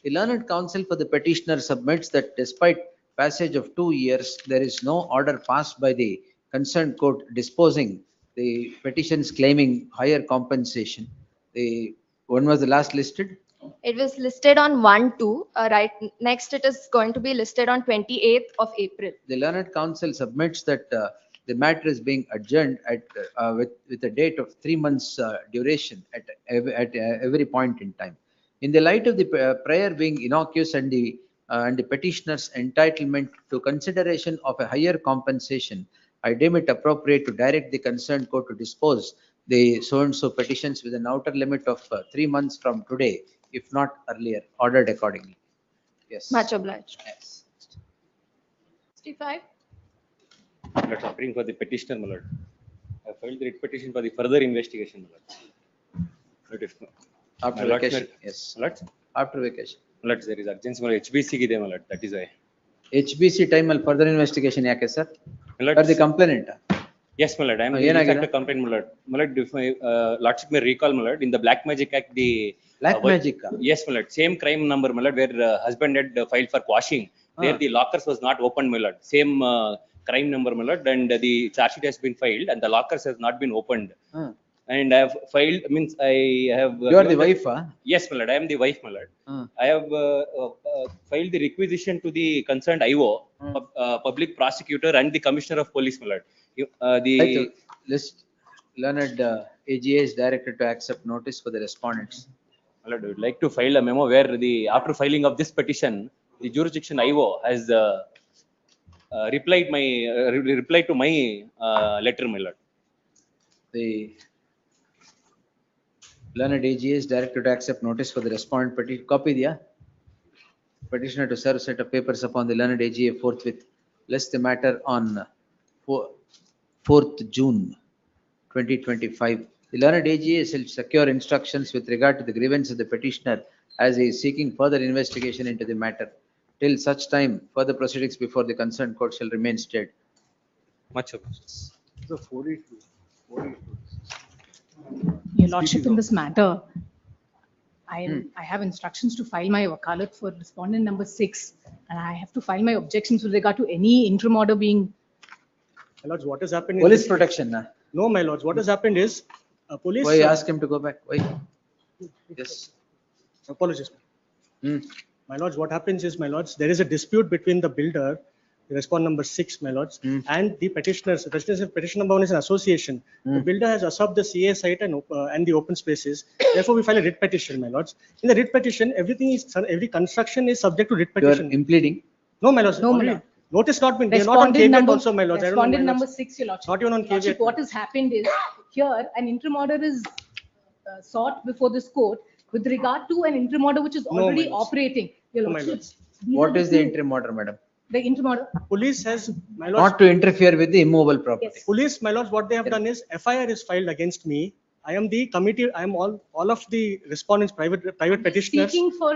The learned counsel for the petitioner submits that despite passage of 2 years, there is no order passed by the concerned court disposing the petitions claiming higher compensation. When was the last listed? It was listed on 1/2. Right next, it is going to be listed on 28th of April. The learned counsel submits that the matter is being adjourned at with a date of 3 months duration at every point in time. In the light of the prayer being innocuous and the petitioner's entitlement to consideration of a higher compensation, I deem it appropriate to direct the concerned court to dispose the so-and-so petitions with an outer limit of 3 months from today, if not earlier, ordered accordingly. Yes. Much obliged. Yes. 65. Let's appearing for the petitioner, my lord. I filed the writ petition for the further investigation, my lord. After vacation, yes. My lord. After vacation. My lord, there is urgency, my lord. HBC ಗಿದೆ, my lord. That is why. HBC time al further investigation ಯಾಕೆ sir? My lord. For the complainant. Yes, my lord. I am the factor complaint, my lord. My lord, if my lordship may recall, my lord, in the Black Magic Act, the Black Magic. Yes, my lord. Same crime number, my lord, where husband had filed for quashing. There the lockers was not opened, my lord. Same crime number, my lord, and the charge sheet has been filed, and the lockers has not been opened. And I have filed. Means I have. You are the wife, huh? Yes, my lord. I am the wife, my lord. I have filed the requisition to the concerned IO, public prosecutor, and the commissioner of police, my lord. The list learned AGA is directed to accept notice for the respondents. My lord, I would like to file a memo where after filing of this petition, the jurisdiction IO has replied to my letter, my lord. The learned AGA is directed to accept notice for the respondent petition. Copy the petitioner to serve set of papers upon the learned AGA forthwith. List the matter on 4th June 2025. The learned AGA shall secure instructions with regard to the grievance of the petitioner as he is seeking further investigation into the matter. Till such time, further proceedings before the concerned court shall remain stayed. Much obliged. So 42. Your lordship, in this matter, I have instructions to file my wakalat for respondent number 6, and I have to file my objections with regard to any interim order being. My lords, what has happened? Police protection, na? No, my lords. What has happened is police. Why ask him to go back? Why? Yes. Apologies. My lords, what happens is, my lords, there is a dispute between the builder, respondent number 6, my lords, and the petitioners. Petition number 1 is an association. The builder has usurped the CA site and the open spaces. Therefore, we file a writ petition, my lords. In the writ petition, every construction is subject to writ petition. You are impleading? No, my lords. No, my lord. Notice not been. They are not on caveat also, my lords. I don't know, Respondent my number lords. 6, your lordship. Not even on Lordship, caveat. what has happened is, here an interim order is sought before this court with regard to an interim order which is No, already my lords. operating. Your No, my lordship, lords. these What are is the two- interim order, madam? The interim order. Police has, my lords. Not to interfere with the immovable property. Police, my lords, what they have done is FIR is filed against me. I am the committee. I am all of the respondents, private petitioners. Seeking for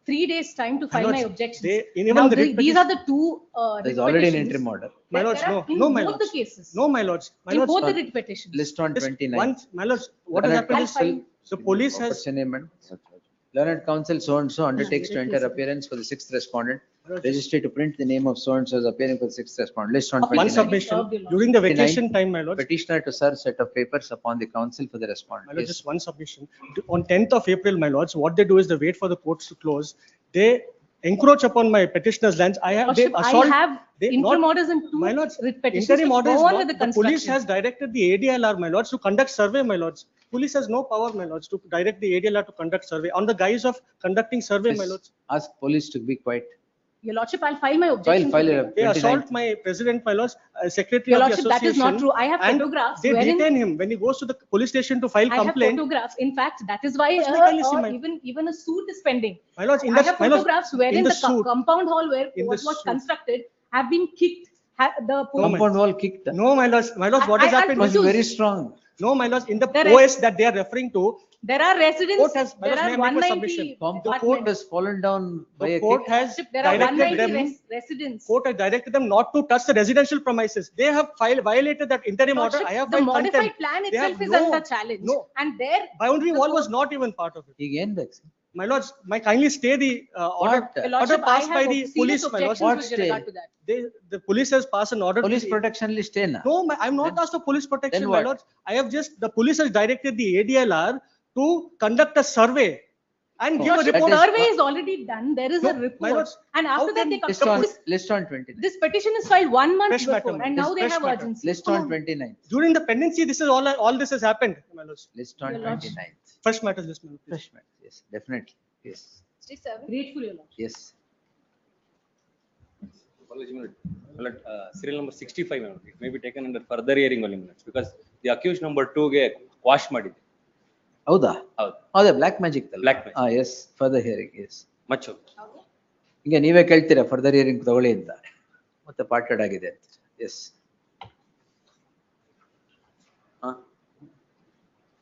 3 days time to file my lords, objections. even Now, the writ these are the two. There is writ already an petitions. interim order. My lords, There are no, in no, my both lords. the cases. No, my lords. My In lords. both the writ petitions. List on Just 29. once, my lords, what has happened is the police has. What's your name, madam? Learned counsel so and so undertakes to enter appearance for the 6th respondent. Registry to print the name of so and so as appearing for the 6th respondent. List on 29. One submission during the vacation 29, time, my lords. Petitioner to serve set of papers upon the counsel for the respondent. My lords, Yes. just one submission. On 10th of April, my lords, what they do is they wait for the courts to close. They encroach upon my petitioner's lands. They Lordship, I assault. have they interim not- orders and two My lords, writ petitions interim which order is go on not, with the the police construction. has directed the ADLR, my lords, to conduct survey, my lords. Police has no power, my lords, to direct the ADLR to conduct survey on the guise of conducting survey, my Please lords. ask police to be quiet. Your lordship, I'll file my objection. file today. it. They 29th. assault my president, my lords, secretary Your of the lordship, that is not association. true. I have and photographs They wherein- detain him when he goes to the police station to file I have complaint. photographs. In fact, that is why Yes, my kindly see my- even a suit is pending. My lords, in I the, have my lords, photographs in wherein the the suit, compound hall where in what the was suit. constructed have been kicked. The police- Compound wall kicked. no, my lords, what has I'll happened? Was produce. very strong. No, my lords, in the There OS that they are referring to, There are residents, Court has- there may I are make a 190 submission? Compound apartments. has fallen down by the a court kick. has There are directed 190 them, residents. court has directed them not to touch the residential premises. They have violated that interim order. Lordship, I have the filed modified contempt. plan They have itself is no- under challenge. no. And there. Boundary the wall court- was not even part of it. Again, that's. My lords, my kindly stay the order, What? Your order Lordship, I passed by have the serious police, my lords. objections with What regard stay? to that. The police has passed an order. to Police the- protection list na. No, I'm not asked for police protection, Then my what? lords. I have just, the police has directed the ADLR to conduct a survey and give a Lordship, report. is- survey is already done. There is No, a my report. lords, And how after that, can- they come. List on 29th. This petition is filed 1 month Fresh matter, before ma'am. and now This they fresh have matter. urgency. List on 29th. During the pendency, all this has happened, my lords. List on Your Lordship. 29th. Fresh matters, just my lords. Fresh matter, yes, definitely, yes, 67. Grateful, Your Lordship. yes. Serial number 65 it may be taken under further hearing only minutes because the accused number 2 ಗೆ quash ಮಾಡಿದೆ. ಹೌದಾ? ಹೌದು. ಹೌದಾ black magic ಅಲ್ಲ? Black magic. Yes further hearing yes. ಮಚ್ಚು. ಈಗ ನೀವೇ ಕೇಳ್ತೀರಾ ಫರ್ದರ್ ಹಿಯರಿಂಗ್ ತಗೊಳ್ಳಿ ಅಂತ ಮತ್ತೆ ಪಾರ್ಟೆಡ್ ಆಗಿದೆ ಅಂತ. Yes.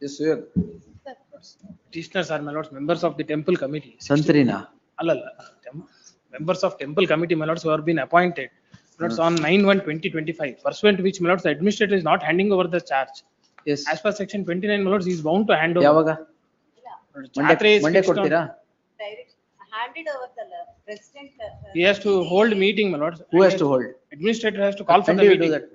Yes Petitioners are, my lords, members of the temple committee. ಸಂತ್ರಿನಾ? Members of temple committee, my lords, who have been appointed. My lords, on 9/1/2025, pursuant to which, my lords, the administrator is not handing over the charge. Yes. As per section 29, my lords, he is bound to hand over. ಯಾವಾಗ? Jatra is Monday fixed on- ಕೊಡ್ತೀರಾ? handed over the president. He has to hold meeting, my lords. Who has to hold? Administrator has to call for When the do you do meeting. that?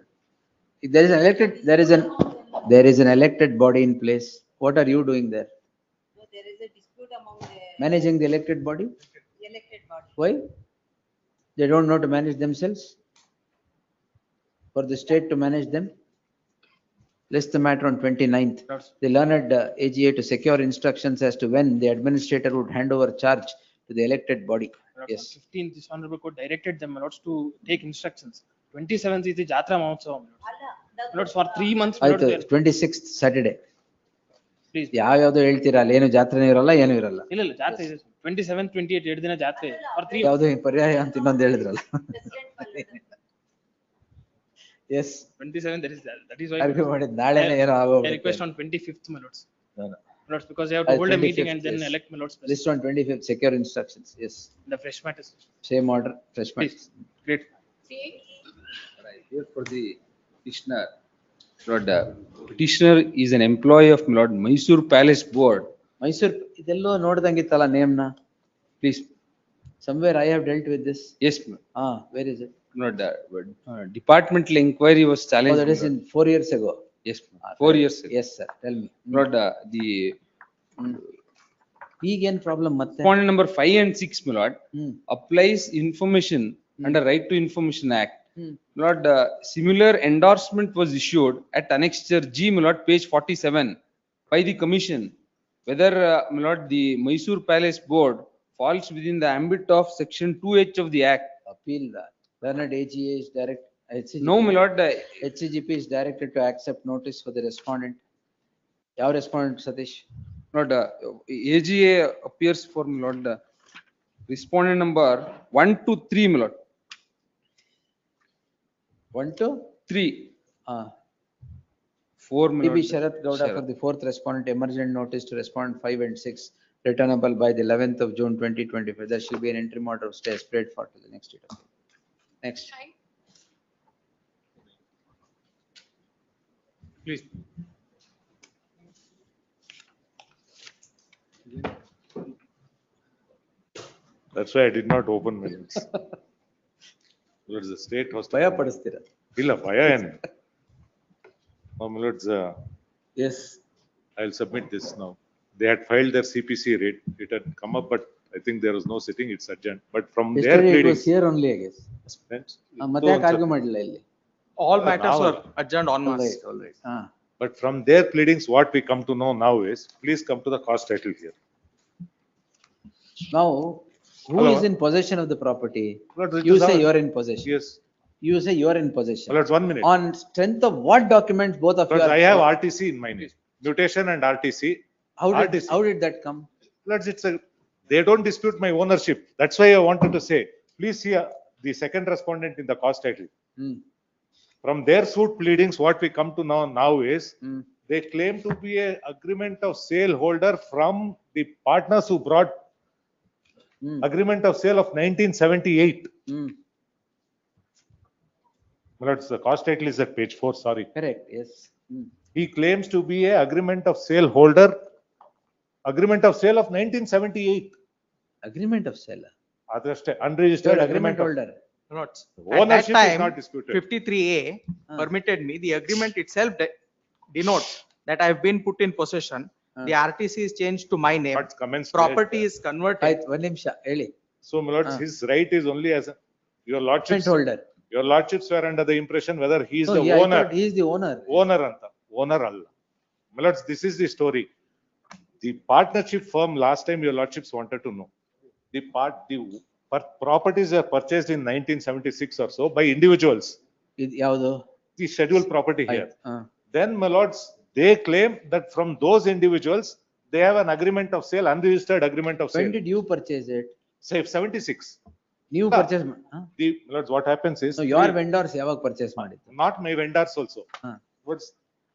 If there is an elected body in place. What are you doing there? No, there is a dispute among the Managing the elected body? elected body. Why? They don't know to manage themselves? For the state to manage them? List the matter on 29th. The learned AGA to secure instructions as to when the administrator would hand over charge to the elected body. Yes. 15th, this honorable court directed them, my lords, to take instructions. 27th is the Jatra Mahotsav, my lords. My lords, for 3 months, my lords, ಆಯ್ತು they are- 26th Saturday. Please. ಯಾವ್ಯಾವ್ದು ಹೇಳ್ತೀರಾ ಅಲ್ಲಿ ಏನು ಜಾತ್ರೆನೂ ಇರಲ್ಲ ಏನು ಇರಲ್ಲ. ಇಲ್ಲ ಇಲ್ಲ ಜಾತ್ರೆ ಇದೆ 27 28 ಎರಡು ದಿನ ಜಾತ್ರೆ for 3 ಯಾವ್ದು ಪರ್ಯಾಯ ಅಂತ ಇನ್ನೊಂದು ಹೇಳಿದ್ರಲ್ಲ. Yes. 27 that is why ಅರ್ಗೆ ಮಾಡಿದ್ ನಾಳೆನೇ ಏನೋ I ಆಗೋಗ್ಬಿಡುತ್ತೆ. request on 25th, my lords. No, no. My lords, because they have to hold a meeting and then 25th, yes. elect my lords. List on 25th, secure instructions, yes. The fresh matters. Same order, fresh Please. matters. Great. Right, here for the petitioner. Lord, petitioner is an employee of my Lord Mysore Palace Board. Mysore ಇದೆಲ್ಲೋ ನೋಡ್ದಂಗಿತ್ತಲ್ಲ ನೇಮ್ನ. Please. Somewhere I have dealt with this. Yes, ma'am. Where is it? Lord, departmental inquiry was Oh, challenged. that is in 4 years ago. Yes, ma'am. 4 years ago. Yes, sir, tell me. Lord, the ಈಗೇನ್ problem ಮತ್ತೆ? respondent number 5 and 6, my Lord, applies information under Right to Information Act. Lord, similar endorsement was issued at annexure G, my Lord, page 47 by the commission. Whether, my Lord, the Mysore Palace Board falls within the ambit of section 2H of the act. Appeal, learned AGA is direct. No, my Lord, HCGP is directed to accept notice for the respondent. ಯಾವ respondent, Satish? Lord, AGA appears for, my Lord, respondent number 1 to 3, my Lord. 1 to 3. 4, my TB Lord. Sharath Gowda for the fourth respondent, emergent notice to respondent 5 and 6, returnable by the 11th of June 2025. There shall be an interim order of stay spread for to the next date. Next. Please. That's why I did not open my lips. Because the state was. ಭಯ ಪಡಿಸ್ತೀರಾ? ಇಲ್ಲ ಭಯ ಏನು? My lords, Yes. I'll submit this now. They had filed their CPC rate. It had come up, but I think there was no sitting. It's adjourned. But from their Yesterday it was pleadings. here only, I guess. Friends, ಮತ್ತೆ ಯಾಕೆ argue ಮಾಡಿಲ್ಲ ಇಲ್ಲಿ? All No, matters now- were adjourned en masse. All right. But from their pleadings, what we come to know now is, please come to the cause title here. Now, Who is in possession of the property? Lord, it You is say our- you are in possession. Yes. You say you are in possession. Lord, 1 minute. On strength of what documents both of you Lord, are? I have RTC in my name. Mutation and RTC. How RTC. did that come? Lord, they don't dispute my ownership. That's why I wanted to say, please see the second respondent in the cause title. Hmm. From their suit pleadings, what we come to now is, they claim to be a agreement of sale holder from the partners who brought agreement of sale of 1978. My lords, the cause title is at page 4, sorry. Correct, yes. He claims to be a agreement of sale holder, agreement of sale of 1978. Agreement of seller. Unregistered You're agreement of- holder. Notes. Ownership At that is time, not disputed. 53A permitted me, the agreement itself denotes that I have been put in possession. The RTC is changed to my name. Property is converted. One nimsha, ಹೇಳಿ. So, my lords, his right is only as your lordships. holder. Your lordships were under the impression whether he is No, the yeah, I owner. thought he is the owner. Owner anta. Owner alla. My lords, this is the story. The partnership firm, last time your lordships wanted to know. The properties were purchased in 1976 or so by individuals. ಯಾವುದು? The scheduled property here. Ah. Then, my lords, they claim that from those individuals, they have an agreement of sale, unregistered agreement of sale. When did you purchase it? Say 76. ನೀವು No. purchase The lords, what happens is, No, your vendors ಯಾವಾಗ purchase ಮಾಡಿದ್ದು? not my vendors also. But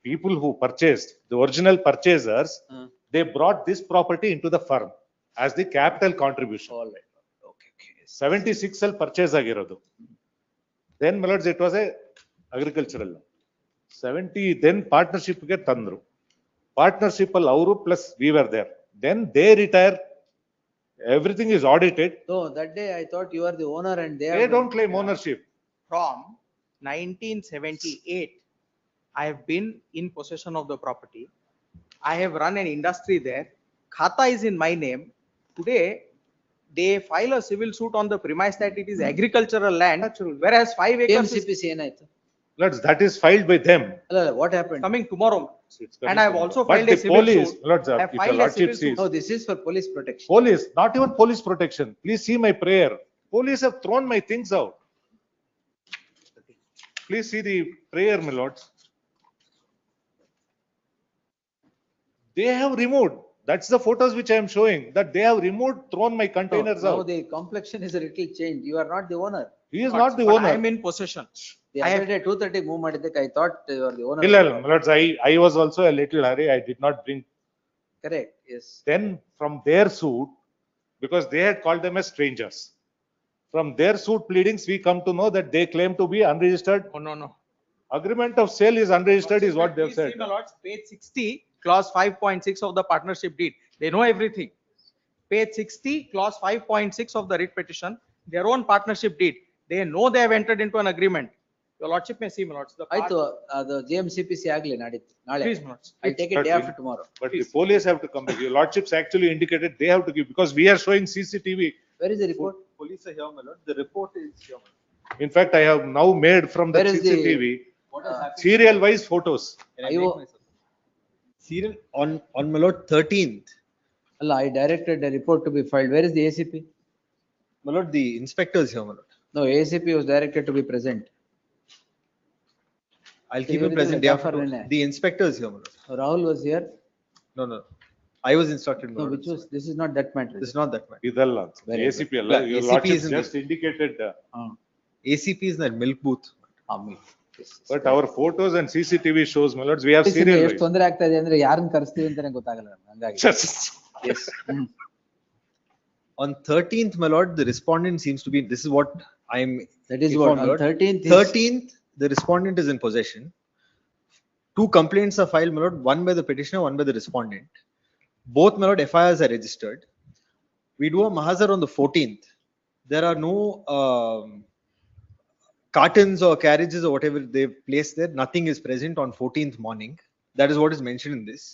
people who purchased, the original purchasers, they brought this property into the firm as the capital contribution. All right. Okay. 76 ಅಲ್ಲಿ purchase ಆಗಿರೋದು. Then, my lords, it was a agricultural. 70 then partnership ಗೆ ತಂದ್ರು. Partnership ಅಲ್ಲಿ ಅವರು plus we were there. Then they retire. Everything is audited. So that day I thought you are the owner and They don't claim ownership. From 1978, I have been in possession of the property. I have run an industry there. Khata is in my name. Today, they file a civil suit on the premise that it is agricultural land, whereas 5 acres is CPC ಏನಾಯ್ತು? Lords, that is filed by them. What happened? coming tomorrow. And I have also But filed a the civil police, suit. Lords, I have if your filed a lordship civil suit. sees. No, this is for police protection. Police, not even police protection. Please see my prayer. Police have thrown my things out. Please see the prayer, my lords. They have removed. That's the photos which I am showing. That they have removed, thrown my containers Now out. the complexion is a little changed. You are not the owner. He is not the But owner. I am in possession. The other day 2:30 move ಮಾಡಿದ್ದಕ್ಕೆ I thought you are the owner. Illa, my lords, I was also a little hurry. I did not bring. Correct, yes. Then from their suit, because they had called them as strangers. From their suit pleadings, we come to know that they claim to be unregistered. Oh, no. Agreement of sale is unregistered is what they have Please said. see, my lords, page 60, clause 5.6 of the partnership deed. They know everything. Page 60, clause 5.6 of the writ petition, their own partnership deed. They know they have entered into an agreement. Your lordship may see, my lords. ಆಯ್ತು ಅದು JMCPC ಆಗ್ಲಿ ನಾಡಿದ್ದು ನಾಳೆ. Please, my lords. I'll take it day after tomorrow. But the police have to come. Your lordships actually indicated they have to give, because we are showing CCTV. Where is the report? Police are here, my lord. The report is here. In fact, I have now made from the Where is the- CCTV serial wise photos. Serial on my lord 13th. ಅಲ್ಲ, I directed a report to be filed. Where is the ACP? My lord, the inspector is here, my lord. No, ACP was directed to be present. I'll keep him present day after tomorrow. The inspector is here, my lord. Rahul was here. No. I was instructed, my No, lord. which was, this is not that matter. This is not that matter. Idalla. Very ACP good. alla. Your ACP lordships is in just indicated. ACP is in that milk booth. But our photos and CCTV shows, my lords, we have ಎಷ್ಟು serial wise. ತೊಂದರೆ ಆಗ್ತಾ ಇದೆ ಅಂದ್ರೆ ಯಾರನ್ನ ಕರೆಸ್ತೀವಿ ಅಂತಾನೆ ಗೊತ್ತಾಗಲ್ಲ ನಮ್ಗೆ, ಹಂಗಾಗಿ. Yes. On 13th, my lord, the respondent seems to be, this is what I am. That is what, informed, on my lord. 13th is- 13th, the respondent is in possession. 2 complaints are filed, my lord, one by the petitioner, one by the respondent. Both, my lord, FIRs are registered. We do a mahazar on the 14th. There are no cartons or carriages or whatever they've placed there. Nothing is present on 14th morning. That is what is mentioned in this.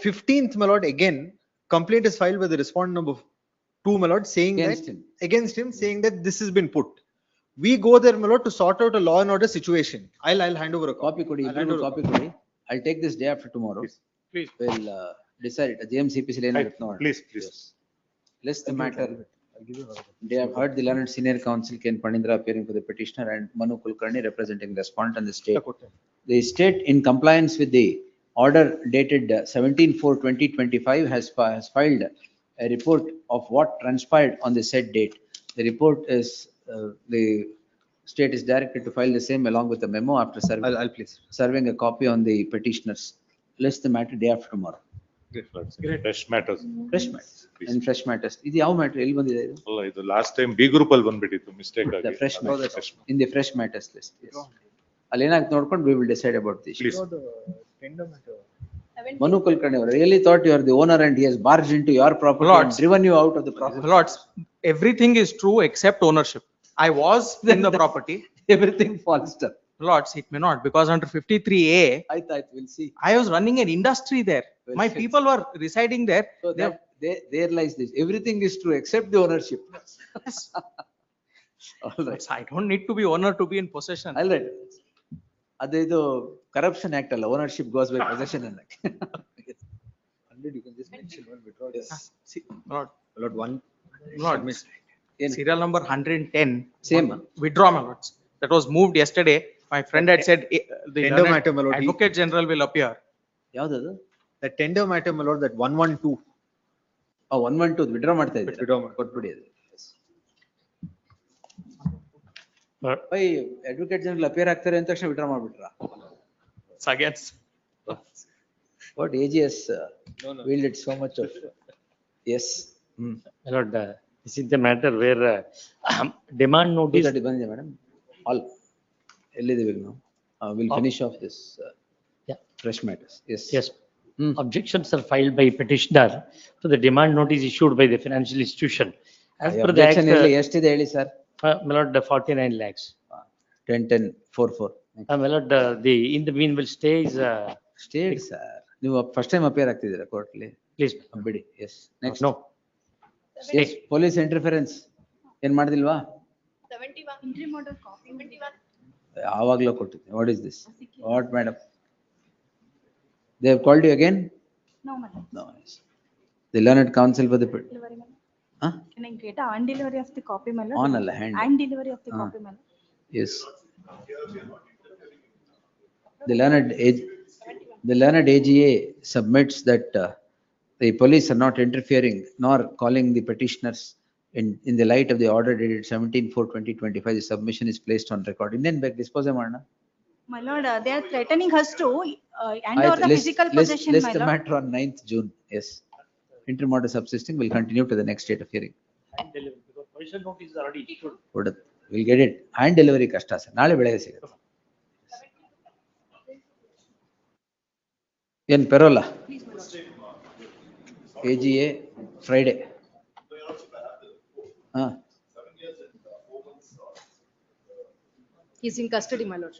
15th, my lord, again, complaint is filed by the respondent number 2, my lord, saying against him, saying that this has been put. We go there, my lord, to sort out a law and order situation. I'll hand over a Copy ಕೊಡಿ, ಇಬ್ರಿಗೂ copy ಕೊಡಿ. I'll take this day after tomorrow. Please. We'll decide it. JMCPC ಏನಾಗುತ್ತೆ ನೋಡೋಣ. Please. List the matter. They have heard the learned senior counsel Ken Panindra appearing for the petitioner and Manu Kulkarni representing the respondent and the state. The state, in compliance with the order dated 17/4/2025, has filed a report of what transpired on the said date. The report is, the state is directed to file the same along with the memo after I'll please. serving a copy on the petitioners. List the matter day after tomorrow. Fresh matters. Fresh matters. And fresh matters. ಇದು ಯಾವ matter? ಎಲ್ಲಿ ಬಂದಿದೆ ಇದು? ಅಲ್ಲ ಇದು last time B group ಅಲ್ಲಿ ಬಂದ್ಬಿಟ್ಟಿತ್ತು mistake The ಆಗಿ. fresh matters. In the fresh matters list. Yes. ಅಲ್ಲಿ ಏನಾಗ್ತದೆ ನೋಡ್ಕೊಂಡು we will decide about this. Please. Manu Kulkarni really thought you are the owner and he has barged into your property and Lords. driven you out of the property. Lords, everything is true except ownership. I was in the property. Everything falls down. Lords, it may not, because under 53A, I thought we'll see. I was running an industry there. Well, My yes. people were residing there. So They- there lies this. Everything is true except the ownership. All right. I don't need to be owner to be in possession. All right. ಅದು ಇದು corruption act ಅಲ್ಲ, ownership goes by possession ಅನ್ನಕ್ಕೆ. 100 you can just mention one withdrawal. Yes. See, Lord, Lord, one. Lord, ಏನು? serial number 110. Same. Withdraw, my lords. That was moved yesterday. My friend had said the Tender learned matter, my lord. Advocate General will appear. ಯಾವ್ದದು? The tender matter, my lord, that 112. 112 withdraw ಮಾಡ್ತಾ ಇದ್ದೀರಾ? Withdraw ಮಾಡಿ. ಕೊಟ್ಬಿಡಿ ಅದು. By advocate general appear ಆಗ್ತಾರೆ ಅಂತ ತಕ್ಷಣ withdraw ಮಾಡ್ಬಿಟ್ರಾ? It's against. What AGS wielded so much of. Yes. My lord, this is the matter where demand notice. 2:30 ಬಂದಿದೆ madam. All ಎಲ್ಲಿದ್ದೀವಿ ಈಗ ನಾವು? We'll finish off this Yeah. fresh matters. Yes. Yes. Objections are filed by petitioner to the demand notice issued by the financial institution. As per the act, Objection ಇಲ್ಲಿ ಎಷ್ಟಿದೆ ಹೇಳಿ sir? my lord, 49 lakhs. 10-10-4-4. My lord, the in the meanwhile stay is, state sir. ನೀವು first time appear ಆಗ್ತಿದ್ದೀರಾ ಕೋರ್ಟ್ಲಿ? please, ಬಿಡಿ. Yes. Next. no. Yes police interference ಏನ್ ಮಾಡಿದಿಲ್ವಾ? 71. Interim order copy. 71. ಯಾವಾಗ್ಲೂ ಕೊಟ್ಟಿದ್ದೆ. What is this? What madam? They have called you again? No, madam. No. Yes. The learned counsel for the. Delivery, madam. Huh? Can I get on delivery of the copy, my lord? On ಅಲ್ಲ, hand. And delivery of the copy, my lord. Yes. The learned AGA submits that the police are not interfering nor calling the petitioners in the light of the order dated 17/4/2025. The submission is placed on record. Indian back dispose ಮಾಡೋಣ. My lord, they are threatening us to hand over the physical possession, List my the lord. matter on 9th June. Yes. Interim order subsisting will continue to the next date of hearing. And delivery, because provisional notice is already issued. ಕೊಡೋದು. We'll get it. Hand delivery ಕಷ್ಟ sir. ನಾಳೆ ಬೆಳಗ್ಗೆ ಸಿಗುತ್ತೆ. ಏನ್ ಪೆರೋಲ? AGA Friday. ಹಾ. He's in custody, my lord.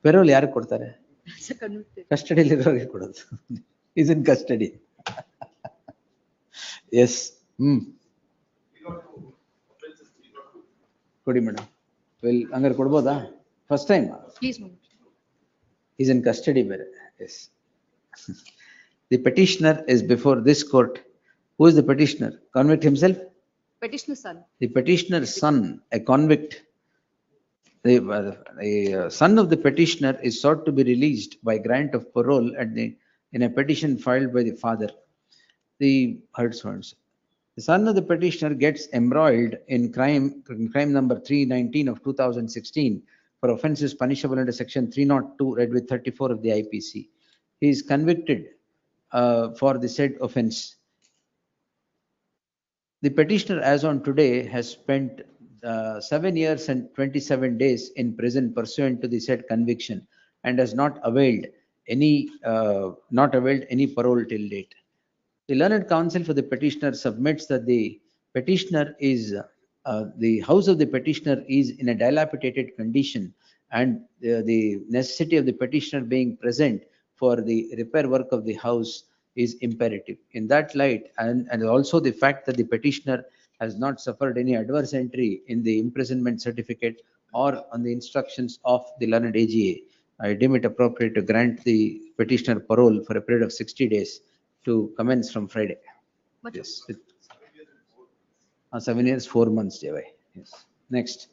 Parole ಯಾರಿಗೆ ಕೊಡ್ತಾರೆ? As a convicted. ಕಸ್ಟಡಿಯಲ್ಲಿ ಇರೋರಿಗೆ ಕೊಡೋದು. Is in custody. Yes. ಕೊಡಿ ಮೇಡಮ್. ಹಂಗಾರೆ ಕೊಡ್ಬೋದಾ? First time. Please, my lord. Is in custody ಬೇರೆ. Yes. The petitioner is before this court. Who is the petitioner? Convict himself? Petitioner's son. The petitioner's son, a convict. The son of the petitioner is sought to be released by grant of parole in a petition filed by the father. The son of the petitioner gets embroiled in crime number 319 of 2016 for offences punishable under section 302 read with 34 of the IPC. He is convicted for the said offence. The petitioner as on today has spent 7 years and 27 days in prison pursuant to the said conviction and has not availed any parole till date. The learned counsel for the petitioner submits that the petitioner is the house of the petitioner is in a dilapidated condition and the necessity of the petitioner being present for the repair work of the house is imperative. In that light, and also the fact that the petitioner has not suffered any adverse entry in the imprisonment certificate or on the instructions of the learned AGA, I deem it appropriate to grant the petitioner parole for a period of 60 days to commence from Friday. But Yes. 7 years, 4 months, JY. Yes. Next.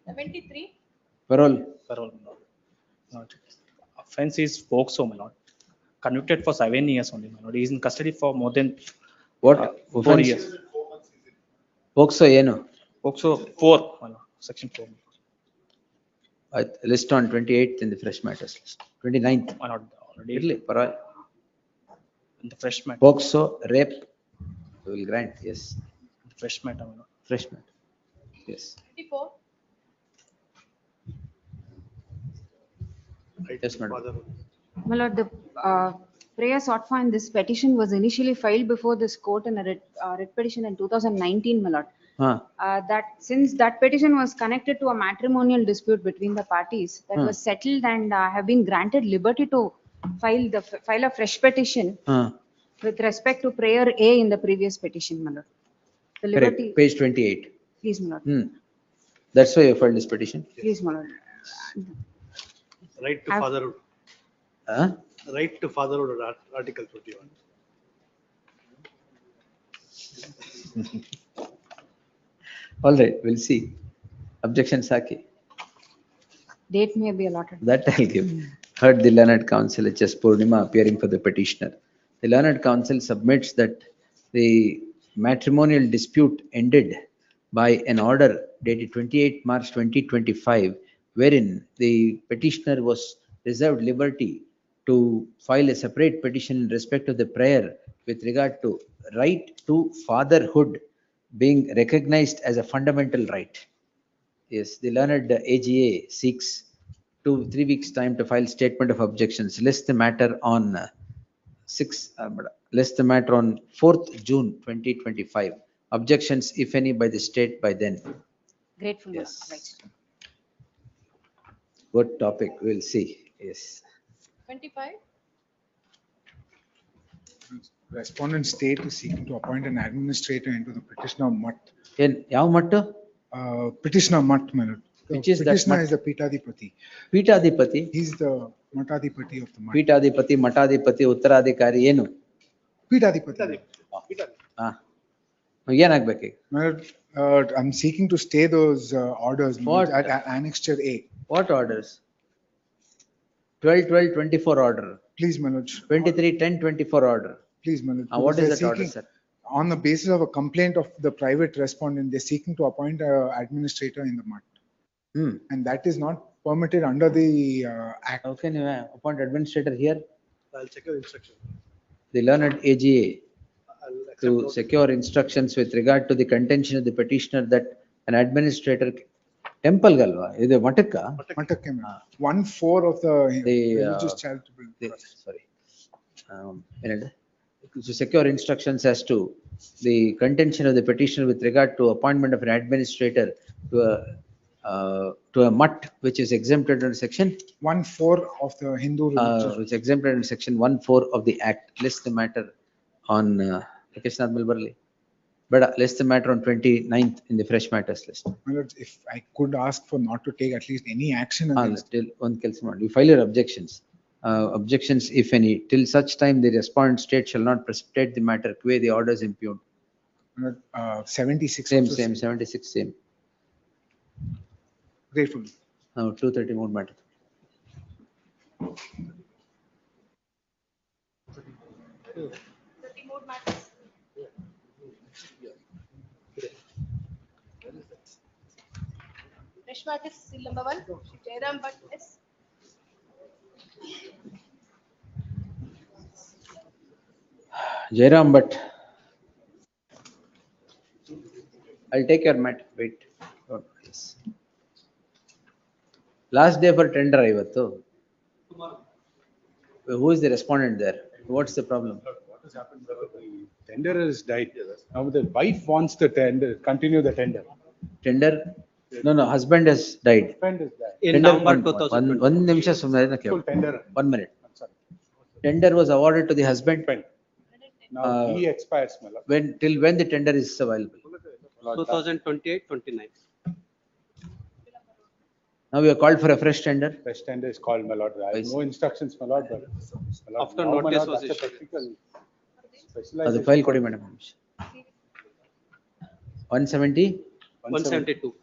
73. Parole. Parole, my lord. Lord, offense is FOCSO, my lord. Convicted for 7 years only, my lord. He is in custody for more than What 4 offense? years. POCSO ಏನು? FOCSO 4, my lord. Section 4. List on 28th in the fresh matters list. 29th. My lord, already Iರ್ಲಿ, ಪರವಾಗಿಲ್ಲ. in the fresh matter. POCSO, rape, we will grant, yes. Fresh matter, my lord. Fresh matter, yes. 54. Yes, madam. My lord, the prayer sought for in this petition was initially filed before this court in a writ petition in 2019, my lord. That since that petition was connected to a matrimonial dispute between the parties that was settled and have been granted liberty to file a fresh petition with respect to prayer A in the previous petition, my lord. The Correct, liberty. page 28. Please, my lord. That's why you filed this petition? Please, my lord. Right to fatherhood. Right to fatherhood, Article 21. All right, we'll see. Objection, Saki. Date may be allotted. That I'll give. Heard the learned counsel H.S. Purnima appearing for the petitioner. The learned counsel submits that the matrimonial dispute ended by an order dated 28 March 2025, wherein the petitioner was reserved liberty to file a separate petition in respect of the prayer with regard to right to fatherhood being recognized as a fundamental right. Yes, the learned AGA seeks 2-3 weeks time to file statement of objections. List the matter on 4th June 2025. Objections, if any, by the state by then. Grateful. Yes. Right. What topic? We'll see. Yes. 25. Respondent state is seeking to appoint an administrator into the petitioner mutt. In yav mattu? Petitioner mutt, my lord. Which is that Petitioner mutt? is the Pitadipati. Pitadipati? He's the Matadipati of the mutt. Pitadipati, Matadipati, Uttaradhikari ಏನು? Pitadipati. ಏನಾಗ್ಬೇಕು? My lord, I'm seeking to stay those orders What? at Annexure A. What orders? 12-12-24 order. Please, my lord. 23-10-24 order. Please, my lord. What is They're that order, seeking- sir? On the basis of a complaint of the private respondent, they're seeking to appoint an administrator in the mutt. And that is not permitted under the act. How can you appoint administrator here? I'll check your instruction. The learned AGA I'll to secure instructions with regard to the contention of the petitioner that an administrator temple galva idu matakka Matakke, 1/4 of the religious charitable. Sorry. To secure instructions as to the contention of the petitioner with regard to appointment of an administrator to a mutt which is exempted under section 1/4 of the Hindu religious. which is exempted under section 1/4 of the act. List the matter on but list the matter on 29th in the fresh matters list. My lord, if I could ask for not to take at least any action against. Till one ಕೆಲಸ ಮಾಡಿ. You file your objections. Objections, if any, till such time the respondent state shall not precipitate the matter, quay the orders impugned. 76. Same, also same, 76, same. Grateful. Now 230 more matter. Fresh matter seal number 1. Jairam Bhatt S. Jairam Bhatt. I'll take your matter. Wait. Oh, yes. Last day for tender ivattu. Who is the respondent there? What's the problem? What has happened? The tender has died. Now the wife wants the tender, continue the tender. Tender? No, husband has died. Husband is died. In November 2020. One ನಿಮಿಷ ಸುಮ್ಮನೆ Full tender. 1 minute. Tender was awarded to the husband. Now he expires, my lord. Till when the tender is available? 2028-29. Now we are called for a fresh tender. Fresh tender is called, my lord. I have no instructions, my lord. But, my lord, After now, my notice lord, was that's a issued. technical ಅದು specialization. File ಕೊಡಿ madam. 170? 172.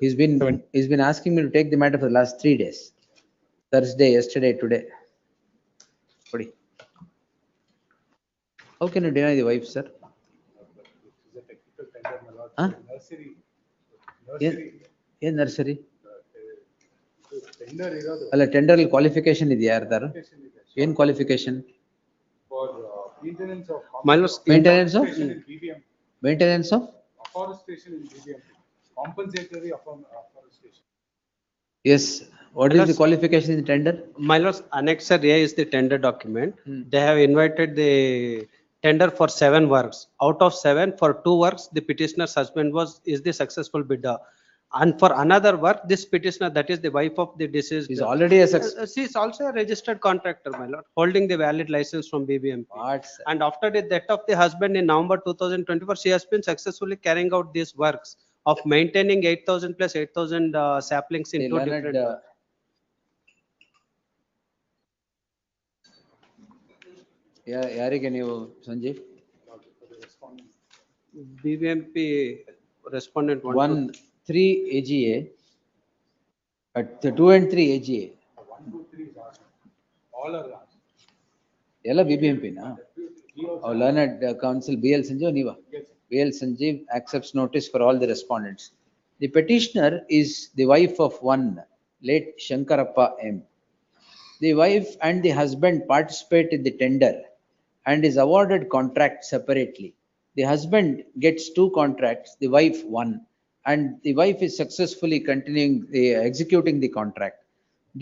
He's been asking me to take the matter for the last 3 days. Thursday, yesterday, today. Pudi. How can you deny the wife, sir? Huh? ಏನ್ nursery ಅಲ್ಲ tender qualification ಇದೆಯಾ ಯಾರ್ದಾರು ಏನ್ qualification maintenance of Aforestation in BBMP. Compensatory afforestation. yes what is the qualification in the tender? My lords, Annexure A is the tender document. They have invited the tender for 7 works. Out of 7, for 2 works, the petitioner's husband is the successful bidder. And for another work, this petitioner, that is the wife of the deceased, is already a success. She is also a registered contractor, my lord, holding the valid license from BBMP. And after the death of the husband in November 2024, she has been successfully carrying out these works of maintaining 8,000 plus 8,000 saplings in 2 different. ಯಾರಿಗೆ ನೀವು Sanjeev? BBMP respondent 1, 3 AGA at 2 and 3 AGA. 1, 2, 3 all are ಎಲ್ಲ BBMP na? Our learned counsel BL Sanjeev Niva. BL Sanjeev accepts notice for all the respondents. The petitioner is the wife of one late Shankarappa M. The wife and the husband participate in the tender and is awarded contract separately. The husband gets 2 contracts, the wife 1, and the wife is successfully executing the contract.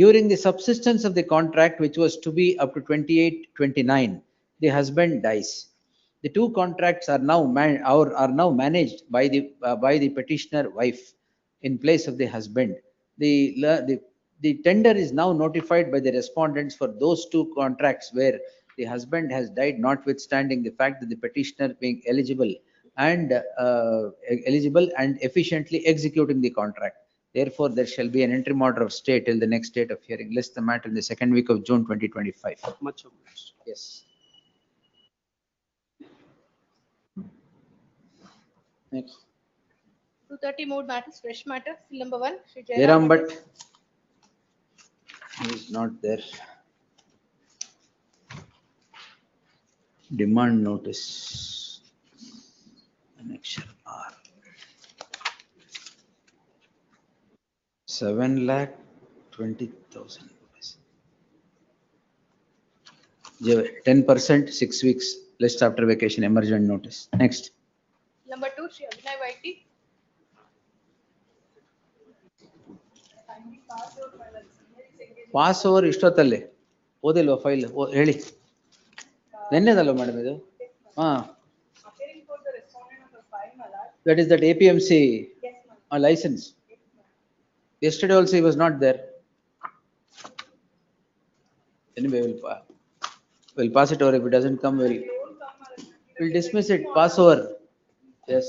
During the subsistence of the contract, which was to be up to 28-29, the husband dies. The 2 contracts are now managed by the petitioner wife in place of the husband. The tender is now notified by the respondents for those 2 contracts where the husband has died, notwithstanding the fact that the petitioner being eligible and efficiently executing the contract. Therefore, there shall be an interim order of stay till the next date of hearing. List the matter in the 2nd week of June 2025. Much obliged. Yes. Next. 230 more matters, fresh matter. Seal number 1. Shri Jairam Bhatt. He is not there. Demand notice. Annexure R. 7,20,000 rupees. 10%, 6 weeks, list after vacation, emergent notice. Next. Number 2, Shri Abhinay Vaiti. Passover ಇಷ್ಟೊತ್ತಲ್ಲೇ ಓದಿಲ್ವಾ file ಹೇಳಿ ನೆನ್ನೆದಲ್ಲ madam ಇದು that is that APMC license. Yesterday also he was not there. Anyway, we'll pass it over. If it doesn't come, we'll dismiss it. Pass over. Yes.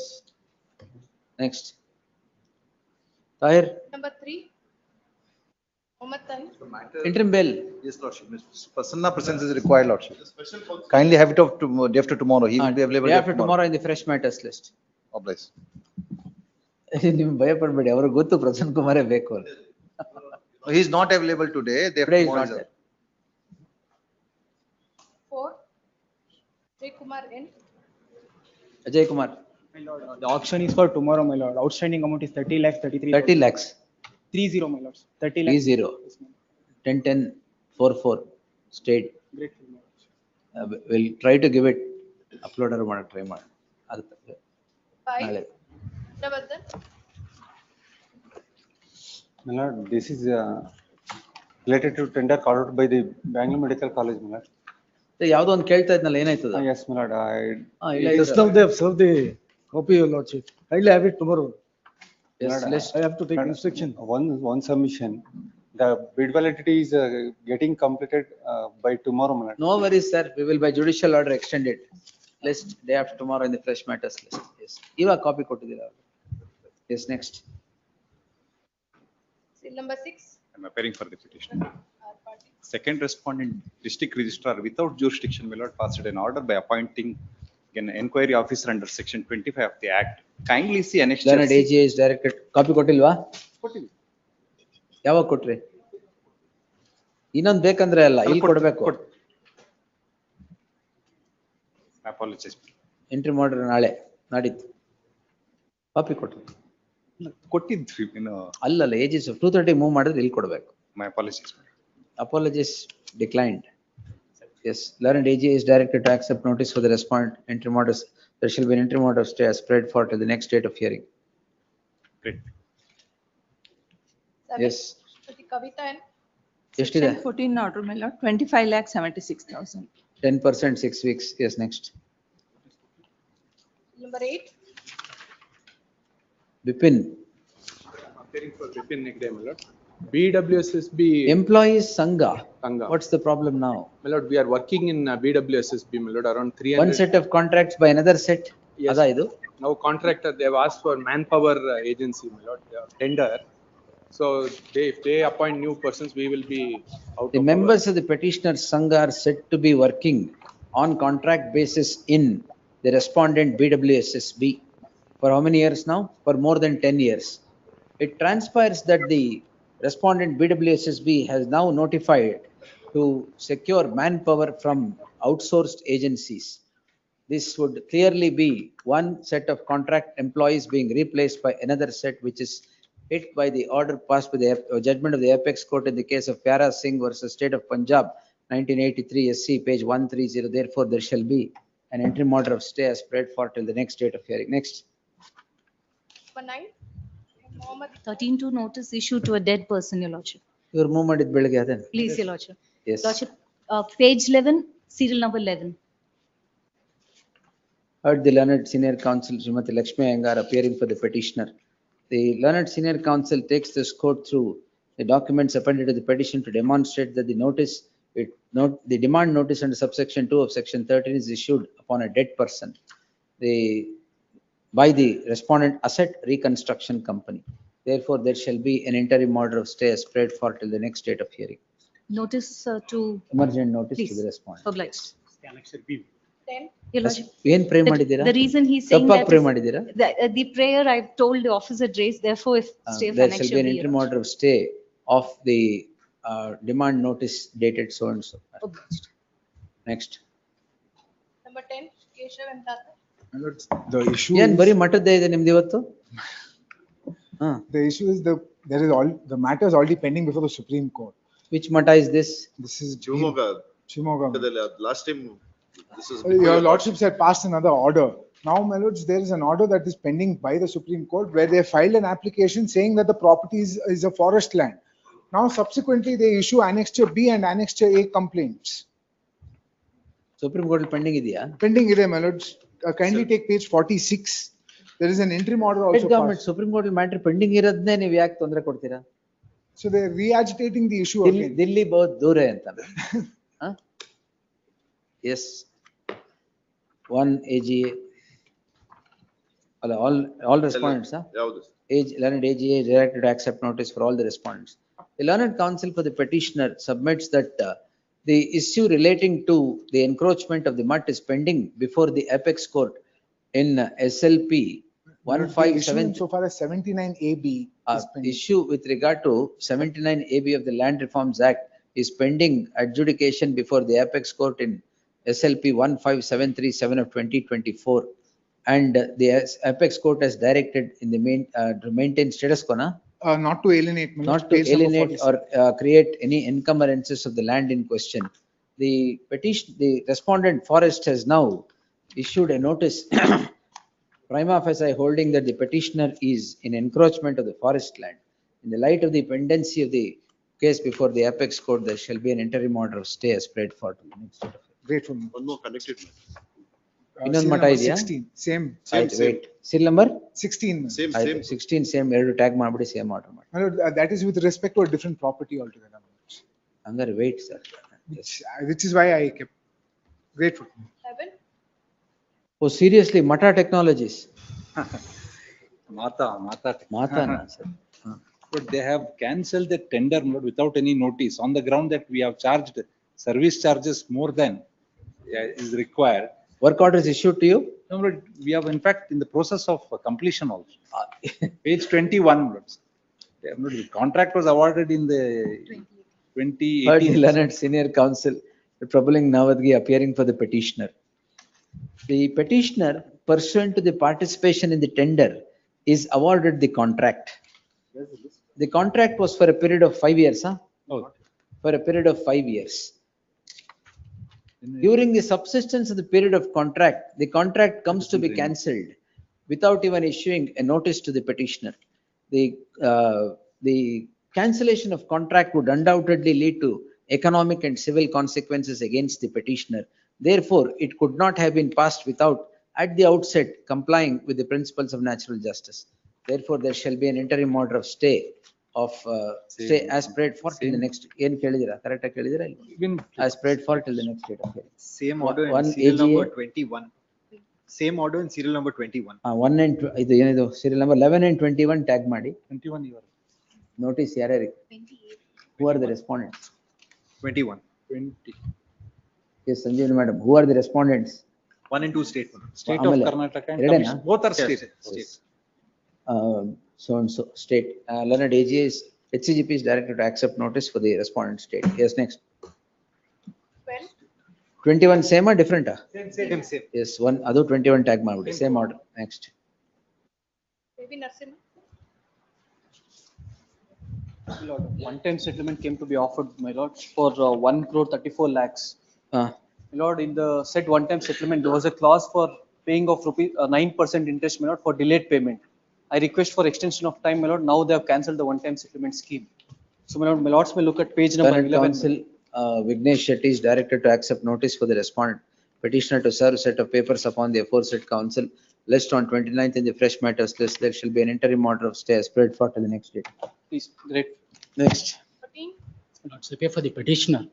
Next. Tahir. Number 3. Interim bail. Yes, Lordship. Prasanna presence is required, Lordship. Kindly have it of day after tomorrow. He will be available. Day after tomorrow in the fresh matters list. Obliged. ನಿಮ್ ಭಯ ಪಡ್ಬೇಡಿ, ಅವ್ರಿಗೆ ಗೊತ್ತು ಪ್ರಸನ್ನ ಕುಮಾರೇ ಬೇಕು ಅಂತ. He is not available today. Today is not there. 4. Ajay Kumar N. Ajay Kumar. My lord, the auction is for tomorrow, my lord. Outstanding amount is 30 lakhs, 33. 30 lakhs. 30, my lords. 30 lakhs. 30. 10-10-44 stayed. Grateful, my lord. We'll try to give it. Uploader ಮಾಡಕ್ಕೆ try ಮಾಡಿ. ಅದು 5. ನಾಳೆ. Navardhan. My lord, this is related to tender called out by the Bangalore Medical College, my lord. ಯಾವ್ದೋ ಒಂದು ಕೇಳ್ತಾ ಇದ್ನಲ್ಲ ಏನಾಯ್ತದ? Yes, my lord. Just now they have served the copy, your lordship. Kindly have it tomorrow. Yes, I have to take inspection. One submission. The bid validity is getting completed by tomorrow, my lord. No worries, sir. We will by judicial order extend it. List day after tomorrow in the fresh matters list. Yes. Iva copy ಕೊಟ್ಟಿದ್ದೀರಾ? Yes, next. Seal number 6. I'm appearing for the petition. Second respondent, district registrar without jurisdiction, my lord, passed an order by appointing an inquiry officer under section 25 of the act. Kindly see annexure Learned C. AGA is directed, copy ಕೊಟ್ಟಿಲ್ವಾ? ಯಾವಾಗ ಕೊಟ್ರಿ? ಇನ್ನೊಂದ್ ಬೇಕಂದ್ರೆ ಅಲ್ಲ, ಇಲ್ಲಿ ಕೊಡ್ಬೇಕು. Apologies. Entry ಮಾಡ್ರಿ ನಾಳೆ, ನಾಡಿದ್ದು. ಕಾಪಿ ಕೊಟ್ರಿ. ಕೊಟ್ಟಿದ್ವಿ, ಅಲ್ಲಲ್ಲ, AGS 230 ಮೂವ್ ಮಾಡಿದ್ರೆ ಇಲ್ಲಿ ಕೊಡ್ಬೇಕು. My apologies. Apologies declined. Yes, learned AGA is directed to accept notice for the respondent entry orders. There shall be an entry order of stay as spread for to the next date of hearing. Great. Yes. Kavita and ಎಷ್ಟಿದೆ? 14 order, my lord, 25,76,000. 10%, 6 weeks. Yes, next. number 8. Bipin. Appearing for Bipin Negde, my lord. BWSSB. Employees Sangha. Sangha. What's the problem now? My lord, we are working in BWSSB, my lord, around 300. One set of contracts by another set. Yes. Ada idu? Now contractor, they have asked for manpower agency, my lord, tender. So if they appoint new persons, we will be out. The members of the petitioner Sangha are said to be working on contract basis in the respondent BWSSB. For how many years now? For more than 10 years. It transpires that the respondent BWSSB has now notified to secure manpower from outsourced agencies. This would clearly be one set of contract employees being replaced by another set, which is hit by the order passed by the judgment of the apex court in the case of Pyara Singh versus State of Punjab, 1983 SC, page 130. Therefore, there shall be an interim order of stay as spread for till the next date of hearing. Next. Number 9. 13 to notice issued to a dead person, your lordship. Your movement is ಬೆಳಗ್ಗೆ ಅದೇನು? Please, your lordship. Yes. Lordship, page 11, serial number 11. Heard the learned senior counsel Srimati Lakshmi Iyengar appearing for the petitioner. The learned senior counsel takes this court through the documents appended to the petition to demonstrate that the the demand notice under subsection 2 of section 13 is issued upon a dead person by the respondent asset reconstruction company. Therefore, there shall be an interim order of stay as spread for till the next date of hearing. Notice to. Emergent notice Please. to the respondent. Obliged. 10. Your lordship. ಏನ್ pray ಮಾಡಿದ್ದೀರಾ? The reason he's saying ತಪ್ಪಾಗಿ that pray is ಮಾಡಿದ್ದೀರಾ? the prayer I've told the officer raised, therefore if stay of There shall annexure be an be, interim order of stay of the demand notice dated so and so. Obliged. Next. Number 10. Keshav and Tata. The issue ಏನ್ ಬರೀ ಮಠದ್ದೇ ಇದೆ ನಿಮ್ದು ಇವತ್ತು? The issue is there is the matter is already pending before the Supreme Court. Which matter is this? This is Shivamogga. Shivamogga. Last time, this is. Your lordships had passed another order. Now, my lords, there is an order that is pending by the Supreme Court where they filed an application saying that the property is a forest land. Now, subsequently, they issue Annexure B and Annexure A complaints. Supreme Court pending ಇದೆಯಾ? Pending ಇದೆ, my lords. Kindly take page 46. There is an interim order also Government passed. Supreme Court matter pending ಇರೋದನ್ನೇ ನೀವು ಯಾಕೆ ತೊಂದರೆ ಕೊಡ್ತೀರಾ? So they are re-agitating the issue again. Delhi ಬಹುತ್ ದೂರ ಅಂತ. Yes. One AGA. All respondents, learned AGA is directed to accept notice for all the respondents. The learned counsel for the petitioner submits that the issue relating to the encroachment of the mutt is pending before the apex court in SLP 157. So far as 79AB is pending. Issue with regard to 79AB of the Land Reforms Act is pending adjudication before the apex court in SLP 15737 of 2024. And the apex court has directed in the to maintain status quo, not to alienate, not to alienate or create any encumbrances of the land in question. The respondent forest has now issued a notice prima facie holding that the petitioner is in encroachment of the forest land. In the light of the pendency of the case before the apex court, there shall be an interim order of stay as spread for to the next date of hearing. Great for me. One more connected. ಇನ್ನೊಂದು ಮಠ ಇದೆಯಾ? 16. Same. Serial number 16. Same. 16 same ಎರಡು tag ಮಾಡ್ಬಿಡಿ same order ಮಾಡಿ. My lord, that is with respect to a different property altogether. ಹಂಗಾರೆ wait sir. Which is why I kept grateful. 7. Oh seriously, Mata Technologies. Mata, sir. But they have cancelled the tender without any notice on the ground that we have charged service charges more than is required. Work order is issued to you? No, but we have in fact in the process of completion also. Page 21. The contract was awarded in the Heard the 2018. learned senior counsel, troubling Navadgi appearing for the petitioner. The petitioner pursuant to the participation in the tender is awarded the contract. The contract was for a period of 5 years, huh? Oh. For a period of 5 years. During the subsistence of the period of contract, the contract comes to be cancelled without even issuing a notice to the petitioner. The cancellation of contract would undoubtedly lead to economic and civil consequences against the petitioner. Therefore, it could not have been passed without at the outset complying with the principles of natural justice. Therefore, there shall be an interim order of stay as spread for till the next. Correct? As spread for till the next date of hearing. Same order One in serial AGA. number 21. Same order in serial number 21. 1 and serial number 11 and 21 tag ಮಾಡಿ. 21 year. Notice ಯಾರ್ಯಾರಿಗೆ? Who are the respondents? 21. 20. Yes, Sanjeevani madam. Who are the respondents? 1 and 2 state. State of ಆಮೇಲೆ Karnataka and ಎರಡೇನಾ? commission. Both are state. State. So and so state. Learned AGA is HCGP is directed to accept notice for the respondent state. Yes, next. 21 same or different? Same. Yes, one other 21 tag ಮಾಡಿ. Same order. Next. Maybe Narasimha. My lord, one-time settlement came to be offered, my lord, for 1 crore 34 lakhs. My lord, in the said one-time settlement, there was a clause for paying of 9% interest, my lord, for delayed payment. I request for extension of time, my lord. Now they have cancelled the one-time settlement scheme. So, my lords may look at page number Learned 11. counsel Vignesh Shetty is directed to accept notice for the respondent petitioner to serve a set of papers upon the aforesaid counsel list on 29th in the fresh matters list. There shall be an interim order of stay as spread for till the next date. Please, great. Next. Lords, appear for the petitioner.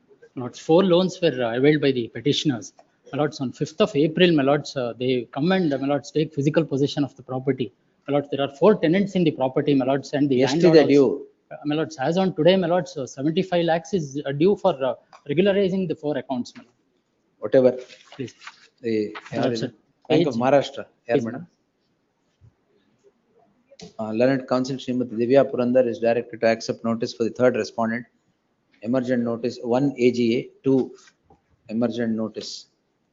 Lords, 4 loans were availed by the petitioners. My lords, on 5th of April, my lords, they come and my lords take physical possession of the property. My lords, there are 4 tenants in the property, my lords, and the Yesterday landlord due. also- my lords, as on today, my lords, 75 lakhs is due for regularizing the 4 accounts, my lord. Whatever. Please. The Lord, sir. Bank of Page- Maharashtra. Here, Yes, madam. Learned counsel Srimati Divya Purandar is directed to accept notice for the third respondent. Emergent notice 1 AGA 2 emergent notice.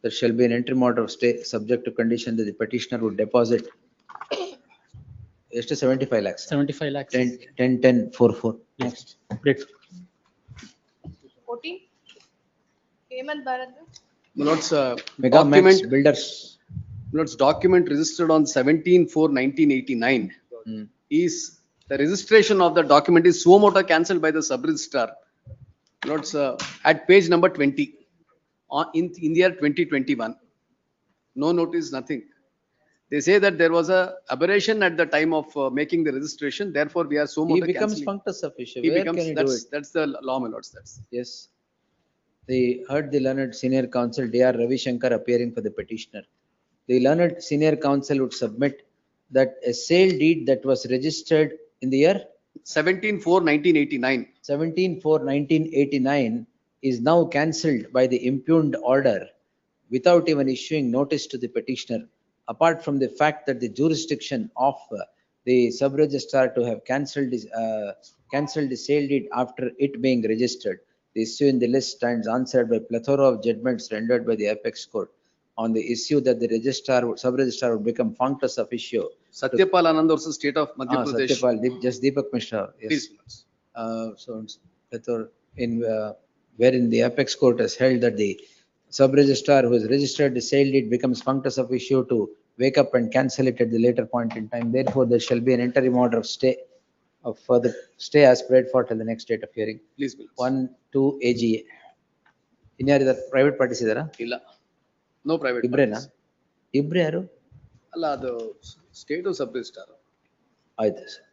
There shall be an interim order of stay subject to condition that the petitioner would deposit. Just 75 lakhs. 75 lakhs. 10-10-44. Next. Great. 14. Hemant Bharat. My lords, Mega Max document, Builders. my lords, document registered on 17/4/1989 is, the registration of the document is suo motu cancelled by the sub-registrar. My lords, at page number 20, in the year 2021, no notice, nothing. They say that there was a aberration at the time of making the registration, therefore we are suo He motu becomes cancelling. functus officio. He Where becomes, can he do it? that's the law, my lords, that's. Yes. They heard the learned senior counsel D.R. Ravi Shankar appearing for the petitioner. The learned senior counsel would submit that a sale deed that was registered in the year 17/4/1989. 17/4/1989 is now cancelled by the impugned order without even issuing notice to the petitioner. Apart from the fact that the jurisdiction of the sub-registrar to have cancelled the sale deed after it being registered. The issue in the list stands answered by plethora of judgments rendered by the apex court on the issue that the sub-registrar would become functus officio. Satyapal Anand versus State of Madhya Pradesh. Satyapal, just Deepak Mishra. Yes. Please. So wherein the apex court has held that the sub-registrar who has registered the sale deed becomes functus officio to wake up and cancel it at the later point in time. Therefore, there shall be an interim order of stay of further stay as spread for till the next date of hearing. Please. 1, 2 AGA. ಇನ್ಯಾರಿದಾರ private parties ಇದಾರಾ? ಇಲ್ಲ. No private. ಇಬ್ರೇನಾ? ಇಬ್ರೇ ಯಾರು? ಅಲ್ಲ, ಅದು state ಸಬ್-ರಿಜಿಸ್ಟ್ರಾರ್. ಆಯ್ತು sir.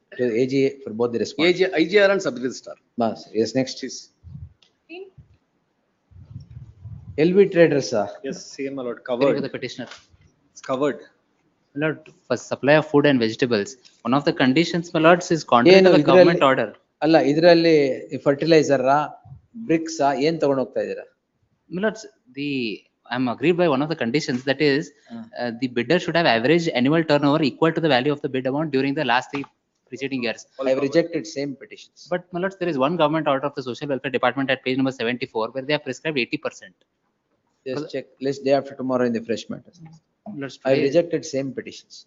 AGA for both the respondents. IGR and sub-registrar. Yes, next is 15. LV Traders. Yes, same, my lord, covered. The petitioner. It's covered. My lord, for supply of food and vegetables, one of the conditions, my lords, is contrary to the government order. ಅಲ್ಲ ಇದರಲ್ಲಿ fertiliser BRICS ಏನ್ ತಗೊಂಡು ಹೋಗ್ತಾ ಇದ್ದೀರಾ? My lords, the I'm agreed by one of the conditions, that is, the bidder should have average annual turnover equal to the value of the bid amount during the last 3 preceding years. I have rejected same petitions. But my lords, there is one government order of the Social Welfare Department at page number 74 where they have prescribed 80%. Just check, list day after tomorrow in the fresh matters. Lords, I have today- rejected same petitions.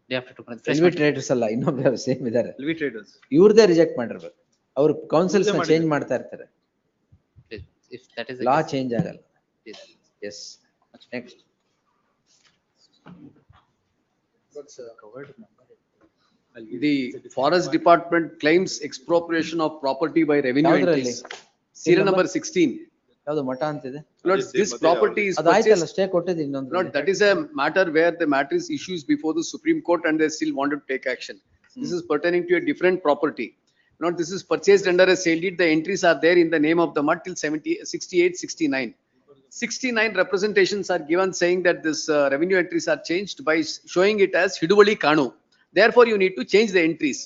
Day after tomorrow. fresh LV matter- traders ಅಲ್ಲ ಇನ್ನೊಬ್ರು same ಇದಾರೆ. LV traders. ಇವ್ರದೇ reject ಮಾಡಿರ್ಬೇಕು. ಅವ್ರು councils ನ ಇವ್ರದ್ದೇ change ಮಾಡ್ತಾ ಇರ್ತಾರೆ. If that is the law case- change ಆಗಲ್ಲ. Yes. Yes next. The forest department claims expropriation of property by revenue ಯಾವ್ದ್ರಲ್ಲಿ? entities. Serial number 16. ಯಾವ್ದು ಮಠ ಅಂತಿದೆ? Lords, this property is ಅದಾಯ್ತಲ್ಲ purchased. Stay ಕೊಟ್ಟಿದ್ದು ಇನ್ನೊಂದು. Lord, that is a matter where the matter is issues before the Supreme Court and they still wanted to take action. This is pertaining to a different property. Lord, this is purchased under a sale deed. The entries are there in the name of the mud till 68, 69. 69 representations are given saying that this revenue entries are changed by showing it as Hiduvali Kanu. Therefore, you need to change the entries.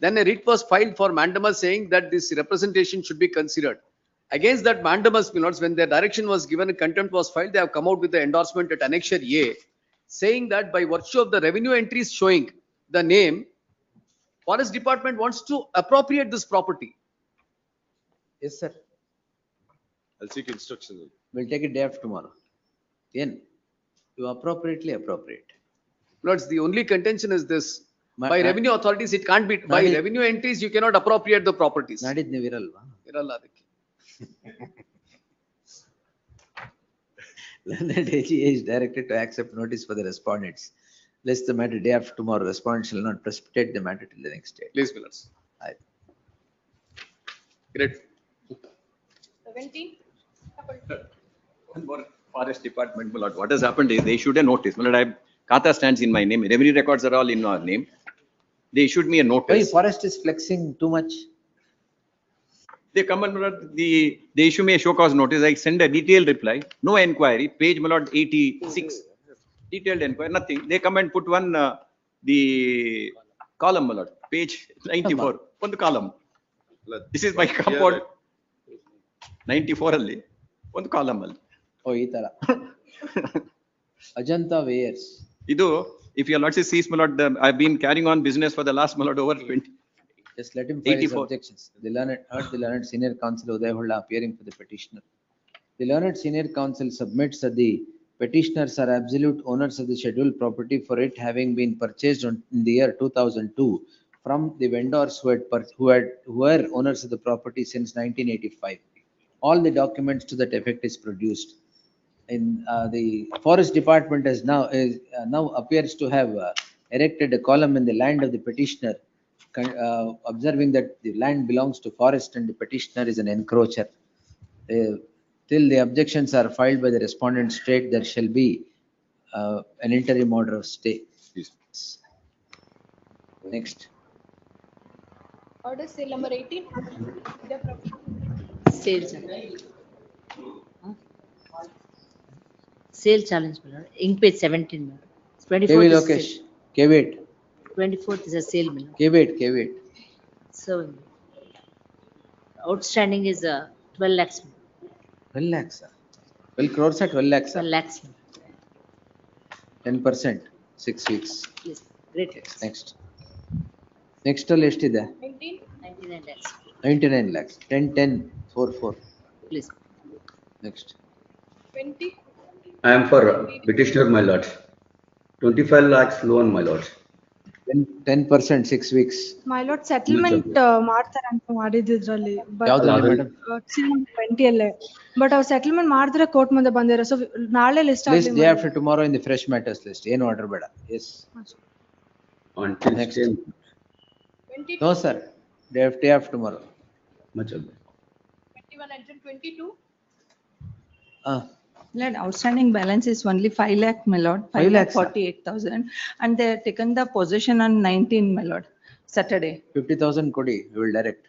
Then a writ was filed for mandamus saying that this representation should be considered. Against that mandamus, my lords, when their direction was given, contempt was filed, they have come out with the endorsement at Annexure A, saying that by virtue of the revenue entries showing the name, Forest Department wants to appropriate this property. Yes, sir. I'll seek instructions. We'll take it day after tomorrow. Again, you appropriately appropriate. Lords, the only contention is this. By Ma- revenue authorities, it can't be, by Nadi- revenue entries, you cannot appropriate the properties. ನಾಡಿದ್ದು ನೀವು ಇರಲ್ವಾ? ಇರಲ್ಲ ಅದಕ್ಕೆ. Learned AGA is directed to accept notice for the respondents. List the matter day after tomorrow. Respondents shall not precipitate the matter till the next day. Please, my lords. Aye. Great. 17. One more forest department, my lord. What has happened is they issued a notice. My lord, Kata stands in my name. Revenue records are all in our name. They issued me a Why notice. forest is flexing too much? They come and my lord, they issue me a show cause notice. I send a detailed reply. No inquiry. Page, my lord, 86. Detailed inquiry. Nothing. They come and put one the column, my lord. Page 94. One the column. This is my compound. 94 ಅಲ್ಲಿ ಒಂದು column ಅಲ್ಲಿ. ಓ ಈ ತರ. Ajanta Weirs. ಇದು if your lordship sees, my lord, I've been carrying on business for the last, my lord, over 20. Just let him file his 84. objections. The learned senior counsel Uday Holla appearing for the petitioner. The learned senior counsel submits that the petitioners are absolute owners of the scheduled property for it having been purchased in the year 2002 from the vendors who were owners of the property since 1985. All the documents to that effect is produced. In the forest department now appears to have erected a column in the land of the petitioner, observing that the land belongs to forest and the petitioner is an encroacher. Till the objections are filed by the respondent state, there shall be an interim order of stay. Next. Order sale number 18. The property. Sale challenge. Sale challenge, my lord. Ink page 17, my lord. 24th KV is Lokesh, sale. K-Wait, 24th is a sale, my lord. K-Wait. So outstanding is 12 lakhs, my lord. 12 lakhs. 12 crores or 12 lakhs? 12 lakhs, my lord. 10%, 6 weeks. Please, great. Next. Next all ಎಷ್ಟಿದೆ? 99 lakhs. 99 lakhs. 10, 4. Please. Next. 20. I am for petitioner, my lords. 25 lakhs loan, my lords. 10%, 6 weeks. My lord, settlement ಮಾಡ್ತಾರೆ ಅಂತ ಮಾಡಿದ್ರಲ್ಲಿ ಯಾವ್ದ್ರಲ್ಲಿ madam? 20 ಅಲ್ಲೇ but ಅವ್ರು settlement ಮಾಡಿದ್ರೆ court ಮುಂದೆ ಬಂದಿರೋ so ನಾಳೆ list List day after tomorrow in the fresh matters list. ಏನು order ಬೇಡ. Yes. Until Next. same. 22. No sir. Day after tomorrow. Much of it. 21 adjourned 22. Lord, outstanding balance is only 5 lakh, my lord, 5 lakhs, sir. 5,48,000. And they have taken the possession on 19, my lord, Saturday. 50,000 kodi, we will direct.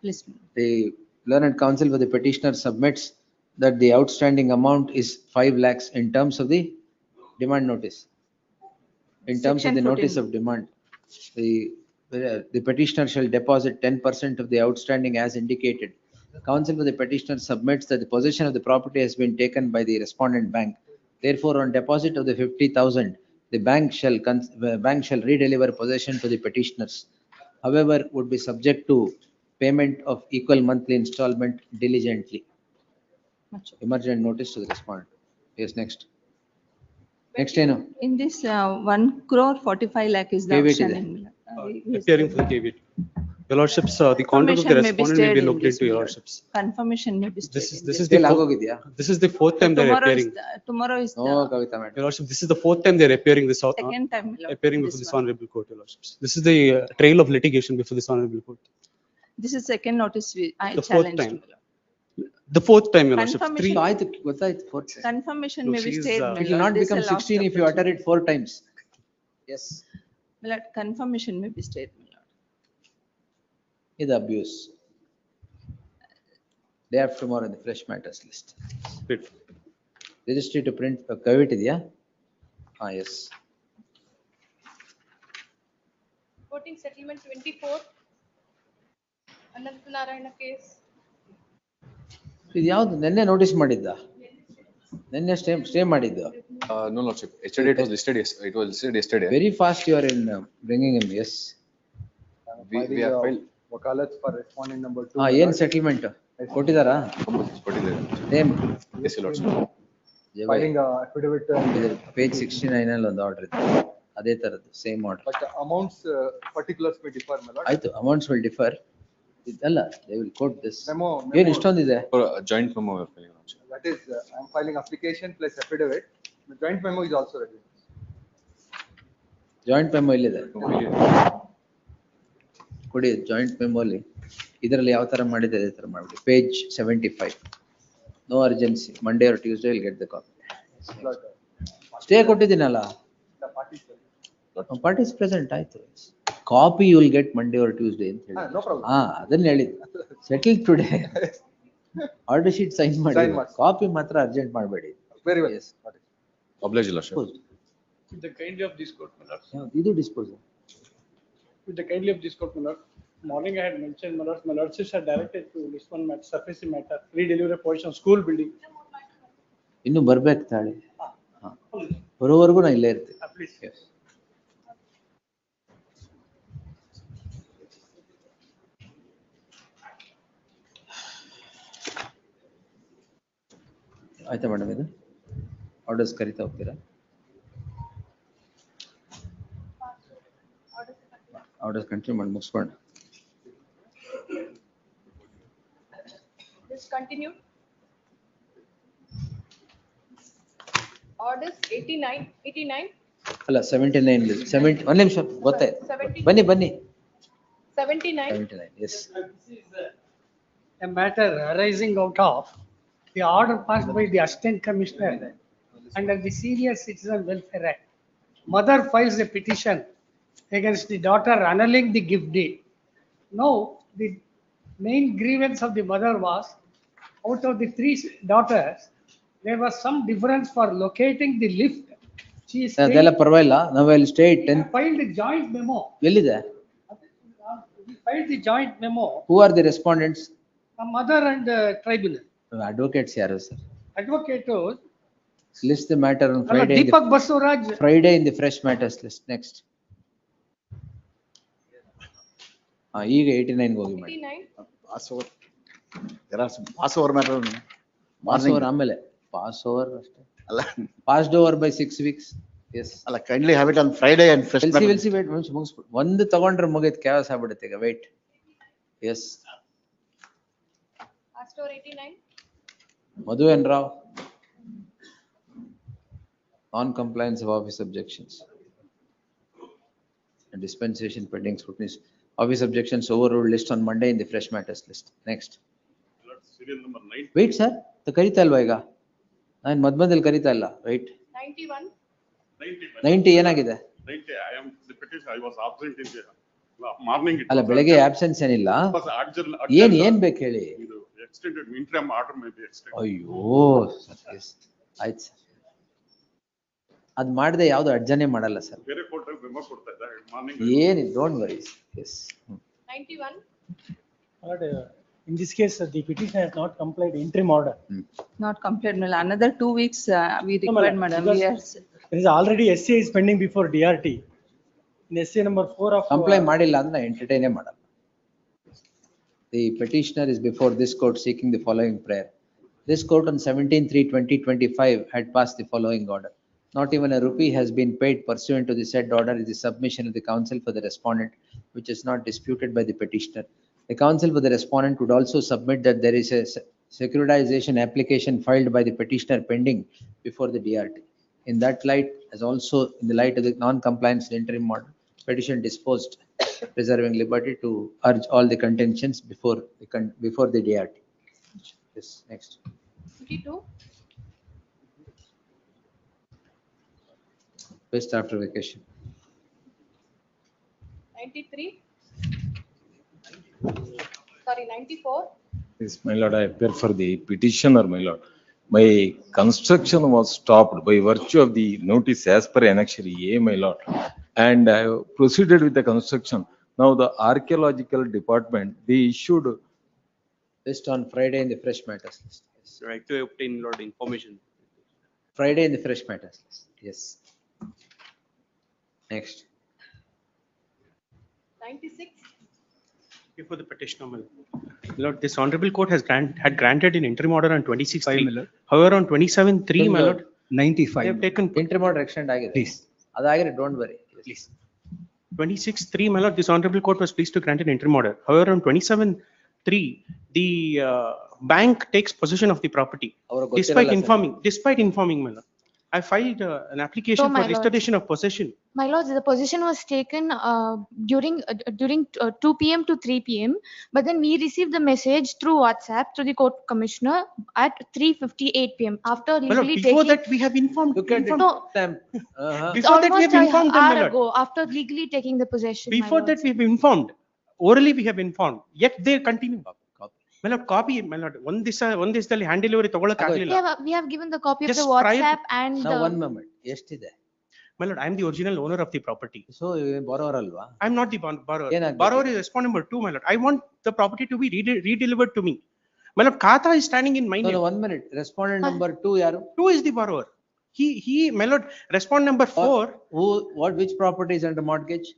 Please. The learned counsel for the petitioner submits that the outstanding amount is 5 lakhs in terms of the demand notice. In terms of Section the notice 14. of demand, the petitioner shall deposit 10% of the outstanding as indicated Counsel for the petitioner submits that the possession of the property has been taken by the respondent bank. Therefore, on deposit of the 50,000, the bank shall redeliver possession to the petitioners. However, would be subject to payment of equal monthly installment diligently. Emergent notice to the respondent. Yes, next. Next, In this 1 crore 45 lakh is the KVT outstanding. Appearing for the KVT. Your lordships, the conduct of the Confirmation may be respondent may stayed be in looked this into, your matter. lordships. Confirmation may be stayed. This in is this the Still fourth, agogidya? this is the fourth time they're Tomorrow is, appearing. tomorrow is No, the Kavita madam. Your lordship, this is the fourth time they're appearing this, second time. my lord, appearing before this this one. honorable court, your lordships. This is the trail of litigation before this honorable court. This is second notice I The fourth challenged. time. The fourth time, your lordships. Confirmation. Three. ಆಯ್ತು, ಗೊತ್ತಾಯ್ತು, fourth time. Confirmation No, may be she is, stayed. my It will lord. not This become is a lost 16 if you utter it 4 times. Yes. My lord, confirmation may be stayed. my lord. Is abuse. Day after tomorrow in the fresh matters list. Wait. Registry to print, KVT idea? Ah, yes. Voting settlement 24. Anant Narayana case. ಇದು ಯಾವ್ದು ನೆನ್ನೆ notice ಮಾಡಿದ್ದ? ನೆನ್ನೆ stay ಮಾಡಿದ್ದು? No lordship, yesterday it was listed, it was listed yesterday. Very fast you are in bringing him, yes. We have filed. Wakalats for respondent number 2. Ah, ಏನ್ settlement ಕೊಟ್ಟಿದಾರಾ? Name? Yes, your lordship. Filing affidavit. Page 69 ಅಲ್ಲಿ ಒಂದು order ಇದೆ, ಅದೇ ತರದ್ದು same order. But amounts particulars may differ, my lord. ಆಯ್ತು, amounts will differ. ಇದಲ್ಲ, they will quote this. Memo. ಏನ್ ಇಷ್ಟೊಂದಿದೆ? For a joint memo we are filing, lordship. That is, I am filing application plus affidavit. The joint memo is also ready. Joint memo ಇಲ್ಲಿದೆ, ಕೊಡಿ. Joint ಮೆಮೊಲಿ ಇದರಲ್ಲಿ ಯಾವ ತರ ಮಾಡಿದೆ ಅದೇ ತರ ಮಾಡ್ಬಿಡಿ. Page 75. No urgency, Monday or Tuesday will get the copy. Stay ಕೊಟ್ಟಿದ್ದೀನಲ್ಲ, ಪಾರ್ಟಿಸ್ ಪ್ರೆಸೆಂಟ್ ಆಯ್ತು. Copy you will get Monday or Tuesday ಅಂತ ಹೇಳಿ. No problem. ಹಾ, ಅದನ್ನ ಹೇಳಿದ್ದು. Settle today. Order sheet sign ಮಾಡಿ, ಕಾಪಿ ಮಾತ್ರ ಅರ್ಜೆಂಟ್ ಮಾಡಬೇಡಿ. Very well. Yes. Oblige, your lordship. With the kindly of this court, my lord. ಇದು disposal. With the kindly of this court, my lord. Morning I had mentioned, my lordships are directed to this one matter, surface matter, redelivery position, school building. ಇನ್ನು ಬರ್ಬೇಕು ತಾಳಿ. ಬರೋವರೆಗೂ ನಾ ಇಲ್ಲೇ ಇರ್ತೀನಿ. Please. Yes. ಆಯ್ತಾ madam, ಇದು ಆರ್ಡರ್ಸ್ ಕರಿತಾ ಹೋಗ್ತೀರಾ? ಆರ್ಡರ್ಸ್ ಕಂಟಿನ್ಯೂ ಮಾಡಿ ಮುಗಿಸ್ಕೊಂಡು. This continued. Orders 89. ಅಲ್ಲ 79, 70. ಒಂದು ನಿಮಿಷ, ಗೊತ್ತಾಯ್ತು. 70. ಬನ್ನಿ ಬನ್ನಿ. 79. 79, yes. A matter arising out of the order passed by the Assistant Commissioner under the Serious Citizen Welfare Act. Mother files a petition against the daughter annulling the gift deed. Now, the main grievance of the mother was, out of the 3 daughters, there was some difference for locating the lift. She ಅದೆಲ್ಲ ಪರವಾಗಿಲ್ಲ, ನಾವು ಅಲ್ಲಿ state filed a joint memo. ಎಲ್ಲಿದೆ? We filed the joint memo. Who are the respondents? Mother and tribunal. Advocates ಯಾರು sir? Advocate list the matter on Friday. Deepak Basuraj. Friday in the fresh matters list. Next. ಈಗ 89 ಹೋಗಿ ಮಾಡಿ. 89. Pass over matter. Pass over ಆಮೇಲೆ pass over ಅಷ್ಟೇ ಅಲ್ಲ, passed over by 6 weeks. Yes ಅಲ್ಲ, kindly have it on Friday and fresh matter. Wait ಮುಗಿಸ್ಬಿಡು. ಒಂದು ತಗೊಂಡ್ರೆ ಮುಗಿದ್ ಕ್ಯಾಸ್ ಆಗ್ಬಿಡುತ್ತೆ ಈಗ. Wait. Yes. Pastor 89. Madhu and Rao. Non-compliance of office objections. And dispensation pending scrutiny. Office objections overruled list on Monday in the fresh matters list. Next. Serial number 9. Wait sir, the ಕರಿತಾ ಇಲ್ವಾ ಈಗ? ನಾನು ಮಧ್ಮದಲ್ಲಿ ಕರಿತಾ ಇಲ್ಲ. Wait. 91. 90 ಏನಾಗಿದೆ? 90, I am the petition, I was absent in the morning. ಅಲ್ಲ, ಬೆಳಗ್ಗೆ absence ಏನಿಲ್ಲ. ಏನ್ ಬೇಕು ಹೇಳಿ? Extended interim order may be extended. ಅಯ್ಯೋ ಆಯ್ತು ಸರ್, ಅದ್ ಮಾಡದೆ ಯಾವ್ದು ಅಡ್ಜನೆ ಮಾಡಲ್ಲ ಸರ್. ಬೇರೆ ಕೋರ್ಟ್ ಮೆಮೊ ಕೊಡ್ತಾ ಇದ್ದ ಮಾರ್ನಿಂಗ್. ಏನಿ don't worry. Yes. 91. In this case, the petition has not complied interim order. Not complete, my lord. Another 2 weeks we No, required, madam, madam. We are, because there is already SA is pending before DRT. In SA number 4 of. Comply ಮಾಡಿಲ್ಲ ಅಂದ್ರೆ entertain ಮಾಡಲ್ಲ. The petitioner is before this court seeking the following prayer. This court on 17/3/2025 had passed the following order. Not even a rupee has been paid pursuant to the said order is the submission of the counsel for the respondent, which is not disputed by the petitioner. The counsel for the respondent would also submit that there is a securitization application filed by the petitioner pending before the DRT. In that light, as also in the light of the non-compliance interim order, petition disposed, preserving liberty to urge all the contentions before the DRT. Yes, next. 52. Best after vacation. 93. Sorry, 94. Yes, my lord, I appear for the petitioner, my lord. My construction was stopped by virtue of the notice as per annexure A, my lord. And I proceeded with the construction. Now the archaeological department, they issued. List on Friday in the fresh matters list. Yes. Right to obtain lord information. Friday in the fresh matters list. Yes. Next. 96. Before the petitioner, my lord, this honorable court has had granted an interim order on 26/3. However, on 27/3, my lord, 95. they have taken Interim order extend ಆಗಿದೆ. Please. ಅದಾಗಿದೆ, don't worry. Please. 26/3, my lord, this honorable court was pleased to grant an interim order. However, on 27/3, the bank takes possession of the property despite informing, my lord. I filed an application So, my for lord. restoration of possession. My lords, the position was taken during 2 p.m. to 3 p.m. But then we received the message through WhatsApp to the court commissioner at 3:58 p.m. After My lord, legally before taking. that we have informed. Look at No, them. Before that we have informed them, my hour lord. ago, after legally taking the possession. my Before that lords. we have informed. Orally we have informed. Yet they continue. My lord, copy, my lord. One this hand delivery ತಗೊಳಕ್ ಆಗ್ಲಿಲ್ಲ. We have given the copy of Just the prior to- WhatsApp and Now the. one moment. ಎಷ್ಟಿದೆ? My lord, I am the original owner of the property. So borrower ಅಲ್ವಾ? I am not the borrower. ಏನಾಗ್ಬೇಕು? Borrower is respondent number 2, my lord. I want the property to be redelivered to me. My lord, Kata is standing in my No, name. no, 1 minute. Respondent number 2 ಯಾರು? 2 is the borrower. My lord, respondent number 4. Which property is under mortgage?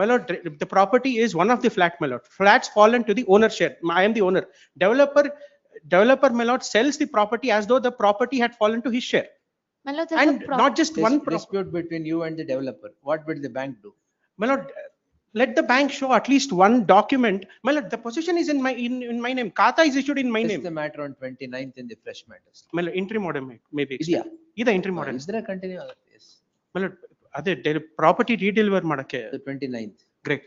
My lord, the property is one of the flat, my lord. Flats fallen to the owner share. I am the owner. Developer, my lord, sells the property as though the property had fallen to his share. My lord, there's And not just one Dispute between you and the developer. What will the bank do? My lord, let the bank show at least one document. My lord, the possession is in my name. Kata is issued in my This name. is the matter on 29th in the fresh matters. My lord, interim order may be ಇದೆಯಾ? extended. Ida interim order. ಇದ್ರೆ continue ಆಗುತ್ತೆ. Yes. My lord, ಅದೇ property ರೀಡೆಲಿವರ್ ಮಾಡಕ್ಕೆ. The 29th. Great.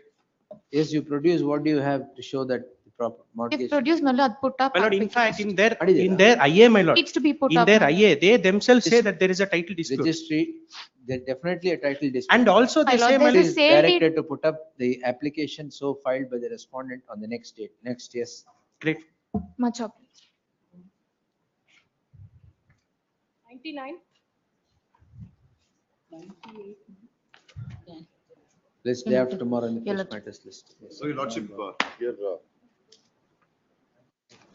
Yes, you produce. What do you have to show that the proper If mortgage? produced, my lord, put up. My lord, in application. fact, in their IA, my lord. Needs to be put In up. their IA, they themselves say that there is a title dispute. Registry, there's definitely a title dispute. And also they My lord, say, my there's lord, a sale deed. Directed to put up the application so filed by the respondent on the next date. Next, yes. great. Much up. 99. List day after tomorrow in the Yeah, fresh let's- matters list. Yes. So, your lordship, here,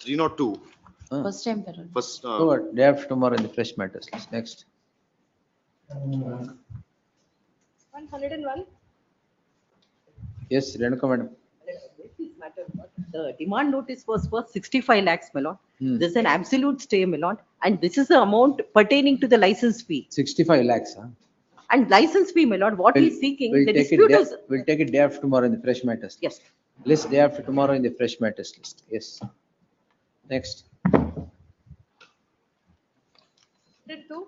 302, First time, Parole. first, So what? Day after tomorrow in the fresh matters list. Next. 101. Yes, Renuka madam. The demand notice was for 65 lakhs, my lord. This is an absolute stay, my lord. And this is the amount pertaining to the license fee. 65 lakhs, huh? And license fee, my lord, what We'll- he's seeking, we'll the take it dispute day- is. We'll take it day after tomorrow in the fresh matters. Yes. List day after tomorrow in the fresh matters list. Yes. Next. 102.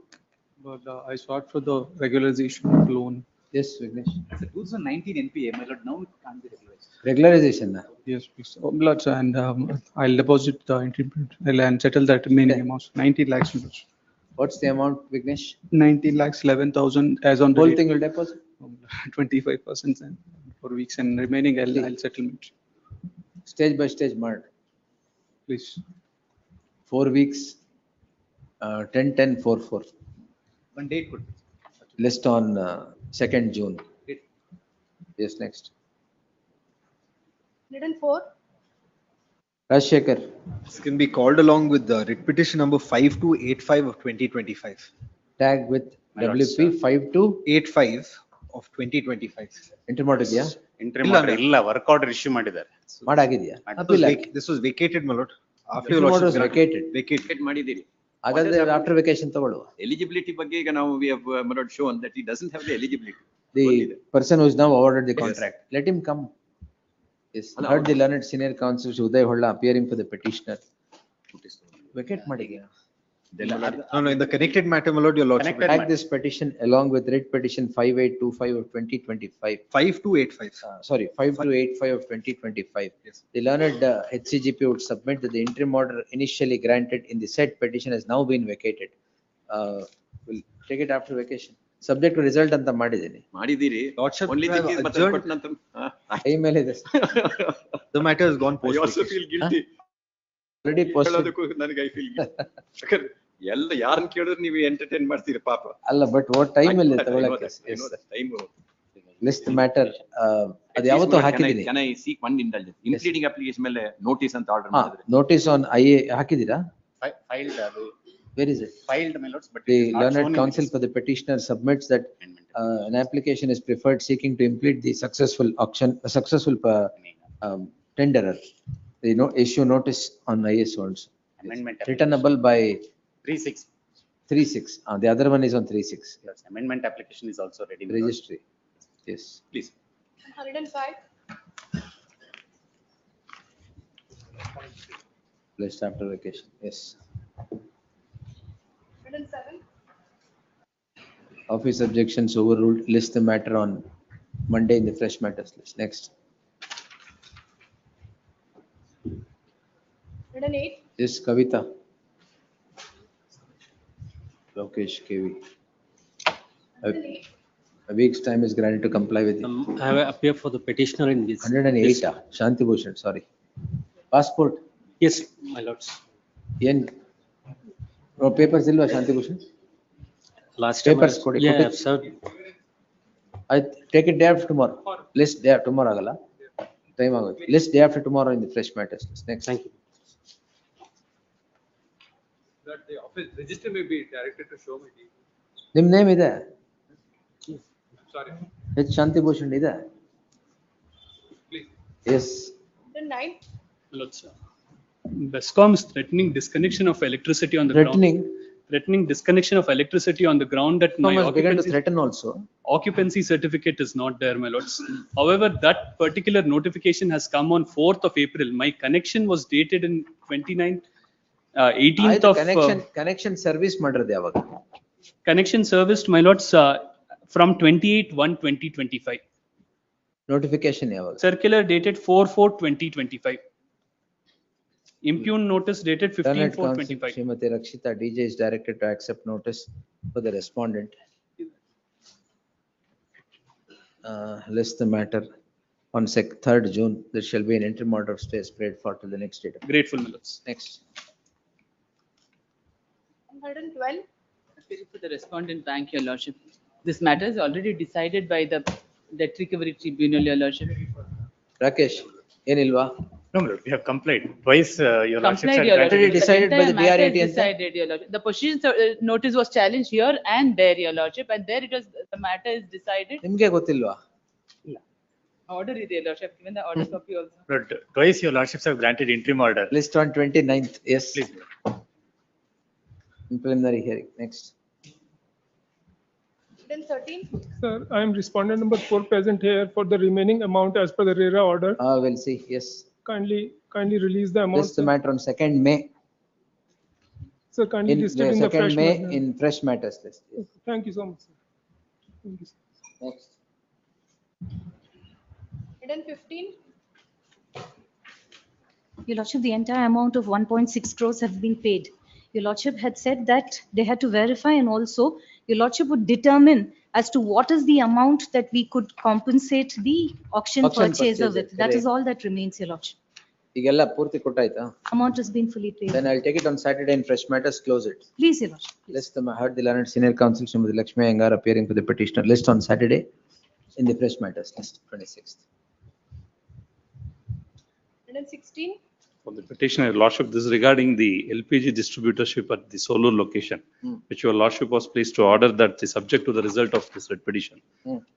But I sought for the regularization of loan. Yes, Vignesh. The 2019 NPA, my lord, now it can't be regularized. Regularization. Yes, please. Lots, and I'll deposit the and settle that remaining amounts, 90 lakhs. What's the amount, Vignesh? 19 lakhs, 11,000 as on. Whole thing will deposit? 25% and for weeks and remaining I'll settlement. Stage by stage, Mart. Please. 4 weeks, 10/10/4/4. One date could. List on 2nd June. Yes, next. 104. Rajshekar, This can be called along with the writ petition number 5285 of 2025. tag with My lords, WP 52 85 of 2025. enter ಮಾಡಿದ್ಯಾ? Interim order ಇಲ್ಲ, work order issue ಮಾಡಿದ್ದಾರೆ. ಮಾಡಾಗಿದ್ಯಾ? This was Appeal ಆಗಿ. this was vacated, my lord. After your Interim order was lordship vacated. vacated. ಮಾಡಿದ್ದೀರಿ. ಹಾಗಾದ್ರೆ after vacation ತಗೊಳ್ಳುವ. Eligibility ಬಗ್ಗೆ ಈಗ ನಾವು we have not shown that he doesn't have the eligibility. The person who is now awarded the Yes. contract, let him come. Yes, heard the learned senior counsel Uday Holla appearing for the petitioner. Vacate ಮಾಡಿದ್ಯಾ? No, in the connected matter, my lord, your lordship. Tag this petition along with writ petition 5825 of 2025. 5285. Sorry, 5285 of 2025. The learned HCGP would submit that the interim order initially granted in the said petition has now been vacated. We'll take it after vacation. Subject to result ಅಂತ ಮಾಡಿದ್ದೀನಿ. ಮಾಡಿದ್ದೀರಿ. Lordship, Only you have thing is ಮತ್ತೆ adjourned. ಕೊಟ್ಟ ನಂತರ ಕೈ ಮೇಲೆ ಇದೆ. The matter has gone I post. also feel guilty. Already posted. ಹೇಳೋದಕ್ಕೂ ನನಗೆ I feel guilty. ಎಲ್ಲ ಯಾರನ್ನ ಕೇಳಿದ್ರು ನೀವು ಎಂಟರ್ಟೈನ್ ಮಾಡ್ತೀರಿ ಪಾಪ. ಅಲ್ಲ ಬಟ್ what time ಅಲ್ಲಿ I know ತಗೊಳಕ್ಕೆ? that, I know that. Time List matter ಅದು ಯಾವತ್ತೂ ಹಾಕಿದ್ದೀನಿ. Can I seek one indulgence? Impleading application ಮೇಲೆ notice ಅಂತ ಆರ್ಡರ್ ಮಾಡಿದ್ರೆ. Notice on IA ಹಾಕಿದ್ದೀರಾ? Filed ಅದು. Where is it? Filed, my lords, but it The is not shown learned in counsel this. for the petitioner submits that an application is preferred seeking to implement the successful auction, successful tenderer. They issue notice on IS also. Amendment. Returnable by 3/6. 3/6. The other one is on 3/6. Yes, amendment application is also ready. Registry. Yes. Please. 105. List after vacation. Yes. 107. Office objections overruled. List the matter on Monday in the fresh matters list. Next. 108. Yes, Kavita. Lokesh KV. A week's time is granted to comply with it. I have appeared for the petitioner in this. 108, Shanti Bhushan, sorry. Passport, Yes, my lords. ಏನ್ papers ಇಲ್ವಾ ಶಾಂತಿ Bhushan? Last time. Papers ಕೊಡಿ, Yeah, ಕೊಡಿ. sir. I take it day after tomorrow. List day after tomorrow ಆಗಲ್ಲ. Time ಆಗುತ್ತೆ. List day after tomorrow in the fresh matters list. Next. Thank you. That the office register may be directed to show my name. ನಿಮ್ name ಇದೆ? Sorry, H ಶಾಂತಿ ಭೂಷಣ್ ಇದೆ? please. Yes. 109. My lords, Bescom is threatening disconnection of electricity on the ground. Threatening disconnection of electricity on the ground that my Thomas began to occupancy, threaten also. occupancy certificate is not there, my lords. However, that particular notification has come on 4th of April. My connection was dated in 18th ಆಯ್ತು, of. connection service ಮಾಡಿರೋದು ಯಾವಾಗ? Connection serviced, my lords, from 28/1/2025. Notification ಯಾವಾಗ? Circular dated 4/4/2025. Impugn notice dated Learned counsel 15/4/25. Srimati Rakshita DJ is directed to accept notice for the respondent. List the matter on 3rd June. There shall be an interim order of stay spread for till the next date. Grateful, my lords. Next. 112. For the respondent, thank your lordship. This matter is already decided by the debt recovery tribunal, your lordship. Rakesh, ಏನಿಲ್ವಾ? No, my lord, we have complied. Twice, your lordship Complied, said your that. lordship. decided by the Entire matter BRAT is and decided, your lordship. The position notice was challenged here and there, your lordship, and there it was, the matter is decided. ನಿಮ್ಗೆ ಗೊತ್ತಿಲ್ವಾ? Order is your lordship, given the order copy also. But twice your lordships have granted interim order. List on 29th, yes. Please. In preliminary hearing, next. 113. Sir, I am respondent number 4 present here for the remaining amount as per the RERA order. We'll see, yes. Kindly release the amount. List the matter on 2nd May. Sir, kindly listed in the 2nd fresh May matter. in fresh matters list. Yes. Thank you so much, sir. Thank you, sir. Next. 115. Your lordship, the entire amount of 1.6 crores have been paid. Your lordship had said that they had to verify and also your lordship would determine as to what is the amount that we could compensate the auction purchaser with. That is all that remains, your lordship. ಈಗೆಲ್ಲ ಪೂರ್ತಿ ಕೊಟ್ಟಾಯ್ತಾ? Amount has been fully paid. Then I'll take it on Saturday in fresh matters, close it. Please, your lordship. List the, heard the learned senior counsel Srimati Lakshmi Iyengar appearing for the petitioner. List on Saturday in the fresh matters list, 26th. 116. For the petitioner, Your Lordship, this is regarding the LPG distributorship at the Solur location, which Your Lordship was pleased to order that is subject to the result of this writ petition.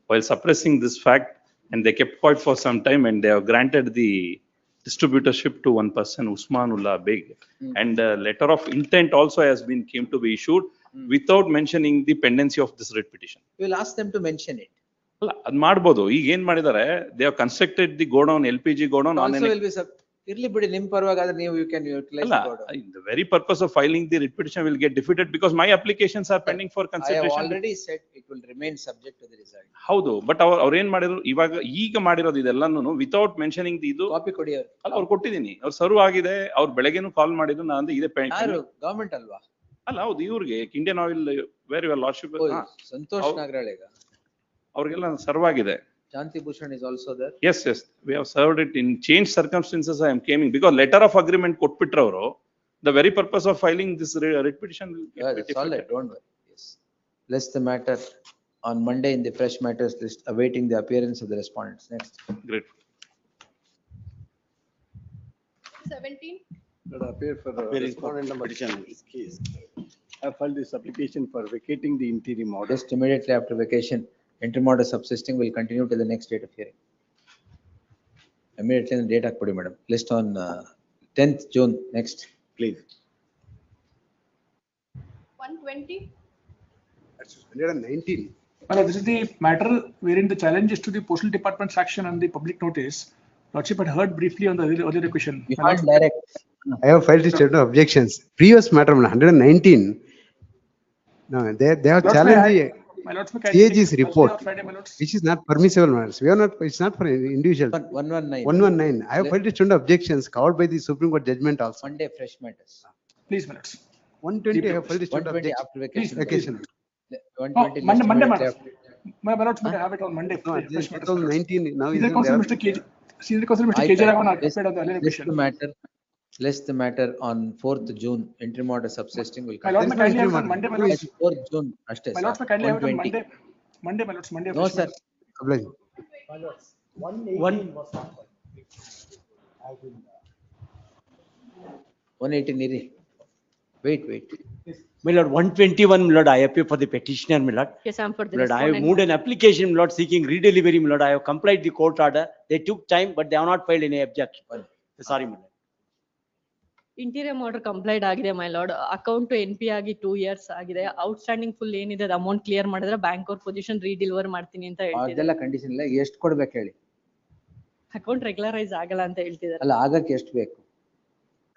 While suppressing this fact, and they kept quiet for some time, and they have granted the distributorship to one person, Usmanullah Beg. And a letter of intent also has been came to be issued without mentioning the pendency of this writ petition. We will ask them to mention it. ಅಲ್ಲ ಅದ್ ಮಾಡ್ಬೋದು. ಈಗ ಏನ್ ಮಾಡಿದ್ದಾರೆ, they have constructed the godown, LPG godown on Also will be ಇರ್ಲಿ ಬಿಡಿ, ನಿಮ್ ಪರವಾಗಾದ್ರೆ ನೀವು you can utilize the godown. the very purpose of filing the writ petition will get defeated because my applications are pending for I have consideration. already said it will remain subject to the result. ಹೌದು, but ಅವ್ರು ಏನ್ ಮಾಡಿದ್ರು, ಇವಾಗ ಈಗ ಮಾಡಿರೋದು ಇದೆಲ್ಲಾನು without mentioning ಇದು. Copy ಕೊಡಿ ಅವ್ರು. ಅಲ್ಲ, ಅವ್ರು ಕೊಟ್ಟಿದ್ದೀನಿ, ಅವ್ರು ಸರ್ವ್ ಆಗಿದೆ. ಅವ್ರು ಬೆಳಗ್ಗೆನೂ ಕಾಲ್ ಮಾಡಿದ್ರು, ನಾನು ಇದೆ ಯಾರು ಗವರ್ಮೆಂಟ್ ಅಲ್ವಾ? ಅಲ್ಲ, ಹೌದು, ಇವ್ರಿಗೆ Indian oil where your lordship Santosh ನಾಗರಾಳೆಗ ಅವ್ರಿಗೆಲ್ಲ ಸರ್ವ್ ಆಗಿದೆ. Shanti Bhushan is also there. Yes, we have served it in changed circumstances. I am coming because letter of agreement ಕೊಟ್ಬಿಟ್ರೆ ಅವರು, the very purpose of filing this writ petition will get That's all right, don't worry. Yes. List the matter on Monday in the fresh matters list, awaiting the appearance of the respondents. Next. Great. 17. That appear for respondent number petition in this case. I filed this application for vacating the interim order. Just immediately after vacation, interim order subsisting will continue to the next date of hearing. Immediately the date hakpodi madam. List on 10th June. Next, Please. 120. That's 119. This is the matter wherein the challenge is to the postal department's action on the public notice. Lordship had heard briefly on the earlier question. I have filed a statement of objections. Previous matter 119. No, they have challenged the CAG's report, which is not permissible matters. We are not, it's not for individual. 119. I have filed a statement of objections covered by the Supreme Court judgment also. Monday fresh matters. Please, minutes. 120 I have filed a statement of 120 objections. after vacation. Please. 120 Monday, list Monday, immediately madam. My ballots may have it on Monday. No, fresh this matters. 2019 now is Senior counsel Mr. KG. Senior counsel Mr. KG Raman occupied on the earlier question. List the matter on 4th June, interim order subsisting will My lord, continue. may kindly have it on Monday, my lords. 4th June, ashte My lords, may kindly have it on 120. Monday, my lords, Monday. No, fresh sir. matters. My lords, 118 was not filed. I will, 118 iri. Wait. My lord, 121, my lord, I appear for the petitioner, my lord. Yes, I'm for the My lord, I have respondent. moved an application, my lord, seeking redelivery, my lord. I have complied the court order. They took time, but they have not filed any objection. Sorry, my lord. Interior order complaint ಆಗಿದೆ my lord. Account NP ಆಗಿ 2 years ಆಗಿದೆ. Outstanding full ಏನಿದೆ amount clear ಮಾಡಿದ್ರೆ bank ಅವ್ರ position redeliver ಮಾಡ್ತೀನಿ ಅಂತ ಹೇಳ್ತಿದ್ದಾರೆ. ಅದೆಲ್ಲ ಕಂಡೀಷನ್ ಇಲ್ಲ. ಎಷ್ಟು ಕೊಡ್ಬೇಕು ಹೇಳಿ? ಅಕೌಂಟ್ ರೆಗ್ಯುಲರೈಸ್ ಆಗಲ್ಲ ಅಂತ ಹೇಳ್ತಿದ್ದಾರೆ. ಅಲ್ಲ, ಆಗಕ್ಕೆ ಎಷ್ಟು ಬೇಕು?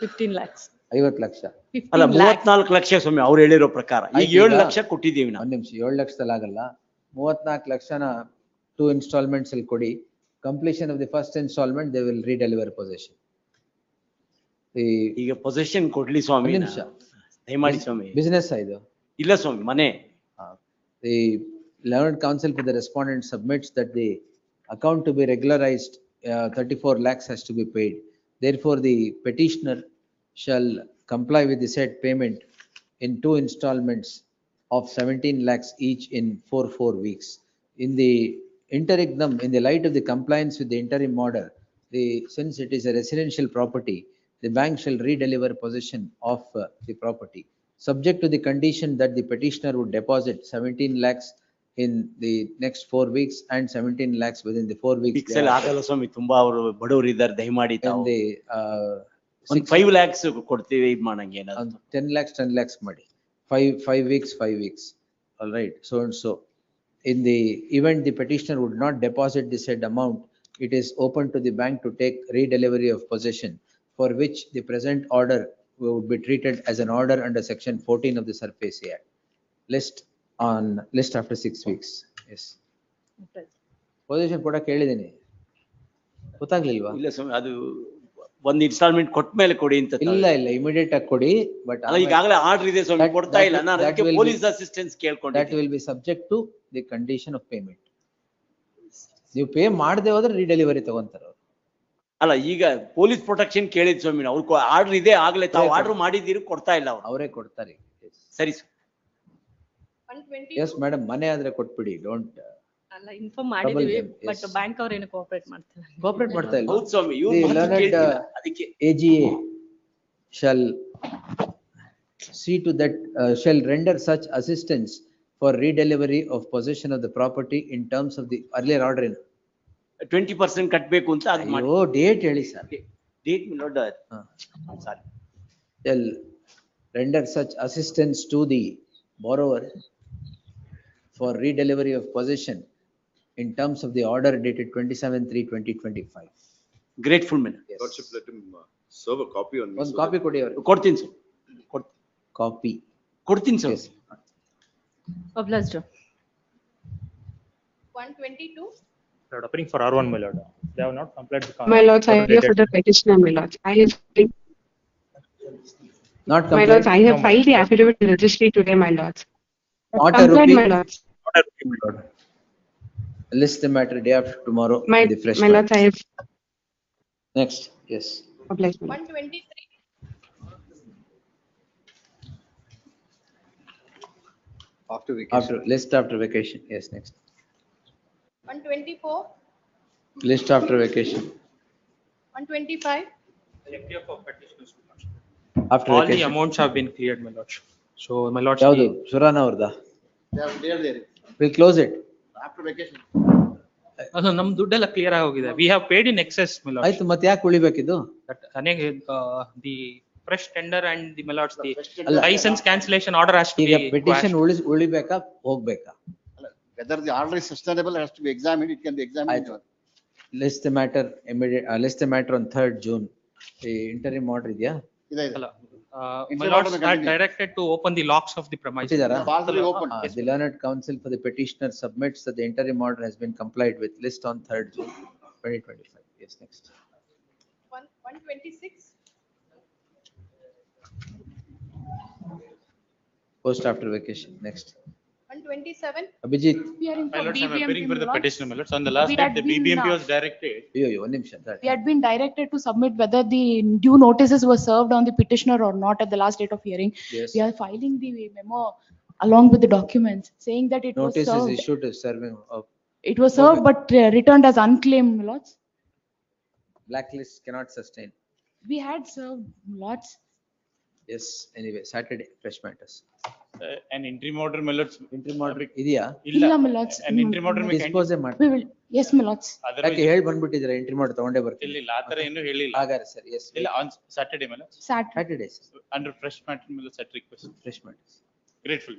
15 lakhs. 50 ಲಕ್ಷ. ಅಲ್ಲ, 34 ಲಕ್ಷ ಸ್ವಾಮಿ ಅವ್ರು ಹೇಳಿರೋ ಪ್ರಕಾರ. ಈಗ 7 ಲಕ್ಷ ಕೊಟ್ಟಿದ್ದೀವಿ ನಾವು. ಒಂದ್ ನಿಮಿಷ, 7 ಲಕ್ಷದಲ್ಲಿ ಆಗಲ್ಲ. 34 ಲಕ್ಷನ 2 installments ಅಲ್ಲಿ ಕೊಡಿ. Completion of the first installment, they will redeliver possession. ಈಗ ಪೊಸಿಷನ್ ಕೊಡ್ಲಿ ಸ್ವಾಮಿ. ದಯಮಾಡಿ ಸ್ವಾಮಿ. ಬಿಸಿನೆಸ್ ಇದು ಇಲ್ಲ ಸ್ವಾಮಿ, ಮನೆ. The learned counsel for the respondent submits that the account to be regularized, 34 lakhs has to be paid. Therefore, the petitioner shall comply with the said payment in 2 installments of 17 lakhs each in 4 weeks. In the interregnum, in the light of the compliance with the interim order, since it is a residential property, the bank shall redeliver possession of the property, subject to the condition that the petitioner would deposit 17 lakhs in the next 4 weeks and 17 lakhs within the 4 weeks. ಆಗಲ್ಲ ಸ್ವಾಮಿ, ತುಂಬಾ ಅವರು ಬಡವರು ಇದ್ದಾರೆ, ದಯಮಾಡಿ ತಾವು. The 5 lakhs ಕೊಡ್ತೀವಿ, ಇದು ಮಾಡಂಗೆ ಏನಾದ್ರು 10 lakhs ಮಾಡಿ 5 weeks. All right, so and so. In the event the petitioner would not deposit the said amount, it is open to the bank to take redelivery of possession, for which the present order would be treated as an order under section 14 of the SARFACI Act. List after 6 weeks. Yes. Possession ಕೊಡಕ್ಕೆ ಹೇಳಿದ್ದೀನಿ, ಗೊತ್ತಾಗ್ಲಿಲ್ವಾ? ಇಲ್ಲ ಸ್ವಾಮಿ, ಅದು ಒಂದು instalment ಕೊಟ್ಟ ಮೇಲೆ ಕೊಡಿ ಅಂತ. ಇಲ್ಲ, ಇಮಿಡಿಯೇಟ್ ಆಗಿ ಕೊಡಿ. ಬಟ್ ಅಲ್ಲ, ಈಗಾಗಲೇ ಆರ್ಡರ್ ಇದೆ ಸ್ವಾಮಿ, ಕೊಡ್ತಾ ಇಲ್ಲ. ನಾನು ಅದಕ್ಕೆ ಪೊಲೀಸ್ ಅಸಿಸ್ಟೆನ್ಸ್ ಕೇಳ್ಕೊಂಡೆ. That will be subject to the condition of payment. ನೀವು ಪೇ ಮಾಡದೆ ಹೋದ್ರೆ ರೀಡೆಲಿವರಿ ತಗೊಂತಾರ ಅವರು. ಅಲ್ಲ, ಈಗ ಪೊಲೀಸ್ ಪ್ರೊಟೆಕ್ಷನ್ ಕೇಳಿದ್ ಸ್ವಾಮಿ, ಅವ್ರು ಆರ್ಡರ್ ಇದೆ, ಆಗ್ಲೇ ತಾವು ಆರ್ಡರ್ ಮಾಡಿದ್ದೀರಿ, ಕೊಡ್ತಾ ಇಲ್ಲ ಅವ್ರು. ಅವರೇ ಕೊಡ್ತಾರೆ. ಸರಿ. ಎಸ್ ಮೇಡಮ್, ಮನೆ ಆದ್ರೆ ಕೊಟ್ಬಿಡಿ. ಡೋಂಟ್ ಅಲ್ಲ ಇನ್ಫಾರ್ಮ್ ಮಾಡಿದೀವಿ them, ಬಟ್ yes. ಬ್ಯಾಂಕ್ ಅವ್ರು ಏನು ಕೋಆಪರೇಟ್ ಮಾಡ್ತಾರೆ. Cooperate ಮಾಡ್ತಾ ಇಲ್ಲ. ಹೌದು ಸ್ವಾಮಿ, ಇವ್ರು The ಮಾತ್ರ learned ಕೇಳ್ತಿಲ್ಲ, ಅದಕ್ಕೆ. AGA shall see to that, shall render such assistance for redelivery of possession of the property in terms of the earlier order. 20% ಕಟ್ಬೇಕು ಅಂತ ಅದು ಮಾಡಿ. ಅಯ್ಯೋ ಡೇಟ್ ಹೇಳಿ ಸರ್. ಡೇಟ್ ನೋಡ. ಸಾರಿ. Shall render such assistance to the borrower for redelivery of possession in terms of the order dated 27/3/2025. Grateful man. Lordship, let him serve a copy on me. ಒಂದು copy ಕೊಡಿ ಅವ್ರಿಗೆ. ಕೊಡ್ತೀನಿ sir. Copy ಕೊಡ್ತೀನಿ sir. Obliged. 122. Lord, appearing for R1, my lord. They have not complied with. My lords, I appear for the petitioner, my lords. I have not my complied. lords, I have filed the affidavit in registry today, my lords. Not a Complied, rupee. my lords. Not a rupee, my lord. List the matter day after tomorrow. My, the fresh my lords, I have next, yes. obliged, my lord. 123. After vacation. List after vacation, yes, next. 124. List after vacation. 125. After All the vacation. amounts have been cleared, my lord. So, my lords. ಯಾವುದು Surana ಅವ್ರದಾ? They are there. We'll close it. After vacation. ಅದು ನಮ್ ದುಡ್ಡೆಲ್ಲ clear ಆಗೋಗಿದೆ. We have paid in excess, my lord. ಆಯ್ತು ಮತ್ತೆ ಯಾಕೆ ಉಳಿಬೇಕಿದು? That the fresh tender and the my lords, the ಅಲ್ಲ. license cancellation order has to ಈಗ be. petition ಉಳಿಬೇಕಾ ಹೋಗ್ಬೇಕಾ? Whether the order is sustainable has to be examined, it can be examined. List the matter immediate, list the matter on 3rd June. The interim order ಇದೆಯಾ? ಇದೆ. My lords are directed to open the locks of the premises. Already opened. The learned counsel for the petitioner submits that the interim order has been complied with. List on 3rd June 2025. Yes, next. 126. Post after vacation, next. 127. Abhijit. We are in My for lords, I am BBMP, appearing for the my lords. petitioner, my lords. On the last We date, had the been, BBMP was directed. Yo, one ನಿಮಿಷ. We had been directed to submit whether the due notices were served on the petitioner or not at the last date of hearing. Yes. We are filing the memo along with the documents saying that it was Notice is served. issued to serving of It was served but returned as unclaimed, my lords. blacklist cannot sustain. We had served lots. Yes, anyway, Saturday, fresh matters. An interim order, my lords. Interim order ಇದೆಯಾ? ಇಲ್ಲ, my lords. An interim order may Dispose ಮಾಡಿ. We will, yes, my lords. ಯಾಕೆ ಹೇಳಿ ಬಂದ್ಬಿಟ್ಟಿದ್ರೆ interim order ತಗೊಂಡೇ ಬರ್ತೀನಿ. ಇಲ್ಲ ಆ ತರ ಏನು ಹೇಳಿಲ್ಲ. ಹಾಗಾದ್ರೆ ಸರ್, yes. ಇಲ್ಲ on Saturday, my lords. Saturday, sir. Under fresh matter, my lords, at request. Fresh matters. Grateful.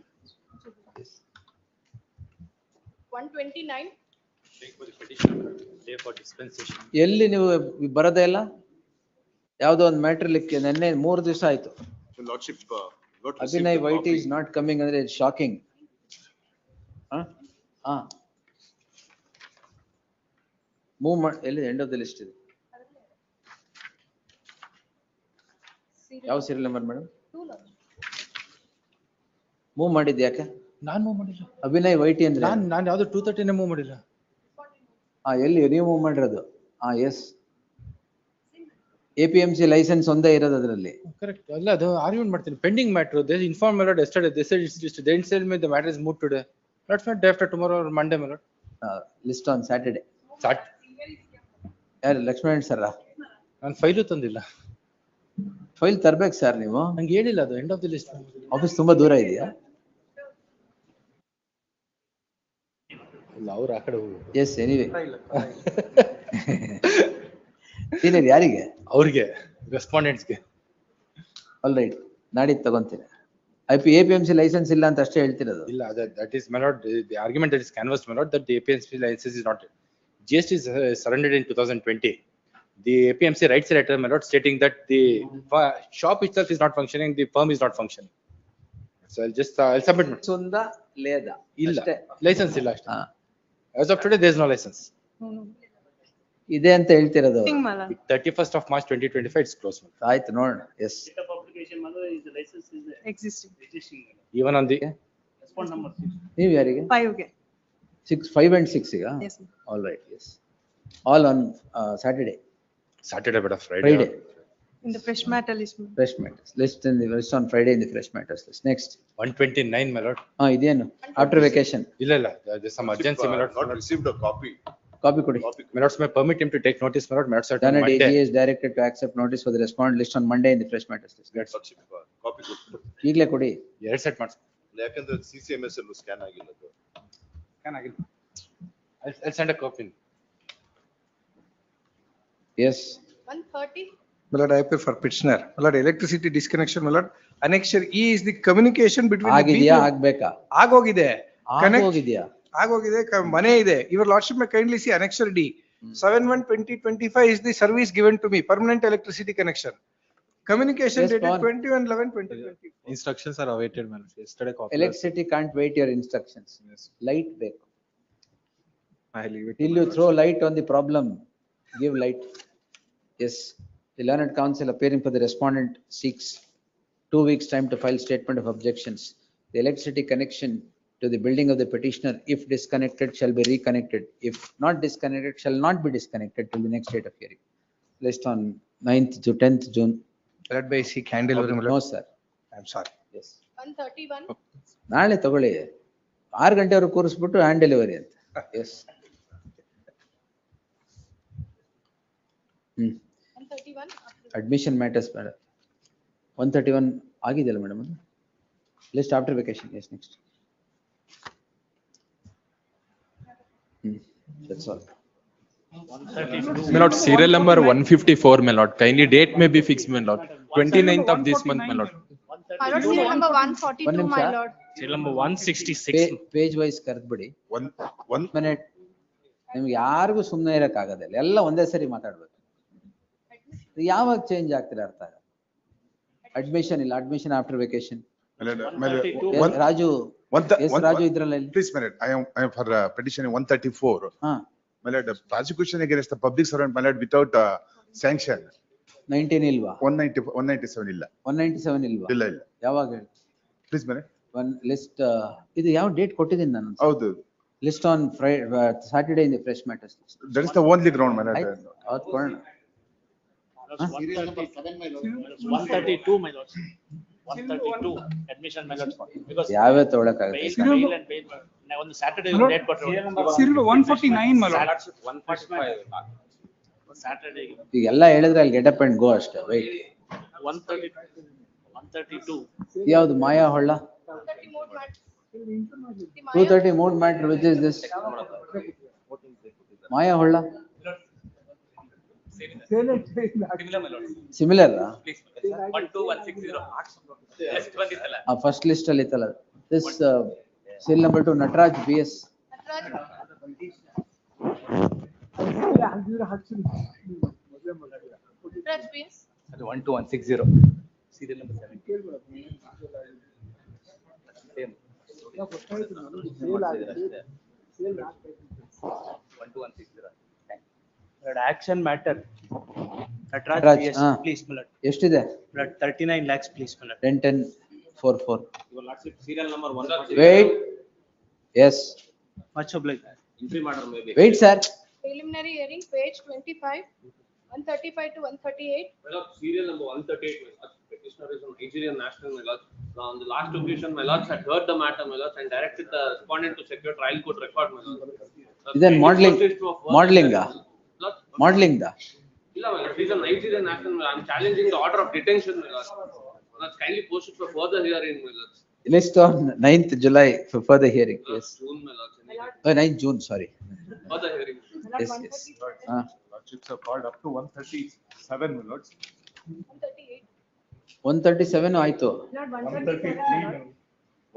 129. For the petitioner, day for dispensation. ಎಲ್ಲಿ ನೀವು ಬರೋದೇ ಇಲ್ಲ? ಯಾವ್ದೋ ಒಂದು ಮ್ಯಾಟರ್ ಲಿಕ್ಕೆ ನೆನ್ನೆ 3 ದಿವಸ ಆಯ್ತು. So Lordship, got received Abhinay the White copy. is not coming ಅಂದ್ರೆ it's shocking. ಮೂವ್ ಮಾಡಿ ಎಲ್ಲಿ ಎಂಡ್ ಆಫ್ ದ ಲಿಸ್ಟ್ ಇದೆ? ಯಾವ ಸೀರಿಯಲ್ ನಂಬರ್ ಮೇಡಮ್? ಮೂವ್ ಮಾಡಿದ್ಯಾ ಯಾಕೆ? ನಾನ್ ಮೂವ್ ಮಾಡಿಲ್ಲ. ಅಭಿನಯ್ ವೈಟಿ ಅಂದ್ರೆ ನಾನು ಯಾವ್ದು 230 ಮೂವ್ ಮಾಡಿಲ್ಲ. ಎಲ್ಲಿ ನೀವು ಮೂವ್ ಮಾಡಿರೋದು? ಎಸ್. APMC ಲೈಸೆನ್ಸ್ ಒಂದೇ ಇರೋದು ಅದರಲ್ಲಿ. ಕರೆಕ್ಟ್. ಅಲ್ಲ ಅದು ಆರ್ಗ್ಯುಮೆಂಟ್ ಮಾಡ್ತೀನಿ. Pending matter. They informed me yesterday. They said it's just they didn't tell me the matter is moved today. Let's not day after tomorrow or Monday, my lord. List on Saturday. Start. ಯಾರು Lakshman sir? ನಾನು file ತಂದಿಲ್ಲ. File ತರ್ಬೇಕು sir ನೀವು. ನಂಗೆ ಹೇಳಿಲ್ಲ ಅದು end of the list. Office ತುಂಬಾ ದೂರ ಇದೆಯಾ? ಇಲ್ಲ ಅವ್ರು ಆ ಕಡೆ ಹೋಗಿ. S anyway. ಸೀನಿಯರ್ ಯಾರಿಗೆ? ಅವ್ರಿಗೆ ರೆಸ್ಪಾಂಡೆಂಟ್ಸ್ಗೆ. ಆಲ್ ರೈಟ್, ನಾಡಿದ್ದು ತಗೊಂತೀನಿ. APMC ಲೈಸೆನ್ಸ್ ಇಲ್ಲ ಅಂತ ಅಷ್ಟೇ ಹೇಳ್ತಿರೋದು. ಇಲ್ಲ, that is my lord, the argument that is canvassed, my lord, that the APMC license is not, GST is surrendered in 2020. The APMC writes a letter, my lord, stating that the shop itself is not functioning, the firm is not functioning. So I'll submit. Sunda leda. Illa. License illa ashte. As of today, there is no license. ಇದೆ ಅಂತ ಹೇಳ್ತಿರೋದು. 31st of March 2025 it's closed. ಆಯ್ತು ನೋಡೋಣ. S. Even on the ನೀವು ಯಾರಿಗೆ? 5 ಗೆ. 6, 5 and 6 ಈಗ? Yes. All right, yes. All on Saturday. Saturday, but Friday. Friday. In the fresh matter list. Fresh matters, list in the, list on Friday in the fresh matters list. Next. 129, my lord. Iದೇನು? After vacation. ಇಲ್ಲ, there's some urgency, my lord. Not received a copy. Copy ಕೊಡಿ. My lords, may permit him to take notice, my lord. My lords, on Done, Monday. AG is directed to accept notice for the respondent list on Monday in the fresh matters list. That's copy ಕೊಟ್ಟು. ಈಗಲೇ ಕೊಡಿ. ಎರಡು set ಮಾಡ್ಸಿ. ಯಾಕಂದ್ರೆ CCMS ಅಲ್ಲೂ scan ಆಗಿಲ್ಲ ಅದು. Can I get? I'll send a copy. Yes. 130. My lord, I appeal for petitioner. My lord, electricity disconnection, my lord. Annexure E is the communication between the ಆಗಿದೆಯಾ ಆಗ್ಬೇಕಾ? ಆಗೋಗಿದೆ. ಆಗೋಗಿದೆಯಾ? ಆಗೋಗಿದೆ, ಮನೆ ಇದೆ. Your lordship may kindly see annexure D. 7/1/2025 is the service given to me, permanent electricity connection. Communication Yes, dated Pawan. 21/11/2020. Instructions are awaited, man. Yesterday copy. Electricity can't wait your instructions. Yes. Light ಬೇಕು. I leave it. Till you throw light on the problem, give light. Yes, the learned counsel appearing for the respondent seeks 2 weeks time to file statement of objections. The electricity connection to the building of the petitioner, if disconnected, shall be reconnected. If not disconnected, shall not be disconnected till the next date of hearing. List on 9th to 10th June. Led by C. Candle. No, sir. I'm sorry. Yes. 131. ನಾಳೆ ತಗೊಳ್ಳಿ 6 ಗಂಟೆವರೆಗೆ ಕೂರಿಸ್ಬಿಟ್ಟು hand delivery ಅಂತ. Yes. 131. Admission matters madam 131 ಆಗಿದೆಯಲ್ಲ madam ಅದು list after vacation. Yes next. That's all. My lord, serial number 154, my lord. Kindly date may be fixed, my lord. 29th of this month, my lord. My lord, serial number 142, my lord. Serial number 166. Page wise ಕರೆದ್ಬಿಡಿ. One minute. ನಿಮ್ಗೆ ಯಾರಿಗೂ ಸುಮ್ಮನೆ ಇರಕ್ಕಾಗೋದಿಲ್ಲ, ಎಲ್ಲ ಒಂದೇ ಸರಿ ಮಾತಾಡ್ಬೇಕು. ಯಾವಾಗ change ಆಗ್ತಿಲ್ಲ ಅರ್ಥ ಆಗಲ್ಲ. ಅಡ್ಮಿಷನ್ ಇಲ್ಲ, admission after vacation. Raju Raju ಇದ್ರಲ್ಲ ಇಲ್ಲಿ. Please, my lord, I am for petition 134. My lord, prosecution against the public servant, my lord, without sanction. 19 ಇಲ್ವಾ? 197 ಇಲ್ಲ. 197 ಇಲ್ವಾ? ಇಲ್ಲ ಇಲ್ಲ. ಯಾವಾಗ ಹೇಳಿ? Please, my lord. One list ಇದು ಯಾವ ಡೇಟ್ ಕೊಟ್ಟಿದ್ದೀನಿ ನಾನು? ಹೌದು. List on Saturday in the fresh matters list. That is the only ground, my lord. ಅವತ್ತು ಕೊಡೋಣ. 132, my lord. 132 admission, my lord. Because ಯಾವ್ಯಾವ ತಗೊಳಕ್ಕಾಗತ್ತೆ? bail and bail ಒಂದು Saturday date ಕೊಟ್ಟರು. Serial 149, my lord. 145. Saturday. ಈಗೆಲ್ಲ ಹೇಳಿದ್ರೆ ಅಲ್ಲಿ ಗೆಟ್ ಅಪ್ ಅಂಡ್ ಗೋ ಅಷ್ಟೇ. Wait. 132. ಯಾವ್ದು Maya Holla? 230 mode matter, which is this? Maya Holla? Similar. 12160. First list ಅಲ್ಲಿ ಇತ್ತಲ್ಲ. This serial number 2 Nataraj BS. ಅದು 12160. Serial number 7. Same. 12160. Action matter. Nataraj, Yes, please, my lord. ಎಷ್ಟಿದೆ? 39 lakhs, please, my lord. 10-10-44. Your lordship, serial number 140. Wait. Yes. Much obliged. Entry matter maybe. Wait, sir. Preliminary hearing, page 25, 135 to 138. My lord, serial number 138, my lord. Petitioner is from Nigerian national, my lord. On the last occasion, my lords had heard the matter, my lords, and directed the respondent to secure trial court record, my lord. Then modeling, modeling da. Illa, my lord, he's a Nigerian national, my lord. I'm challenging the order of detention, my lord. My lord, kindly post it for further hearing, my lord. List on 9th July for further hearing. Yes. June, my lord. 9th June, sorry. Further hearing. Yes, yes. Lordships are called up to 137, my lords. 138. 137 ಆಯ್ತು.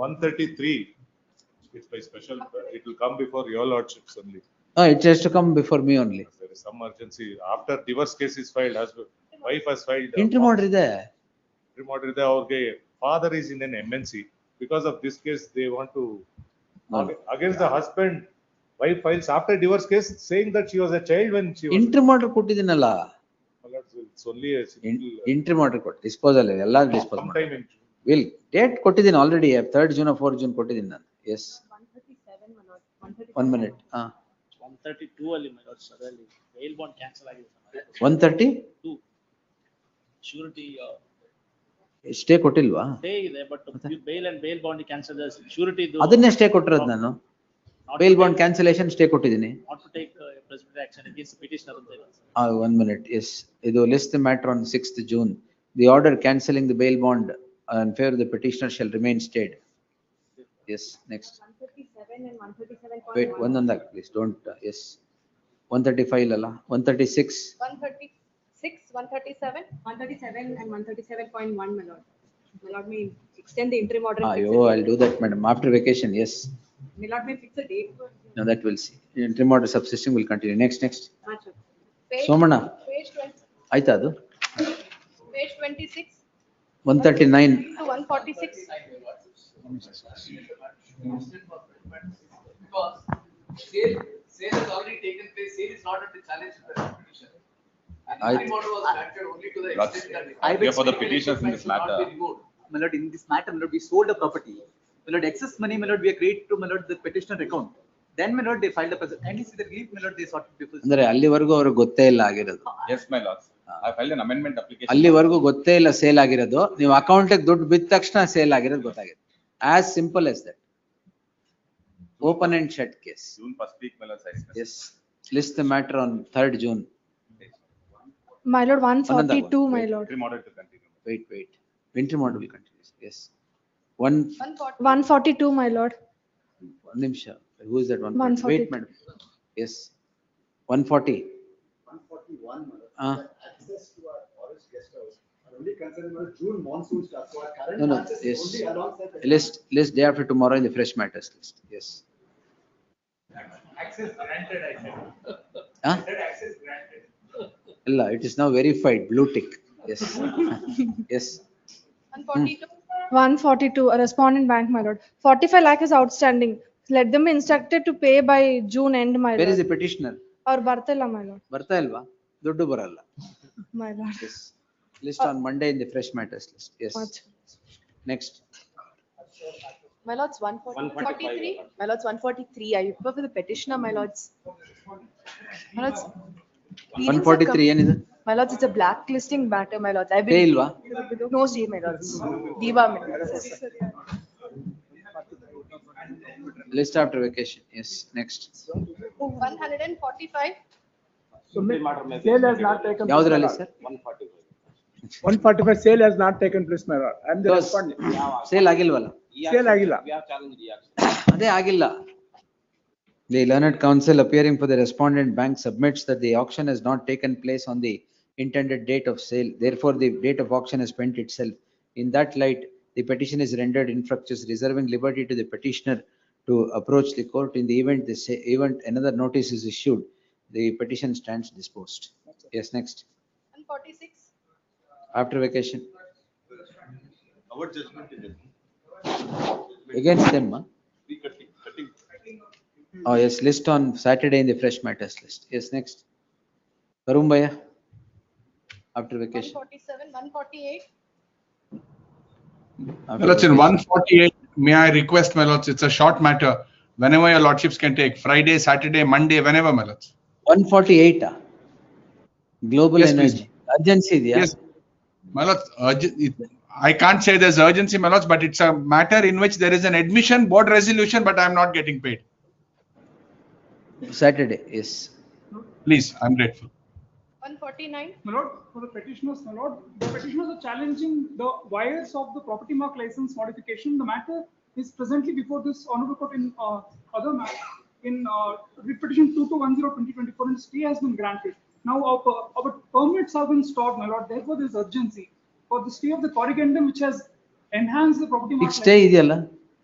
133. It's by special, it will come before your lordships only. It has to come before me only. There is some urgency. After divorce case is filed, husband, wife has filed. Interim order ಇದೆ. Interim order ಇದೆ. ಅವ್ರಿಗೆ father is in an MNC. Because of this case, they want to against the husband. Wife files after divorce case saying that she was a child when she was. Interim order ಕೊಟ್ಟಿದ್ದೀನಲ್ಲ. It's only a simple. Interim order ಕೊಟ್ಟು disposal ಎಲ್ಲ dispose ಮಾಡಿ. Will date ಕೊಟ್ಟಿದ್ದೀನಿ already 3rd June or 4th June ಕೊಟ್ಟಿದ್ದೀನಿ ನಾನು. Yes. 1 minute. 132 ಅಲ್ಲಿ my lord, sir ಅಲ್ಲಿ bail bond cancel ಆಗಿದೆ. 130? surety, stay ಕೊಟ್ಟಿಲ್ವಾ? stay ಇದೆ, but bail and bail bond cancel the surety. ಅದನ್ನೇ ಸ್ಟೇ ಕೊಟ್ಟಿರೋದು ನಾನು. ಬೇಲ್ ಬಾಂಡ್ ಕ್ಯಾನ್ಸಲೇಷನ್ ಸ್ಟೇ ಕೊಟ್ಟಿದ್ದೀನಿ. Not to take precipitated action against petitioner ಅಂತ ಇದೆ. 1 minute, yes. ಇದು list the matter on 6th June. The order cancelling the bail bond in favor of the petitioner shall remain stayed. Yes, next. 137 and 137. Wait, one on that, please, don't, yes. 135 lala, 136. 136, 137. 137 and 137.1, my lord. My lord, may extend the interim order. and fix Oh, the I'll date. do that, madam, after vacation, yes. My lord, may fix the date. No, that we'll see. Interim order subsisting will continue. Next. Matter. Page- Somana. Page 20, ಆಯ್ತಾ ಅದು? page 26 139. to 146. Because sale has already taken place, sale is not at the challenge to the petition. And I- interim order was granted only to the That's- extent that. I will for the petitions in this matter. My lord, in this matter, my lord, we sold a property. My lord, excess money, my lord, we are credited to, my lord, the petitioner account. Then, my lord, they filed a present. Kindly see the relief, my lord, they sought before. ಅಂದ್ರೆ ಅಲ್ಲಿವರೆಗೂ ಅವ್ರಿಗೆ ಗೊತ್ತೇ ಇಲ್ಲ ಆಗಿರೋದು. Yes, my lords. I filed an amendment application. ಅಲ್ಲಿವರೆಗೂ ಗೊತ್ತೇ ಇಲ್ಲ sale ಆಗಿರೋದು. ನೀವು ಅಕೌಂಟಿಗೆ ದುಡ್ಡು ಬಿದ್ದ ತಕ್ಷಣ ಸೇಲ್ ಆಗಿರೋದು ಗೊತ್ತಾಗಿದೆ. As simple as that. Open and shut case. June 1st week, my lords, I request. Yes. List the matter on 3rd June. My lord, 142, Another one. my lord. Interim order to continue. Wait. Interim order will continue. Yes. 142, my lord. One ನಿಮಿಷ. Who is that one? 142. Wait, madam. Yes. 140. 141. Access to our forest guest house. Only concerned June monsoon starts. So our current No, access is yes. only alongside the. List day after tomorrow in the fresh matters list. Yes. Access granted, I said. Huh? I said access granted. Illa, it is now verified, blue tick. Yes. Yes. 142. 142, a respondent bank, my lord. 45 lakh is outstanding. Let them be instructed to pay by June end, my Where is lord. the petitioner? Or Bartella, my lord. ಬರ್ತಾ ಇಲ್ವಾ? ದುಡ್ಡು ಬರಲ್ಲ. My lord. Yes. List on Monday in the fresh matters list. Yes. Next. My lords, 143. My lords, 143. I refer for the petitioner, my lords. My lords. pleadings are 143 ಏನಿದೆ? My lords, it's a blacklisting matter, my lords. I've Pay been. ಇಲ್ವಾ? No stay, my lords. Diva, my lords. List after vacation. Yes. Next. 145. Sale has not taken. ಯಾವ್ದ್ರಲ್ಲಿ place, sir? 145 sale has not taken place, my lord. I am the Because respondent. Sale ಆಗಿಲ್ವಲ್ಲ? Sale ಆಗಿಲ್ಲ. We have challenged the action. ಅದೇ ಆಗಿಲ್ಲ. The learned counsel appearing for the respondent bank submits that the auction has not taken place on the intended date of sale. Therefore, the date of auction has spent itself. In that light, the petition is rendered infructuous, reserving liberty to the petitioner to approach the court. In the event another notice is issued, the petition stands disposed. Yes, next. 146. After vacation. Our judgment is Against them, huh? cutting. Oh, yes, list on Saturday in the fresh matters list. Yes, next. Karumbaya. After vacation. 147, 148. After My lords, in vacation. 148, may I request, my lords, it's a short matter. Whenever your lordships can take, Friday, Saturday, Monday, whenever, my lords. 148. Global Yes, please. energy. Urgency idea. Yes, my lords, I can't say there's urgency, my lords, but it's a matter in which there is an admission board resolution, but I'm not getting paid. Saturday, yes. Please, I'm grateful. 149. My lord, for the petitioners, my lord, the petitioners are challenging the wires of the property mark license modification. The matter is presently before this honorable court in other matter in writ petition 2210/2024, and stay has been granted. Now our permits have been stopped, my lord. Therefore, there is urgency for the stay of the corrigendum, which has enhanced the property ಈಗ mark. Stay ಇದೆಯಲ್ಲ?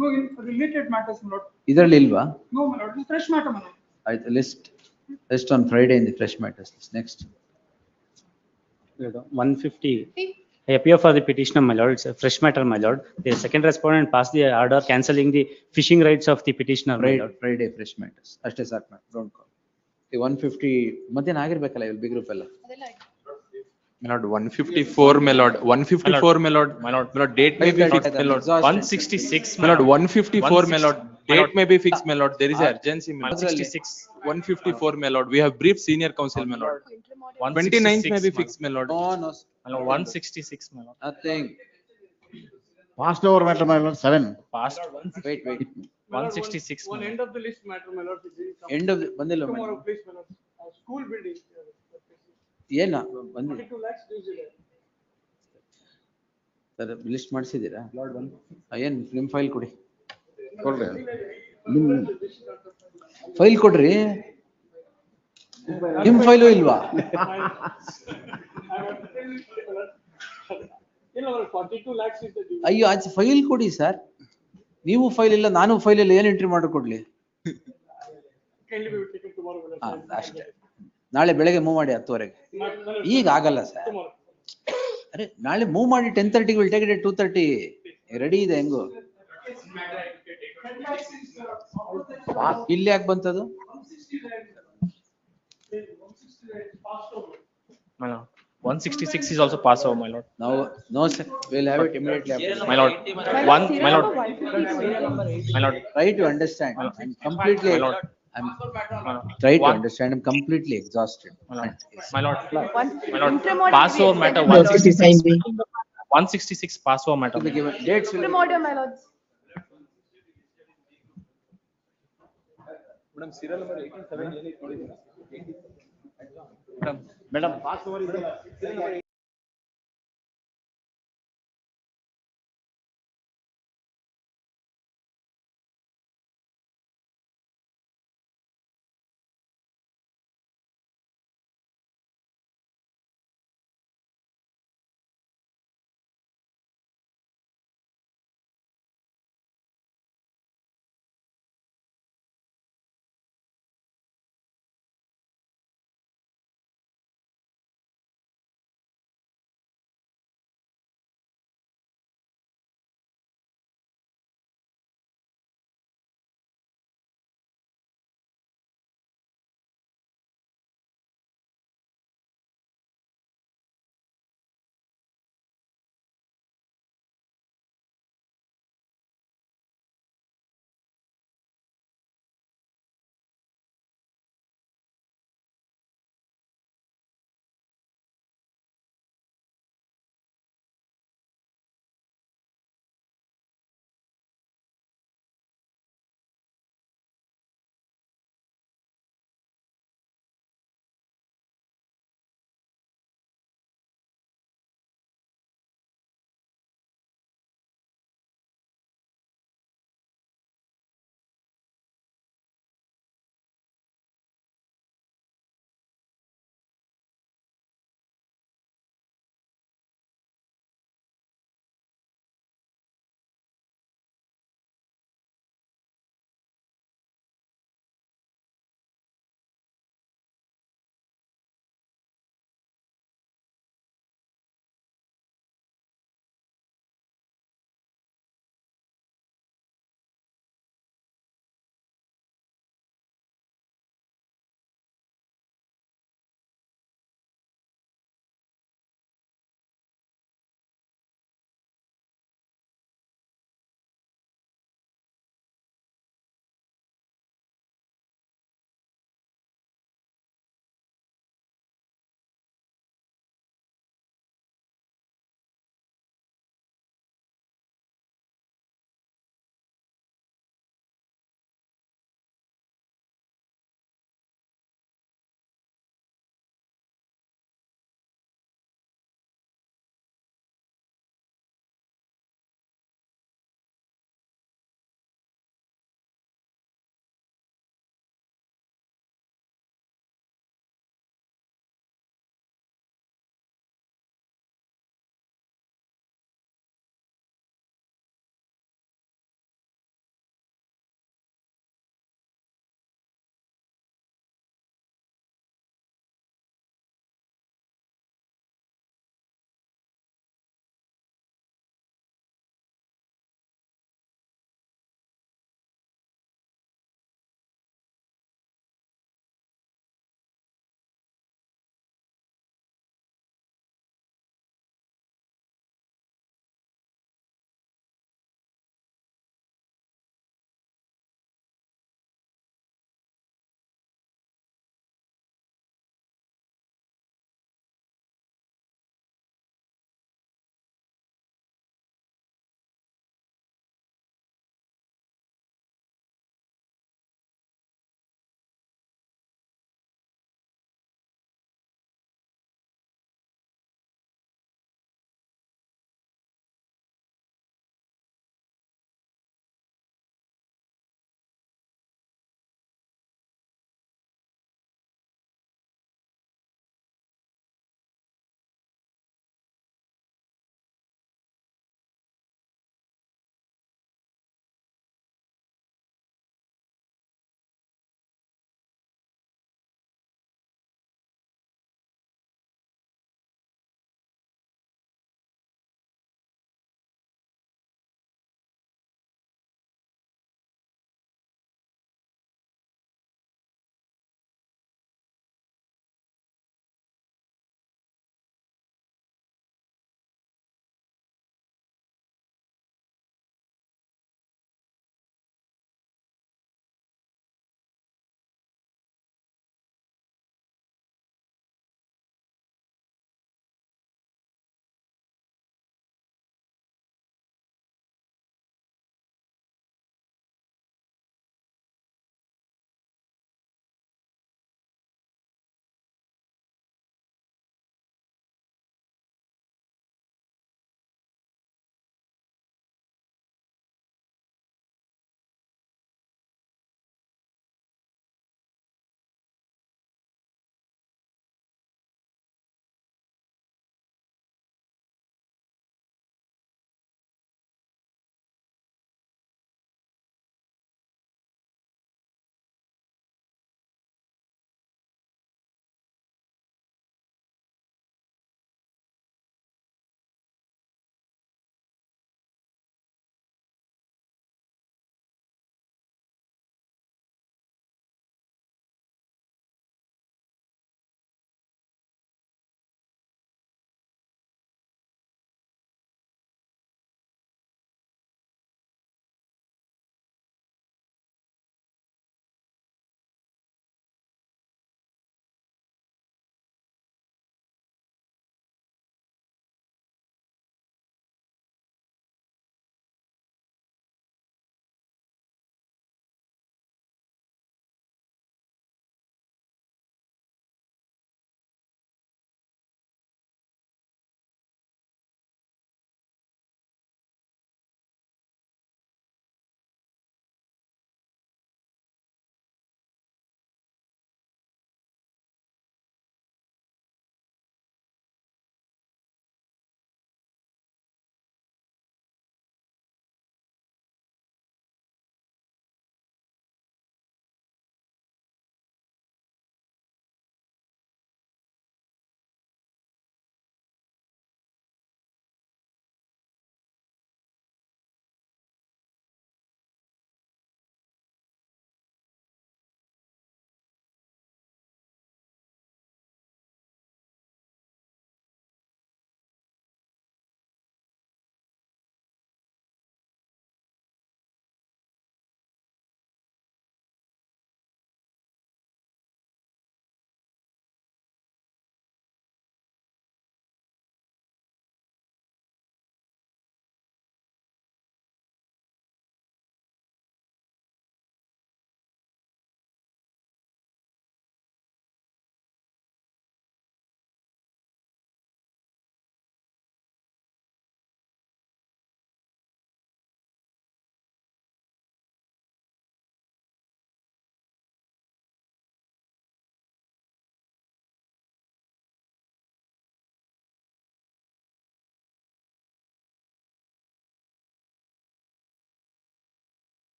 No, in related matters, my lord. ಇದರಲ್ಲಿ ಇಲ್ವಾ? No, my lord, it's fresh matter, my lord. ಆಯ್ತು, list on Friday in the fresh matters list. Next. 150. I appear for the petitioner, my lord. It's a fresh matter, my lord. The second respondent passed the order cancelling the fishing rights of the petitioner, my lord. Friday fresh matters. ಅಷ್ಟೇ ಸಾಕು, don't call. 150 ಮತ್ತೇನು ಆಗಿರ್ಬೇಕಲ್ಲ ಇವ್ರು big group ಎಲ್ಲ. My lord, 154, my lord, 154, my lord, date may be fixed, my lord. 166. My lord, 154, my lord, date may be fixed, my lord. There is urgency, my lord. 166. 154, my lord. We have brief senior counsel, my lord. 29th may be fixed, my lord. No, no. My lord, 166, my lord. Nothing. Passed over matter, my lord, 7. Past Wait. 166. One my end lord. of the list matter, my lord. End of the, ಬಂದಿಲ್ಲ Tomorrow, madam. please, my lord. School building. ಏನ ಬಂದಿಲ್ಲ 42 lakhs dues ಇದೆ. Sir list ಮಾಡಿಸಿದ್ದೀರಾ ಏನ್ ನಿಮ್ file ಕೊಡಿ file ಕೊಡ್ರಿ ನಿಮ್ file ಇಲ್ವಾ ಇಲ್ಲ, 42 lakhs is the due. ಅಯ್ಯೋ ಆಚೆ ಫೈಲ್ ಕೊಡಿ ಸರ್ ನೀವು ಫೈಲ್ ಇಲ್ಲ ನಾನು ಫೈಲ್ ಇಲ್ಲ ಏನ್ entry ಮಾಡಿಕೊಡ್ಲಿ Kindly be taken tomorrow, my lord. ಅಷ್ಟೇ ನಾಳೆ ಬೆಳಗ್ಗೆ ಮೂವ್ ಮಾಡಿ 10:30 ಈಗ ಆಗಲ್ಲ ಸರ್ Tomorrow. ಅರೆ ನಾಳೆ ಮೂವ್ ಮಾಡಿ 10:30 will take it at 2:30 ready ಇದೆ ಹೆಂಗು ಇಲ್ಲಿ ಯಾಕೆ ಬಂತದು My lord. 166 is also pass over, my lord. No sir, we'll have it immediately after. My lord. My lord. My lord. Try to understand. I'm completely. My lord. I'm try to understand. I'm completely exhausted. My lord. One My lord. interim Pass order over will be matter extended, my lord. 166 pass over matter. Dates will Interim order, my lords. Madam, serial number 187 Madam, pass over is